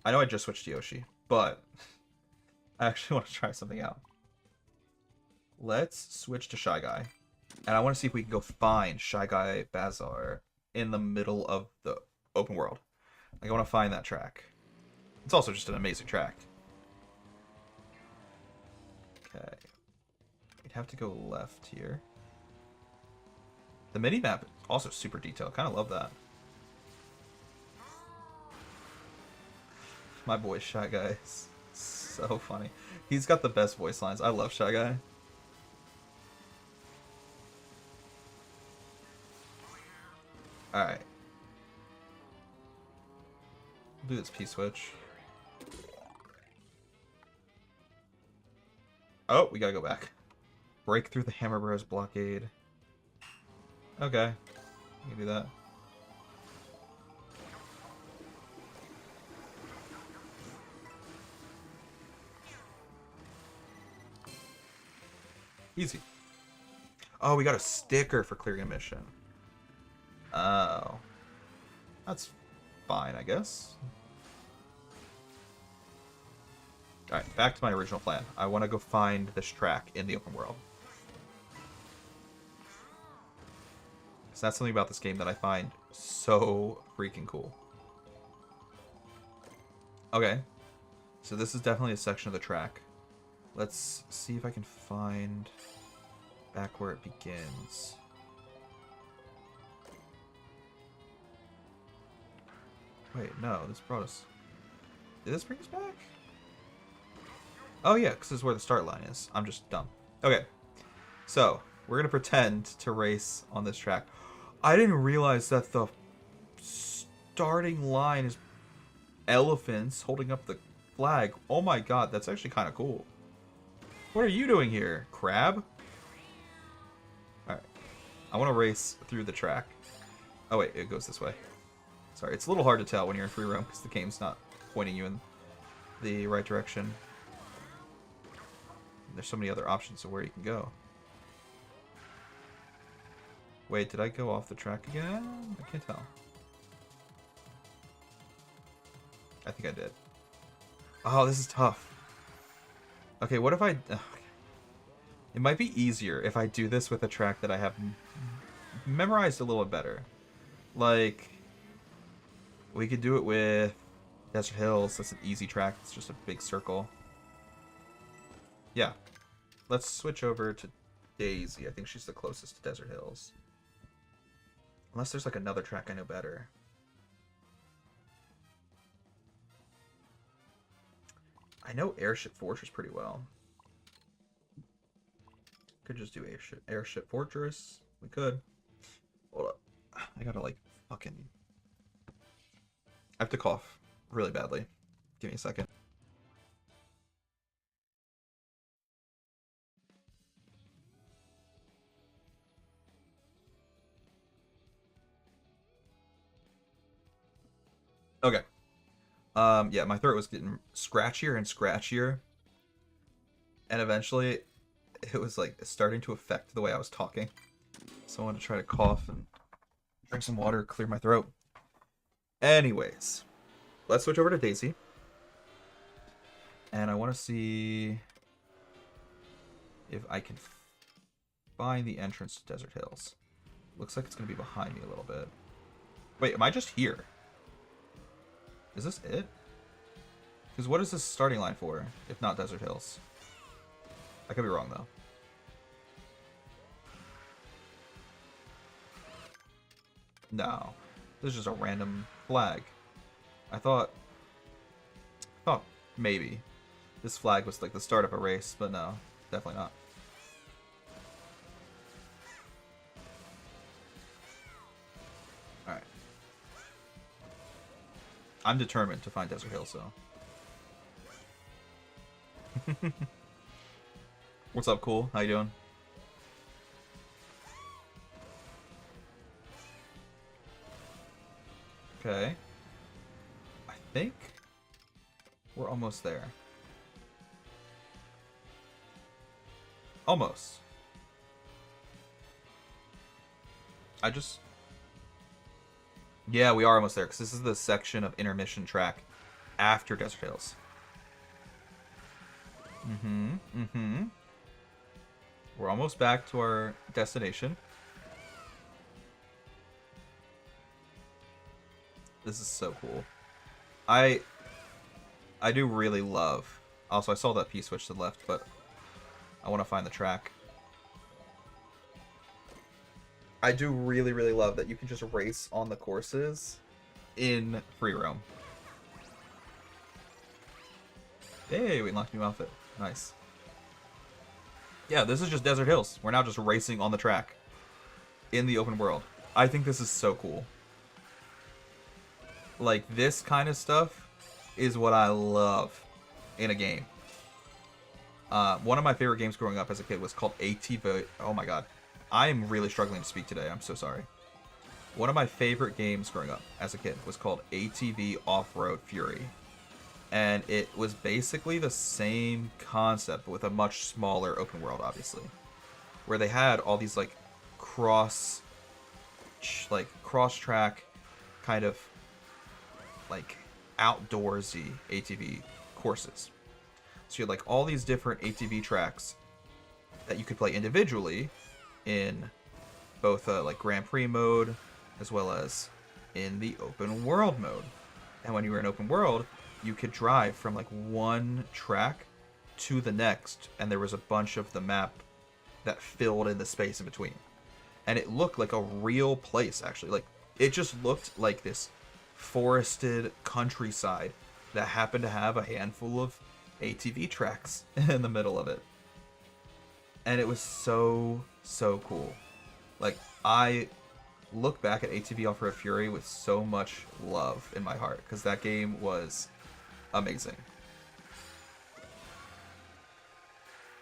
I know I just switched to Yoshi, but I actually want to try something out. Let's switch to Shy Guy. And I want to see if we can go find Shy Guy Bazaar in the middle of the open world. Like, I want to find that track. It's also just an amazing track. Okay. We'd have to go left here. The mini-map is also super detailed. Kind of love that. My boy Shy Guy is so funny. He's got the best voice lines. I love Shy Guy. Alright. We'll do this P-switch. Oh, we gotta go back. Break through the Hammer Bros blockade. Okay. You can do that. Easy. Oh, we got a sticker for clearing a mission. Oh. That's fine, I guess. Alright, back to my original plan. I want to go find this track in the open world. Because that's something about this game that I find so freaking cool. Okay. So this is definitely a section of the track. Let's see if I can find back where it begins. Wait, no, this brought us... Did this bring us back? Oh yeah, because this is where the start line is. I'm just dumb. Okay, so we're going to pretend to race on this track. I didn't realize that the starting line is elephants holding up the flag. Oh my god, that's actually kind of cool. What are you doing here, crab? Alright. I want to race through the track. Oh wait, it goes this way. Sorry, it's a little hard to tell when you're in free roam because the game's not pointing you in the right direction. There's so many other options of where you can go. Wait, did I go off the track again? I can't tell. I think I did. Oh, this is tough. Okay, what if I... It might be easier if I do this with a track that I have memorized a little bit better. Like, we could do it with Desert Hills. That's an easy track. It's just a big circle. Yeah. Let's switch over to Daisy. I think she's the closest to Desert Hills. Unless there's like another track I know better. I know Airship Fortress pretty well. Could just do Airship Fortress. We could. Hold up. I gotta like fucking... I have to cough really badly. Give me a second. Okay. Yeah, my throat was getting scratchier and scratchier. And eventually, it was like starting to affect the way I was talking. So I wanted to try to cough and drink some water, clear my throat. Anyways, let's switch over to Daisy. And I want to see if I can find the entrance to Desert Hills. Looks like it's going to be behind me a little bit. Wait, am I just here? Is this it? Because what is this starting line for, if not Desert Hills? I could be wrong, though. No. This is just a random flag. I thought maybe this flag was like the start of a race, but no, definitely not. Alright. I'm determined to find Desert Hills, so. What's up, cool? How you doing? Okay. I think we're almost there. Almost. Yeah, we are almost there, because this is the section of intermission track after Desert Hills. We're almost back to our destination. This is so cool. I do really love... Also, I saw that P switch to the left, but I want to find the track. I do really, really love that you can just race on the courses in free roam. Hey, we unlocked a new outfit. Nice. Yeah, this is just Desert Hills. We're now just racing on the track in the open world. I think this is so cool. Like, this kind of stuff is what I love in a game. One of my favorite games growing up as a kid was called ATV. Oh my god. I am really struggling to speak today. I'm so sorry. One of my favorite games growing up as a kid was called ATV Off-Road Fury. And it was basically the same concept, but with a much smaller open world, obviously. Where they had all these, like, cross-track kind of, like, outdoorsy ATV courses. So you had, like, all these different ATV tracks that you could play individually in both, like, Grand Prix mode as well as in the open world mode. And when you were in open world, you could drive from like one track to the next, and there was a bunch of the map that filled in the space in between. And it looked like a real place, actually. Like, it just looked like this forested countryside that happened to have a handful of ATV tracks in the middle of it. And it was so, so cool. Like, I look back at ATV Off-Road Fury with so much love in my heart, because that game was amazing.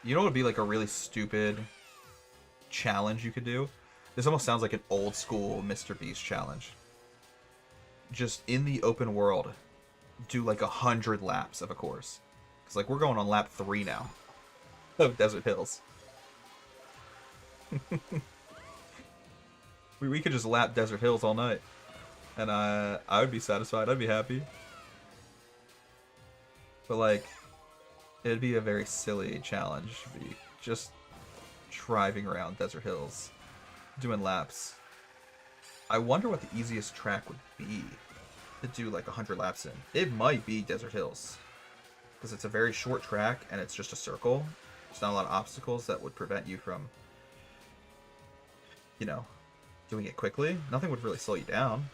You know what would be like a really stupid challenge you could do? This almost sounds like an old school Mr. Beast challenge. Just in the open world, do like 100 laps of a course. Because like we're going on lap 3 now of Desert Hills. we could just lap Desert Hills all night. And I would be satisfied. I'd be happy. But like, it'd be a very silly challenge. It'd be just driving around Desert Hills, doing laps. I wonder what the easiest track would be to do like 100 laps in. It might be Desert Hills, because it's a very short track and it's just a circle. There's not a lot of obstacles that would prevent you from, you know, doing it quickly. Nothing would really slow you down.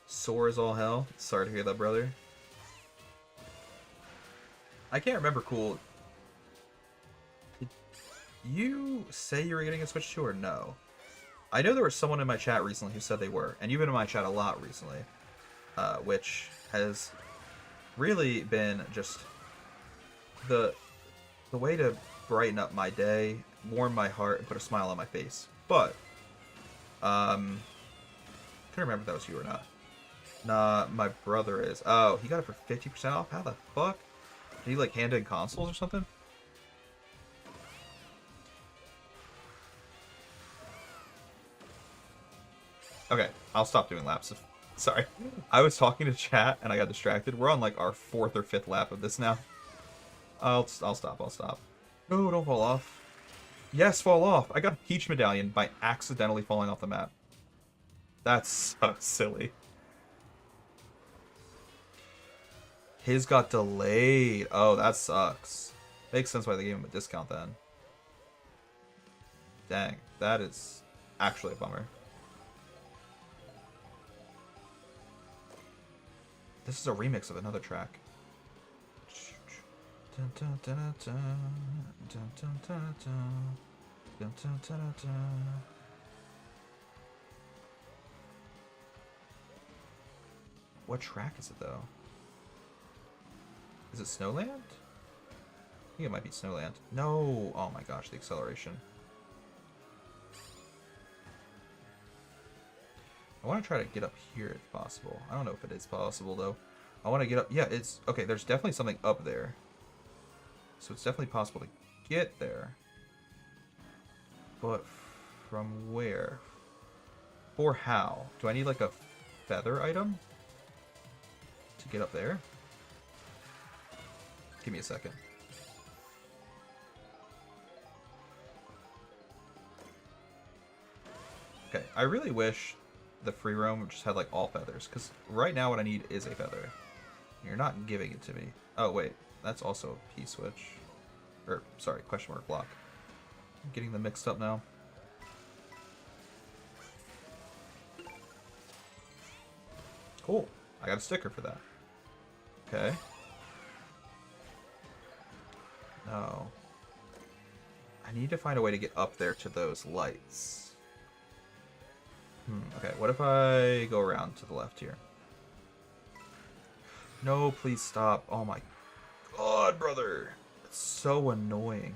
Sore as all hell. Sorry to hear that, brother. I can't remember, Cool. Did you say you were getting a Switch 2 or no? I know there was someone in my chat recently who said they were, and you've been in my chat a lot recently, which has really been just the way to brighten up my day, warm my heart, and put a smile on my face. But couldn't remember if that was you or not. Nah, my brother is. Oh, he got it for 50% off? How the fuck? Did he like hand in consoles or something? Okay, I'll stop doing laps. Sorry. I was talking to chat and I got distracted. We're on like our 4th or 5th lap of this now. I'll stop. No, don't fall off. Yes, fall off. I got a Peach medallion by accidentally falling off the map. That's so silly. His got delayed. Oh, that sucks. Makes sense why they gave him a discount then. Dang, that is actually a bummer. This is a remix of another track. What track is it though? Is it Snowland? I think it might be Snowland. No! Oh my gosh, the acceleration. I want to try to get up here if possible. I don't know if it is possible though. I want to get up. Yeah, it's... Okay, there's definitely something up there. So it's definitely possible to get there. But from where? For how? Do I need like a feather item to get up there? Give me a second. Okay, I really wish the free roam just had like all feathers, because right now what I need is a feather. You're not giving it to me. Oh wait, that's also a P-switch. Or, sorry, question mark block. I'm getting them mixed up now. Cool. I got a sticker for that. Okay. No. I need to find a way to get up there to those lights. Okay, what if I go around to the left here? No, please stop. Oh my god, brother. It's so annoying.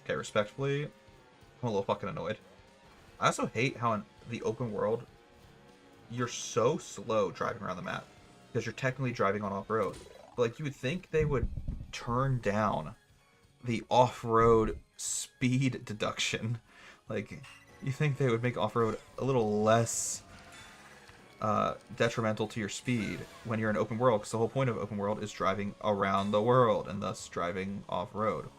Okay, respectfully, I'm a little fucking annoyed. I also hate how in the open world, you're so slow driving around the map. Because you're technically driving on off-road. But like, you would think they would turn down the off-road speed deduction. Like, you think they would make off-road a little less detrimental to your speed when you're in open world, because the whole point of open world is driving around the world and thus driving off-road.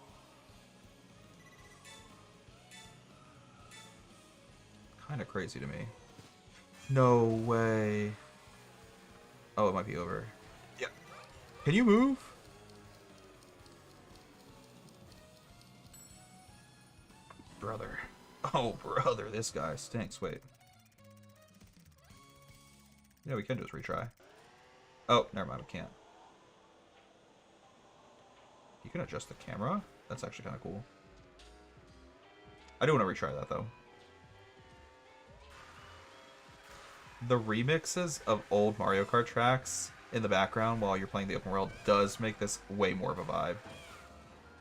Kind of crazy to me. No way. Oh, it might be over. Yeah. Can you move? brother. Oh, brother, this guy stinks. Wait. Yeah, we can just retry. Oh, never mind, we can't. You can adjust the camera? That's actually kind of cool. I do want to retry that, though. The remixes of old Mario Kart tracks in the background while you're playing the open world does make this way more of a vibe.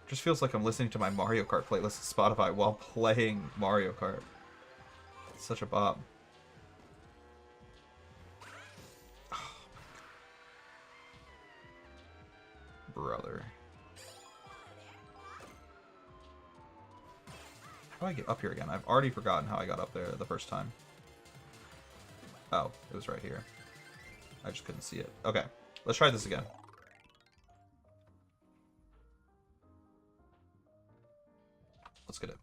Just feels like I'm listening to my Mario Kart playlist on Spotify while playing Mario Kart. It's such a bop. Oh, brother. How do I get up here again? I've already forgotten how I got up there the first time. Oh, it was right here. I just couldn't see it. Okay, let's try this again. Let's get it.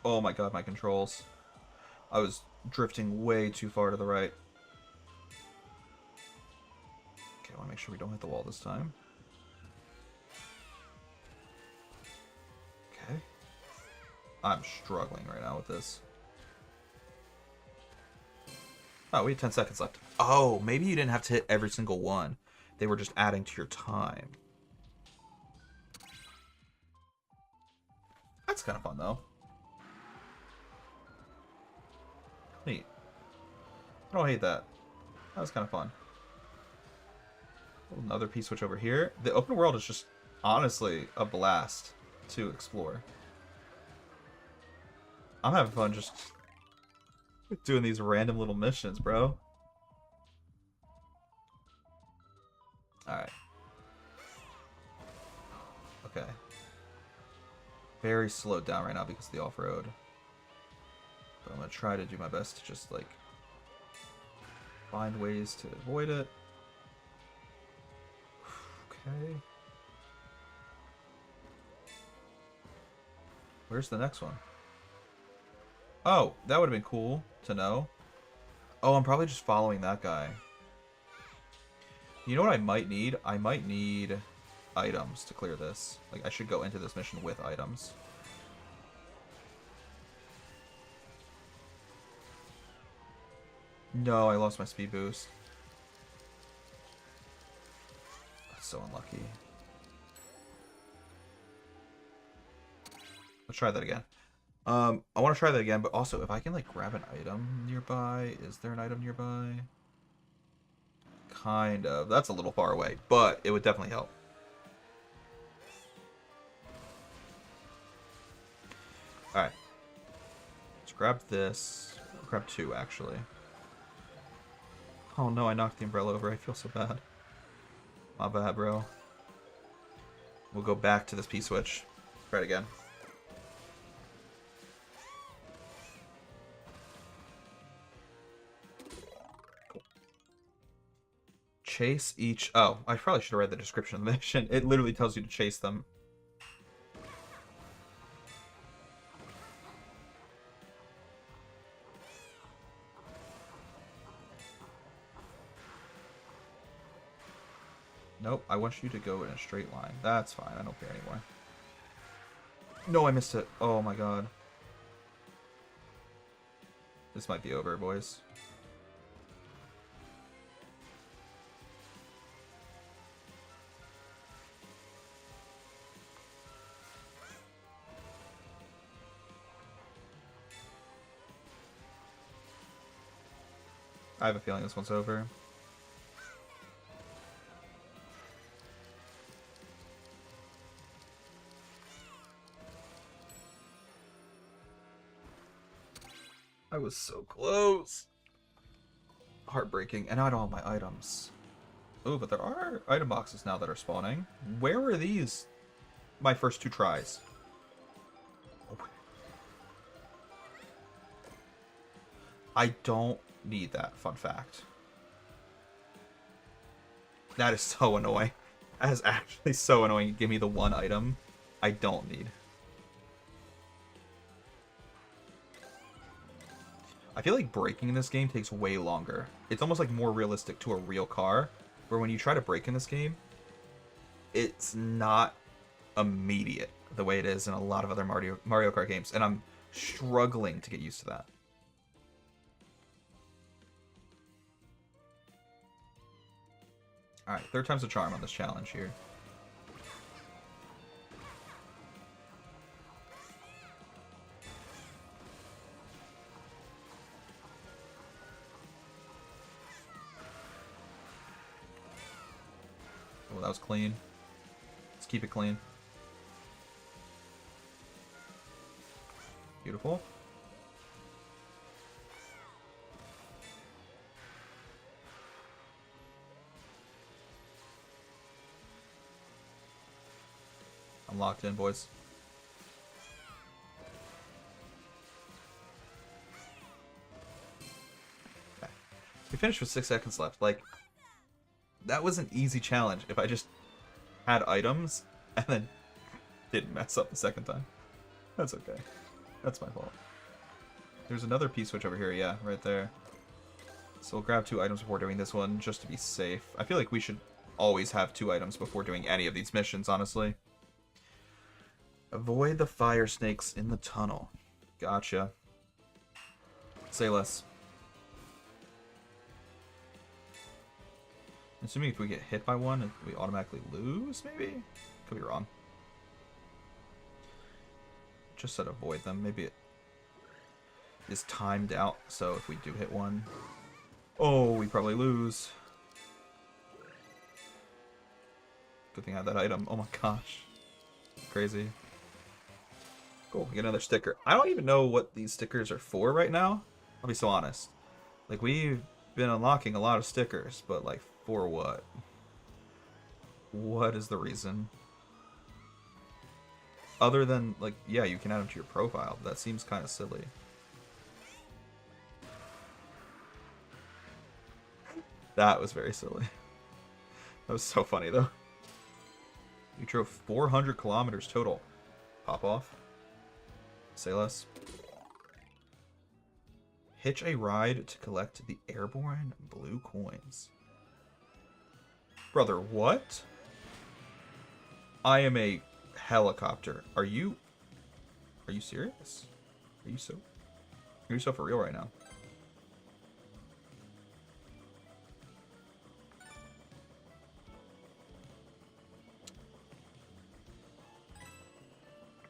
Oh my god, my controls. I was drifting way too far to the right. Okay, I want to make sure we don't hit the wall this time. Okay. I'm struggling right now with this. Oh, we have 10 seconds left. Oh, maybe you didn't have to hit every single one. They were just adding to your time. That's kind of fun, though. Neat. I don't hate that. That was kind of fun. Another P-switch over here. The open world is just, honestly, a blast to explore. I'm having fun just doing these random little missions, bro. Alright. Okay. Very slowed down right now because of the off-road. But I'm going to try to do my best to just, like, find ways to avoid it. Okay. Where's the next one? Oh, that would have been cool to know. Oh, I'm probably just following that guy. You know what I might need? I might need items to clear this. Like, I should go into this mission with items. No, I lost my speed boost. That's so unlucky. Let's try that again. I want to try that again, but also if I can like grab an item nearby, is there an item nearby? Kind of. That's a little far away, but it would definitely help. Alright. Let's grab this. I'll grab two, actually. Oh no, I knocked the umbrella over. I feel so bad. My bad, bro. We'll go back to this P-switch. Try it again. Chase each... Oh, I probably should have read the description of the mission. It literally tells you to chase them. Nope, I want you to go in a straight line. That's fine, I don't care anymore. No, I missed it. Oh my god. This might be over, boys. I have a feeling this one's over. I was so close. Heartbreaking. And I don't have my items. Oh, but there are item boxes now that are spawning. Where were these? My first two tries. I don't need that, fun fact. That is so annoying. That is actually so annoying. Give me the one item I don't need. I feel like braking in this game takes way longer. It's almost like more realistic to a real car, where when you try to break in this game, it's not immediate the way it is in a lot of other Mario Kart games, and I'm struggling to get used to that. Alright, third time's a charm on this challenge here. Oh, that was clean. Let's keep it clean. Beautiful. I'm locked in, boys. Okay. We finished with 6 seconds left. Like, that was an easy challenge if I just had items and then didn't mess up the second time. That's okay. That's my fault. There's another P-switch over here, yeah, right there. So we'll grab 2 items before doing this one, just to be safe. I feel like we should always have 2 items before doing any of these missions, honestly. Avoid the fire snakes in the tunnel. Gotcha. Say less. Assuming if we get hit by one, we automatically lose, maybe? Could be wrong. Just said avoid them. Maybe it is timed out, so if we do hit one... Oh, we probably lose. Good thing I had that item. Oh my gosh. Crazy. Cool, we get another sticker. I don't even know what these stickers are for right now. I'll be so honest. Like, we've been unlocking a lot of stickers, but like, for what? What is the reason? Other than, like, yeah, you can add them to your profile, but that seems kind of silly. That was very silly. That was so funny, though. You drove 400 kilometers total. Pop off. Say less. Hitch a ride to collect the airborne blue coins. Brother, what? I am a helicopter. Are you serious? Are you so for real right now?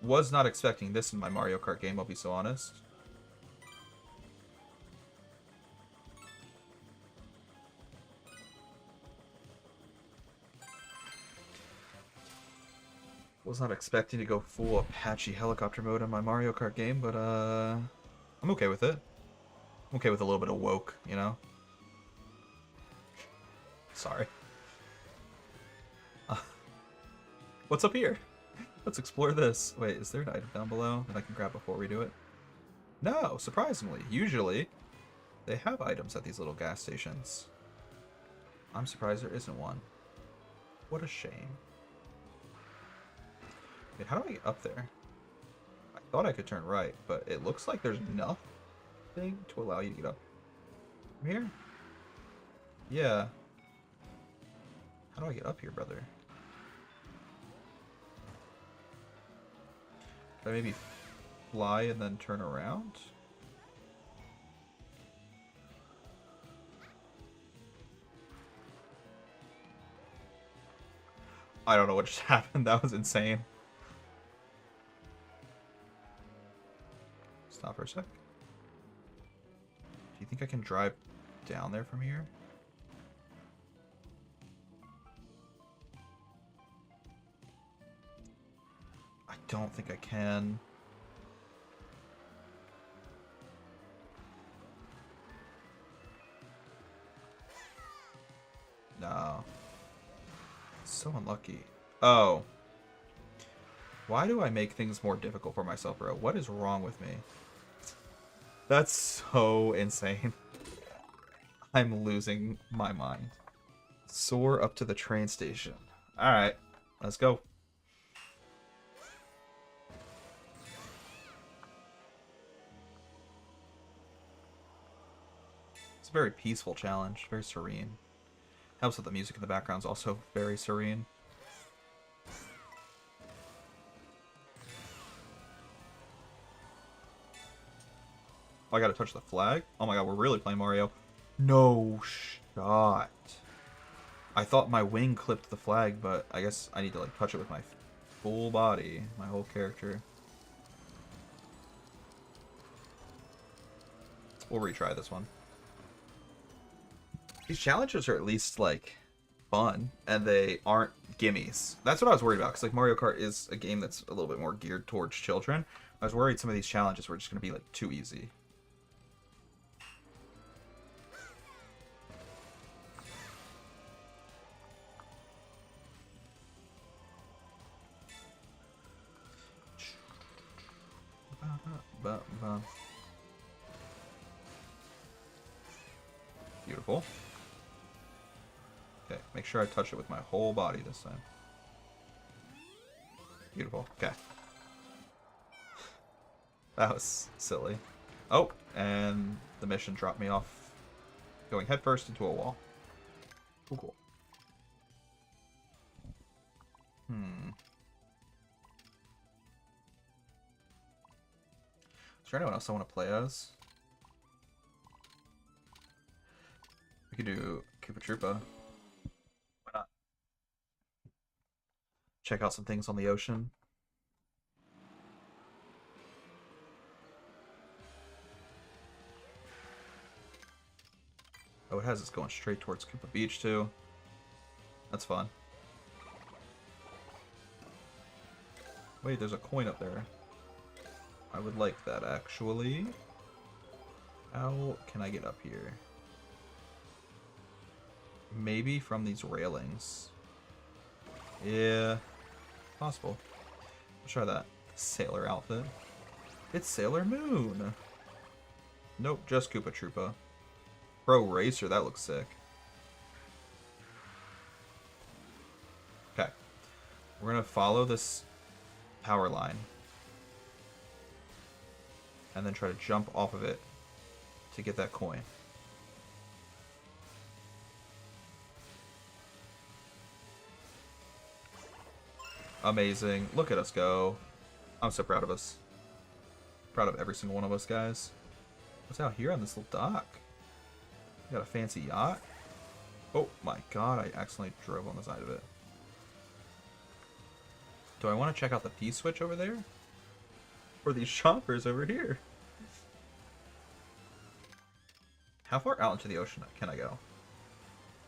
Was not expecting this in my Mario Kart game, I'll be so honest. Was not expecting to go full Apache helicopter mode in my Mario Kart game, but I'm okay with it. I'm okay with a little bit of woke, you know? Sorry. What's up here? Let's explore this. Wait, is there an item down below that I can grab before we do it? No, surprisingly. Usually, they have items at these little gas stations. I'm surprised there isn't one. What a shame. Wait, how do I get up there? I thought I could turn right, but it looks like there's nothing to allow you to get up. From here? Yeah. How do I get up here, brother? Can I maybe fly and then turn around? I don't know what just happened. That was insane. Stop for a sec. Do you think I can drive down there from here? I don't think I can. No. So unlucky. Oh. Why do I make things more difficult for myself, bro? What is wrong with me? That's so insane. I'm losing my mind. Soar up to the train station. Alright, let's go. It's a very peaceful challenge, very serene. Helps that the music in the background is also very serene. Oh, I gotta touch the flag? Oh my god, we're really playing Mario. No shot. I thought my wing clipped the flag, but I guess I need to like touch it with my full body, my whole character. We'll retry this one. These challenges are at least like fun, and they aren't gimmies. That's what I was worried about, because like Mario Kart is a game that's a little bit more geared towards children. I was worried some of these challenges were just going to be like too easy. Beautiful. Okay, make sure I touch it with my whole body this time. Beautiful. Okay. That was silly. Oh, and the mission dropped me off going headfirst into a wall. Cool, cool. Is there anyone else I want to play as? We could do Koopa Troopa. Why not? Check out some things on the ocean. Oh, it has us going straight towards Koopa Beach, too. That's fun. Wait, there's a coin up there. I would like that, actually. How can I get up here? Maybe from these railings. Yeah, possible. Let's try that. Sailor outfit. It's Sailor Moon. Nope, just Koopa Troopa. Pro Racer, that looks sick. Okay. We're gonna follow this power line. And then try to jump off of it to get that coin. Amazing. Look at us go. I'm so proud of us. Proud of every single one of us, guys. What's out here on this little dock? We got a fancy yacht. Oh my god, I accidentally drove on the side of it. Do I want to check out the P-switch over there? Or these shoppers over here? How far out into the ocean can I go?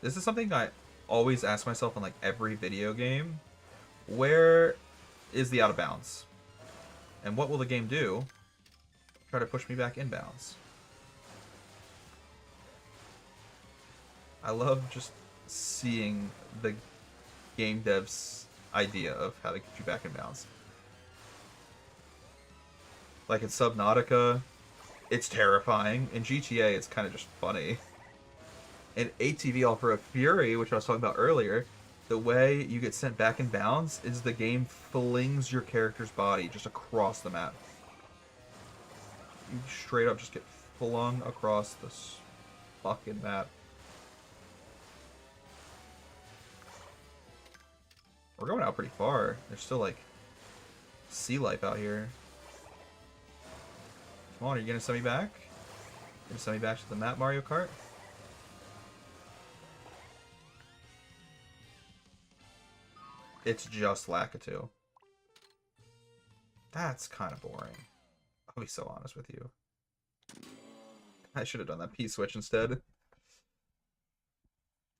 This is something I always ask myself in like every video game. Where is the out of bounds? And what will the game do? Try to push me back inbounds. I love just seeing the game dev's idea of how to get you back inbounds. Like in Subnautica, it's terrifying. In GTA, it's kind of just funny. In ATV All-Pro Fury, which I was talking about earlier, the way you get sent back in bounds is the game flings your character's body just across the map. You straight up just get flung across this fucking map. We're going out pretty far. There's still like sea life out here. Come on, are you gonna send me back? Gonna send me back to the map, Mario Kart? It's just Lakitu. That's kind of boring. I'll be so honest with you. I should have done that P-switch instead.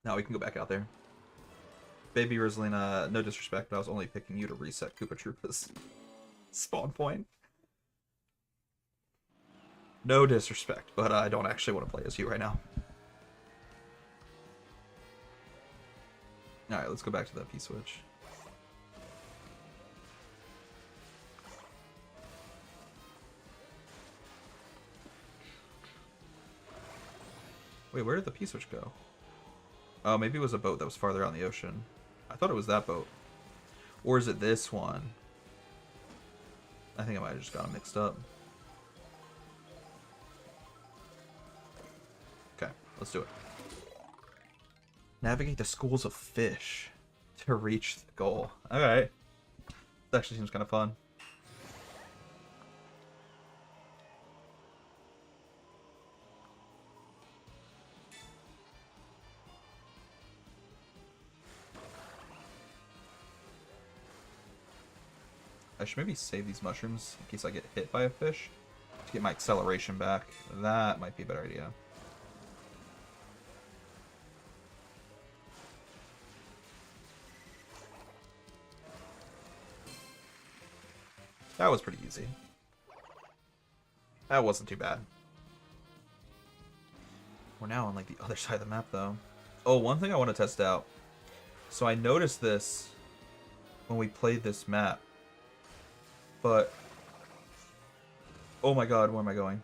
Now we can go back out there. Baby Rosalina, no disrespect, but I was only picking you to reset Koopa Troopa's spawn point. No disrespect, but I don't actually want to play as you right now. Alright, let's go back to that P-switch. Wait, where did the P-switch go? Oh, maybe it was a boat that was farther out in the ocean. I thought it was that boat. Or is it this one? I think I might have just got them mixed up. Okay, let's do it. Navigate the schools of fish to reach the goal. Alright. That actually seems kind of fun. I should maybe save these mushrooms in case I get hit by a fish to get my acceleration back. That might be a better idea. That was pretty easy. That wasn't too bad. We're now on like the other side of the map though. Oh, one thing I want to test out. So I noticed this when we played this map. But oh my god, where am I going?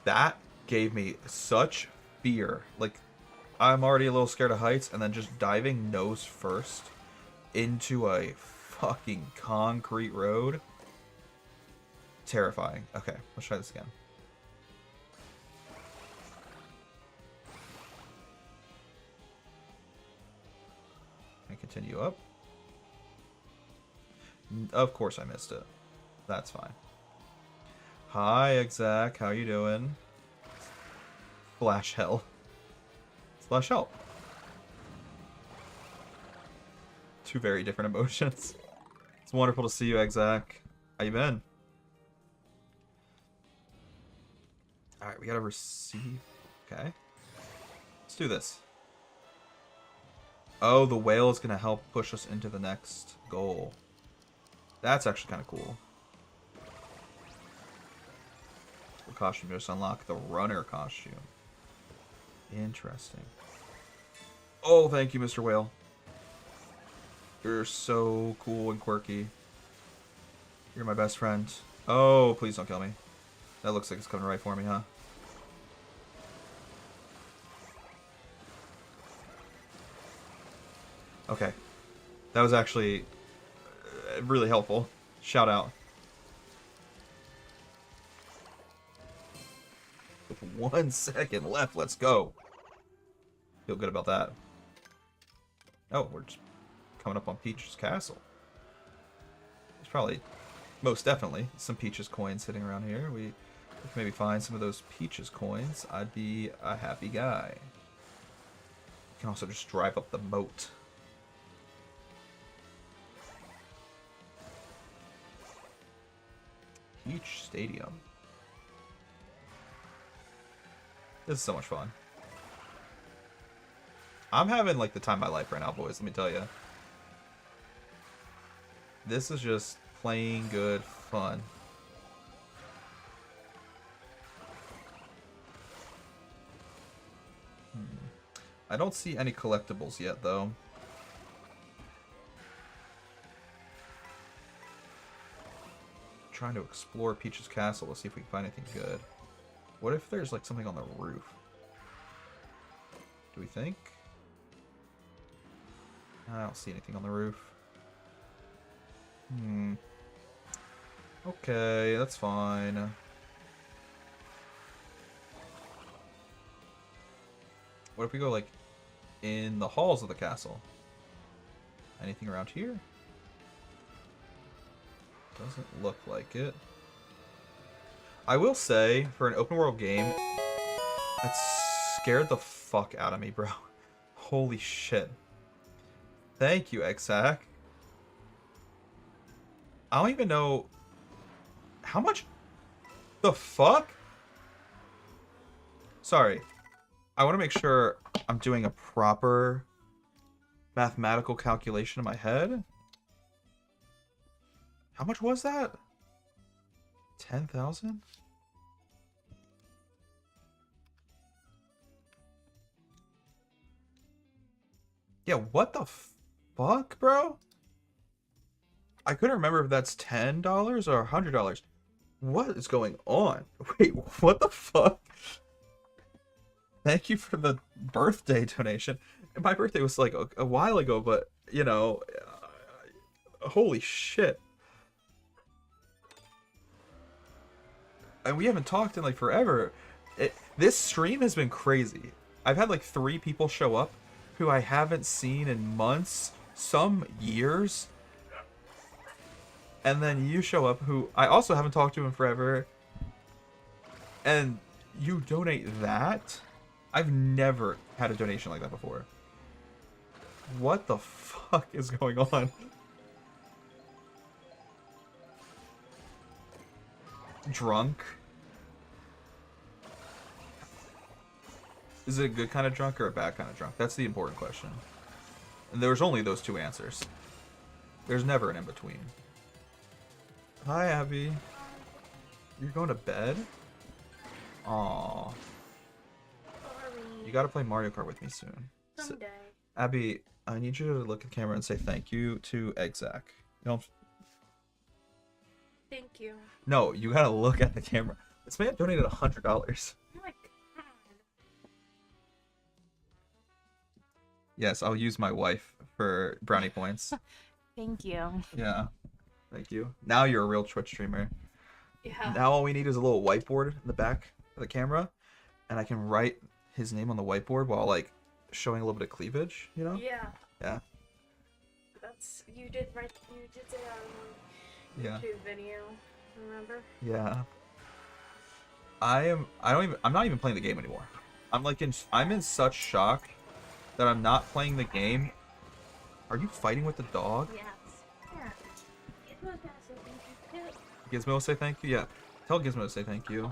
That gave me such fear. Like, I'm already a little scared of heights, and then just diving nose first into a fucking concrete road. Terrifying. Okay, let's try this again. Can I continue up? Of course I missed it. That's fine. Hi, Exec. How you doing? Flash hell. Flash help. Two very different emotions. It's wonderful to see you, Exec. How you been? Alright, we gotta receive. Okay. Let's do this. Oh, the whale is gonna help push us into the next goal. That's actually kind of cool. The costume just unlock the runner costume. Interesting. Oh, thank you, Mr. Whale. You're so cool and quirky. You're my best friend. Oh, please don't kill me. That looks like it's coming right for me, huh? Okay. That was actually really helpful. Shout out. With 1 second left, let's go. Feel good about that. Oh, we're just coming up on Peach's castle. There's probably, most definitely, some Peach's coins sitting around here. We could maybe find some of those Peach's coins. I'd be a happy guy. You can also just drive up the moat. Peach Stadium. This is so much fun. I'm having like the time of my life right now, boys, let me tell you. This is just plain good fun. I don't see any collectibles yet, though. Trying to explore Peach's castle to see if we can find anything good. What if there's like something on the roof? Do we think? I don't see anything on the roof. Okay, that's fine. What if we go like in the halls of the castle? Anything around here? Doesn't look like it. I will say, for an open world game, that scared the fuck out of me, bro. Holy shit. Thank you, Exac. I don't even know how much the fuck? Sorry. I want to make sure I'm doing a proper mathematical calculation in my head. How much was that? 10,000? Yeah, what the fuck, bro? I couldn't remember if that's $10 or $100. What is going on? Wait, what the fuck? Thank you for the birthday donation. My birthday was like a while ago, but, you know, holy shit. And we haven't talked in like forever. This stream has been crazy. I've had like 3 people show up who I haven't seen in months, some years. And then you show up who I also haven't talked to in forever. And you donate that? I've never had a donation like that before. What the fuck is going on? Drunk? Is it a good kind of drunk or a bad kind of drunk? That's the important question. And there's only those 2 answers. There's never an in-between. Hi, Abby. You're going to bed? Aww. You gotta play Mario Kart with me soon.
Someday.
Abby, I need you to look at the camera and say thank you to Exac. You don't...
Thank you.
No, you gotta look at the camera. This man donated $100.
Oh my god.
Yes, I'll use my wife for brownie points.
Thank you.
Yeah, thank you. Now you're a real Twitch streamer.
Yeah.
Now all we need is a little whiteboard in the back of the camera, and I can write his name on the whiteboard while like showing a little bit of cleavage, you know?
Yeah.
Yeah.
That's you did say that on
Yeah.
YouTube video. Remember?
Yeah. I'm not even playing the game anymore. I'm in such shock that I'm not playing the game. Are you fighting with the dog?
Yes. Yeah.
Gizmo say thank you? Yeah. Tell Gizmo to say thank you.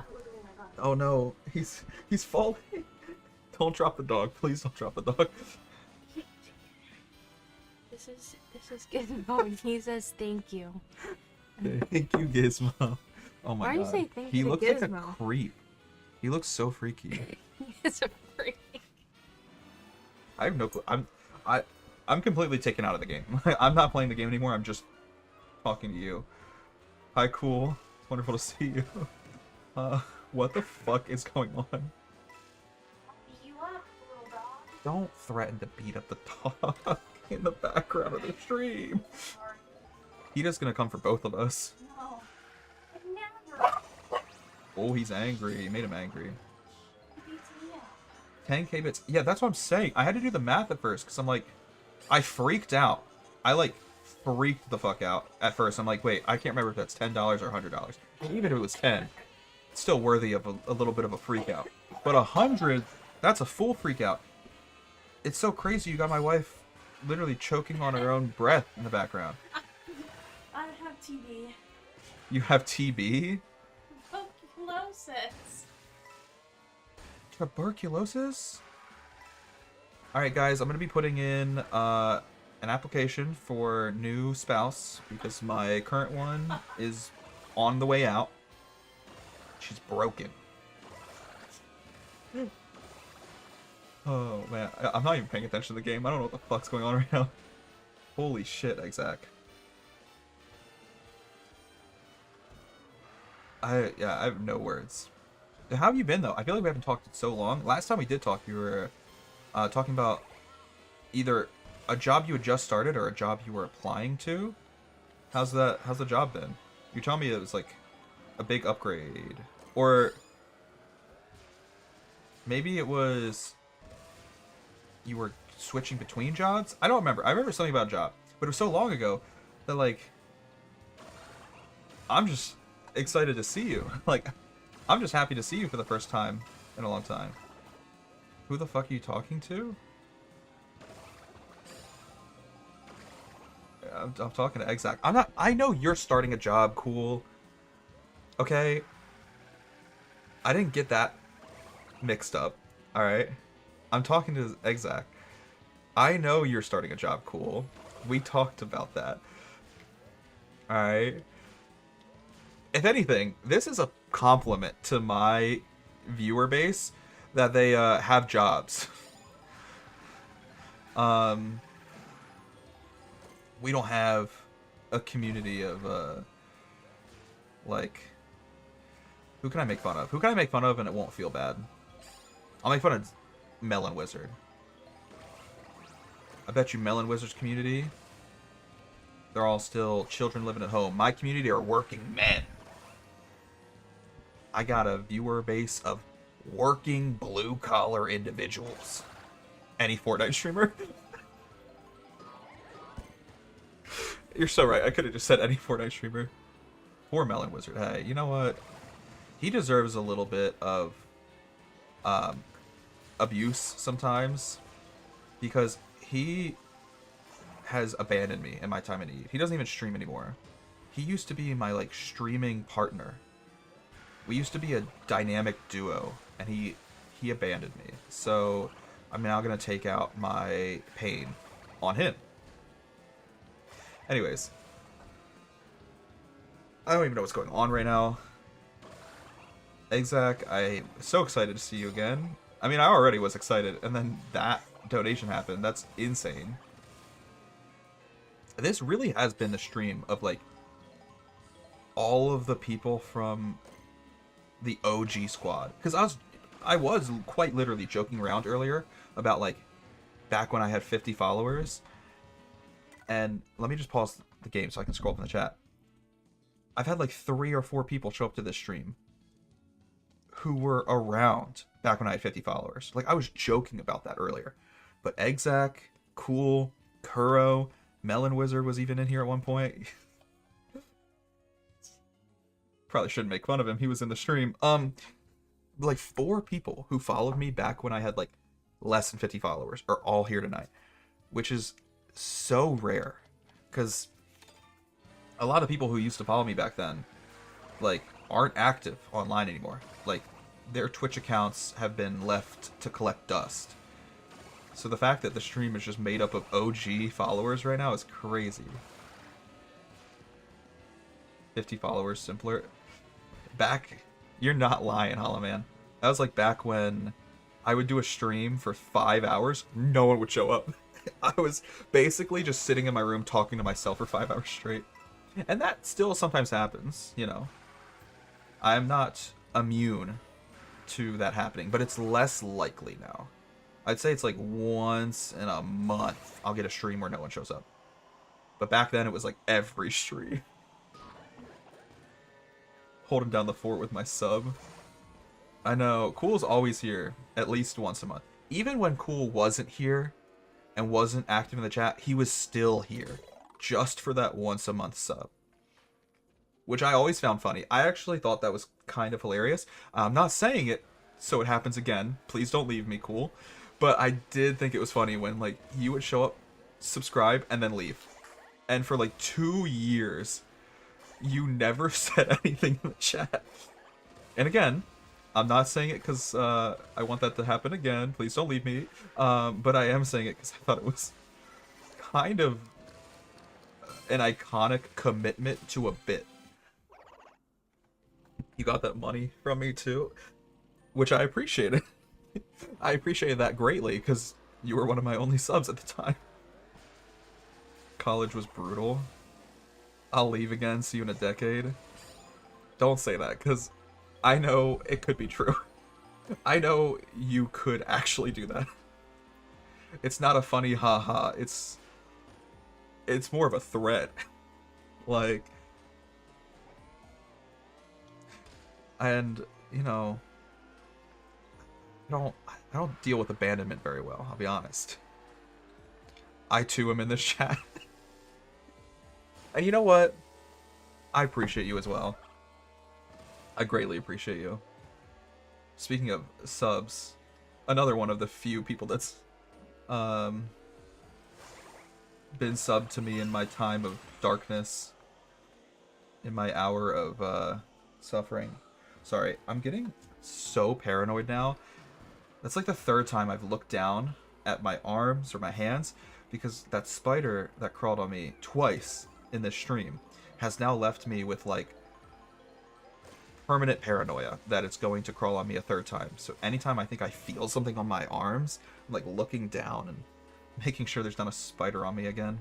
Oh no, he's falling. Don't drop the dog. Please don't drop the dog.
This is Gizmo and he says thank you.
Thank you, Gizmo. Oh my
Why
god.
do you say thank
He
you to
looks like a
Gizmo?
creep. He looks so freaky.
It's a freak.
I have no clue. I'm completely taken out of the game. I'm not playing the game anymore. I'm just talking to you. Hi, cool. It's wonderful to see you. What the fuck is going on?
You up, little dog?
Don't threaten to beat up the dog in the background of the stream. He just gonna come for both of us.
No. Never.
Oh, he's angry. You made him angry.
He beats me up.
10k bits. Yeah, that's what I'm saying. I had to do the math at first because I'm like, I freaked out. I like freaked the fuck out at first. I'm like, wait, I can't remember if that's $10 or $100. Even if it was 10, it's still worthy of a little bit of a freak out. But 100, that's a full freak out. It's so crazy. You got my wife literally choking on her own breath in the background.
I have TB.
You have TB?
Tuberculosis.
Tuberculosis? Alright guys, I'm going to be putting in an application for new spouse because my current one is on the way out. She's broken. Oh man, I'm not even paying attention to the game. I don't know what the fuck's going on right now. Holy shit, Exac. I have no words. How have you been though? I feel like we haven't talked in so long. Last time we did talk, you were talking about either a job you had just started or a job you were applying to. How's the job been? You telling me it was like a big upgrade, or maybe it was you were switching between jobs. I don't remember. I remember something about a job, but it was so long ago that like I'm just excited to see you. Like I'm just happy to see you for the first time in a long time. Who the fuck are you talking to? I'm talking to Exac. I know you're starting a job, cool. Okay. I didn't get that mixed up. Alright. I'm talking to Exac. I know you're starting a job, cool. We talked about that. Alright. If anything, this is a compliment to my viewer base that they have jobs. We don't have a community of like, who can I make fun of? Who can I make fun of and it won't feel bad? I'll make fun of Melon Wizard. I bet you Melon Wizard's community, they're all still children living at home. My community are working men. I got a viewer base of working blue-collar individuals. Any Fortnite streamer? You're so right. I could have just said any Fortnite streamer. Poor Melon Wizard. Hey, you know what? He deserves a little bit of abuse sometimes because he has abandoned me in my time of need. He doesn't even stream anymore. He used to be my like streaming partner. We used to be a dynamic duo, and he abandoned me. So I'm now gonna take out my pain on him. Anyways, I don't even know what's going on right now. Exac, I'm so excited to see you again. I mean, I already was excited, and then that donation happened. That's insane. This really has been the stream of, like, all of the people from the OG squad. Because I was quite literally joking around earlier about, like, back when I had 50 followers. And let me just pause the game so I can scroll up in the chat. I've had, like, 3 or 4 people show up to this stream who were around back when I had 50 followers. Like, I was joking about that earlier. But Exac, Cool, Kuro, Melon Wizard was even in here at one point. Probably shouldn't make fun of him. He was in the stream. Like 4 people who followed me back when I had like less than 50 followers are all here tonight, which is so rare because a lot of people who used to follow me back then like aren't active online anymore. Like their Twitch accounts have been left to collect dust. So the fact that the stream is just made up of OG followers right now is crazy. 50 followers simpler. Back, you're not lying, Hollow Man. That was like back when I would do a stream for 5 hours, no one would show up. I was basically just sitting in my room talking to myself for 5 hours straight. And that still sometimes happens, you know. I'm not immune to that happening, but it's less likely now. I'd say it's like once in a month I'll get a stream where no one shows up. But back then it was like every stream. Holding down the fort with my sub. I know, Cool's always here at least once a month. Even when Cool wasn't here and wasn't active in the chat, he was still here just for that once a month sub. Which I always found funny. I actually thought that was kind of hilarious. I'm not saying it so it happens again. Please don't leave me, Cool. But I did think it was funny when like you would show up, subscribe, and then leave. And for like 2 years, you never said anything in the chat. And again, I'm not saying it because I want that to happen again. Please don't leave me. But I am saying it because I thought it was kind of an iconic commitment to a bit. You got that money from me too, which I appreciated. I appreciated that greatly because you were one of my only subs at the time. College was brutal. I'll leave again, see you in a decade. Don't say that, because I know it could be true. I know you could actually do that. It's not a funny haha, it's more of a threat. Like, and, you know, I don't deal with abandonment very well, I'll be honest. I too am in this chat. And you know what? I appreciate you as well. I greatly appreciate you. Speaking of subs, another one of the few people that's been subbed to me in my time of darkness, in my hour of suffering. Sorry, I'm getting so paranoid now. That's like the 3rd time I've looked down at my arms or my hands because that spider that crawled on me twice in this stream has now left me with like permanent paranoia that it's going to crawl on me a 3rd time. So anytime I think I feel something on my arms, I'm like looking down and making sure there's not a spider on me again.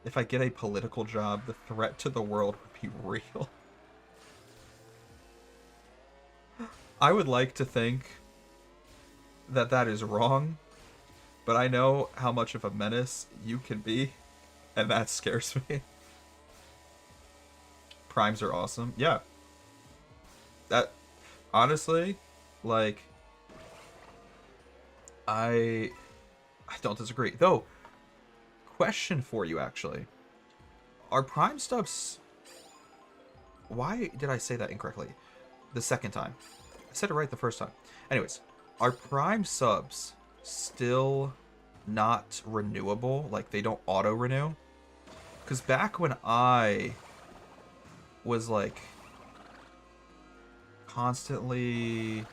If I get a political job, the threat to the world would be real. I would like to think that that is wrong, but I know how much of a menace you can be, and that scares me. Primes are awesome. Yeah. honestly, like, I don't disagree. Though, question for you, actually. Are Prime stubs... Why did I say that incorrectly the second time? I said it right the first time. Anyways, are Prime subs still not renewable? Like, they don't auto-renew? Because back when I was, like, constantly,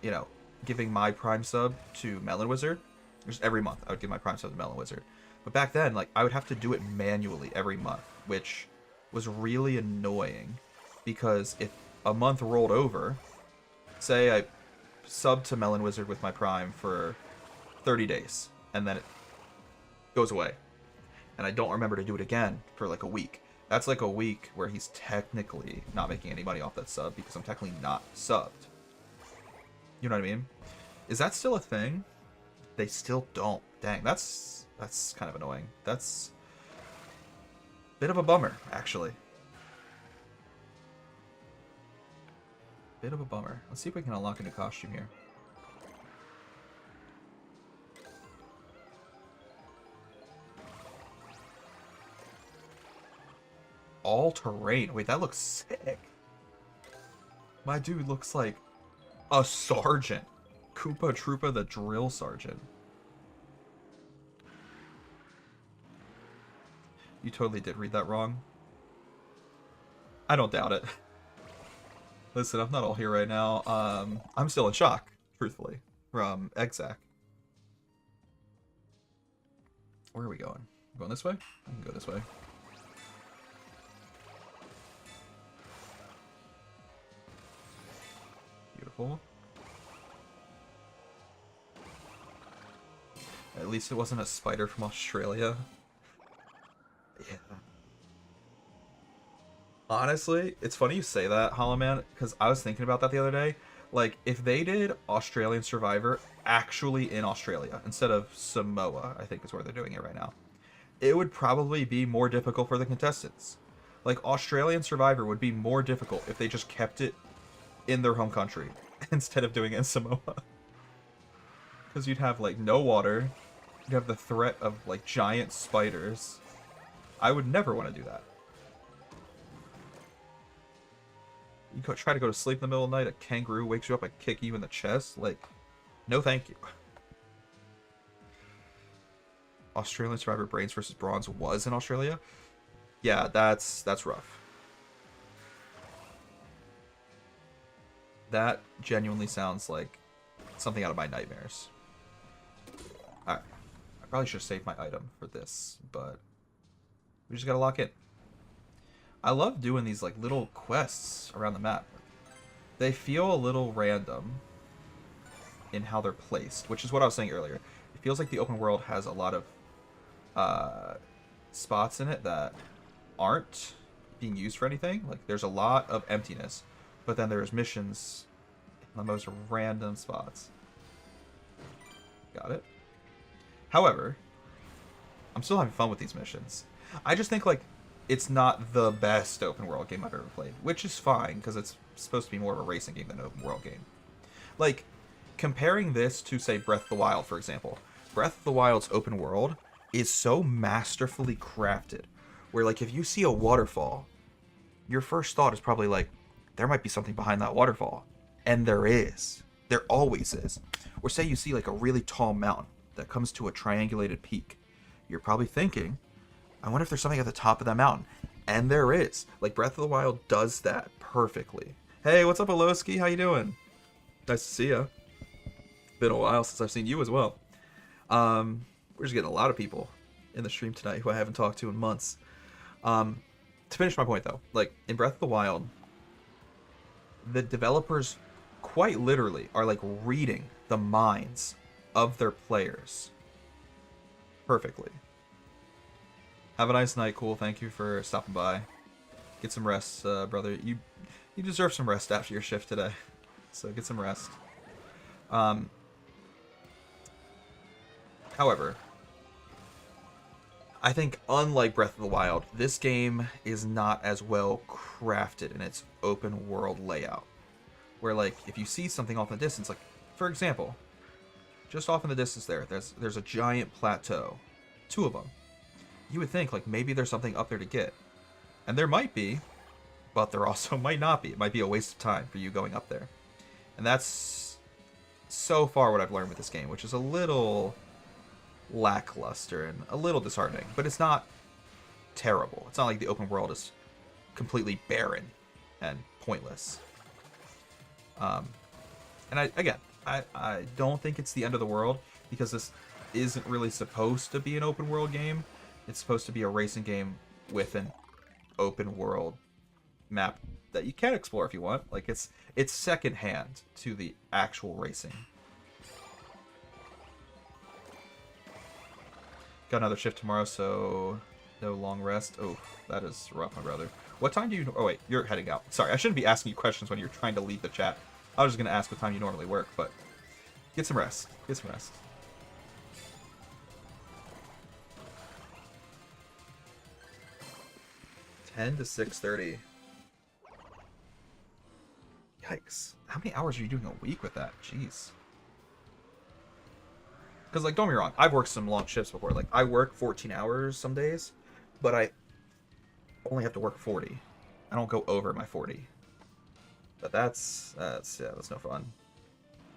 you know, giving my Prime sub to Melon Wizard, just every month I would give my Prime sub to Melon Wizard. But back then, like, I would have to do it manually every month, which was really annoying because if a month rolled over, say I subbed to Melon Wizard with my Prime for 30 days, and then it goes away, and I don't remember to do it again for like a week. That's like a week where he's technically not making any money off that sub because I'm technically not subbed. You know what I mean? Is that still a thing? They still don't. Dang, that's kind of annoying. That's a bit of a bummer, actually. Bit of a bummer. Let's see if we can unlock a new costume here. All terrain. Wait, that looks sick. My dude looks like a sergeant. Koopa Troopa the drill sergeant. You totally did read that wrong. I don't doubt it. Listen, I'm not all here right now. I'm still in shock, truthfully, from Exac. Where are we going? Going this way? I can go this way. Beautiful. At least it wasn't a spider from Australia. Yeah. Honestly, it's funny you say that, Hollow Man, because I was thinking about that the other day. Like, if they did Australian Survivor actually in Australia, instead of Samoa, I think is where they're doing it right now, it would probably be more difficult for the contestants. Like, Australian Survivor would be more difficult if they just kept it in their home country instead of doing it in Samoa. Because you'd have, like, no water. You'd have the threat of, like, giant spiders. I would never want to do that. You try to go to sleep in the middle of the night, a kangaroo wakes you up and kick you in the chest. Like, no thank you. Australian Survivor Brains versus Bronze was in Australia? Yeah, that's rough. That genuinely sounds like something out of my nightmares. Alright. I probably should have saved my item for this, but we just gotta lock in. I love doing these like little quests around the map. They feel a little random in how they're placed, which is what I was saying earlier. It feels like the open world has a lot of spots in it that aren't being used for anything. Like, there's a lot of emptiness, but then there's missions in the most random spots. Got it. However, I'm still having fun with these missions. I just think, like, it's not the best open world game I've ever played, which is fine, because it's supposed to be more of a racing game than an open world game. Like, comparing this to, say, Breath of the Wild, for example. Breath of the Wild's open world is so masterfully crafted, where, like, if you see a waterfall, your first thought is probably like, there might be something behind that waterfall. And there is. There always is. Or say you see, like, a really tall mountain that comes to a triangulated peak. You're probably thinking, I wonder if there's something at the top of that mountain. And there is. Like, Breath of the Wild does that perfectly. Hey, what's up, Aloski? How you doing? Nice to see ya. Been a while since I've seen you as well. We're just getting a lot of people in the stream tonight who I haven't talked to in months. To finish my point, though, like, in Breath of the Wild, the developers quite literally are, like, reading the minds of their players perfectly. Have a nice night, Cool. Thank you for stopping by. Get some rest, brother. You deserve some rest after your shift today. So get some rest. However, I think unlike Breath of the Wild, this game is not as well crafted in its open world layout. where like if you see something off in the distance, like for example, just off in the distance there's a giant plateau, 2 of them. You would think like maybe there's something up there to get, and there might be, but there also might not be. It might be a waste of time for you going up there, and that's so far what I've learned with this game, which is a little lackluster and a little disheartening, but it's not terrible. It's not like the open world is completely barren and pointless. And I don't think it's the end of the world, because this isn't really supposed to be an open world game. It's supposed to be a racing game with an open world map that you can explore if you want. Like it's second hand to the actual racing. Got another shift tomorrow, so no long rest. Oh, that is rough, my brother. What time do you... Oh, wait, you're heading out. Sorry, I shouldn't be asking you questions when you're trying to leave the chat. I was just going to ask what time you normally work, but get some rest. Get some rest. $10 to 6:30. Yikes. How many hours are you doing a week with that? Jeez. Because, like, don't get me wrong, I've worked some long shifts before. Like, I work 14 hours some days, but I only have to work 40. I don't go over my 40. But that's no fun.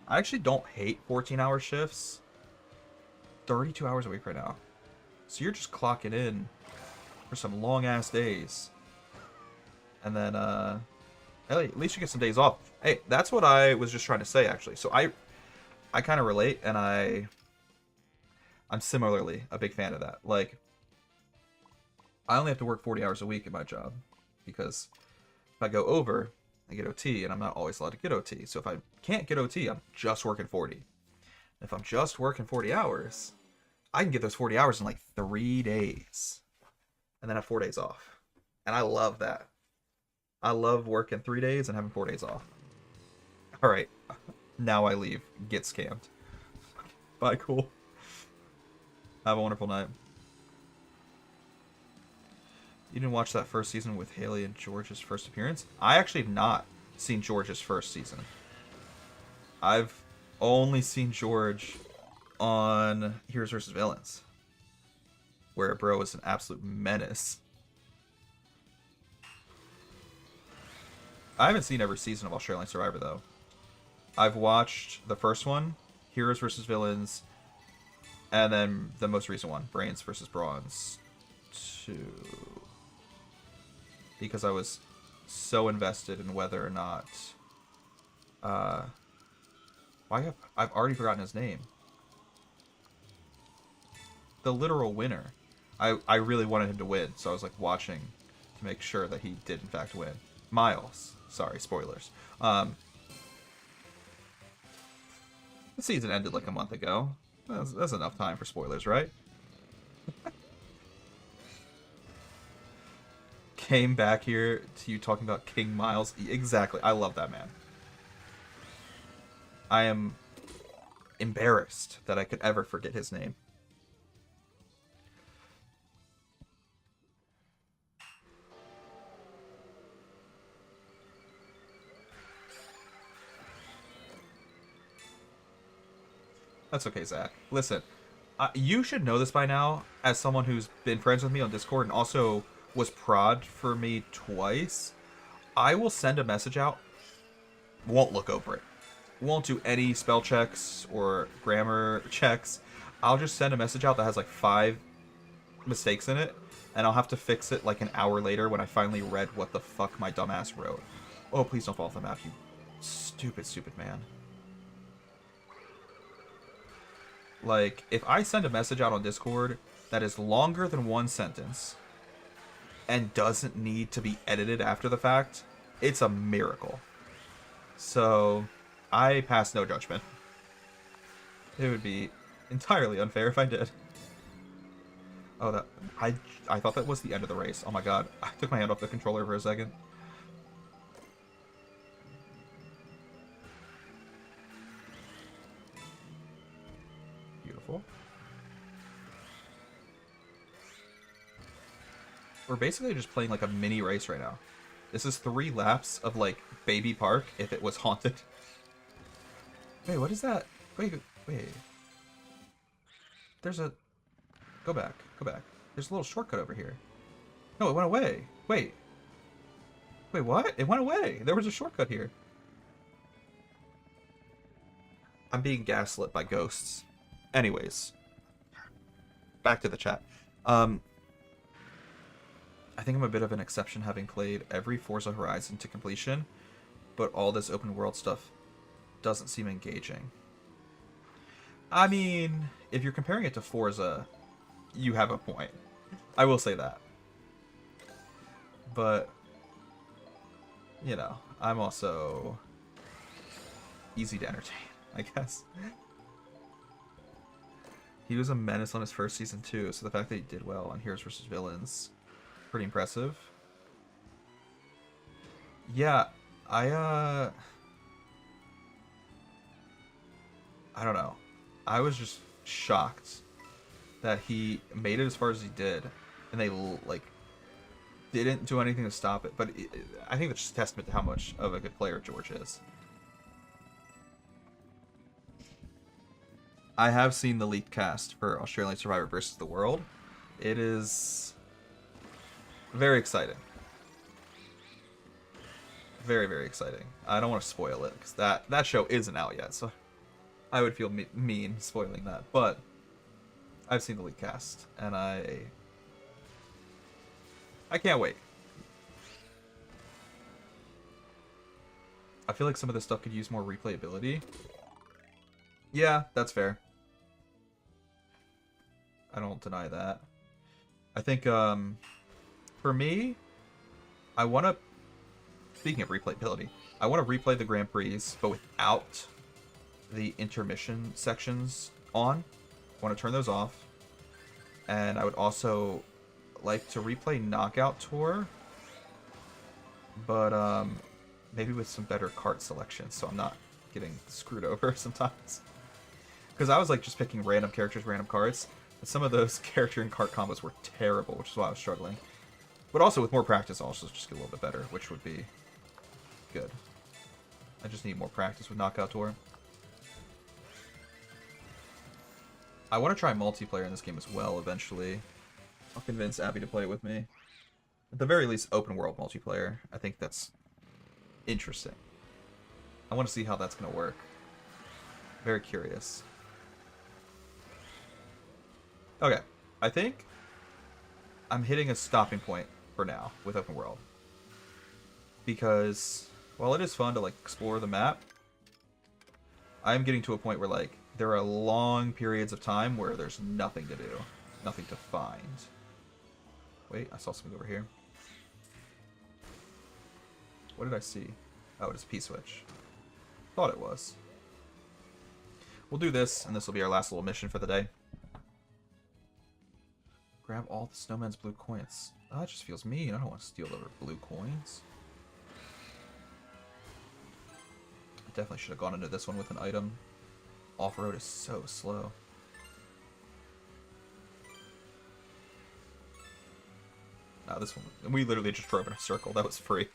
I actually don't hate 14-hour shifts. 32 hours a week right now. So you're just clocking in for some long-ass days. And then, hey, at least you get some days off. Hey, that's what I was just trying to say, actually. So I kind of relate, and I'm similarly a big fan of that. Like, I only have to work 40 hours a week at my job, because if I go over, I get OT, and I'm not always allowed to get OT. So if I can't get OT, I'm just working 40. If I'm just working 40 hours, I can get those 40 hours in like 3 days, and then have 4 days off. And I love that. I love working 3 days and having 4 days off. All right, now I leave. Get scammed. Bye, cool. Have a wonderful night. You didn't watch that first season with Haley and George's first appearance? I actually have not seen George's first season. I've only seen George on Heroes vs. Villains, where bro is an absolute menace. I haven't seen every season of Australian Survivor, though. I've watched the first one, Heroes vs. Villains, and then the most recent one, Brains vs. Bronze 2. Because I was so invested in whether or not... I've already forgotten his name. The literal winner. I really wanted him to win, so I was like watching to make sure that he did in fact win. Miles. Sorry, spoilers. The season ended like a month ago. That's enough time for spoilers, right? Came back here to you talking about King Miles. Exactly. I love that man. I am embarrassed that I could ever forget his name. That's okay, Zach. Listen, you should know this by now, as someone who's been friends with me on Discord and also was prod for me twice. I will send a message out, won't look over it, won't do any spell checks or grammar checks. I'll just send a message out that has like 5 mistakes in it, and I'll have to fix it like an hour later when I finally read what the fuck my dumbass wrote. Oh, please don't fall off the map, you stupid, stupid man. Like, if I send a message out on Discord that is longer than 1 sentence and doesn't need to be edited after the fact, it's a miracle. So, I pass no judgment. It would be entirely unfair if I did. Oh, I thought that was the end of the race. Oh my god, I took my hand off the controller for a second. Beautiful. We're basically just playing like a mini race right now. This is 3 laps of, like, Baby Park if it was haunted. Wait, what is that? Wait. There's a... Go back. There's a little shortcut over here. No, it went away. Wait, what? It went away. There was a shortcut here. I'm being gaslit by ghosts. Anyways. Back to the chat. I think I'm a bit of an exception having played every Forza Horizon to completion, but all this open world stuff doesn't seem engaging. I mean, if you're comparing it to Forza, you have a point. I will say that. But, you know, I'm also easy to entertain, I guess. He was a menace on his first season too, so the fact that he did well on Heroes vs. Villains, pretty impressive. Yeah, I don't know. I was just shocked that he made it as far as he did, and they, like, didn't do anything to stop it. But I think that's just a testament to how much of a good player George is. I have seen the leaked cast for Australian Survivor versus the World. It is very exciting. Very, very exciting. I don't want to spoil it, because that show isn't out yet, so I would feel mean spoiling that. But I've seen the leaked cast, and I can't wait. I feel like some of this stuff could use more replayability. Yeah, that's fair. I don't deny that. I think, for me, I want to... Speaking of replayability, I want to replay the Grand Prix, but without the intermission sections on. I want to turn those off. And I would also like to replay Knockout Tour, but maybe with some better cart selections, so I'm not getting screwed over sometimes. Because I was like just picking random characters, random cards, but some of those character and cart combos were terrible, which is why I was struggling. But also with more practice, I'll also just get a little bit better, which would be good. I just need more practice with Knockout Tour. I want to try multiplayer in this game as well eventually. I'll convince Abby to play with me. At the very least, open world multiplayer. I think that's interesting. I want to see how that's going to work. Very curious. Okay, I think I'm hitting a stopping point for now with open world. Because while it is fun to like explore the map, I'm getting to a point where like there are long periods of time where there's nothing to do, nothing to find. Wait, I saw something over here. What did I see? Oh, it's a P-switch. Thought it was. We'll do this, and this will be our last little mission for the day. Grab all the snowman's blue coins. Oh, that just feels mean. I don't want to steal the blue coins. I definitely should have gone into this one with an item. Off-road is so slow. Nah, this one, we literally just drove in a circle. That was free.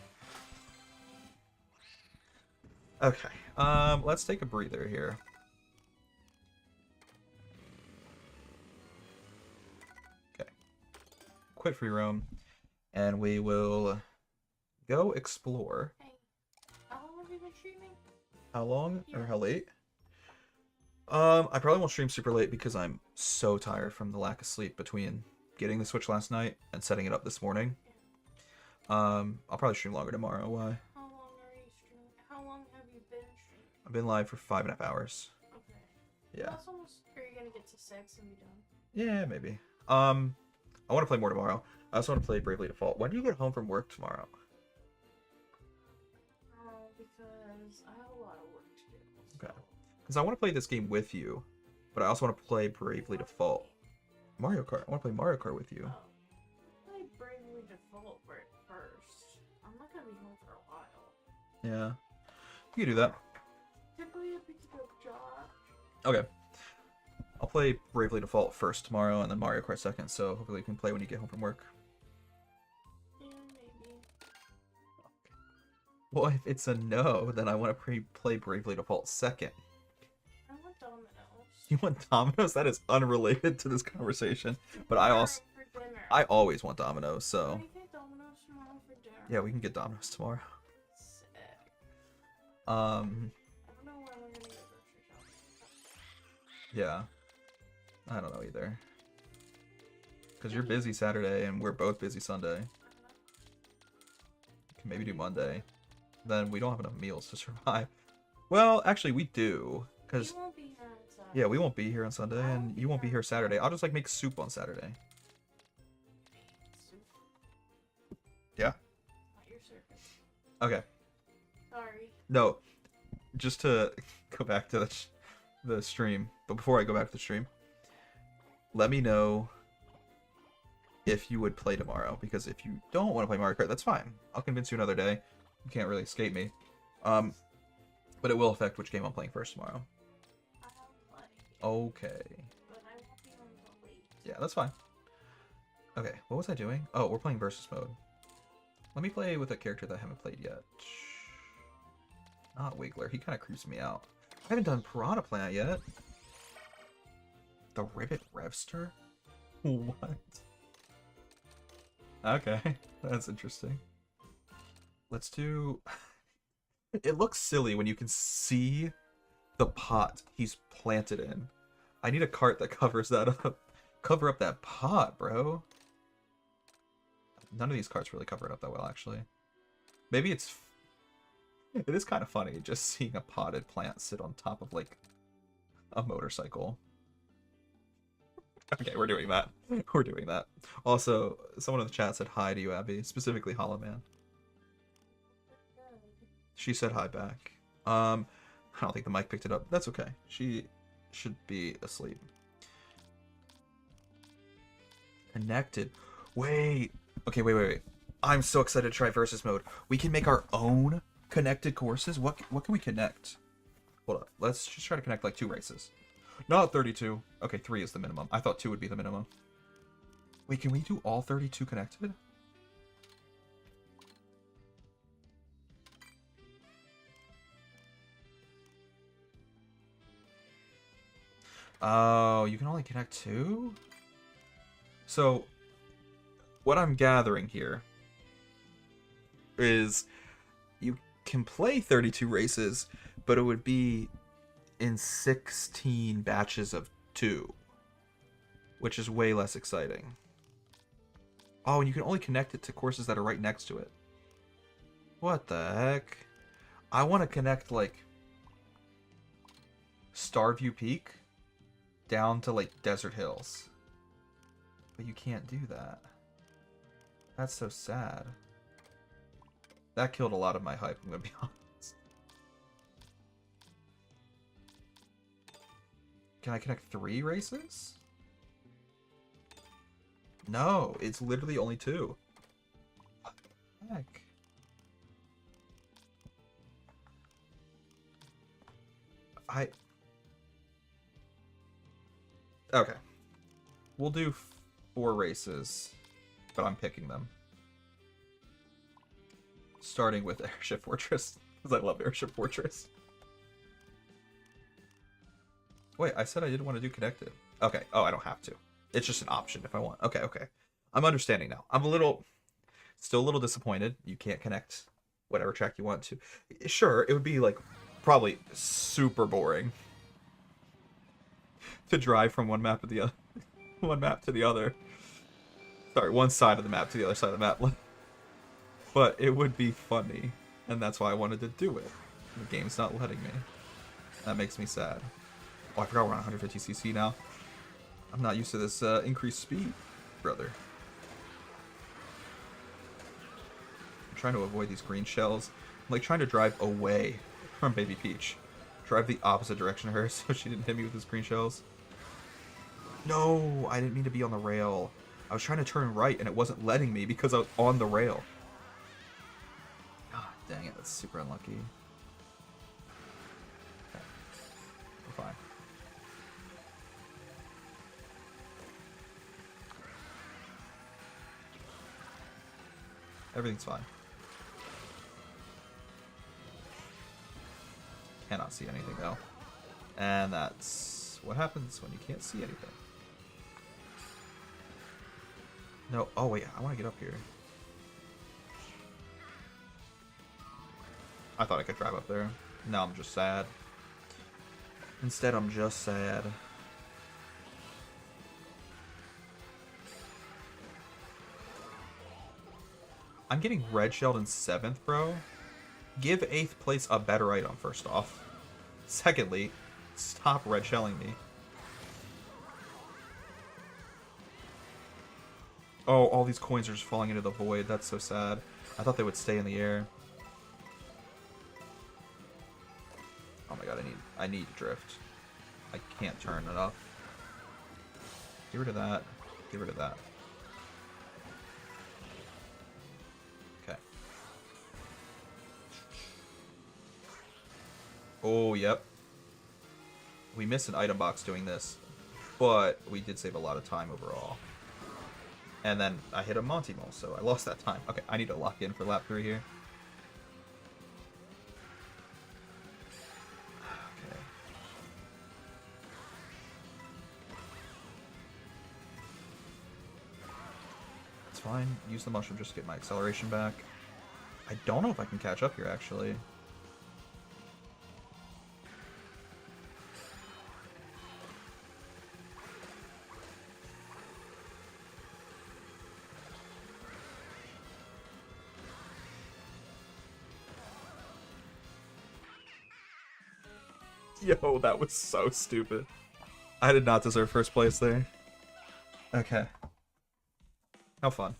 Okay, let's take a breather here. Okay. Quit free roam, and we will go explore.
Hey, how long have you been streaming?
How long or
Yeah.
how late? I probably won't stream super late because I'm so tired from the lack of sleep between getting the Switch last night and setting it up this morning. I'll probably stream longer tomorrow. Why?
How long are you streaming? How long have you been streaming?
I've been live for 5.5 hours.
Okay.
Yeah.
That's almost. Are you gonna get to 6 and be done?
Yeah, maybe. I want to play more tomorrow. I also want to play Bravely Default. When do you get home from work tomorrow?
Because I have a lot of work to do.
Okay. Because I want to play this game with you, but I also want to play Bravely Default. Mario Kart. I want to play Mario Kart with you.
Play Bravely Default first. I'm not gonna be home for a while.
Yeah. You can do that.
Typically, I pick up Josh.
Okay. I'll play Bravely Default first tomorrow, and then Mario Kart second, so hopefully you can play when you get home from work.
Yeah, maybe.
Well, if it's a no, then I want to play Bravely Default second.
I want Domino's.
You want Domino's? That is unrelated to this conversation. But I
Tomorrow for dinner.
always want Domino's, so
Can we get Domino's tomorrow for dinner?
yeah, we can get Domino's tomorrow.
Sick.
Um,
I don't know when we're gonna go grocery shopping.
yeah. I don't know either. Because you're busy Saturday and we're both busy Sunday. Can maybe do Monday. Then we don't have enough meals to survive. Well, actually, we do. Because
We won't be here on Sunday.
yeah, we won't be here on Sunday, and you won't be here Saturday. I'll just like make soup on Saturday.
Soup.
Yeah.
Not your circus.
Okay.
Sorry.
No, just to go back to the stream. But before I go back to the stream, let me know if you would play tomorrow. Because if you don't want to play Mario Kart, that's fine. I'll convince you another day. You can't really escape me. But it will affect which game I'm playing first tomorrow.
I'll play.
Okay.
But I won't be on until late.
Yeah, that's fine. Okay, what was I doing? Oh, we're playing versus mode. Let me play with a character that I haven't played yet. Not Wiggler. He kind of creeps me out. I haven't done Piranha Plant yet. The Ribbit Revster? What? Okay, that's interesting. Let's do... It looks silly when you can see the pot he's planted in. I need a cart that covers that up. Cover up that pot, bro. None of these carts really cover it up that well, actually. Maybe it's... It is kind of funny just seeing a potted plant sit on top of, like, a motorcycle. Okay, we're doing that. We're doing that. Also, someone in the chat said hi to you, Abby. Specifically, Hollow Man. She said hi back. I don't think the mic picked it up. That's okay. She should be asleep. Connected. Wait. Okay, wait. I'm so excited to try versus mode. We can make our own connected courses. What can we connect? Hold on. Let's just try to connect like 2 races. Not 32. Okay, 3 is the minimum. I thought 2 would be the minimum. Wait, can we do all 32 connected? Oh, you can only connect 2? So, what I'm gathering here is you can play 32 races, but it would be in 16 batches of 2, which is way less exciting. Oh, and you can only connect it to courses that are right next to it. What the heck? I want to connect, like, Starview Peak down to, like, Desert Hills. But you can't do that. That's so sad. That killed a lot of my hype, I'm gonna be honest. Can I connect 3 races? No, it's literally only 2. What the heck? Okay. We'll do 4 races, but I'm picking them. Starting with Airship Fortress, because I love Airship Fortress. Wait, I said I didn't want to do connected. Okay, oh, I don't have to. It's just an option if I want. Okay. I'm understanding now. I'm still a little disappointed. You can't connect whatever track you want to. Sure, it would be, like, probably super boring to drive from one map to the other. One map to the other. Sorry, one side of the map to the other side of the map. But it would be funny, and that's why I wanted to do it. The game's not letting me. That makes me sad. Oh, I forgot we're on 150cc now. I'm not used to this increased speed, brother. I'm trying to avoid these green shells. I'm like trying to drive away from Baby Peach. Drive the opposite direction of her so she didn't hit me with these green shells. No, I didn't mean to be on the rail. I was trying to turn right and it wasn't letting me because I was on the rail. God dang it, that's super unlucky. Okay. We're fine. Everything's fine. Cannot see anything though. And that's what happens when you can't see anything. No, oh wait, I want to get up here. I thought I could drive up there. Now I'm just sad. Instead, I'm just sad. I'm getting red shelled in 7th, bro. Give 8th place a better item, first off. Secondly, stop red shelling me. Oh, all these coins are just falling into the void. That's so sad. I thought they would stay in the air. Oh my god, I need to drift. I can't turn it up. Get rid of that. Get rid of that. Okay. Oh, yep. We missed an item box doing this, but we did save a lot of time overall. And then I hit a Monty Mole, so I lost that time. Okay, I need to lock in for lap 3 here. Okay. It's fine. Use the mushroom just to get my acceleration back. I don't know if I can catch up here, actually. Yo, that was so stupid. I did not deserve first place there. Okay. How fun.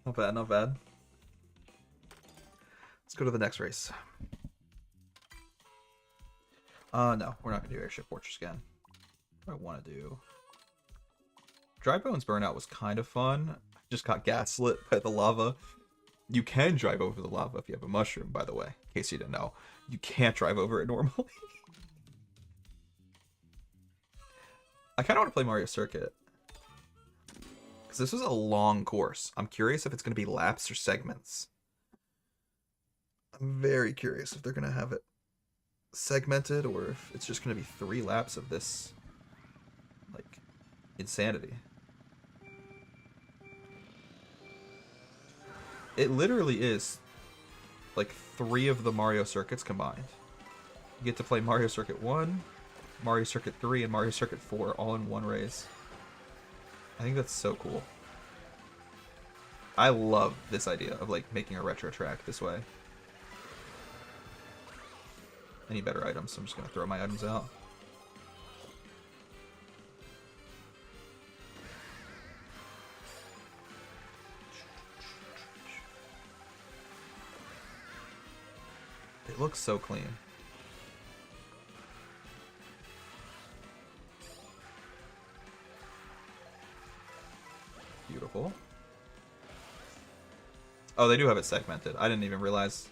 Not bad, not bad. Let's go to the next race. No, we're not gonna do Airship Fortress again. What do I want to do? Dry Bones Burnout was kind of fun. Just got gaslit by the lava. You can drive over the lava if you have a mushroom, by the way, in case you didn't know. You can't drive over it normally. I kind of want to play Mario Circuit. Because this was a long course. I'm curious if it's going to be laps or segments. I'm very curious if they're going to have it segmented or if it's just going to be 3 laps of this, like, insanity. It literally is like 3 of the Mario circuits combined. You get to play Mario Circuit 1, Mario Circuit 3, and Mario Circuit 4 all in one race. I think that's so cool. I love this idea of like making a retro track this way. I need better items, so I'm just gonna throw my items out. It looks so clean. Beautiful. Oh, they do have it segmented. I didn't even realize.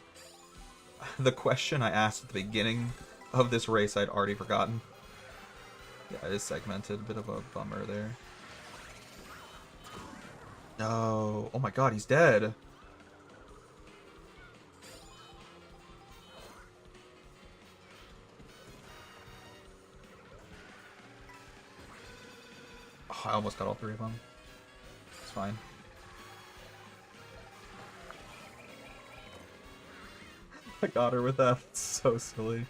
The question I asked at the beginning of this race I'd already forgotten. Yeah, it is segmented. Bit of a bummer there. No. Oh my god, he's dead. Oh, I almost got all 3 of them. It's fine. I got her with that. It's so silly.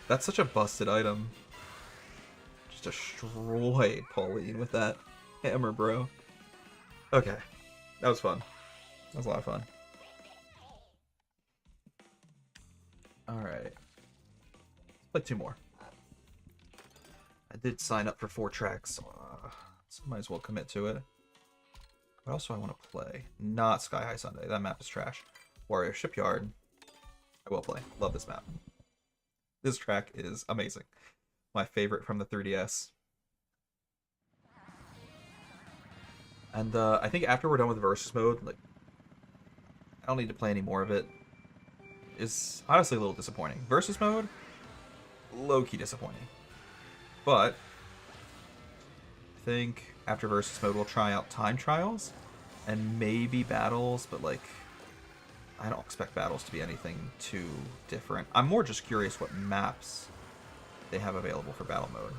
That's such a busted item. Just destroyed Pauline with that hammer, bro. Okay. That was fun. That was a lot of fun. Alright. Let's play 2 more. I did sign up for 4 tracks, so might as well commit to it. What else do I want to play? Not Sky High Sunday. That map is trash. Warrior Shipyard. I will play. Love this map. This track is amazing. My favorite from the 3DS. And I think after we're done with versus mode, like, I don't need to play any more of it. It's honestly a little disappointing. Versus mode, low-key disappointing. But I think after versus mode we'll try out time trials and maybe battles, but like I don't expect battles to be anything too different. I'm more just curious what maps they have available for battle mode.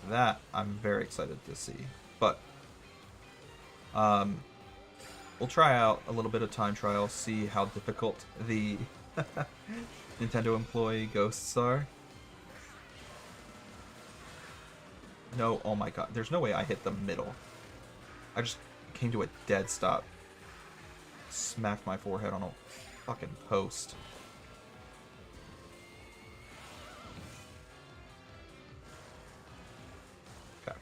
That I'm very excited to see. But we'll try out a little bit of time trial, see how difficult the Nintendo employee ghosts are. No, oh my god, there's no way I hit the middle. I just came to a dead stop. Smacked my forehead on a fucking post. Okay.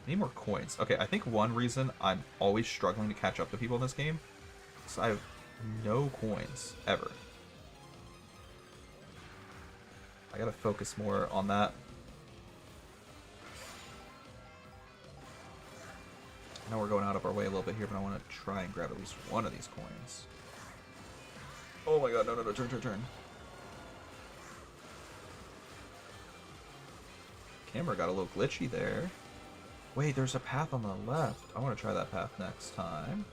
Need more coins. Okay, I think one reason I'm always struggling to catch up to people in this game is I have no coins, ever. I gotta focus more on that. I know we're going out of our way a little bit here, but I want to try and grab at least one of these coins. Oh my god, no, turn. Camera got a little glitchy there. Wait, there's a path on the left. I want to try that path next time.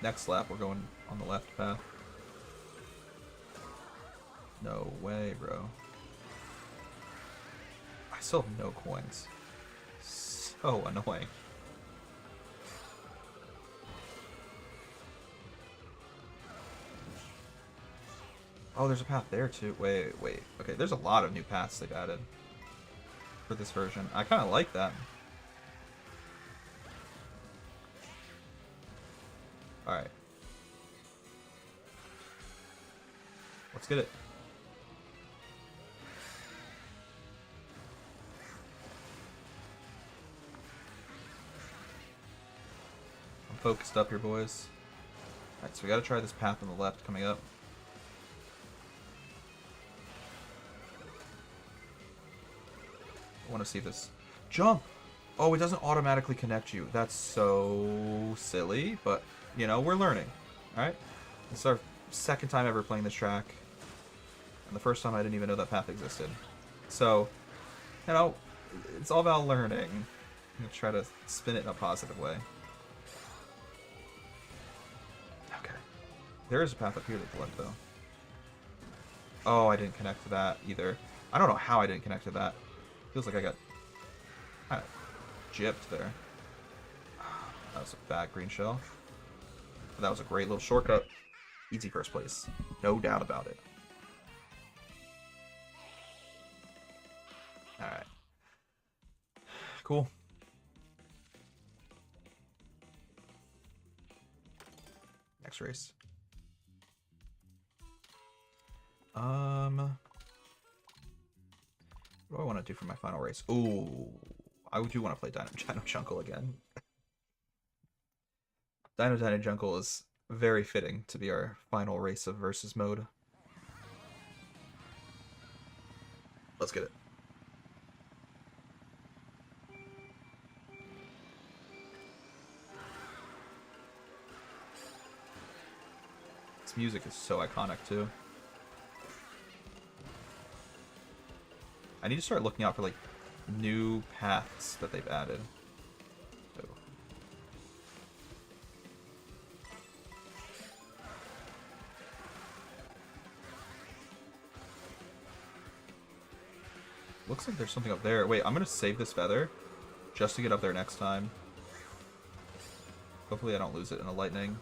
Next lap, we're going on the left path. No way, bro. I still have no coins. So annoying. Oh, there's a path there too. Wait. Okay, there's a lot of new paths they've added for this version. I kind of like that. Alright. Let's get it. I'm focused up here, boys. Alright, so we gotta try this path on the left coming up. I want to see this. Jump! Oh, it doesn't automatically connect you. That's so silly, but, you know, we're learning. Alright? This is our second time ever playing this track. And the first time I didn't even know that path existed. So, you know, it's all about learning. I'm going to try to spin it in a positive way. Okay. There is a path up here to the left, though. Oh, I didn't connect to that either. I don't know how I didn't connect to that. Feels like I got kind of gypped there. That was a bad green shell. But that was a great little shortcut. Easy first place. No doubt about it. Alright. Cool. Next race. What do I want to do for my final race? Ooh, I do want to play Dino Jungle again. Dino Jungle is very fitting to be our final race of versus mode. Let's get it. This music is so iconic too. I need to start looking out for, like, new paths that they've added. Oh. Looks like there's something up there. Wait, I'm gonna save this feather just to get up there next time. Hopefully I don't lose it in a lightning.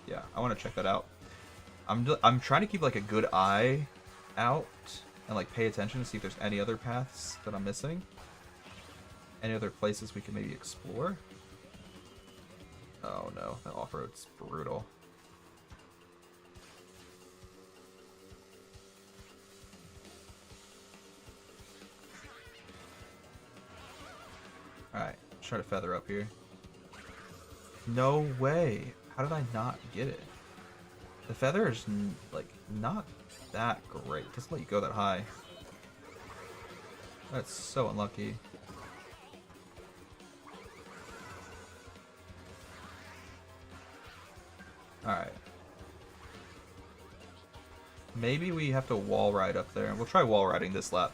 Yeah, I want to check that out. I'm trying to keep like a good eye out and like pay attention to see if there's any other paths that I'm missing. Any other places we can maybe explore? Oh no, that off-road's brutal. Alright, let's try to feather up here. No way! How did I not get it? The feather is, like, not that great. It doesn't let you go that high. That's so unlucky. Alright. Maybe we have to wall ride up there. We'll try wall riding this lap.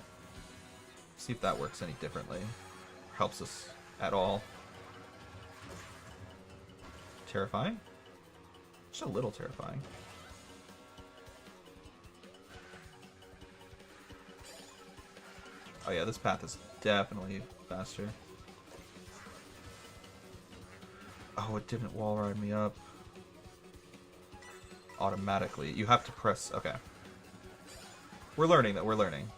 See if that works any differently. Helps us at all. Terrifying? Just a little terrifying. Oh yeah, this path is definitely faster. Oh, it didn't wall ride me up. Automatically. You have to press... Okay. We're learning that. We're learning.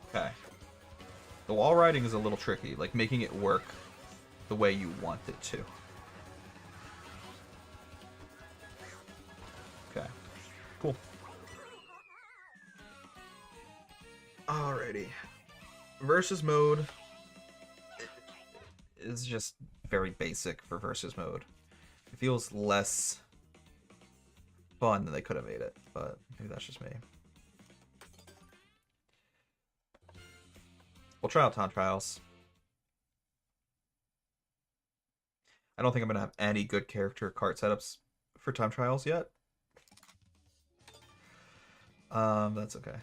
Okay. The wall riding is a little tricky. Like, making it work the way you want it to. Okay. Cool. Alrighty. Versus mode is just very basic for versus mode. It feels less fun than they could have made it, but maybe that's just me. We'll try out time trials. I don't think I'm going to have any good character cart setups for time trials yet. That's okay.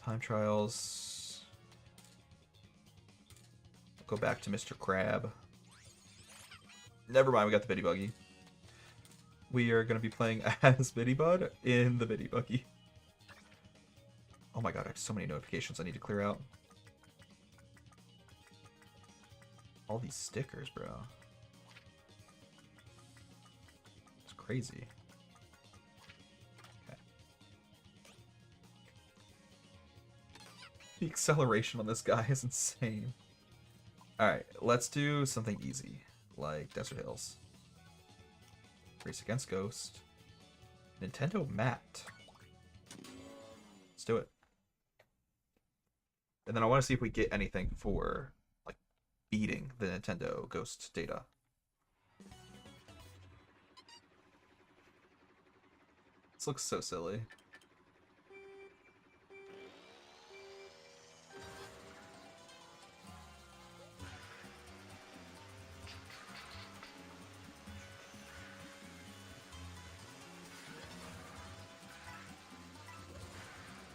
Time trials. Go back to Mr. Crab. Never mind, we got the Bitty Buggy. We are going to be playing as Bitty Bud in the Bitty Buggy. Oh my god, I have so many notifications I need to clear out. All these stickers, bro. It's crazy. Okay. The acceleration on this guy is insane. Alright, let's do something easy, like Desert Hills. Race against Ghost. Nintendo Mat. Let's do it. And then I want to see if we get anything for, like, beating the Nintendo Ghost data. This looks so silly.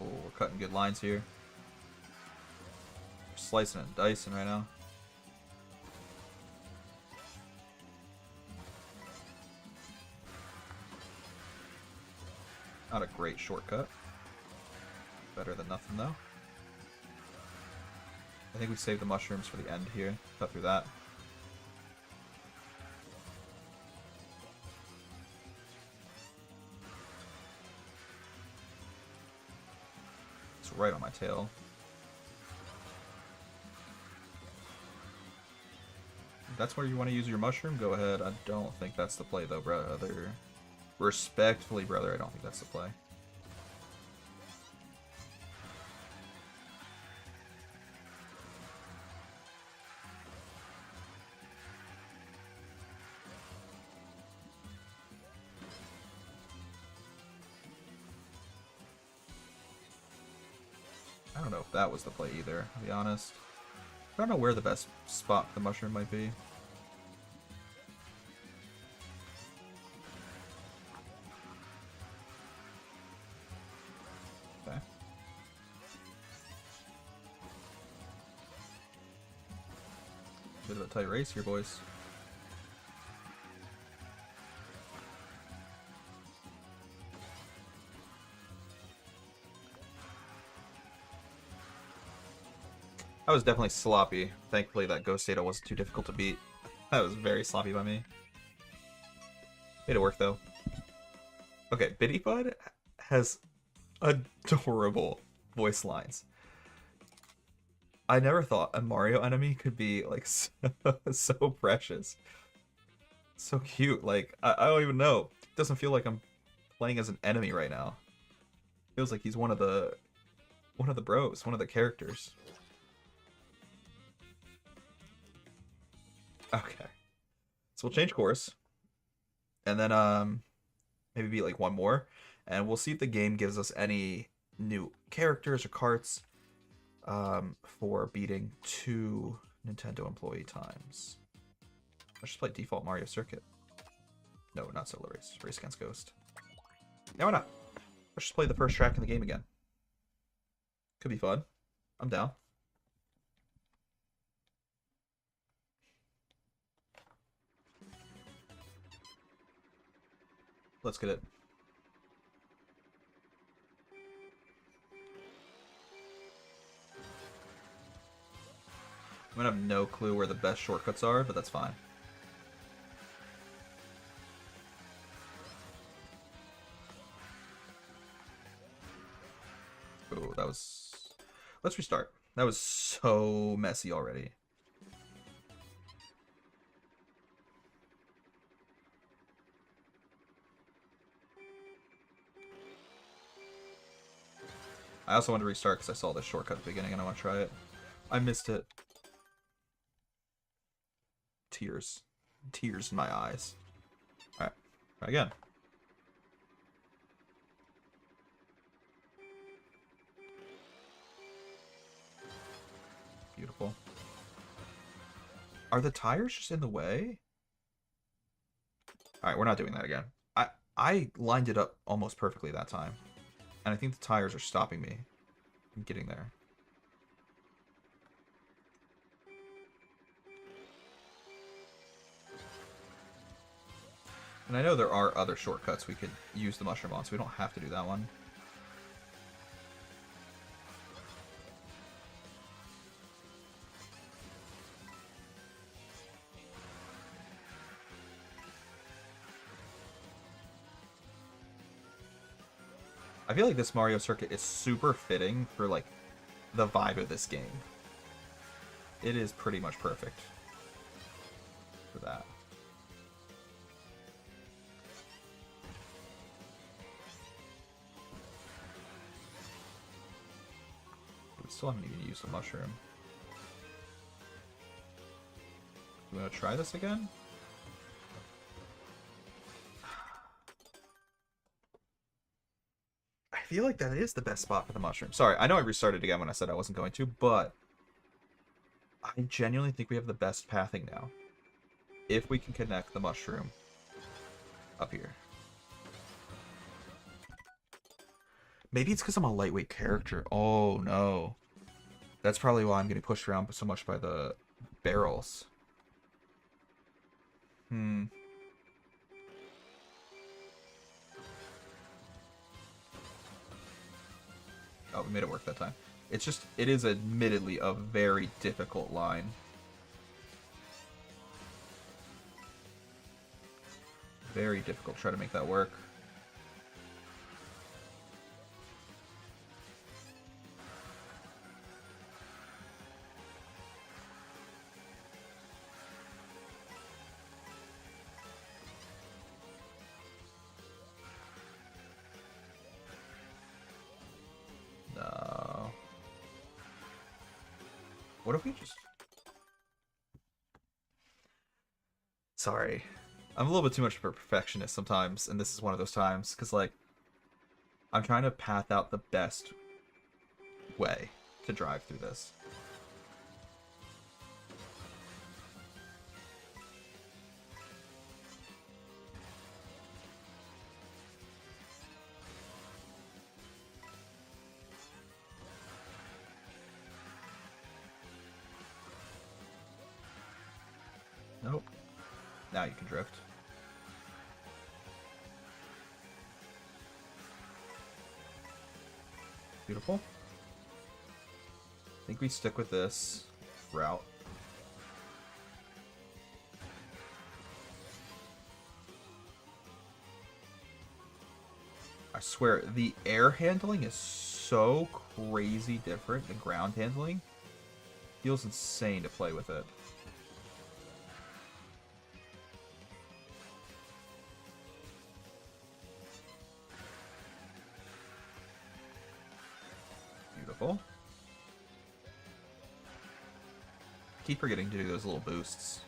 Oh, we're cutting good lines here. We're slicing and dicing right now. Not a great shortcut. Better than nothing, though. I think we saved the mushrooms for the end here. Cut through that. It's right on my tail. If that's where you want to use your mushroom, go ahead. I don't think that's the play, though, brother. Respectfully, brother, I don't think that's the play. I don't know if that was the play either, to be honest. I don't know where the best spot for the mushroom might be. Okay. Bit of a tight race here, boys. I was definitely sloppy. Thankfully, that ghost data wasn't too difficult to beat. That was very sloppy by me. Made it work, though. Okay, Bitty Bud has adorable voice lines. I never thought a Mario enemy could be, like, so precious. So cute. Like, I don't even know. It doesn't feel like I'm playing as an enemy right now. It feels like he's one of the bros, one of the characters. Okay. So we'll change course. And then maybe be like one more. And we'll see if the game gives us any new characters or carts for beating 2 Nintendo employee times. Let's just play default Mario Circuit. No, not solo race. Race against Ghost. Yeah, why not? Let's just play the first track in the game again. Could be fun. I'm down. Let's get it. I'm gonna have no clue where the best shortcuts are, but that's fine. Oh, that was... Let's restart. That was so messy already. I also want to restart because I saw this shortcut at the beginning and I want to try it. I missed it. Tears. Tears in my eyes. Alright. Try again. Beautiful. Are the tires just in the way? Alright, we're not doing that again. I lined it up almost perfectly that time. And I think the tires are stopping me from getting there. And I know there are other shortcuts we could use the mushroom on, so we don't have to do that one. I feel like this Mario circuit is super fitting for, like, the vibe of this game. It is pretty much perfect for that. We still haven't even used the mushroom. You want to try this again? I feel like that is the best spot for the mushroom. Sorry, I know I restarted again when I said I wasn't going to, but I genuinely think we have the best pathing now. If we can connect the mushroom up here. Maybe it's because I'm a lightweight character. Oh, no. That's probably why I'm getting pushed around so much by the barrels. Oh, we made it work that time. It's just, it is admittedly a very difficult line. Very difficult to try to make that work. No. What if we just... Sorry. I'm a little bit too much of a perfectionist sometimes, and this is one of those times, because, like, I'm trying to path out the best way to drive through this. Nope. Now you can drift. Beautiful. I think we stick with this route. I swear, the air handling is so crazy different than ground handling. Feels insane to play with it. Beautiful. Keep forgetting to do those little boosts.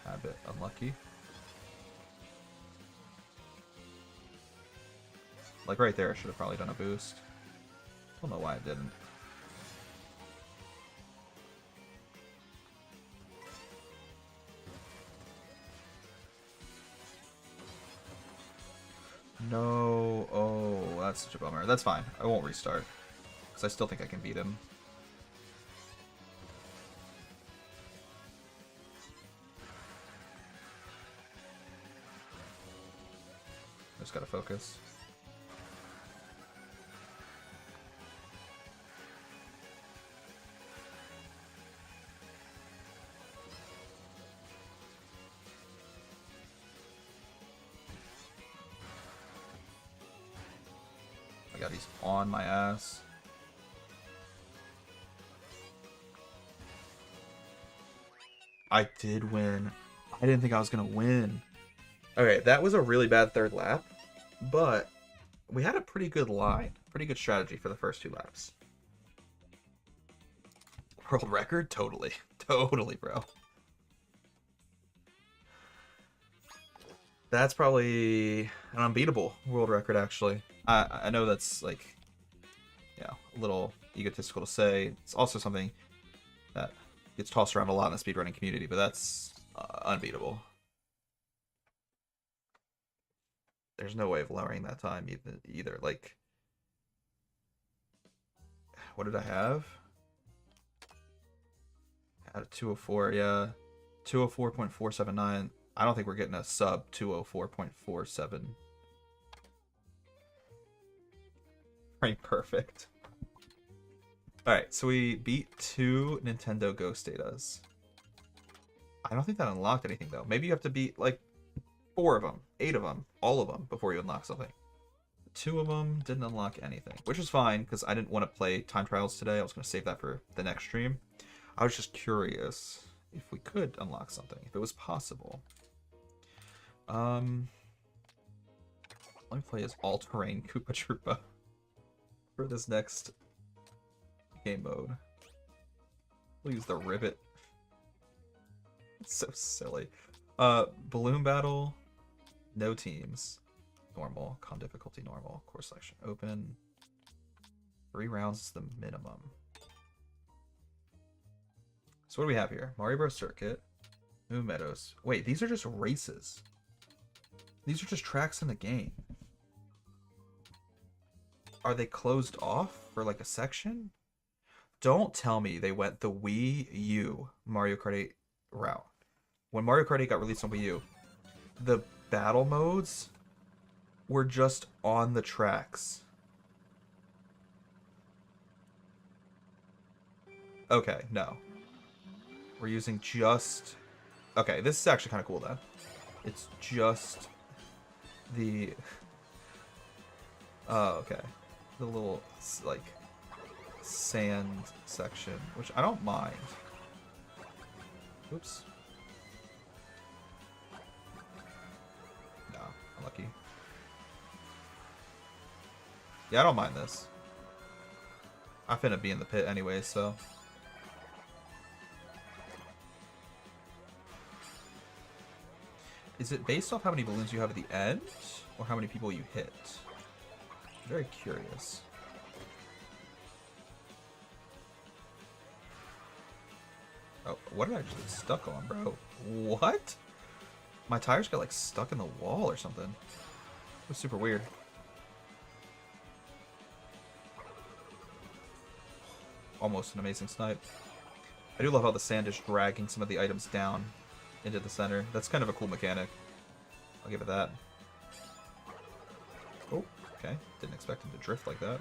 Tad bit unlucky. Like right there, I should have probably done a boost. Don't know why I didn't. No. Oh, that's such a bummer. That's fine. I won't restart. Because I still think I can beat him. Just gotta focus. My god, he's on my ass. I did win. I didn't think I was gonna win. Okay, that was a really bad third lap, but we had a pretty good line, pretty good strategy for the first 2 laps. World record? Totally. Totally, bro. That's probably an unbeatable world record, actually. I know that's, like, yeah, a little egotistical to say. It's also something that gets tossed around a lot in the speedrunning community, but that's unbeatable. There's no way of lowering that time either. Like, what did I have? I had a 204, yeah. 204.479. I don't think we're getting a sub 204.47. Frame perfect. Alright, so we beat 2 Nintendo Ghost Datas. I don't think that unlocked anything, though. Maybe you have to beat, like, 4 of them, 8 of them, all of them before you unlock something. 2 of them didn't unlock anything, which is fine, because I didn't want to play time trials today. I was going to save that for the next stream. I was just curious if we could unlock something, if it was possible. Let me play as all-terrain Koopa Troopa for this next game mode. We'll use the rivet. It's so silly. Balloon battle, no teams. Normal, con difficulty normal, course selection open. 3 rounds is the minimum. So what do we have here? Mario Bros. Circuit, Moon Meadows. Wait, these are just races. These are just tracks in the game. Are they closed off for like a section? Don't tell me they went the Wii U Mario Kart 8 route. When Mario Kart 8 got released on Wii U, the battle modes were just on the tracks. Okay, no. We're using just... Okay, this is actually kind of cool, then. It's just the... Oh, okay. The little, like, sand section, which I don't mind. Oops. No, unlucky. Yeah, I don't mind this. I finna be in the pit anyway, so... Is it based off how many balloons you have at the end, or how many people you hit? I'm very curious. Oh, what did I just get stuck on, bro? What? My tires got like stuck in the wall or something. It was super weird. Almost an amazing snipe. I do love how the sand is dragging some of the items down into the center. That's kind of a cool mechanic. I'll give it that. Oh, okay. Didn't expect him to drift like that.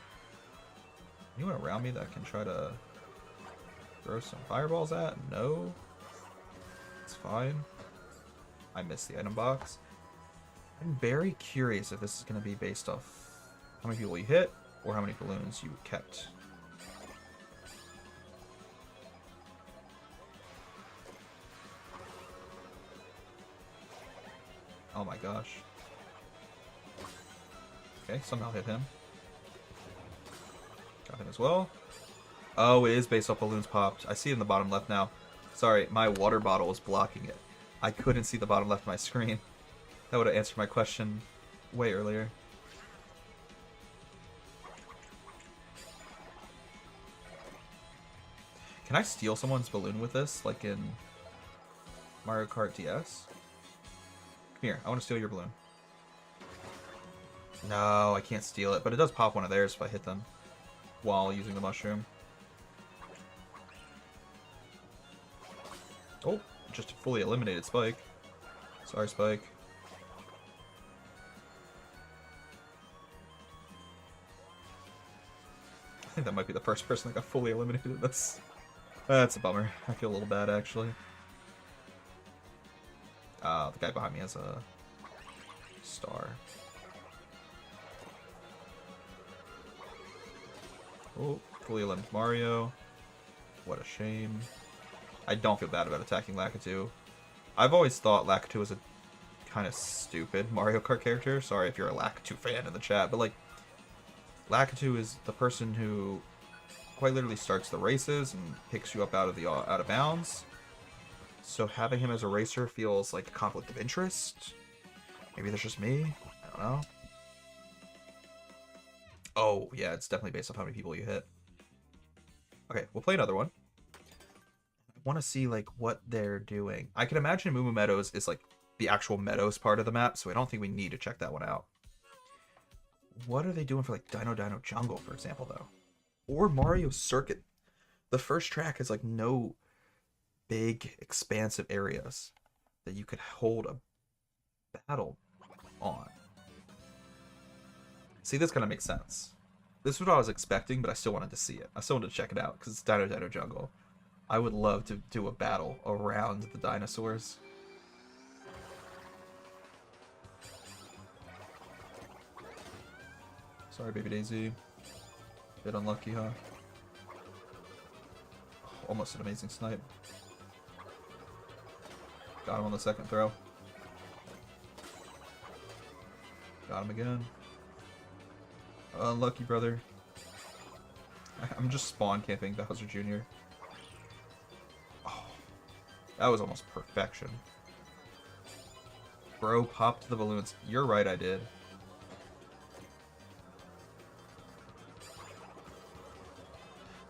Anyone around me that I can try to throw some fireballs at? No. It's fine. I missed the item box. I'm very curious if this is going to be based off how many people you hit or how many balloons you kept. Oh my gosh. Okay, somehow hit him. Got him as well. Oh, it is based off balloons popped. I see it in the bottom left now. Sorry, my water bottle was blocking it. I couldn't see the bottom left of my screen. That would have answered my question way earlier. Can I steal someone's balloon with this, like in Mario Kart DS? Come here, I want to steal your balloon. No, I can't steal it, but it does pop one of theirs if I hit them while using the mushroom. Oh, just fully eliminated Spike. Sorry, Spike. I think that might be the first person that got fully eliminated. That's a bummer. I feel a little bad, actually. The guy behind me has a star. Oh, fully eliminated Mario. What a shame. I don't feel bad about attacking Lakitu. I've always thought Lakitu was a kind of stupid Mario Kart character. Sorry if you're a Lakitu fan in the chat, but like, Lakitu is the person who quite literally starts the races and picks you up out of bounds. So having him as a racer feels like a conflict of interest. Maybe that's just me. I don't know. Oh, yeah, it's definitely based on how many people you hit. Okay, we'll play another one. I want to see, like, what they're doing. I can imagine Moo Moo Meadows is, like, the actual Meadows part of the map, so I don't think we need to check that one out. What are they doing for, like, Dino Dino Jungle, for example, though? Or Mario Circuit. The first track has, like, no big, expansive areas that you could hold a battle on. See, this kind of makes sense. This is what I was expecting, but I still wanted to see it. I still wanted to check it out, because it's Dino Dino Jungle. I would love to do a battle around the dinosaurs. Sorry, Baby Daisy. Bit unlucky, huh? Almost an amazing snipe. Got him on the second throw. Got him again. Unlucky, brother. I'm just spawn camping Bowser Jr. Oh, that was almost perfection. Bro, popped the balloons. You're right, I did.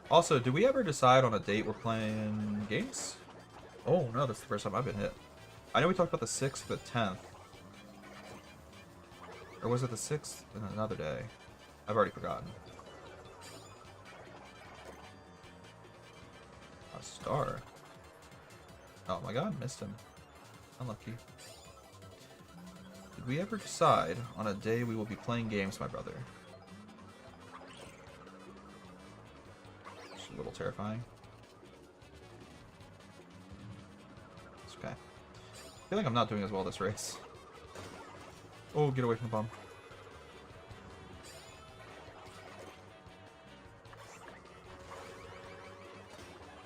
Also, did we ever decide on a date we're playing games? Oh no, that's the first time I've been hit. I know we talked about the 6th, the 10th. Or was it the 6th and another day? I've already forgotten. A star. Oh my god, missed him. Unlucky. Did we ever decide on a day we will be playing games, my brother? It's a little terrifying. It's okay. I feel like I'm not doing as well this race. Oh, get away from the bomb.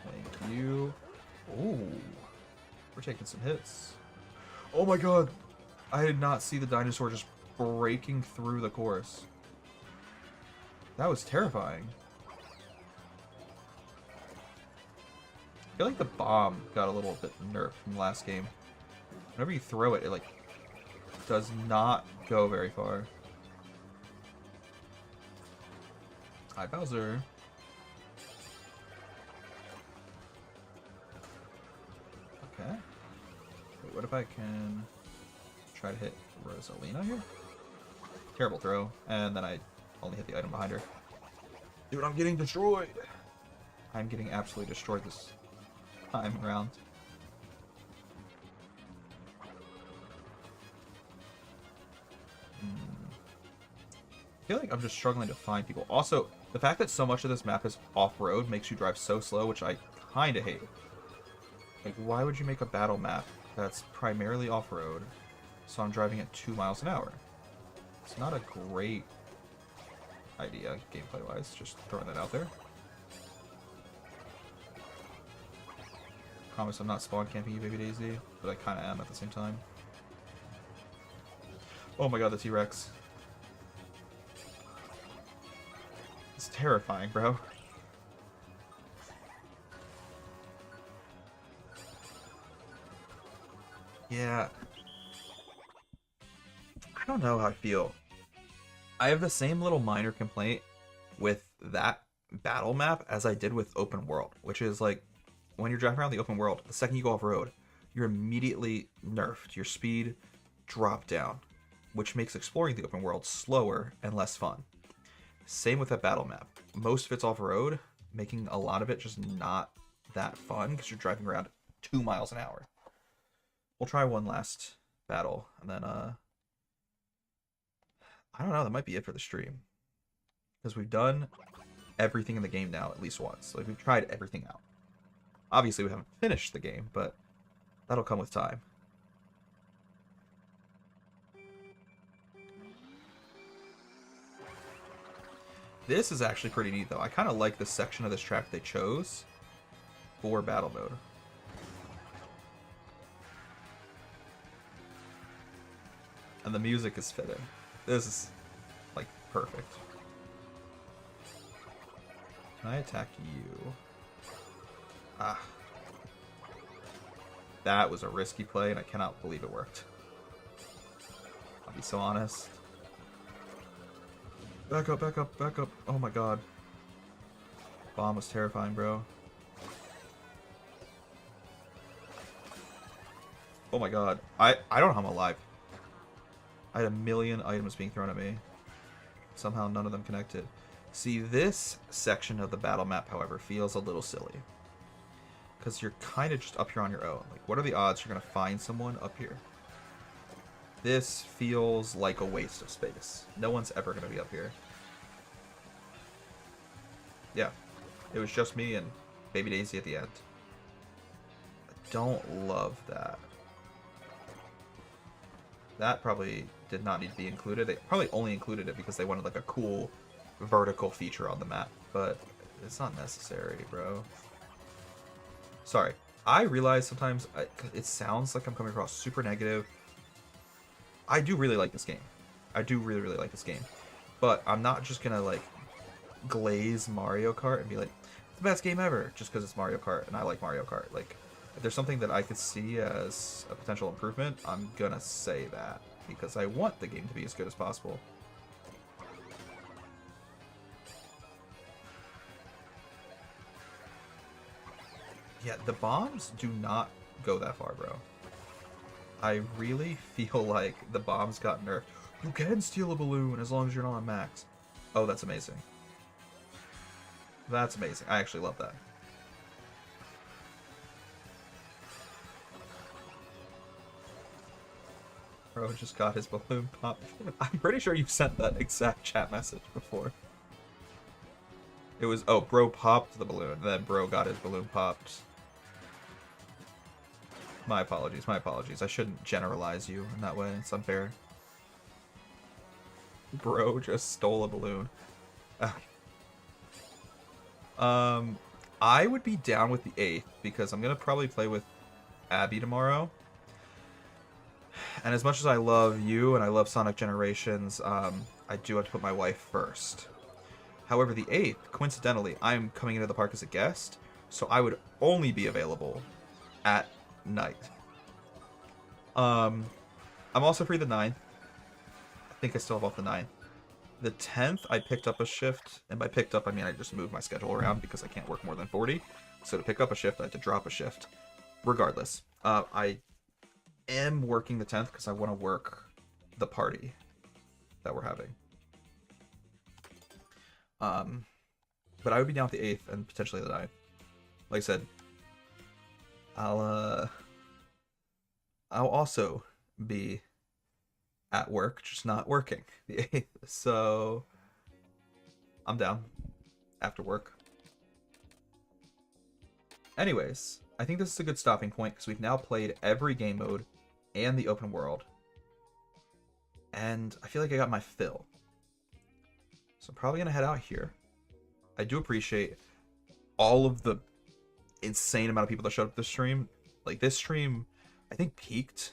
Thank you. Ooh. We're taking some hits. Oh my god. I did not see the dinosaur just breaking through the course. That was terrifying. I feel like the bomb got a little bit nerfed from last game. Whenever you throw it, it like does not go very far. Hi, Bowser. Okay. Wait, what if I can try to hit Rosalina here? Terrible throw, and then I only hit the item behind her. Dude, I'm getting destroyed! I'm getting absolutely destroyed this time around. I feel like I'm just struggling to find people. Also, the fact that so much of this map is off-road makes you drive so slow, which I kind of hate. Like, why would you make a battle map that's primarily off-road, so I'm driving at 2 miles an hour? It's not a great idea, gameplay-wise. Just throwing that out there. Promise I'm not spawn camping you, Baby Daisy, but I kind of am at the same time. Oh my god, the T-Rex. It's terrifying, bro. Yeah. I don't know how I feel. I have the same little minor complaint with that battle map as I did with open world, which is like, when you're driving around the open world, the second you go off-road, you're immediately nerfed. Your speed dropped down. which makes exploring the open world slower and less fun. Same with that battle map. Most of it's off-road, making a lot of it just not that fun because you're driving around 2 miles an hour. We'll try one last battle, and then, I don't know, that might be it for the stream. Because we've done everything in the game now at least once. Like, we've tried everything out. Obviously, we haven't finished the game, but that'll come with time. This is actually pretty neat, though. I kind of like the section of this track they chose for battle mode. And the music is fitting. This is, like, perfect. Can I attack you? Ah. That was a risky play, and I cannot believe it worked. I'll be so honest. Back up, back up, back up. Oh my god. Bomb was terrifying, bro. Oh my god. I don't know how I'm alive. I had a million items being thrown at me. Somehow none of them connected. See, this section of the battle map, however, feels a little silly. Because you're kind of just up here on your own. Like, what are the odds you're going to find someone up here? This feels like a waste of space. No one's ever going to be up here. Yeah. It was just me and Baby Daisy at the end. I don't love that. That probably did not need to be included. They probably only included it because they wanted like a cool vertical feature on the map. But it's not necessary, bro. Sorry. I realize sometimes it sounds like I'm coming across super negative. I do really like this game. I do really, really like this game. But I'm not just gonna, like, glaze Mario Kart and be like, it's the best game ever, just because it's Mario Kart and I like Mario Kart. Like, if there's something that I could see as a potential improvement, I'm gonna say that. Because I want the game to be as good as possible. Yeah, the bombs do not go that far, bro. I really feel like the bombs got nerfed. You can steal a balloon as long as you're not on max. Oh, that's amazing. That's amazing. I actually love that. Bro just got his balloon popped. I'm pretty sure you sent that exact chat message before. It was, oh, bro popped the balloon, then bro got his balloon popped. My apologies, my apologies. I shouldn't generalize you in that way. It's unfair. Bro just stole a balloon. I would be down with the 8th because I'm going to probably play with Abby tomorrow. And as much as I love you and I love Sonic Generations, I do have to put my wife first. However, the 8th, coincidentally, I'm coming into the park as a guest, so I would only be available at night. I'm also free the 9th. I think I still have off the 9th. The 10th, I picked up a shift, and by picked up, I mean I just moved my schedule around because I can't work more than 40. So to pick up a shift, I had to drop a shift. Regardless, I am working the 10th because I want to work the party that we're having. But I would be down with the 8th and potentially the 9th. Like I said, I'll also be at work, just not working the 8th. So I'm down after work. Anyways, I think this is a good stopping point because we've now played every game mode and the open world. And I feel like I got my fill. So I'm probably going to head out here. I do appreciate all of the insane amount of people that showed up this stream. Like, this stream, I think, peaked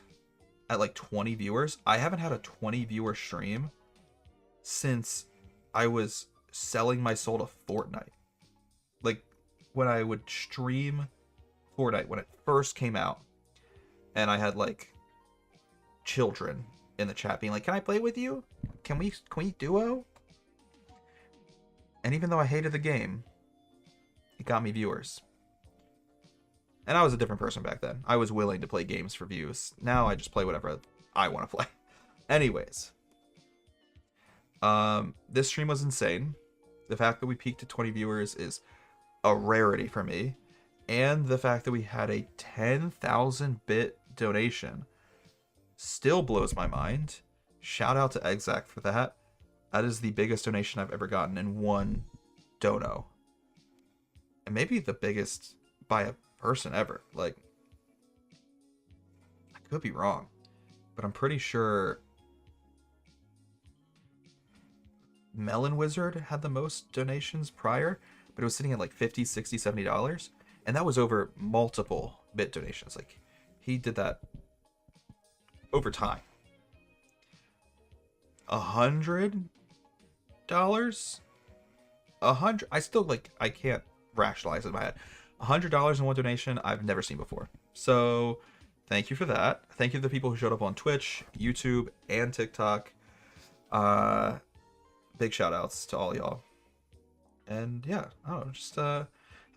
at like 20 viewers. I haven't had a 20 viewer stream since I was selling my soul to Fortnite. Like, when I would stream Fortnite when it first came out, and I had like children in the chat being like, can I play with you? Can we duo? And even though I hated the game, it got me viewers. And I was a different person back then. I was willing to play games for views. Now I just play whatever I want to play. Anyways, This stream was insane. The fact that we peaked at 20 viewers is a rarity for me. And the fact that we had a 10,000 bit donation still blows my mind. Shout out to Exact for that. That is the biggest donation I've ever gotten in one dono. And maybe the biggest by a person ever. Like, I could be wrong, but I'm pretty sure Melon Wizard had the most donations prior, but it was sitting at like $50, $60, $70. And that was over multiple bit donations. Like, he did that over time. $100? I still, like, I can't rationalize it in my head. $100 in one donation I've never seen before. So thank you for that. Thank you to the people who showed up on Twitch, YouTube, and TikTok. Big shout outs to all y'all. And yeah, I don't know, just have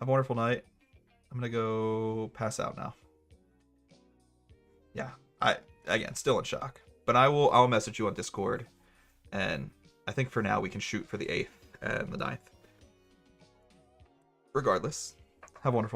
a wonderful night. I'm gonna go pass out now. Yeah, again still in shock. But I'll message you on Discord, and I think for now we can shoot for the 8th and the 9th. Regardless, have a wonderful night.